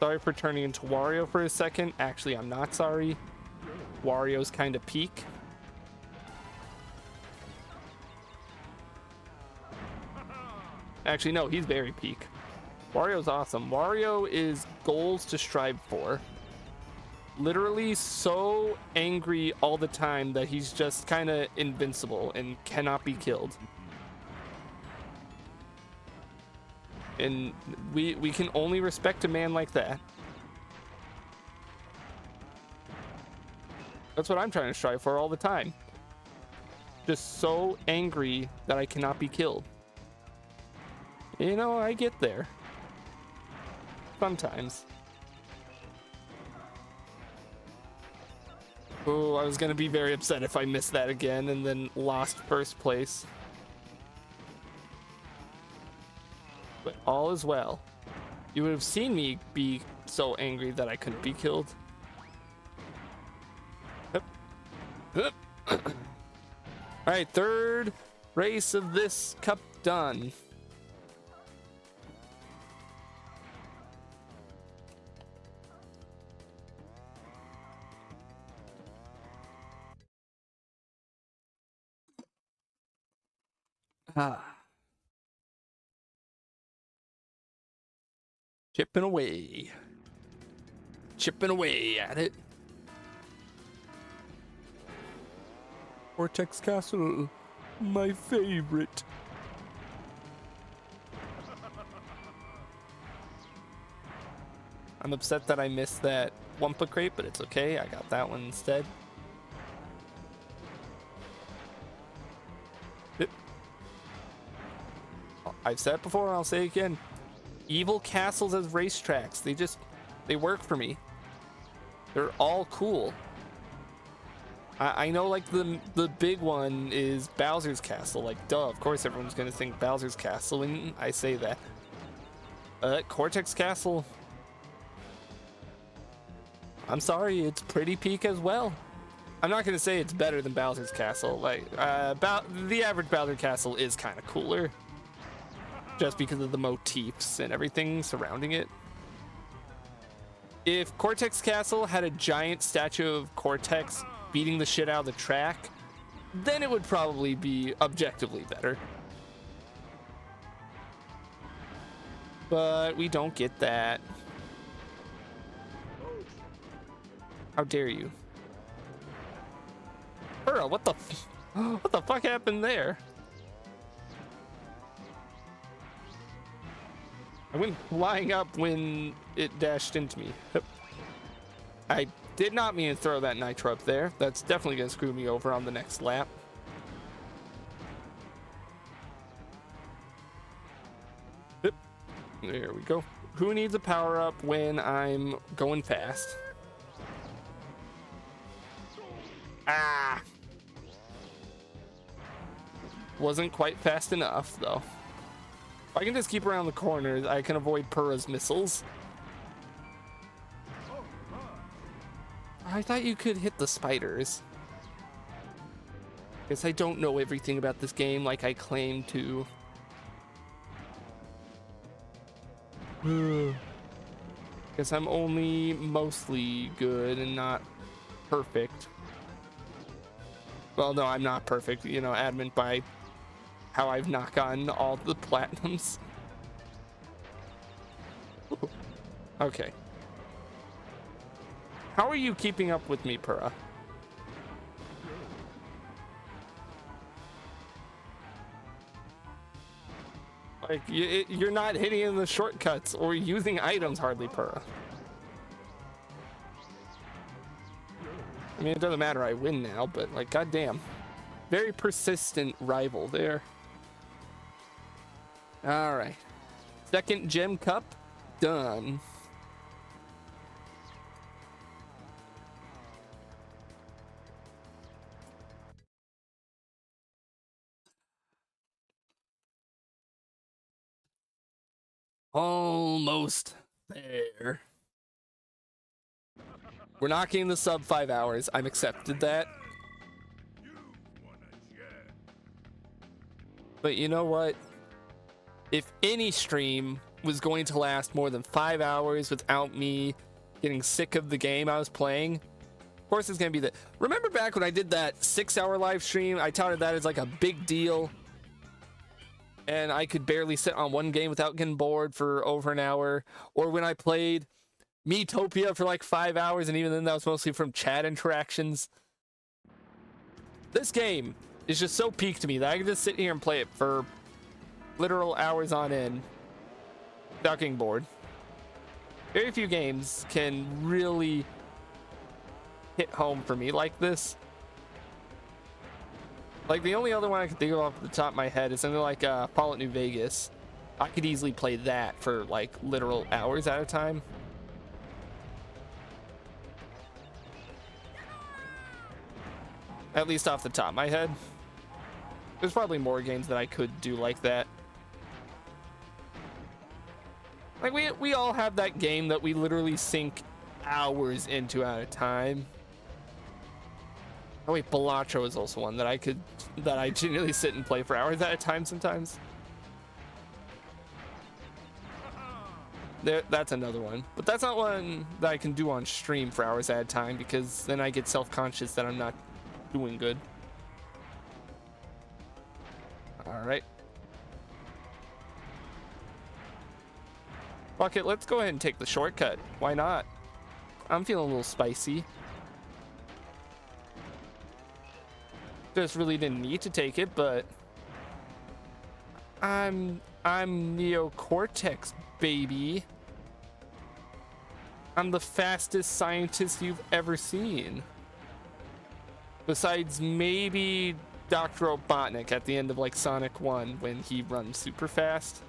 Sorry for turning into Wario for a second. Actually, I'm not sorry. Wario's kind of peak. Actually, no, he's very peak. Wario's awesome. Wario is goals to strive for. Literally so angry all the time that he's just kind of invincible and cannot be killed. And we can only respect a man like that. That's what I'm trying to strive for all the time. Just so angry that I cannot be killed. You know, I get there. Sometimes. Oh, I was gonna be very upset if I missed that again and then lost 1st place. But all is well. You would have seen me be so angry that I couldn't be killed. Yep. Yep. All right, 3rd race of this cup done. Chipping away. Chipping away at it. Vortex Castle, my favorite. I'm upset that I missed that Wumpa crate, but it's okay. I got that one instead. I've said it before and I'll say it again. Evil castles as racetracks. They work for me. They're all cool. I know like the big one is Bowser's Castle. Like, duh, of course everyone's gonna think Bowser's Castle when I say that. Cortex Castle. I'm sorry, it's pretty peak as well. I'm not gonna say it's better than Bowser's Castle. Like, the average Bowser Castle is kind of cooler. Just because of the motifs and everything surrounding it. If Cortex Castle had a giant statue of Cortex beating the shit out of the track, then it would probably be objectively better. But we don't get that. How dare you? Burrow, what the fuck happened there? I went flying up when it dashed into me. Yep. I did not mean to throw that nitro up there. That's definitely going to screw me over on the next lap. Yep. There we go. Who needs a power up when I'm going fast? Ah! Wasn't quite fast enough, though. If I can just keep around the corners, I can avoid Purra's missiles. I thought you could hit the spiders. Guess I don't know everything about this game like I claim to. Guess I'm only mostly good and not perfect. Well, no, I'm not perfect, you know, adamant by how I've not gotten all the platinums. Ooh. Okay. How are you keeping up with me, Purra? Like, you're not hitting in the shortcuts or using items hardly, Purra. I mean, it doesn't matter, I win now, but like, goddamn. Very persistent rival there. All right. Second gem cup, done. Almost there. We're not getting the sub 5 hours. I've accepted that. But you know what? If any stream was going to last more than 5 hours without me getting sick of the game I was playing, of course it's going to be the... Remember back when I did that 6-hour live stream? I touted that as like a big deal. And I could barely sit on one game without getting bored for over an hour. Or when I played Miitopia for like 5 hours, and even then that was mostly from chat interactions. This game is just so peak to me that I can just sit here and play it for literal hours on end without getting bored. Very few games can really hit home for me like this. Like, the only other one I can think of off the top of my head is something like Fallout New Vegas. I could easily play that for like literal hours at a time. At least off the top of my head. There's probably more games that I could do like that. Like, we all have that game that we literally sink hours into at a time. Oh wait, Balatro is also one that I genuinely sit and play for hours at a time sometimes. That's another one. But that's not one that I can do on stream for hours at a time, because then I get self-conscious that I'm not doing good. Alright. Fuck it, let's go ahead and take the shortcut. Why not? I'm feeling a little spicy. Just really didn't need to take it, but I'm Neocortex, baby. I'm the fastest scientist you've ever seen. Besides maybe Dr. Robotnik at the end of like Sonic 1 when he runs super fast.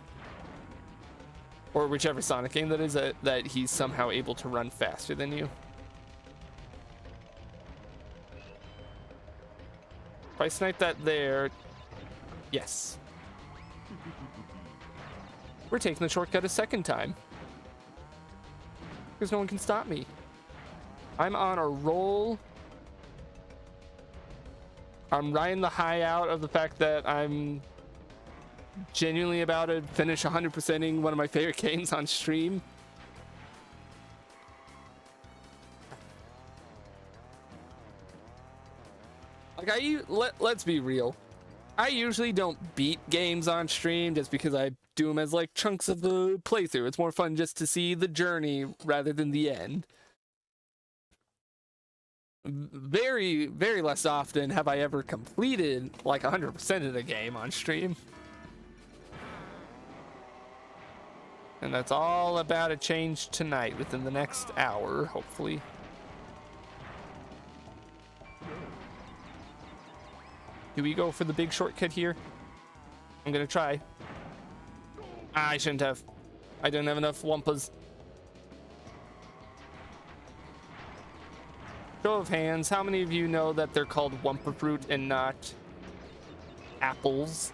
Or whichever Sonic game that is, that he's somehow able to run faster than you. If I snipe that there, yes. We're taking the shortcut a second time. Because no one can stop me. I'm on a roll. I'm riding the high out of the fact that I'm genuinely about to finish 100%ing one of my favorite games on stream. Like, let's be real. I usually don't beat games on stream just because I do them as like chunks of the playthrough. It's more fun just to see the journey rather than the end. Very, very less often have I ever completed like 100% of the game on stream. And that's all about to change tonight within the next hour, hopefully. Do we go for the big shortcut here? I'm gonna try. Ah, I shouldn't have. I don't have enough Wumpas. Show of hands, how many of you know that they're called Wumpa fruit and not apples?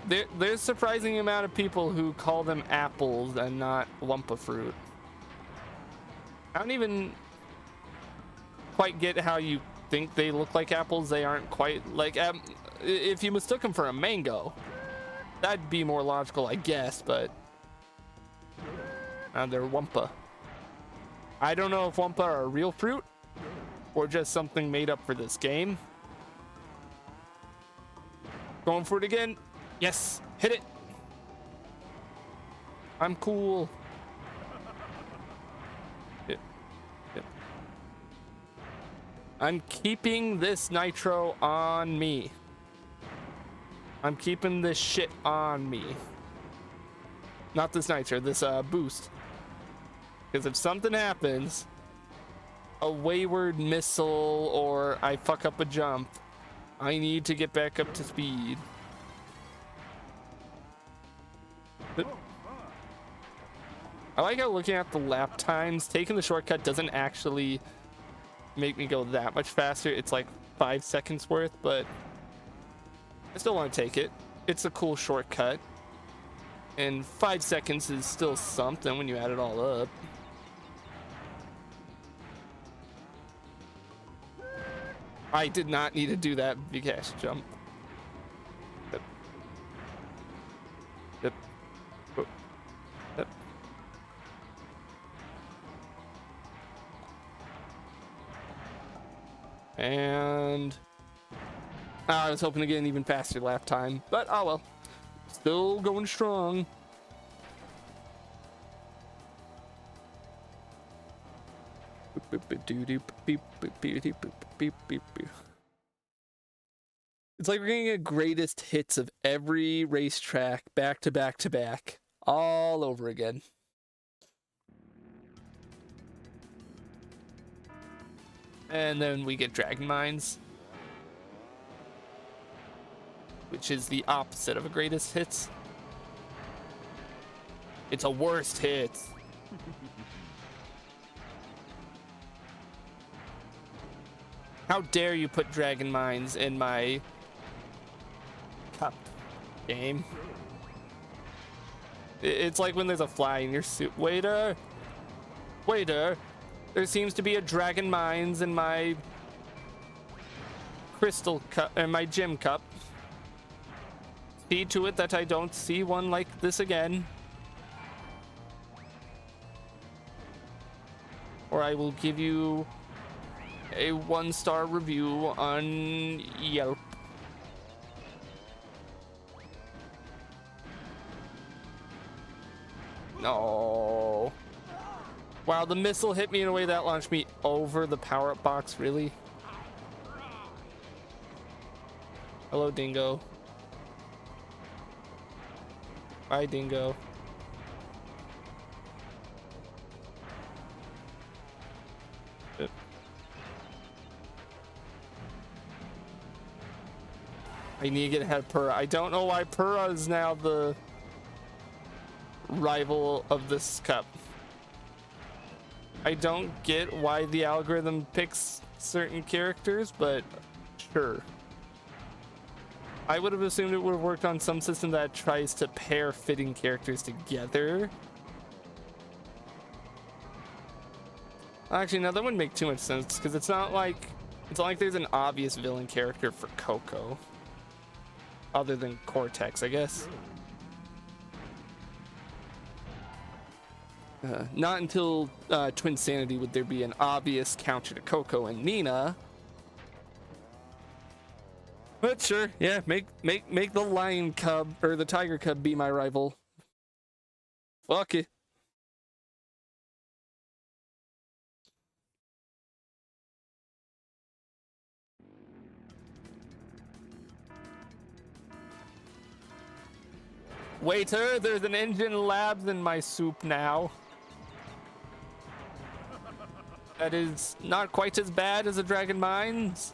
There's a surprising amount of people who call them apples and not Wumpa fruit. I don't even quite get how you think they look like apples. They aren't quite like if you mistook them for a mango, that'd be more logical, I guess, but they're Wumpa. I don't know if Wumpa are a real fruit or just something made up for this game. Going for it again. Yes, hit it. I'm cool. Yep. I'm keeping this nitro on me. I'm keeping this shit on me. Not this nitro, this boost. Because if something happens, a wayward missile or I fuck up a jump, I need to get back up to speed. I like how looking at the lap times, taking the shortcut doesn't actually make me go that much faster. It's like 5 seconds worth, but I still want to take it. It's a cool shortcut. And 5 seconds is still something when you add it all up. I did not need to do that Vcash jump. Yep. Yep. Oh. Yep. And I was hoping to get an even faster lap time, but oh well. Still going strong. It's like we're getting a greatest hits of every racetrack back to back to back all over again. And then we get Dragon Mines, which is the opposite of a greatest hits. It's a worst hits. How dare you put Dragon Mines in my cup game? It's like when there's a fly in your suit. Waiter! Waiter! There seems to be a Dragon Mines in my crystal cup, in my gym cup. See to it that I don't see one like this again. Or I will give you a 1-star review on Yelp. No. Wow, the missile hit me in a way that launched me over the power-up box, really? Hello, Dingo. Bye, Dingo. I need to get ahead of Purra. I don't know why Purra is now the rival of this cup. I don't get why the algorithm picks certain characters, but sure. I would have assumed it would have worked on some system that tries to pair fitting characters together. Actually, no, that wouldn't make too much sense because it's not like there's an obvious villain character for Coco. Other than Cortex, I guess. Not until Twin Sanity would there be an obvious counter to Coco and Nina. But sure, yeah, make the lion cub or the tiger cub be my rival. Fuck it. Waiter, there's an engine labs in my soup now. That is not quite as bad as a dragon mines,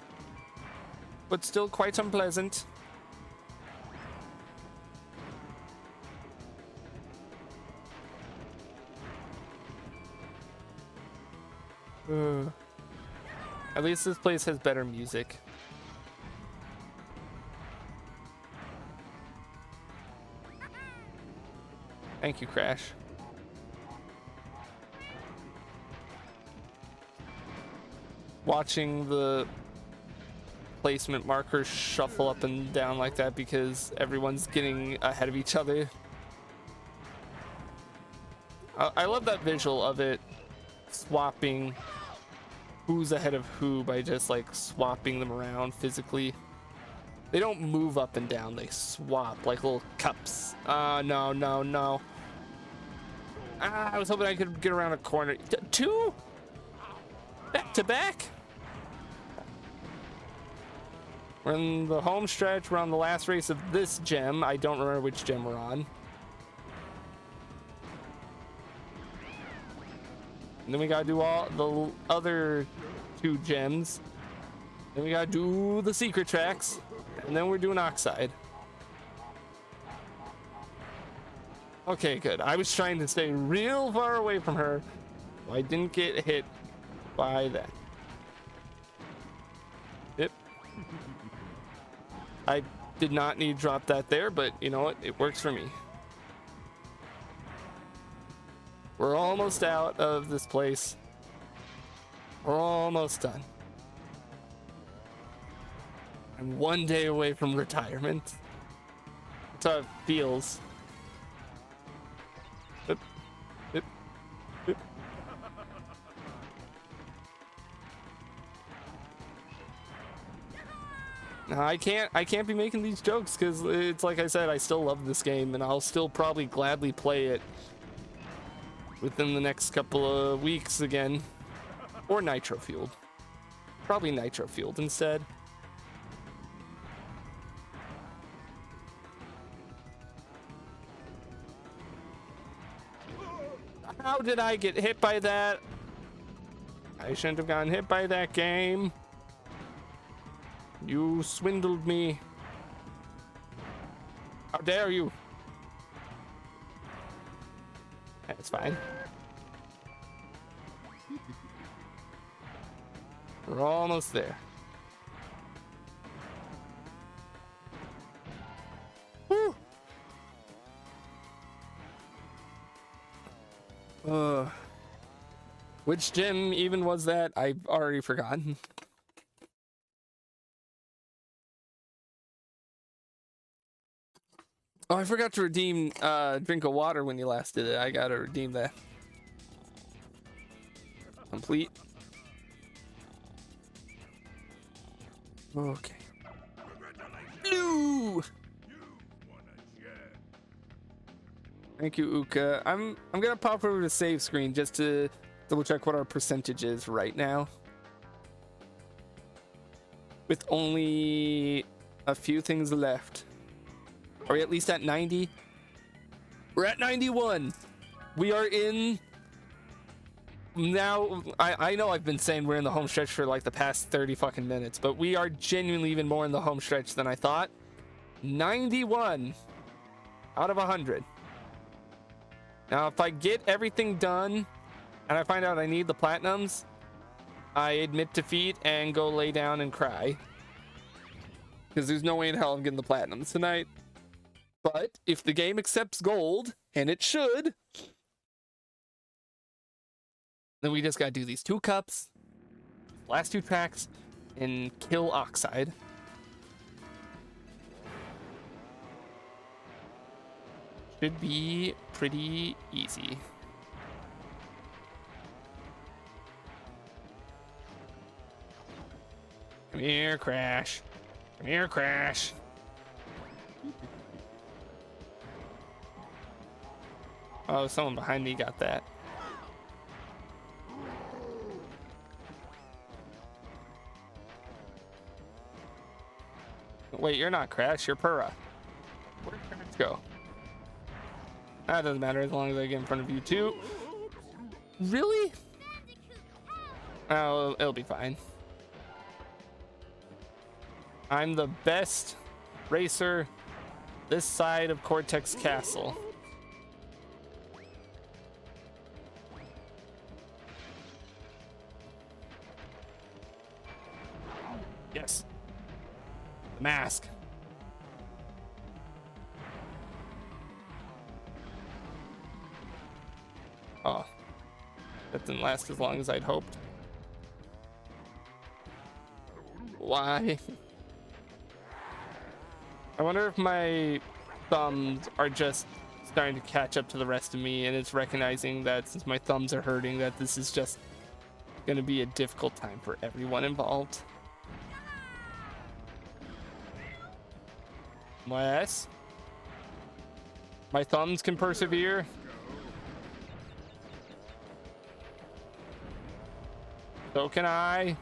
but still quite unpleasant. At least this place has better music. Thank you, Crash. Watching the placement markers shuffle up and down like that because everyone's getting ahead of each other. I love that visual of it swapping who's ahead of who by just like swapping them around physically. They don't move up and down, they swap like little cups. No, no, no. I was hoping I could get around a corner. Two? Back to back? We're in the home stretch. We're on the last race of this gem. I don't remember which gem we're on. And then we gotta do all the other 2 gems. Then we gotta do the secret tracks. And then we're doing Oxide. Okay, good. I was trying to stay real far away from her, so I didn't get hit by that. Yep. I did not need to drop that there, but you know what? It works for me. We're almost out of this place. We're almost done. I'm 1 day away from retirement. That's how it feels. Yep. Yep. Yep. No, I can't be making these jokes because it's like I said, I still love this game and I'll still probably gladly play it within the next couple of weeks again. Or nitro fueled. Probably nitro fueled instead. How did I get hit by that? I shouldn't have gotten hit by that game. You swindled me. How dare you? That's fine. We're almost there. Woo! Which gym even was that? I've already forgotten. Oh, I forgot to redeem drink of water when you last did it. I gotta redeem that. Complete. Okay. Blue. Thank you, Uka. I'm gonna pop over to save screen just to double check what our percentage is right now. With only a few things left. Are we at least at 90? We're at 91. We are in now. I know I've been saying we're in the home stretch for like the past 30 fucking minutes, but we are genuinely even more in the home stretch than I thought. 91 out of 100. Now, if I get everything done and I find out I need the platinums, I admit defeat and go lay down and cry. Because there's no way in hell I'm getting the platinums tonight. But if the game accepts gold, and it should, then we just gotta do these 2 cups, last 2 tracks, and kill Oxide. Should be pretty easy. Come here, Crash. Come here, Crash. Oh, someone behind me got that. Wait, you're not Crash, you're Purra. Where'd Crash go? That doesn't matter as long as I get in front of you too. Really? Oh, it'll be fine. I'm the best racer this side of Cortex Castle. Yes. The mask. Oh. That didn't last as long as I'd hoped. Why? I wonder if my thumbs are just starting to catch up to the rest of me and it's recognizing that since my thumbs are hurting that this is just gonna be a difficult time for everyone involved. Yes. My thumbs can persevere. So can I.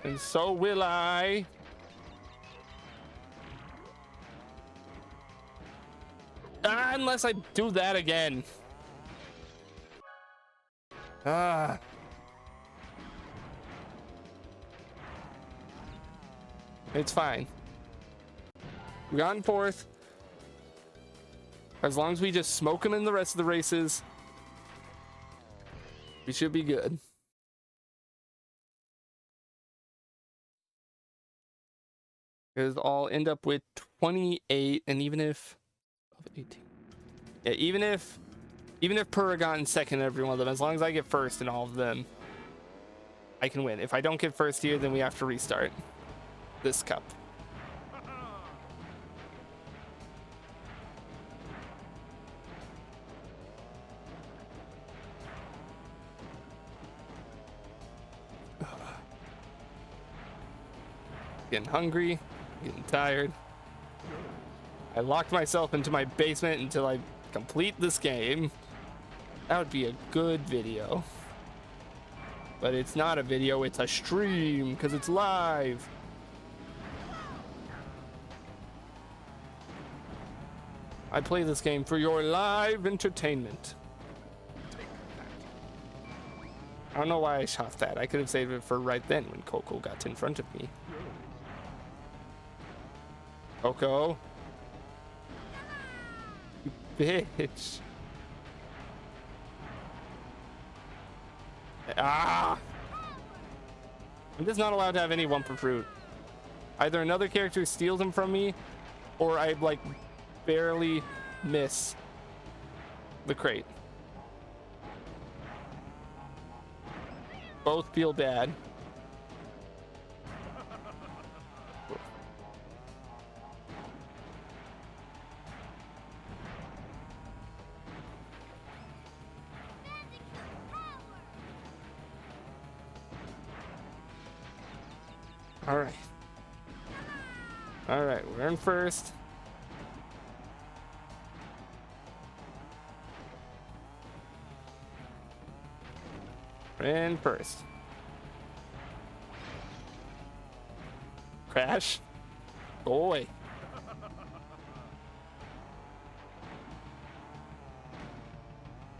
And so will I. Ah, unless I do that again. Ah. It's fine. We got in fourth. As long as we just smoke them in the rest of the races, we should be good. Because I'll end up with 28, and even if 18, yeah, even if Purra got in second in every one of them, as long as I get first in all of them, I can win. If I don't get first here, then we have to restart this cup. Getting hungry, getting tired. I locked myself into my basement until I complete this game. That would be a good video. But it's not a video, it's a stream because it's live. I play this game for your live entertainment. I don't know why I shot that. I could have saved it for right then when Coco got in front of me. Coco. You bitch. Ah! I'm just not allowed to have any Wumpa fruit. Either another character steals them from me, or I like barely miss the crate. Both feel bad. All right. All right, we're in first. We're in first. Crash. Boy.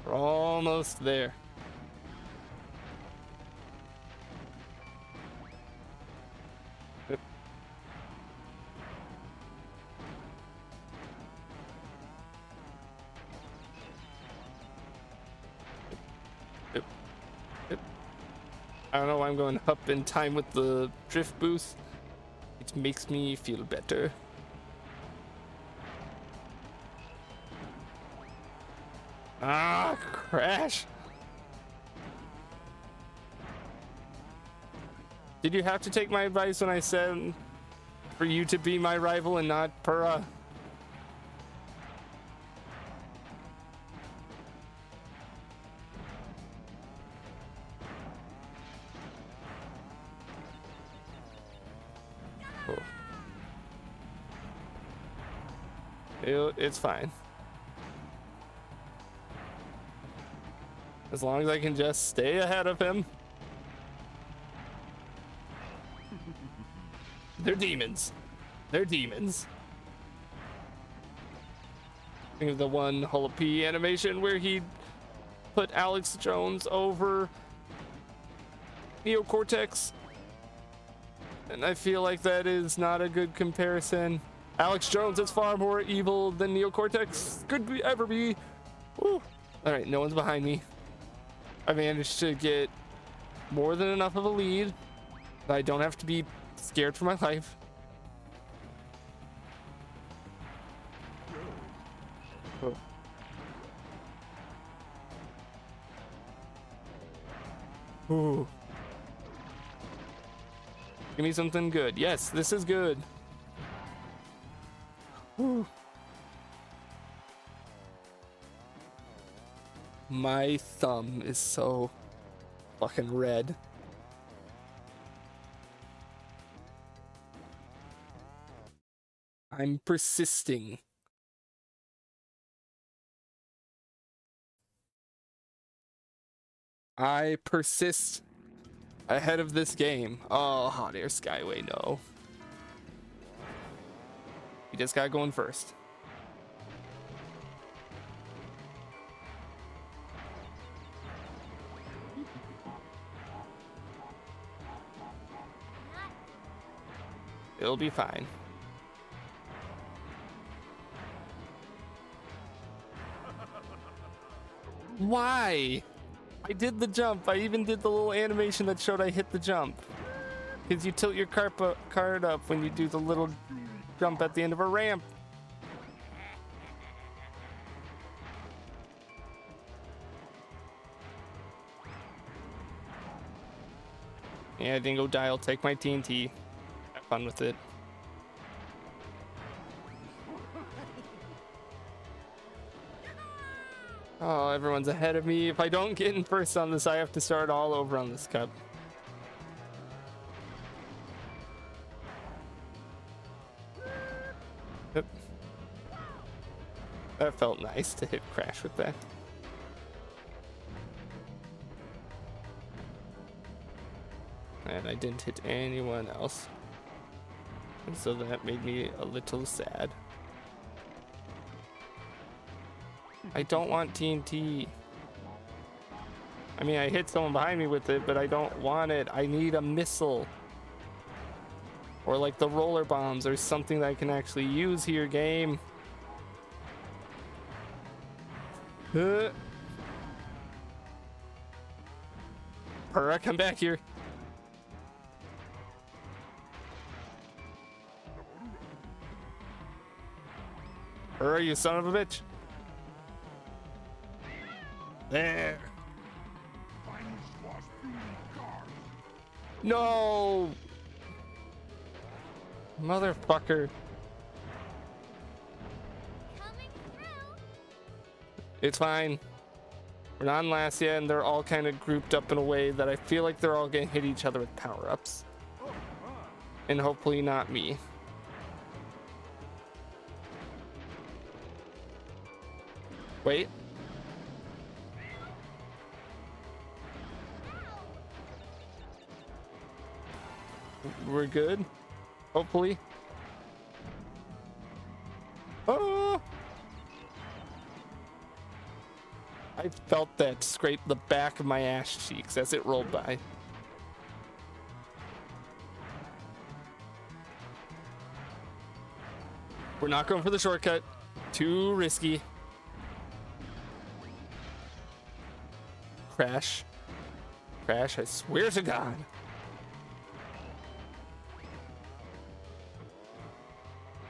We're almost there. Yep. Yep. Yep. I don't know why I'm going up in time with the drift boost. It makes me feel better. Ah, crash. Did you have to take my advice when I said for you to be my rival and not Purra? Cool. It's fine. As long as I can just stay ahead of him. They're demons. They're demons. Think of the one Hulla P animation where he put Alex Jones over Neocortex. And I feel like that is not a good comparison. Alex Jones is far more evil than Neocortex could ever be. Woo. All right, no one's behind me. I managed to get more than enough of a lead. I don't have to be scared for my life. Oh. Ooh. Give me something good. Yes, this is good. Ooh. My thumb is so fucking red. I'm persisting. I persist ahead of this game. Oh, hot air skyway, no. You just got going first. It'll be fine. Why? I did the jump. I even did the little animation that showed I hit the jump. Because you tilt your card up when you do the little jump at the end of a ramp. Yeah, Dingo Dial, take my TNT. Have fun with it. Oh, everyone's ahead of me. If I don't get in first on this, I have to start all over on this cup. Yep. That felt nice to hit crash with that. And I didn't hit anyone else. And so that made me a little sad. I don't want TNT. I mean, I hit someone behind me with it, but I don't want it. I need a missile. Or like the roller bombs or something that I can actually use here, game. Purra, come back here. Purra, you son of a bitch. There. No. Motherfucker. Coming through. It's fine. We're not in last yet, and they're all kind of grouped up in a way that I feel like they're all gonna hit each other with power-ups. And hopefully not me. Wait. We're good. Hopefully. Oh! I felt that scrape the back of my ass cheeks as it rolled by. We're not going for the shortcut. Too risky. Crash. Crash, I swear to God.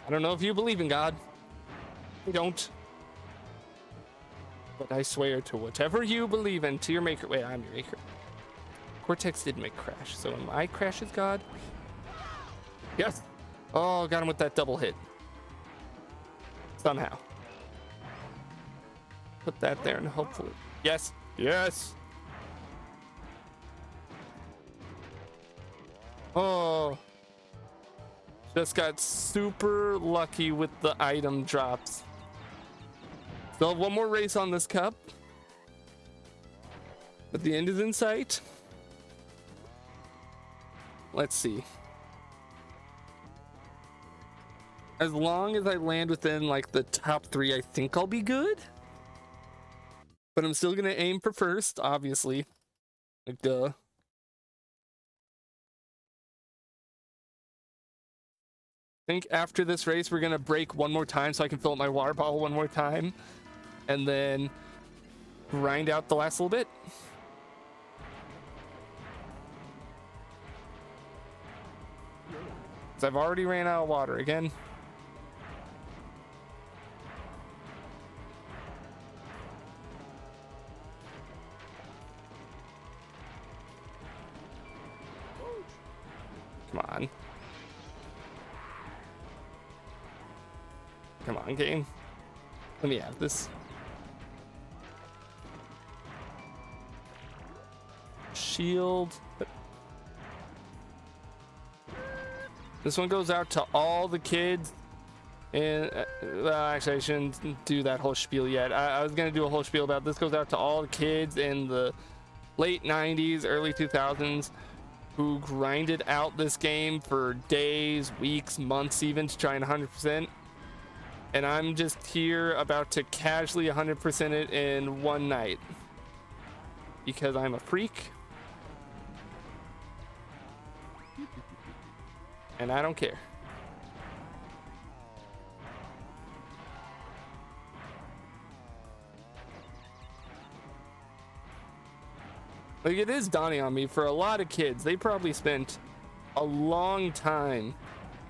I don't know if you believe in God. I don't. But I swear to whatever you believe in, to your maker. Wait, I'm your maker. Cortex did make Crash, so am I Crash's God? Yes. Oh, got him with that double hit. Somehow. Put that there and hopefully. Yes. Yes. Oh. Just got super lucky with the item drops. Still have one more race on this cup. But the end is in sight. Let's see. As long as I land within like the top 3, I think I'll be good. But I'm still gonna aim for first, obviously. Like, duh. I think after this race, we're gonna break one more time so I can fill up my water bottle one more time. And then grind out the last little bit. Because I've already ran out of water again. Come on. Come on, game. Let me have this. Shield. This one goes out to all the kids. And well, actually, I shouldn't do that whole spiel yet. I was gonna do a whole spiel about this. Goes out to all the kids in the late 90s, early 2000s who grinded out this game for days, weeks, months, even to try and 100%. And I'm just here about to casually 100% it in one night because I'm a freak. And I don't care. Like, it is dawning on me, for a lot of kids, they probably spent a long time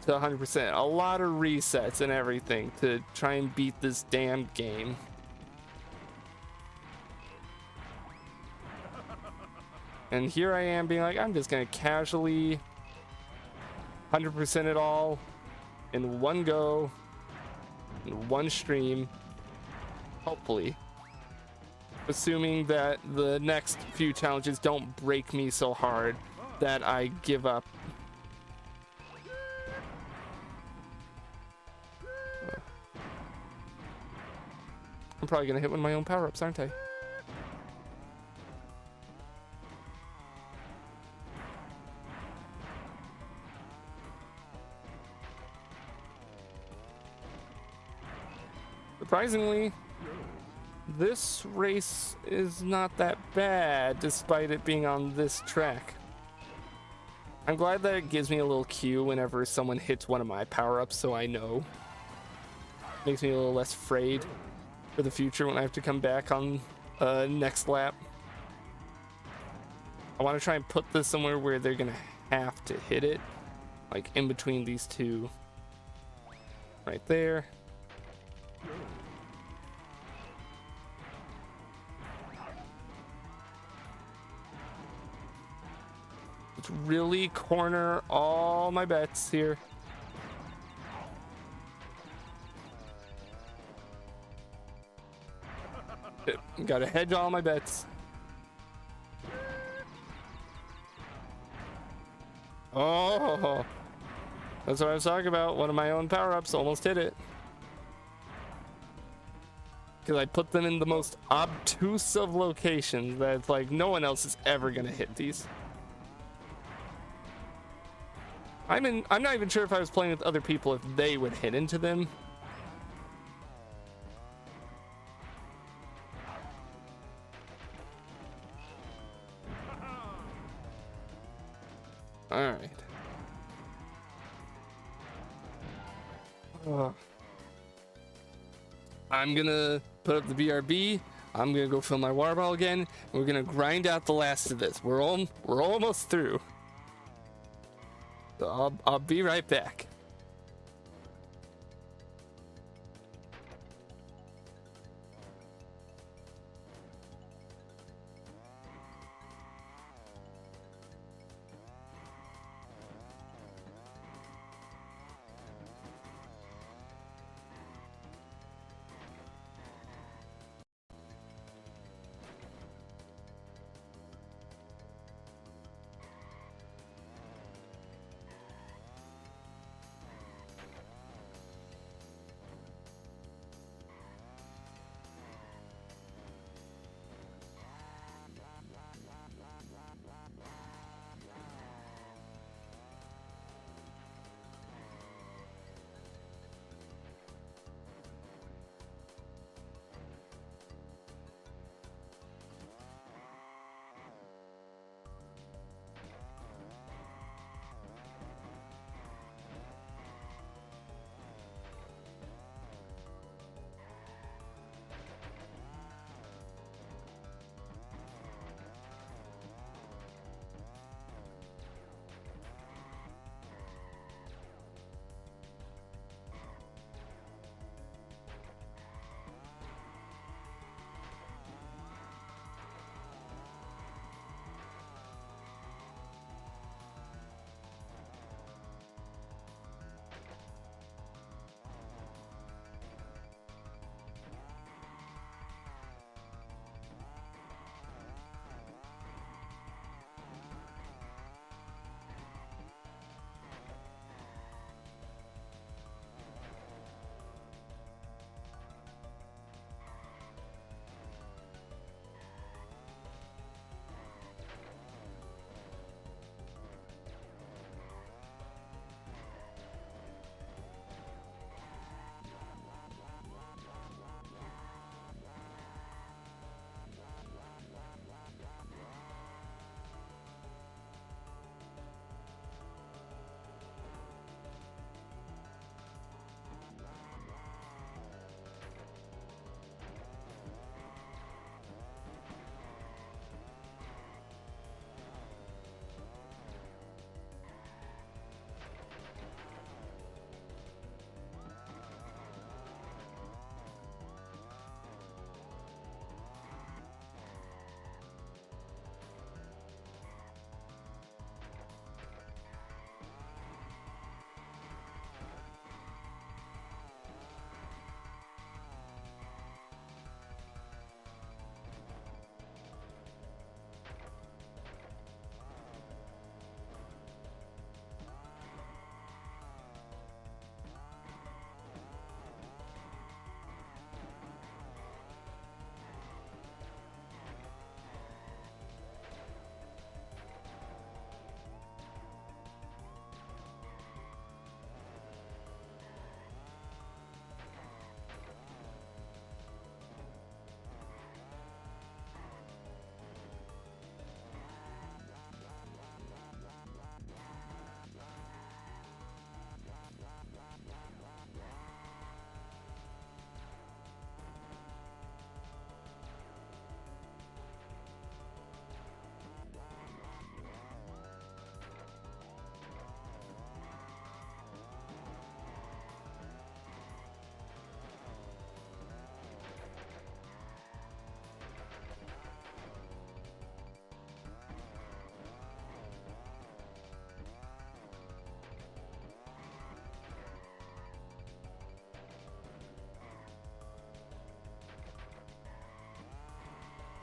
to 100%, a lot of resets and everything to try and beat this damn game. And here I am being like, I'm just gonna casually 100% it all in one go, in one stream, hopefully. Assuming that the next few challenges don't break me so hard that I give up. I'm probably gonna hit one of my own power-ups, aren't I? Surprisingly, this race is not that bad despite it being on this track. I'm glad that it gives me a little cue whenever someone hits one of my power-ups so I know. Makes me a little less afraid for the future when I have to come back on next lap. I want to try and put this somewhere where they're gonna have to hit it, like in between these two. Right there. Let's really corner all my bets here. Gotta hedge all my bets. Oh, that's what I was talking about. One of my own power-ups almost hit it. Because I put them in the most obtuse of locations that it's like no one else is ever gonna hit these. I'm not even sure if I was playing with other people if they would hit into them. All right. I'm gonna put up the BRB. I'm gonna go fill my water bottle again. And we're gonna grind out the last of this. We're almost through. So I'll be right back.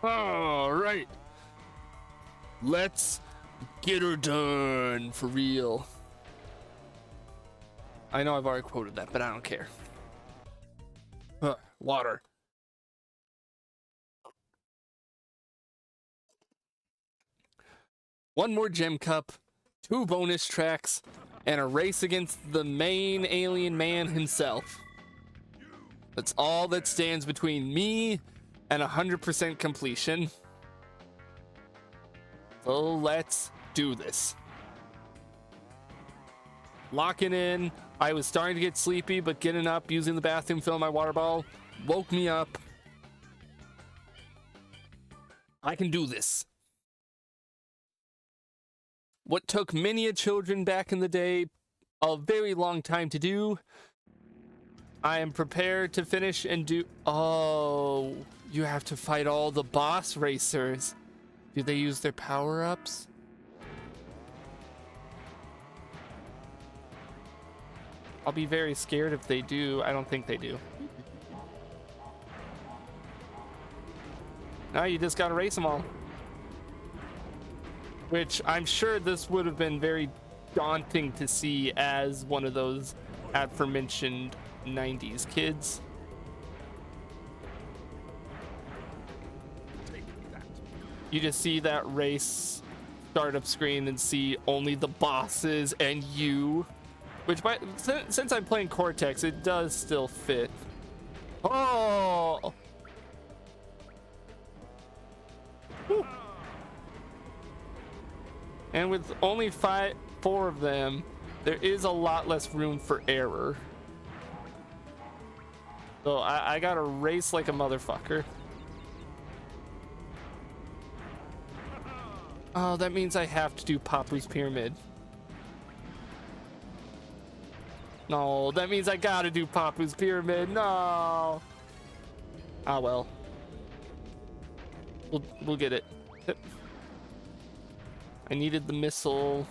All right. Let's get her done for real. I know I've already quoted that, but I don't care. Water. One more gem cup, 2 bonus tracks, and a race against the main alien man himself. That's all that stands between me and 100% completion. So let's do this. Locking in. I was starting to get sleepy, but getting up, using the bathroom, filling my water bottle, woke me up. I can do this. What took many a children back in the day a very long time to do, I am prepared to finish and do. Oh, you have to fight all the boss racers. Do they use their power-ups? I'll be very scared if they do. I don't think they do. No, you just gotta race them all. Which I'm sure this would have been very daunting to see as one of those aforementioned 90s kids. You just see that race startup screen and see only the bosses and you. Which, since I'm playing Cortex, it does still fit. Oh! Whew. And with only 4 of them, there is a lot less room for error. So I gotta race like a motherfucker. Oh, that means I have to do Papu's Pyramid. No, that means I gotta do Papu's Pyramid. No. Ah, well. We'll get it. I needed the missile.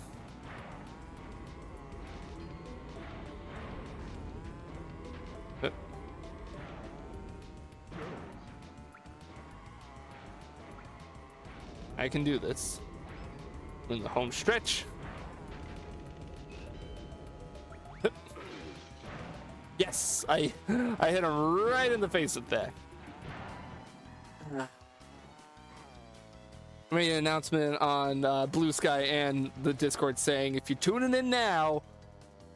I can do this. In the home stretch. Yes, I hit him right in the face with that. I made an announcement on Blue Sky and the Discord saying, if you're tuning in now,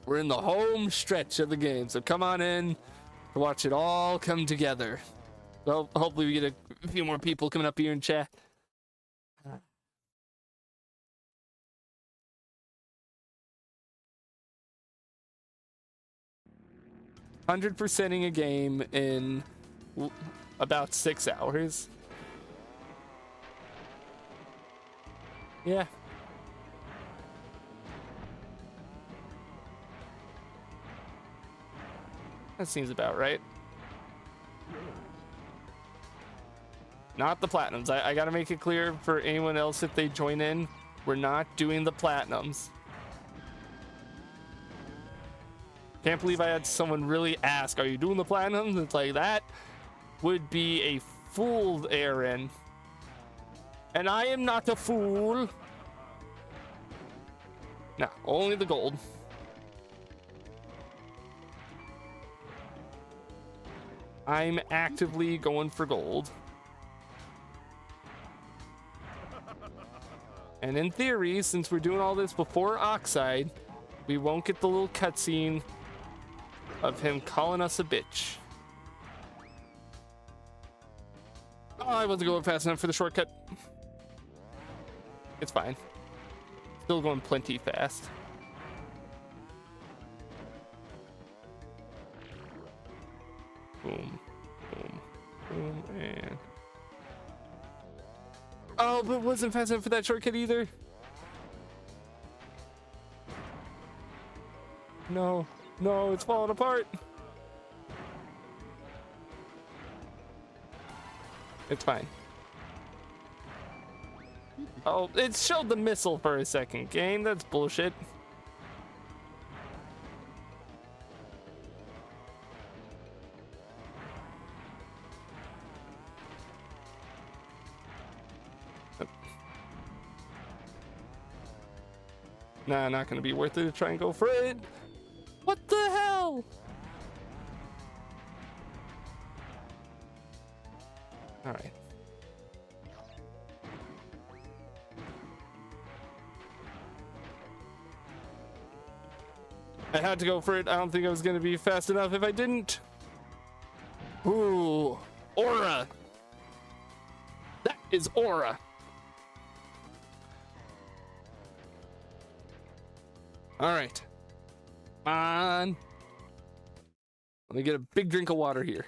we're in the home stretch of the game. So come on in to watch it all come together. So hopefully we get a few more people coming up here in chat. 100%ing a game in about 6 hours. Yeah. That seems about right. Not the platinums. I gotta make it clear for anyone else if they join in, we're not doing the platinums. Can't believe I had someone really ask, are you doing the platinums? It's like, that would be a fool's errand. And I am not a fool. No, only the gold. I'm actively going for gold. And in theory, since we're doing all this before Oxide, we won't get the little cutscene of him calling us a bitch. Oh, I wasn't going fast enough for the shortcut. It's fine. Still going plenty fast. Boom, boom, boom, and... Oh, but wasn't fast enough for that shortcut either. No, no, it's falling apart. It's fine. Oh, it showed the missile for a second, game. That's bullshit. Nah, not gonna be worth it to try and go for it. What the hell? All right. I had to go for it. I don't think I was gonna be fast enough if I didn't. Ooh, aura. That is aura. All right. Come on. Let me get a big drink of water here.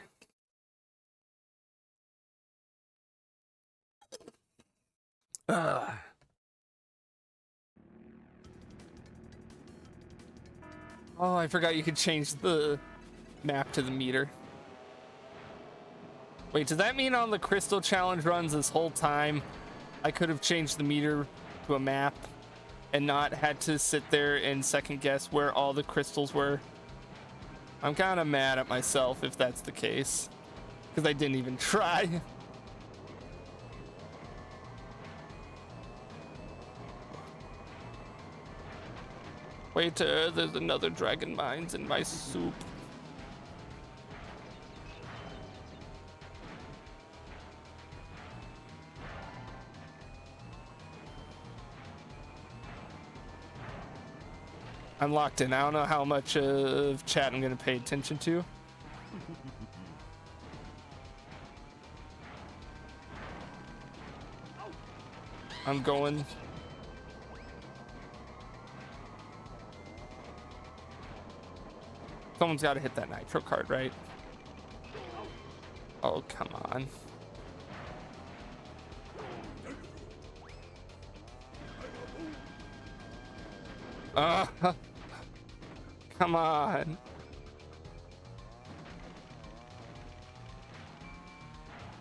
Oh, I forgot you could change the map to the meter. Wait, does that mean on the crystal challenge runs this whole time I could have changed the meter to a map and not had to sit there and second guess where all the crystals were? I'm kind of mad at myself if that's the case, because I didn't even try. Wait, there's another dragon mines in my soup. I'm locked in. I don't know how much of chat I'm gonna pay attention to. I'm going. Someone's got to hit that nitro card, right? Oh, come on. Come on.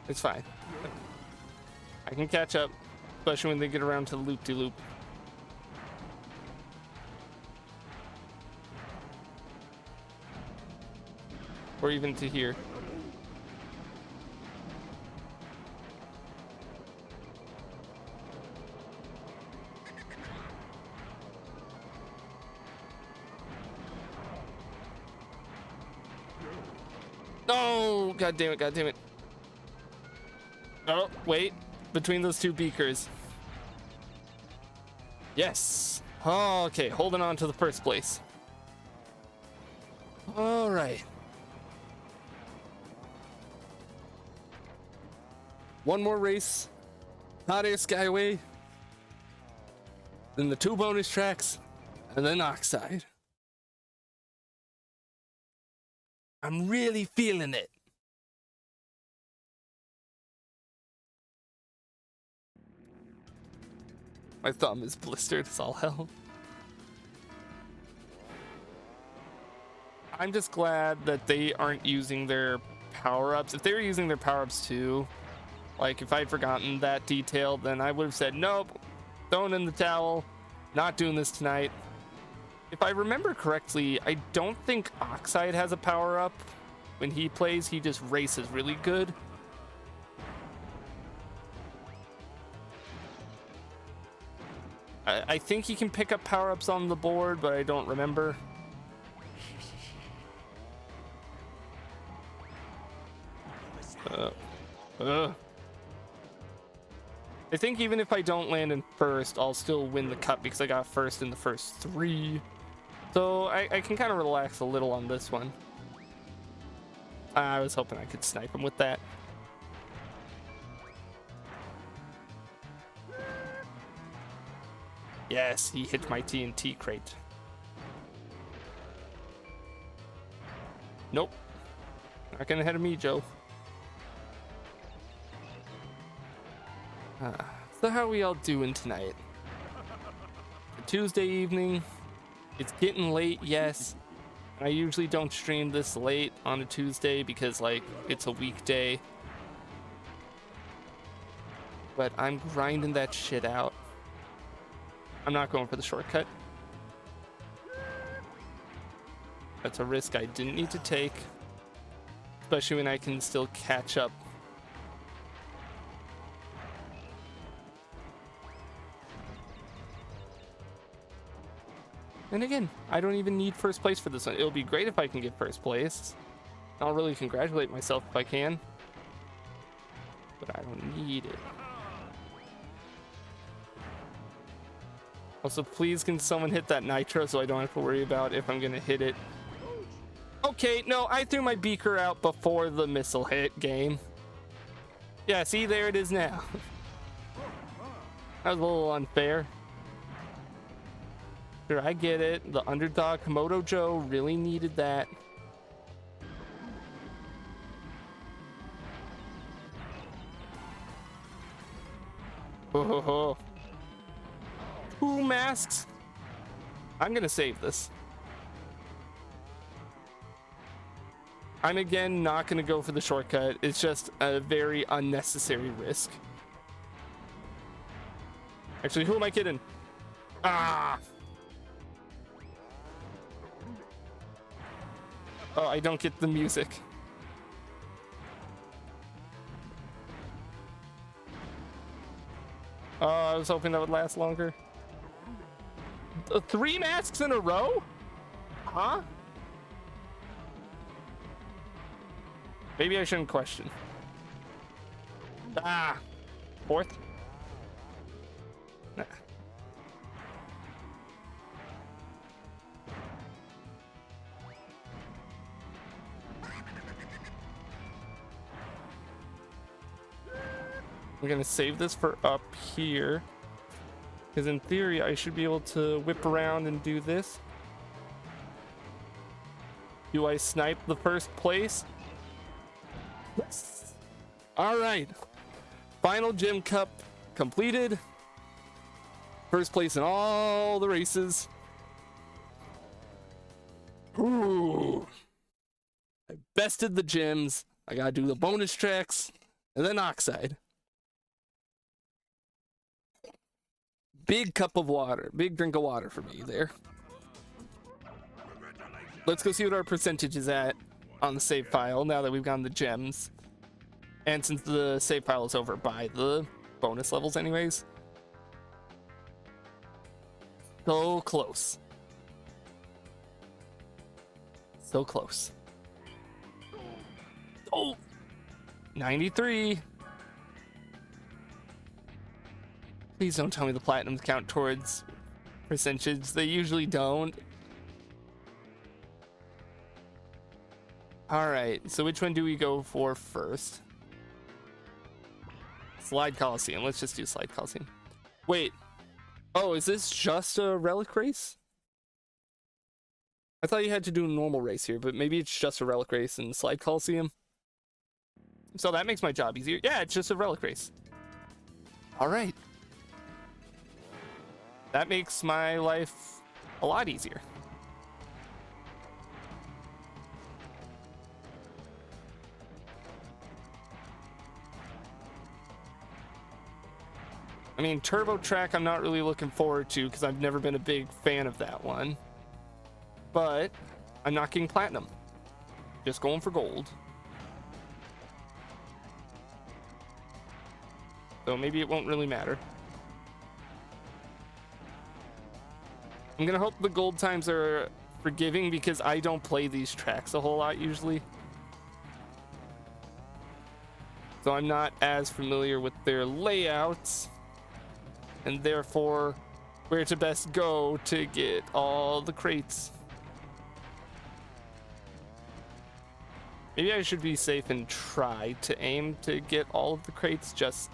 It's fine. I can catch up, especially when they get around to the loop-de-loop. Or even to here. No! God damn it, god damn it. Oh, wait. Between those two beakers. Yes. Oh, okay, holding on to the first place. All right. One more race. Hot Air Skyway. Then the 2 bonus tracks. And then Oxide. I'm really feeling it. My thumb is blistered as all hell. I'm just glad that they aren't using their power-ups. If they were using their power-ups too, like if I'd forgotten that detail, then I would have said, nope, throwing in the towel, not doing this tonight. If I remember correctly, I don't think Oxide has a power-up. When he plays, he just races really good. I think he can pick up power-ups on the board, but I don't remember. I think even if I don't land in first, I'll still win the cup because I got first in the first 3. So I can kind of relax a little on this one. I was hoping I could snipe him with that. Yes, he hit my TNT crate. Nope. Not getting ahead of me, Joe. So how are we all doing tonight? A Tuesday evening. It's getting late, yes. I usually don't stream this late on a Tuesday because, like, it's a weekday. But I'm grinding that shit out. I'm not going for the shortcut. That's a risk I didn't need to take. Especially when I can still catch up. And again, I don't even need first place for this one. It'll be great if I can get first place. I'll really congratulate myself if I can. But I don't need it. Also, please can someone hit that nitro so I don't have to worry about if I'm gonna hit it. Okay, no, I threw my beaker out before the missile hit game. Yeah, see, there it is now. That was a little unfair. Sure, I get it. The underdog Komodo Joe really needed that. Oh, 2 masks. I'm gonna save this. I'm again not gonna go for the shortcut. It's just a very unnecessary risk. Actually, who am I kidding? Ah! Oh, I don't get the music. Oh, I was hoping that would last longer. 3 masks in a row? Huh? Maybe I shouldn't question. Ah! 4th? Nah. I'm gonna save this for up here, because in theory I should be able to whip around and do this. Do I snipe the first place? Yes. All right, final gym cup completed. First place in all the races. Ooh. I bested the gyms. I gotta do the bonus tracks and then oxide. Big cup of water, big drink of water for me there. Let's go see what our percentage is at on the save file now that we've gotten the gems. And since the save file is over by the bonus levels anyways. So close. So close. Oh! 93. Please don't tell me the platinums count towards percentage. They usually don't. Alright, so which one do we go for first? Slide Coliseum. Let's just do Slide Coliseum. Wait. Oh, is this just a relic race? I thought you had to do a normal race here, but maybe it's just a relic race in Slide Coliseum. So that makes my job easier. Yeah, it's just a relic race. Alright. That makes my life a lot easier. I mean, Turbo Track I'm not really looking forward to because I've never been a big fan of that one. But I'm not getting platinum. Just going for gold. So maybe it won't really matter. I'm gonna hope the gold times are forgiving because I don't play these tracks a whole lot usually. So I'm not as familiar with their layouts and therefore where to best go to get all the crates. Maybe I should be safe and try to aim to get all of the crates just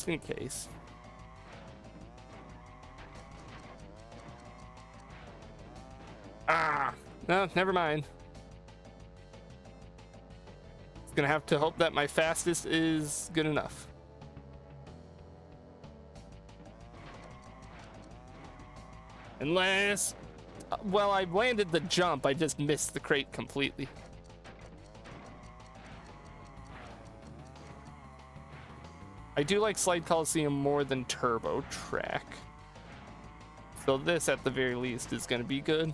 in case. Ah, no, never mind. It's gonna have to hope that my fastest is good enough. Unless, well, I landed the jump, I just missed the crate completely. I do like Slide Coliseum more than Turbo Track. So this, at the very least, is gonna be good.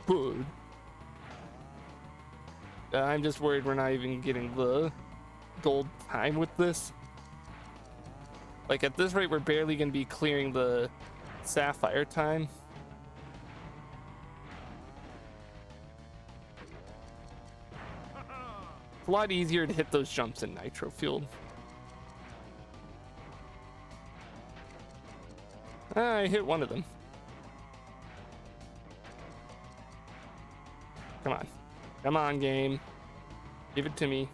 Good. I'm just worried we're not even getting the gold time with this. Like at this rate, we're barely gonna be clearing the sapphire time. It's a lot easier to hit those jumps in nitro fueled. I hit one of them. Come on. Come on, game. Give it to me.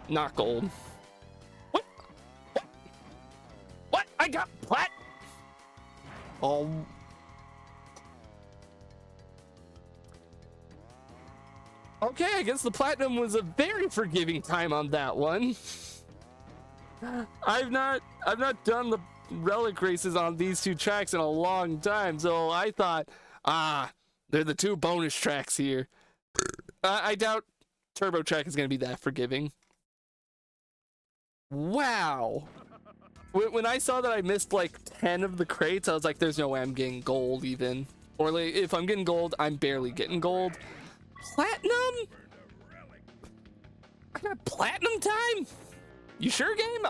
Not gold. What? What? What? I got plat. Oh. Okay, I guess the platinum was a very forgiving time on that one. I've not done the relic races on these two tracks in a long time, so I thought, they're the two bonus tracks here. I doubt Turbo Track is going to be that forgiving. Wow. When I saw that I missed like 10 of the crates, I was like, there's no way I'm getting gold even. Or like, if I'm getting gold, I'm barely getting gold. Platinum? I got platinum time? You sure, game?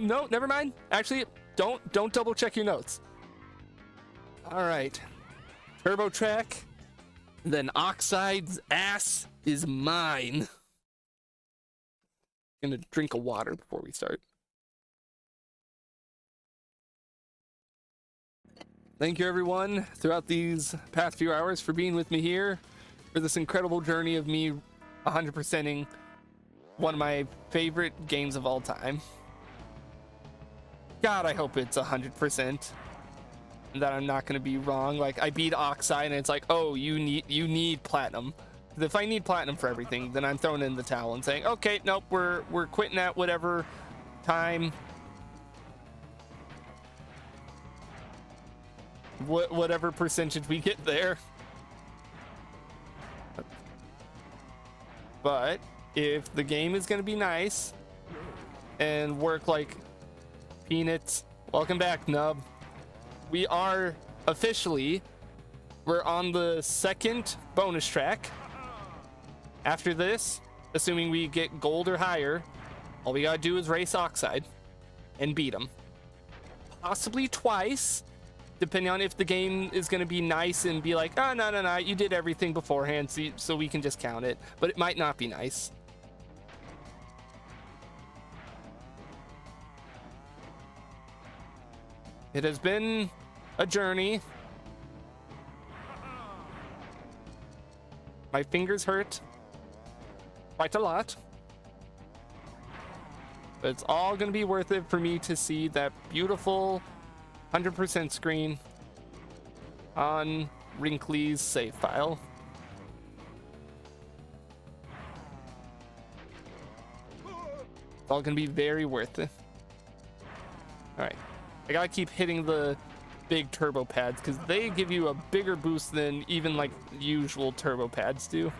No, never mind. Actually, don't double check your notes. All right. Turbo Track. Then Oxide's ass is mine. Gonna drink a water before we start. Thank you everyone throughout these past few hours for being with me here for this incredible journey of me 100%ing one of my favorite games of all time. God, I hope it's 100% and that I'm not gonna be wrong. Like I beat Oxide and it's like, oh, you need platinum. If I need platinum for everything, then I'm throwing in the towel and saying, okay, nope, we're quitting at whatever time, whatever percentage we get there. But if the game is going to be nice and work like peanuts, welcome back, Nub. We are officially, we're on the second bonus track. After this, assuming we get gold or higher, all we gotta do is race Oxide and beat him. Possibly twice, depending on if the game is gonna be nice and be like, oh, no, you did everything beforehand, so we can just count it. But it might not be nice. It has been a journey. My fingers hurt quite a lot, but it's all gonna be worth it for me to see that beautiful 100% screen on Wrinkly's save file. It's all gonna be very worth it. All right, I gotta keep hitting the big turbo pads because they give you a bigger boost than even like usual turbo pads do.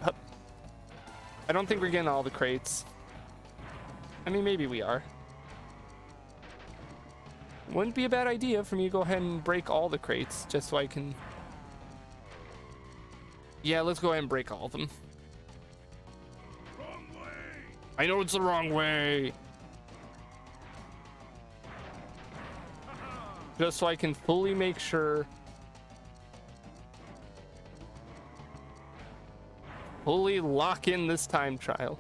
Hup. I don't think we're getting all the crates. I mean, maybe we are. Wouldn't be a bad idea for me to go ahead and break all the crates just so I can... Yeah, let's go ahead and break all of them. Wrong way! I know it's the wrong way. Just so I can fully make sure... Fully lock in this time trial.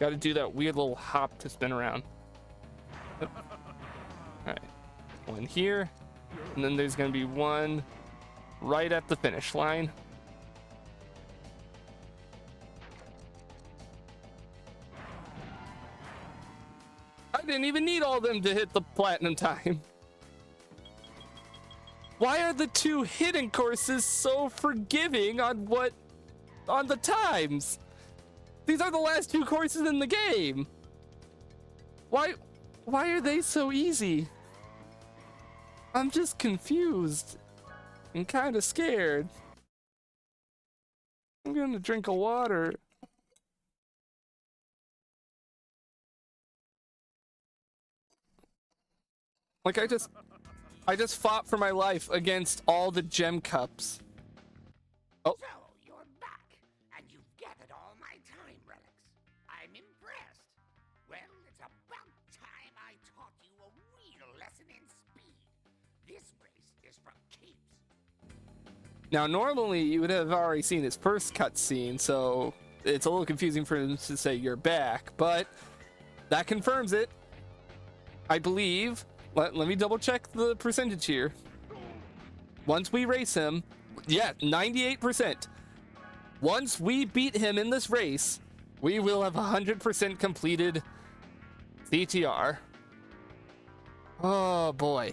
Got to do that weird little hop to spin around. All right, one here, and then there's gonna be one right at the finish line. I didn't even need all of them to hit the platinum time. Why are the two hidden courses so forgiving on the times? These are the last two courses in the game. Why are they so easy? I'm just confused and kind of scared. I'm gonna drink a water. Like I just fought for my life against all the gem cups. Oh, So, you're back, and you've gathered all my time relics. I'm impressed. Well, it's about time I taught you a real lesson in speed. This race is for keeps. now normally you would have already seen his first cutscene, so it's a little confusing for him to say you're back, but that confirms it. I believe. Let me double check the percentage here. Once we race him, yeah, 98%. Once we beat him in this race, we will have 100% completed CTR. Oh boy.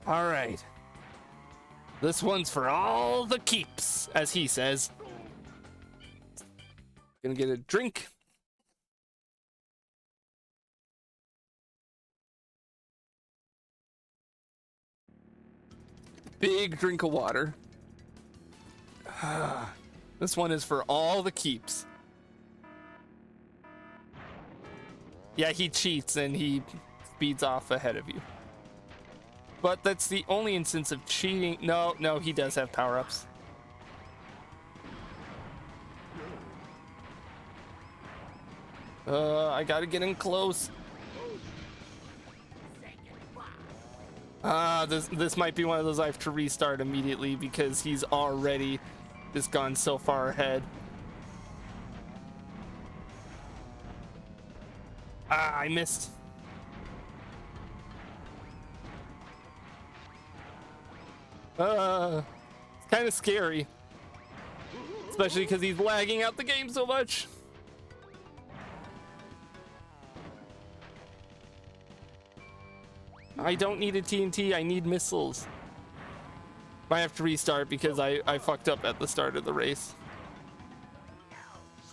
All right. This one's for all the keeps, as he says. Gonna get a drink. Big drink of water. This one is for all the keeps. Yeah, he cheats and he speeds off ahead of you. But that's the only instance of cheating. No, he does have power-ups. I gotta get in close. This might be one of those I have to restart immediately because he's already just gone so far ahead. I missed. It's kind of scary, especially because he's lagging out the game so much. I don't need a TNT, I need missiles. I have to restart because I fucked up at the start of the race.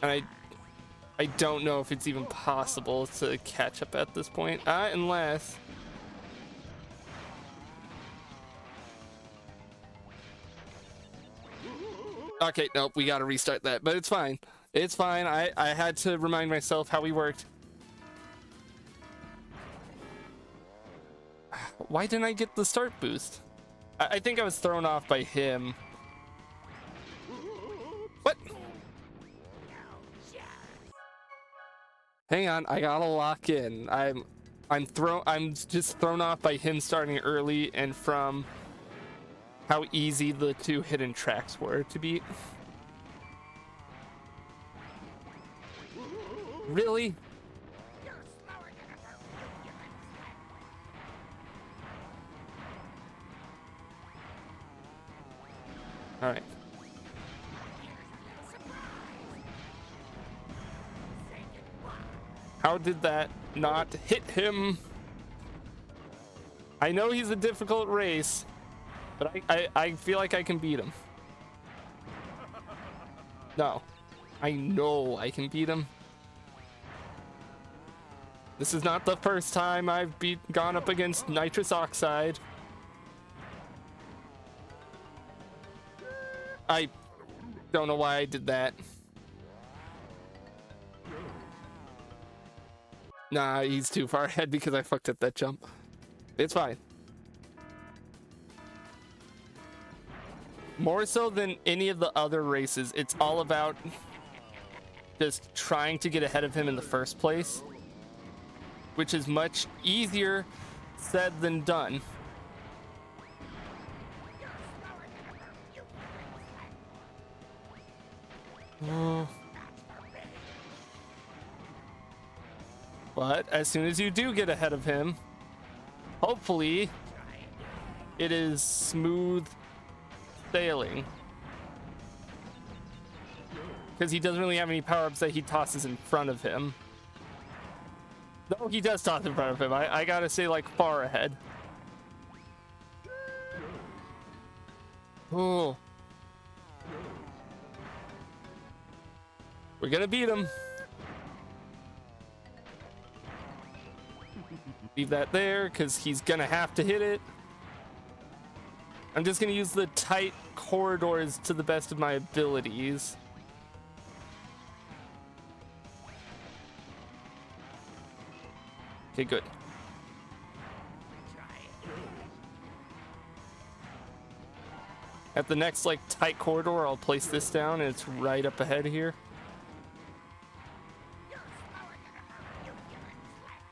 And I don't know if it's even possible to catch up at this point. Unless... Okay, nope, we gotta restart that, but it's fine. It's fine, I had to remind myself how we worked. Why didn't I get the start boost? I think I was thrown off by him. What? Hang on, I gotta lock in. I'm just thrown off by him starting early and from how easy the two hidden tracks were to beat. Really? All right. How did that not hit him? I know he's a difficult race, but I feel like I can beat him. No, I know I can beat him. This is not the first time I've gone up against nitrous oxide. I don't know why I did that. Nah, he's too far ahead because I fucked up that jump. It's fine. More so than any of the other races, it's all about just trying to get ahead of him in the first place, which is much easier said than done. But as soon as you do get ahead of him, hopefully it is smooth sailing. Because he doesn't really have any power-ups that he tosses in front of him. No, he does toss in front of him. I gotta say, like, far ahead. Oh. We're gonna beat him. Leave that there, because he's gonna have to hit it. I'm just gonna use the tight corridors to the best of my abilities. Okay, good. At the next like tight corridor, I'll place this down, and it's right up ahead here.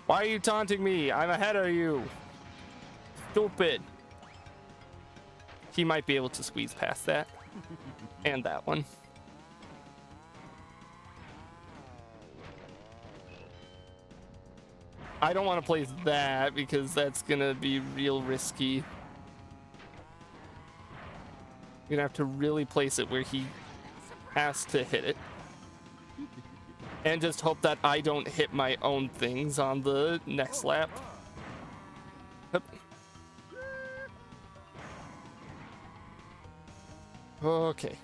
Why are you taunting me? I'm ahead of you. Stupid. He might be able to squeeze past that. And that one. I don't want to place that because that's gonna be real risky. You're gonna have to really place it where he has to hit it. And just hope that I don't hit my own things on the next lap. Yep. Okay.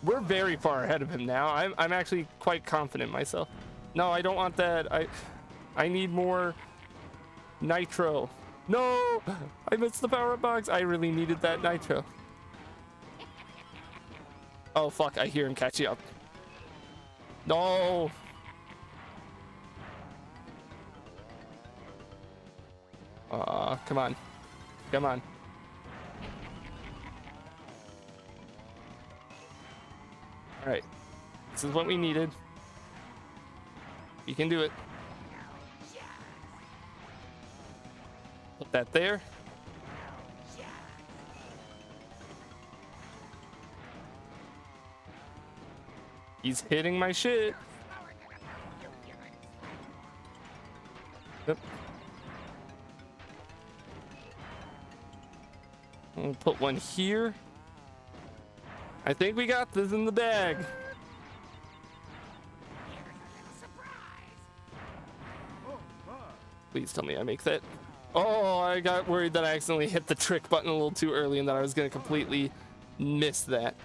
We're very far ahead of him now. I'm actually quite confident myself. No, I don't want that. I need more nitro. No! I missed the power-up box. I really needed that nitro. Oh, fuck. I hear him catching up. No! Come on. Come on. Alright. This is what we needed. You can do it. Put that there. He's hitting my shit. Yep. We'll put one here. I think we got this in the bag. Please tell me I make that. Oh, I got worried that I accidentally hit the trick button a little too early and that I was going to completely miss that.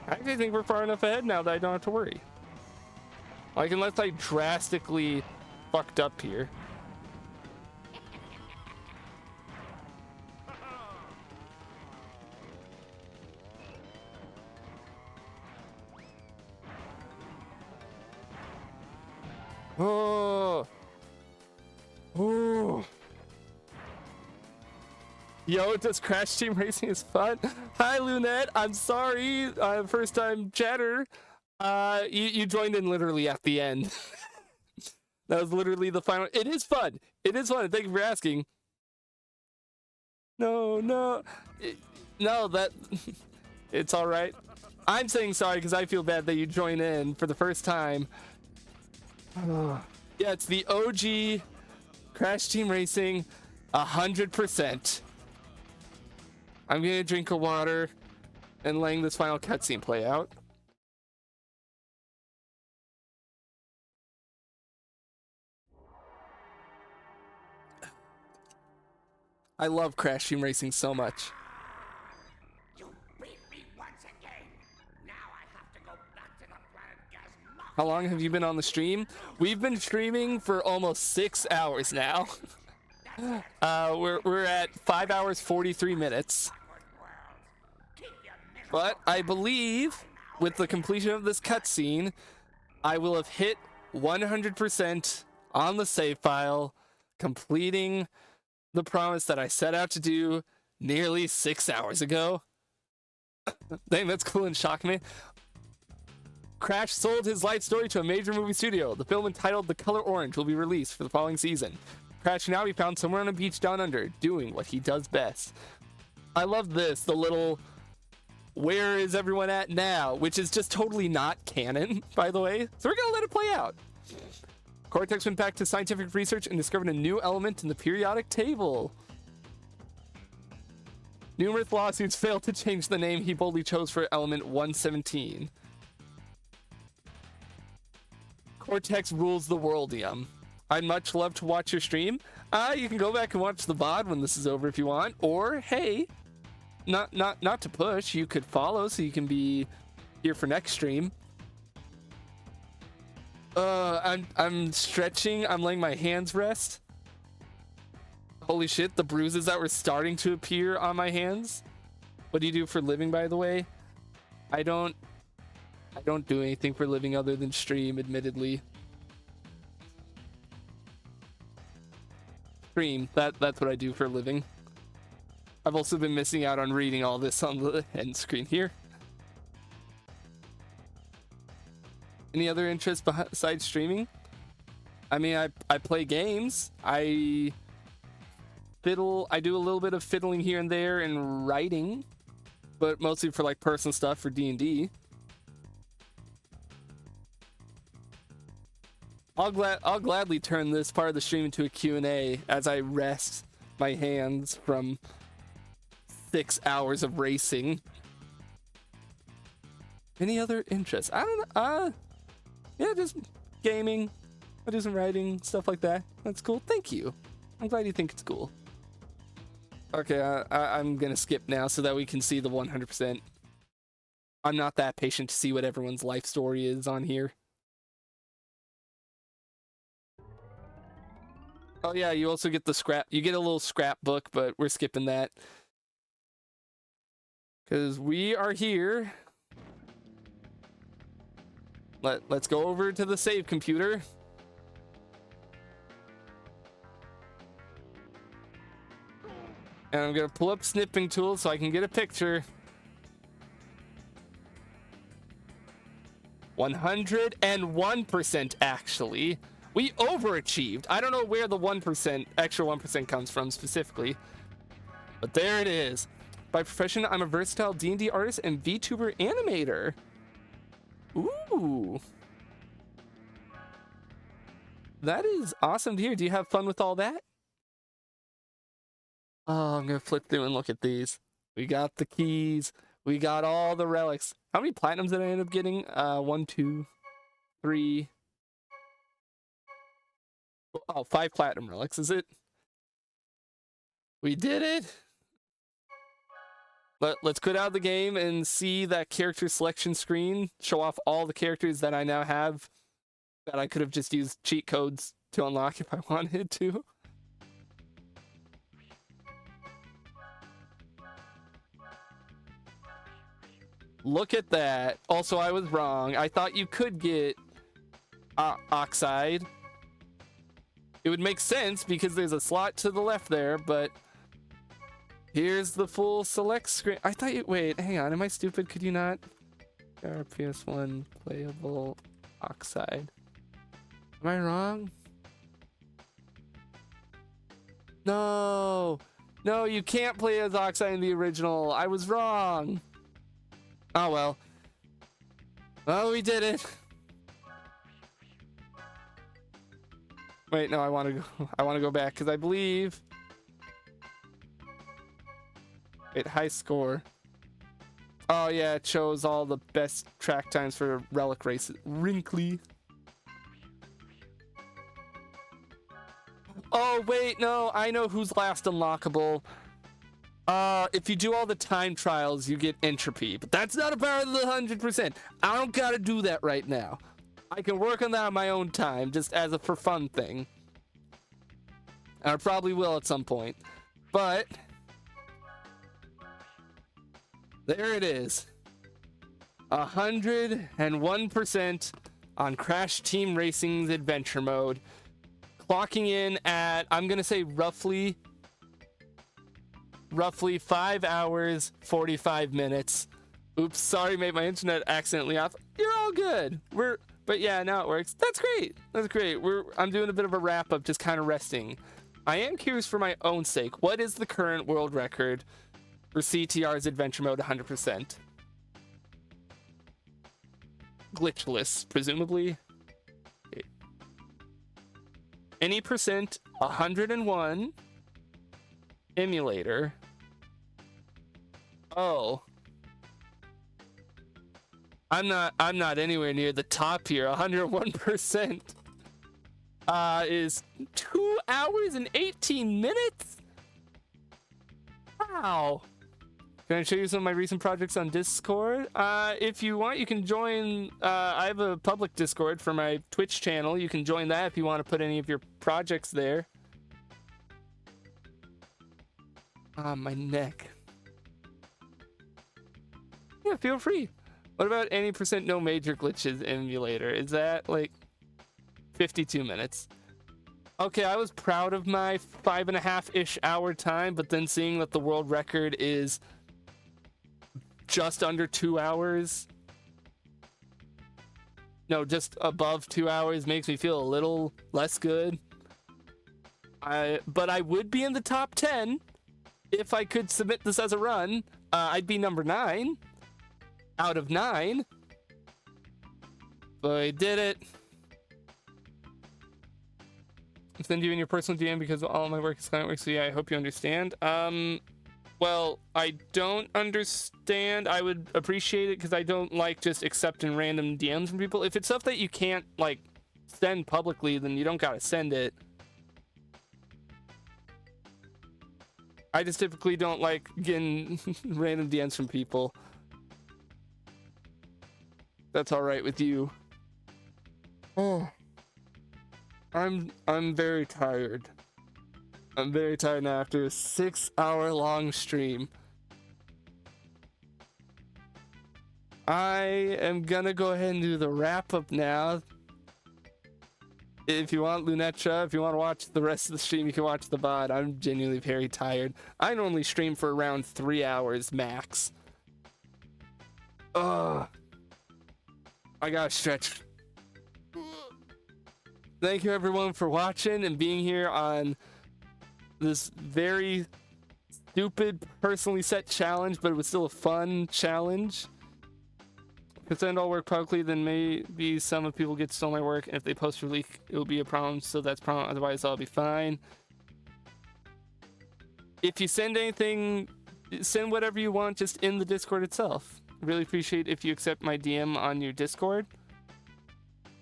I actually think we're far enough ahead now that I don't have to worry. Like, unless I drastically fucked up here. Oh. Oh. Yo, does Crash Team Racing is fun? Hi, Lunette. I'm sorry. First time chatter. You joined in literally at the end. That was literally the final. It is fun. It is fun. Thank you for asking. No, no. No, that... It's all right. I'm saying sorry because I feel bad that you joined in for the first time. Yeah, it's the OG Crash Team Racing 100%. I'm gonna drink a water and letting this final cutscene play out. I love Crash Team Racing so much. You beat me once again. Now I have to go back to the planet Gazmok. How long have you been on the stream? We've been streaming for almost 6 hours now. We're at 5 hours 43 minutes. But I believe with the completion of this cutscene, I will have hit 100% on the save file, completing the promise that I set out to do nearly 6 hours ago. Dang, that's cool and shocked me. Crash sold his life story to a major movie studio. The film entitled The Color Orange will be released for the following season. Crash can now be found somewhere on a beach down under, doing what he does best. I love this, the little where is everyone at now, which is just totally not canon, by the way. So we're gonna let it play out. Cortex went back to scientific research and discovered a new element in the periodic table. Numerous lawsuits failed to change the name he boldly chose for element 117. Cortex rules the worldium. I'd much love to watch your stream. You can go back and watch the VOD when this is over if you want. Or, hey, not to push, you could follow so you can be here for next stream. I'm stretching. I'm letting my hands rest. Holy shit, the bruises that were starting to appear on my hands. What do you do for a living, by the way? I don't do anything for a living other than stream, admittedly. Stream, that's what I do for a living. I've also been missing out on reading all this on the end screen here. Any other interests besides streaming? I mean, I play games. I fiddle. I do a little bit of fiddling here and there and writing, but mostly for like personal stuff for D&D. I'll gladly turn this part of the stream into a Q&A as I rest my hands from 6 hours of racing. Any other interests? I don't know. Yeah, just gaming. I do some writing, stuff like that. That's cool. Thank you. I'm glad you think it's cool. Okay, I'm gonna skip now so that we can see the 100%. I'm not that patient to see what everyone's life story is on here. Oh yeah, you also get the scrap. You get a little scrapbook, but we're skipping that. Because we are here. Let's go over to the save computer. And I'm gonna pull up snipping tool so I can get a picture. 101% actually. We overachieved. I don't know where the 1%, extra 1% comes from specifically. But there it is. By profession, I'm a versatile D&D artist and VTuber animator. Ooh. That is awesome to hear. Do you have fun with all that? Oh, I'm gonna flip through and look at these. We got the keys. We got all the relics. How many platinums did I end up getting? 1, 2, 3. Oh, 5 platinum relics, is it? We did it! Let's quit out of the game and see that character selection screen. Show off all the characters that I now have that I could have just used cheat codes to unlock if I wanted to. Look at that. Also, I was wrong. I thought you could get Oxide. It would make sense because there's a slot to the left there, but here's the full select screen. I thought you... Wait, hang on. Am I stupid? Could you not? PS1 playable Oxide. Am I wrong? No. No, you can't play as Oxide in the original. I was wrong. Oh, well. Oh, we did it. Wait, no, I want to go back because I believe... Wait, high score. Oh, yeah, it shows all the best track times for relic races. Wrinkly. Oh, wait, no, I know who's last unlockable. If you do all the time trials, you get entropy, but that's not a part of the 100%. I don't gotta do that right now. I can work on that on my own time, just as a for fun thing. And I probably will at some point. But there it is. 101% on Crash Team Racing's adventure mode. Clocking in at, I'm gonna say roughly 5 hours, 45 minutes. Oops, sorry, made my internet accidentally off. You're all good. But yeah, now it works. That's great. That's great. I'm doing a bit of a wrap up, just kind of resting. I am curious for my own sake. What is the current world record for CTR's adventure mode 100%? Glitchless, presumably. Okay. Any percent 101 emulator. Oh. I'm not anywhere near the top here. 101% is 2 hours and 18 minutes. Wow. Can I show you some of my recent projects on Discord? If you want, you can join. I have a public Discord for my Twitch channel. You can join that if you want to put any of your projects there. Ah, my neck. Yeah, feel free. What about any percent no major glitches emulator? Is that like 52 minutes? Okay, I was proud of my 5.5-ish hour time, but then seeing that the world record is just under 2 hours, no, just above 2 hours, makes me feel a little less good. But I would be in the top 10 if I could submit this as a run. I'd be number 9 out of 9. But I did it. I send you in your personal DM because all of my work is client work, so yeah, I hope you understand. Well, I don't understand. I would appreciate it because I don't like just accepting random DMs from people. If it's stuff that you can't, like, send publicly, then you don't gotta send it. I just typically don't like getting random DMs from people. That's all right with you. Oh, I'm very tired. I'm very tired now after a 6-hour-long stream. I am gonna go ahead and do the wrap-up now. If you want Lunetra, if you want to watch the rest of the stream, you can watch the VOD. I'm genuinely very tired. I normally stream for around 3 hours max. Ugh. I gotta stretch. Thank you everyone for watching and being here on this very stupid, personally set challenge, but it was still a fun challenge. If it's all work publicly, then maybe some of people get to steal my work, and if they post or leak, it will be a problem, so that's a problem. Otherwise, I'll be fine. If you send anything, send whatever you want just in the Discord itself. Really appreciate if you accept my DM on your Discord.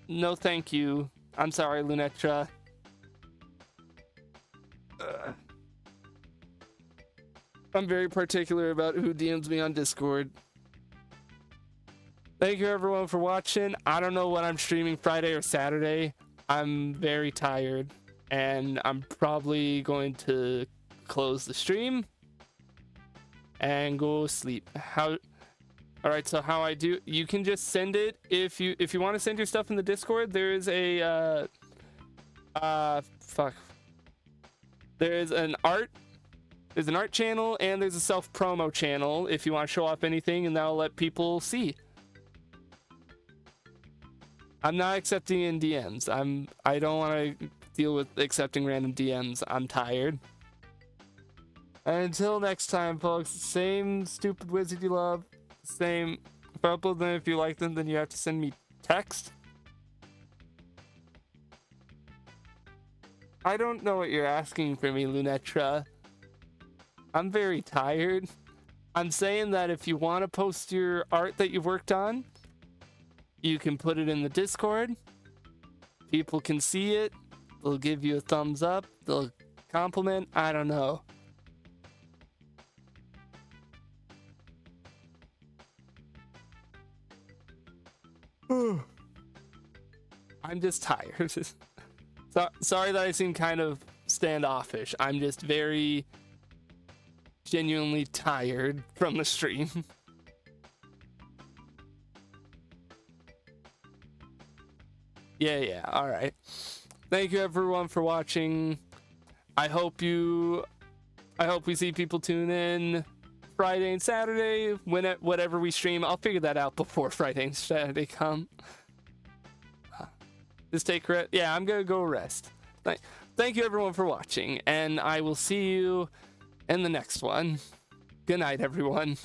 No, thank you. I'm sorry, Lunetra. I'm very particular about who DMs me on Discord. Thank you everyone for watching. I don't know what I'm streaming Friday or Saturday. I'm very tired and I'm probably going to close the stream and go sleep. All right, so how I do, you can just send it if you want to send your stuff in the Discord. There is a there's an art channel and there's a self promo channel if you want to show off anything, and that'll let people see. I'm not accepting in DMs. I don't want to deal with accepting random DMs. I'm tired. And until next time, folks, same stupid wizard you love. Same. If I upload them, if you like them, then you have to send me text. I don't know what you're asking for me, Lunetra. I'm very tired. I'm saying that if you want to post your art that you've worked on, you can put it in the Discord. People can see it. They'll give you a thumbs up. They'll compliment. I don't know. I'm just tired. Sorry that I seem kind of standoffish. I'm just very genuinely tired from the stream. Yeah, all right. Thank you everyone for watching. I hope we see people tune in Friday and Saturday, whatever we stream. I'll figure that out before Friday and Saturday come. Just take rest. Yeah, I'm gonna go rest. Thank you everyone for watching, and I will see you in the next one. Good night, everyone.